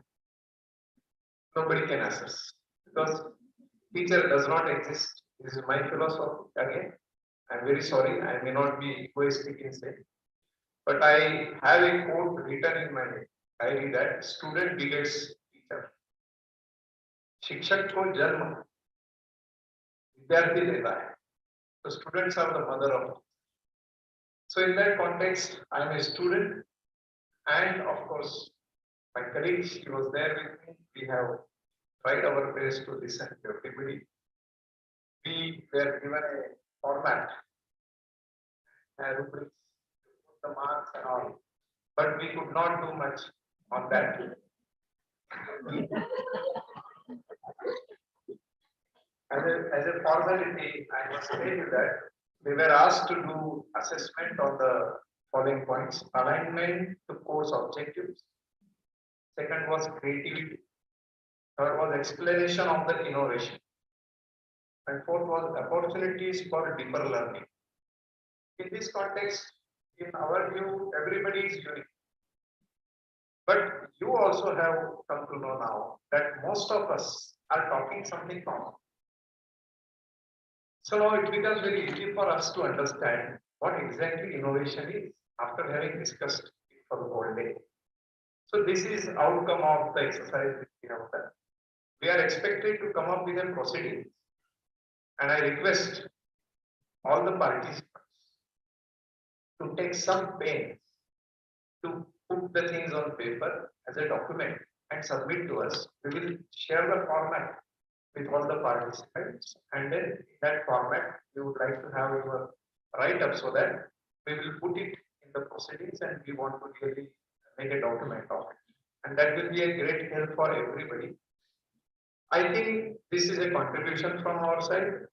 Speaker 9: nobody can assess because teacher does not exist. This is my philosophy. Again, I'm very sorry, I may not be egoistic in saying, but I have a quote written in my diary that student begets teacher. शिक्षक को जन्म विद्यार्थी देता है. So students are the mother of. So in that context, I am a student, and of course, my colleague, she was there with me. We have tried our best to listen to everybody. We were given a format, rubrics, the marks and all, but we could not do much on that. As a formality, I must tell you that we were asked to do assessment on the following points: alignment to course objectives. Second was creativity. Third was explanation of the innovation. And fourth was opportunities for deeper learning. In this context, in our view, everybody is unique. But you also have come to know now that most of us are talking something common. So now it becomes very easy for us to understand what exactly innovation is after having discussed it for the whole day. So this is outcome of the exercise which we have done. We are expected to come up with a proceeding, and I request all the participants to take some pains to put the things on paper as a document and submit to us. We will share the format with all the participants, and then in that format we would like to have your write-up so that we will put it in the proceedings, and we want to really make a document of it, and that will be a great help for everybody. I think this is a contribution from our side.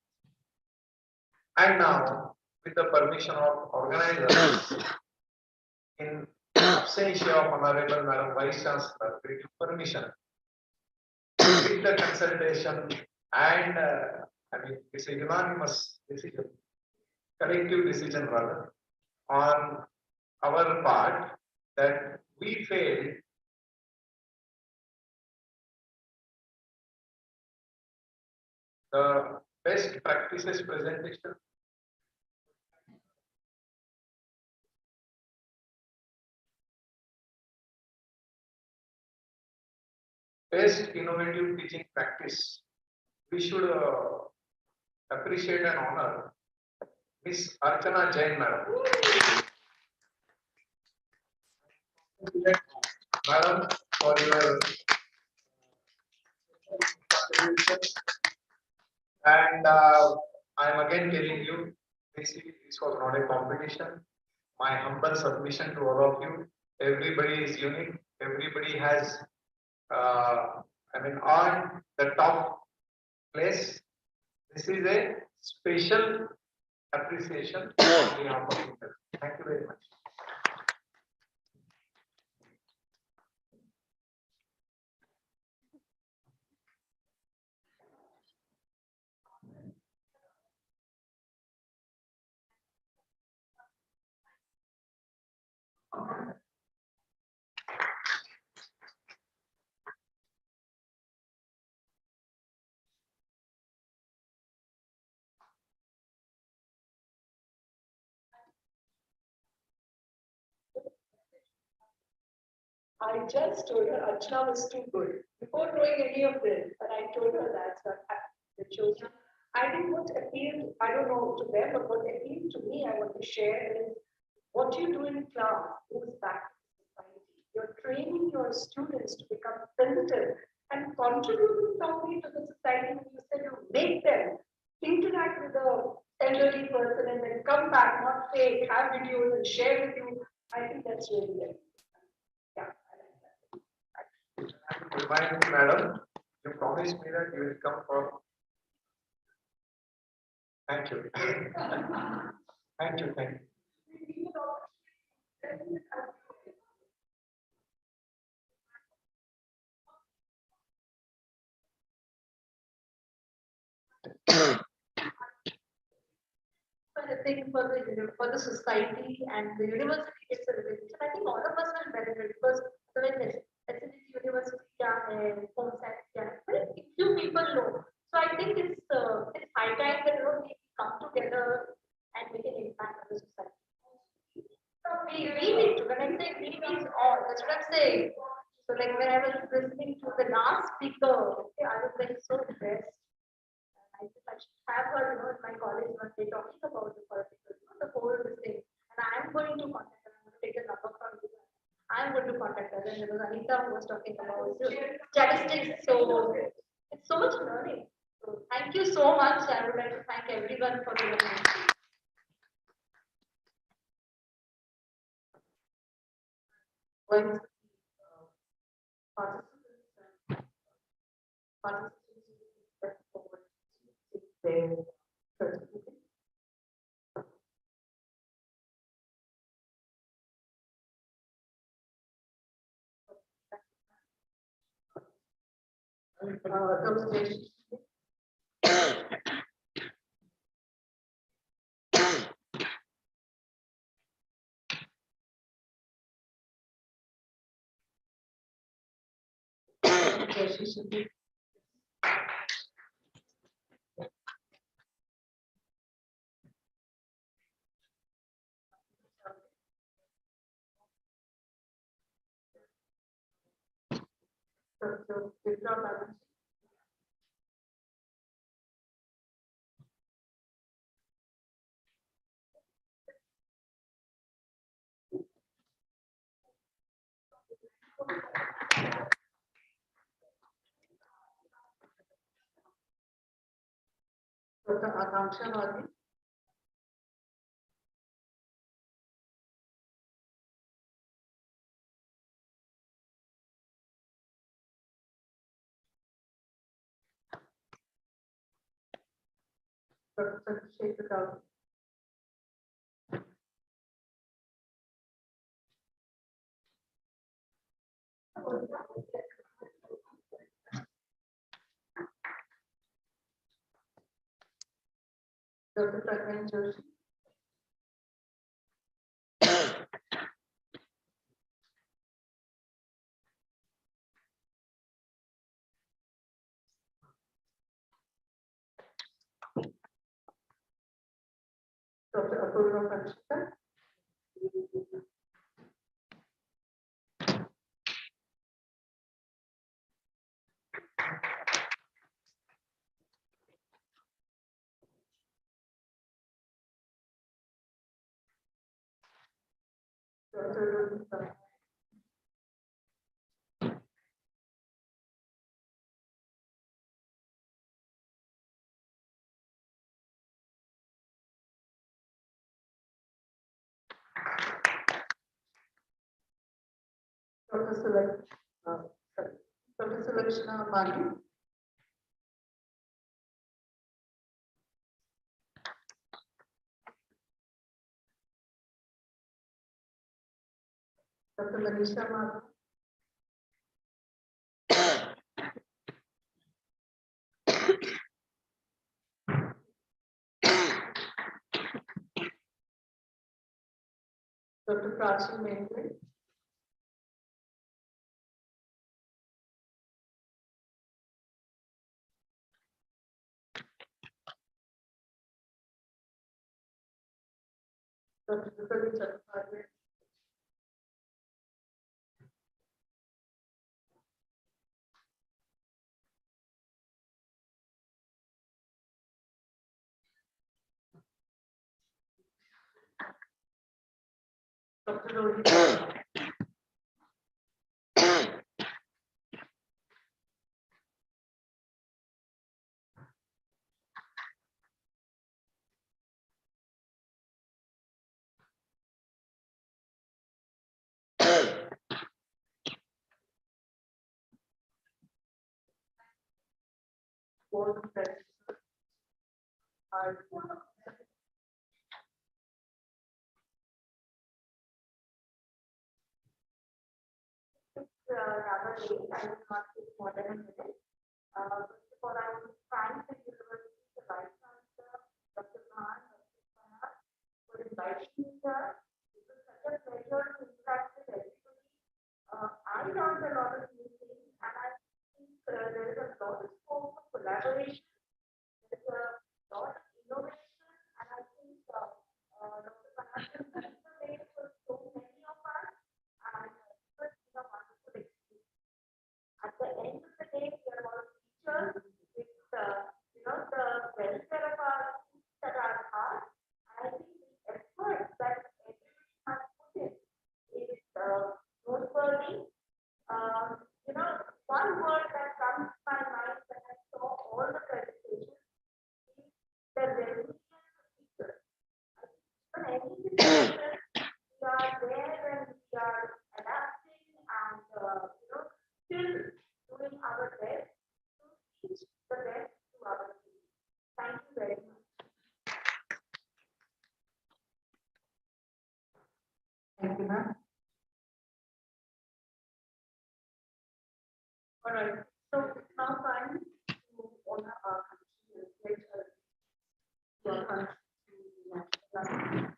Speaker 9: And now, with the permission of organizers, in absentia of Honorable Madam Vice Chancellor, with your permission, with the consultation and it's a unanimous decision, collective decision rather, on our part that we failed the best practices presentation. Best innovative teaching practice. We should appreciate and honor Miss Archana Jain, madam. Madam, for your contribution. And I am again telling you, this was not a competition. My humble submission to all of you, everybody is unique, everybody has, earned the top place. This is a special appreciation on behalf of you. Thank you very much.
Speaker 11: I just told her Archana was too good before knowing any of this, but I told her that. So the children, I think what appealed, I don't know to them, but what appealed to me, I want to share is what you do in class goes back to society. You're training your students to become sensitive and contributing strongly to the society. You said you make them interact with the elderly person and then come back, not say, have videos and share with you. I think that's really good.
Speaker 9: Remind me, madam, you promised me that you will come for. Thank you. Thank you, thank you.
Speaker 11: But I think for the society and the university, it's a relation. I think all of us will benefit because the university, home science, very few people know. So I think it's high time that we come together and make an impact on the society. So we need to. When I say we means all, that's what I'm saying. So like when I was listening to the last speaker, I was like so impressed. I think I should have her, in my college when they talking about the political, the whole thing. And I'm going to contact her. I'm going to take a number from you. I'm going to contact her. And there was Anita who was talking about statistics. So it's so much learning. So thank you so much. I would like to thank everyone for your attention. When participants step forward to their certificate. Demonstration. So withdraw balance. Dr. Akanksha Wadi.
Speaker 13: Stereotypical. Dr. Pragyan Joshi. Dr. Apurva Kanchita. Dr. Rodita. Dr. Sulakshana Mani. Dr. Manisha Mani. Dr. Prachi Mehta. Dr. Vipali Chattopadhyay. Dr. Rodita. Board President.
Speaker 6: Rather late, I will not take more than a minute. First of all, I want to thank the university, the vice chancellor, Dr. Khan, Dr. Khanna, for inviting me here. It was such a pleasure to interact with everybody. I learned a lot of new things, and I think there is a lot of scope for collaboration. There's a lot of innovation, and I think Dr. Khanna has been the way for so many of us, and it was a wonderful experience. At the end of the day, we are all teachers with, the welfare of our students at our heart. And I think the effort that everybody has put in is noteworthy. One word that comes to my mind when I saw all the presentations is the resilience of teachers. For any situation, we are there and we are adapting and, still doing our best to teach the best to our students. Thank you very much.
Speaker 13: Thank you, ma'am. All right, so it's now time to honor our country. Your country to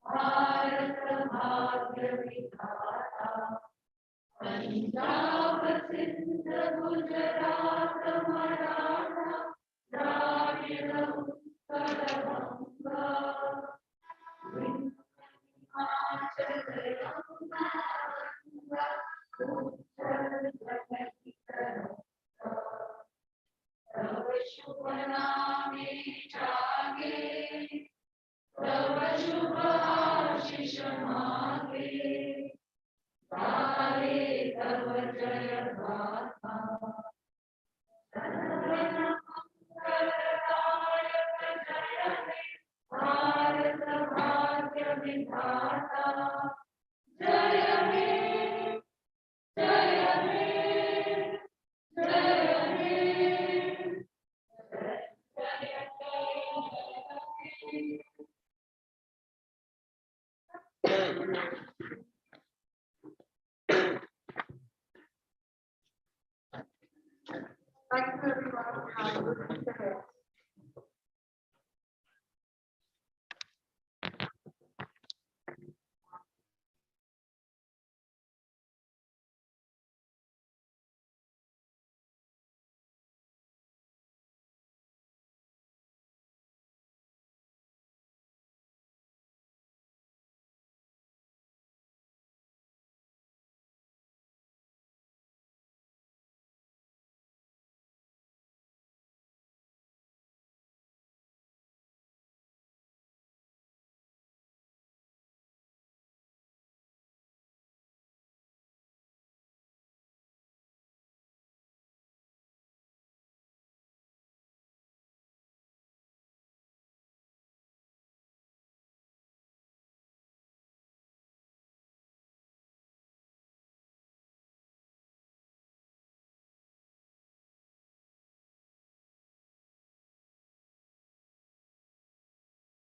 Speaker 6: Bharat भाग्य विधाता पंजाब सिंध गुजरात मराठा द्राविड़ उत्कल गंगा हिमाचल यमुना गंगा उज्जल जगति तरंगा तव शुभ नामे जागे तव शुभ आशीष मांगे तारे तव जय गाथा जनगण मंगलदायक जय हे भारत भाग्य विधाता जय हे जय हे जय हे
Speaker 11: Thank you everyone. Have a good week ahead.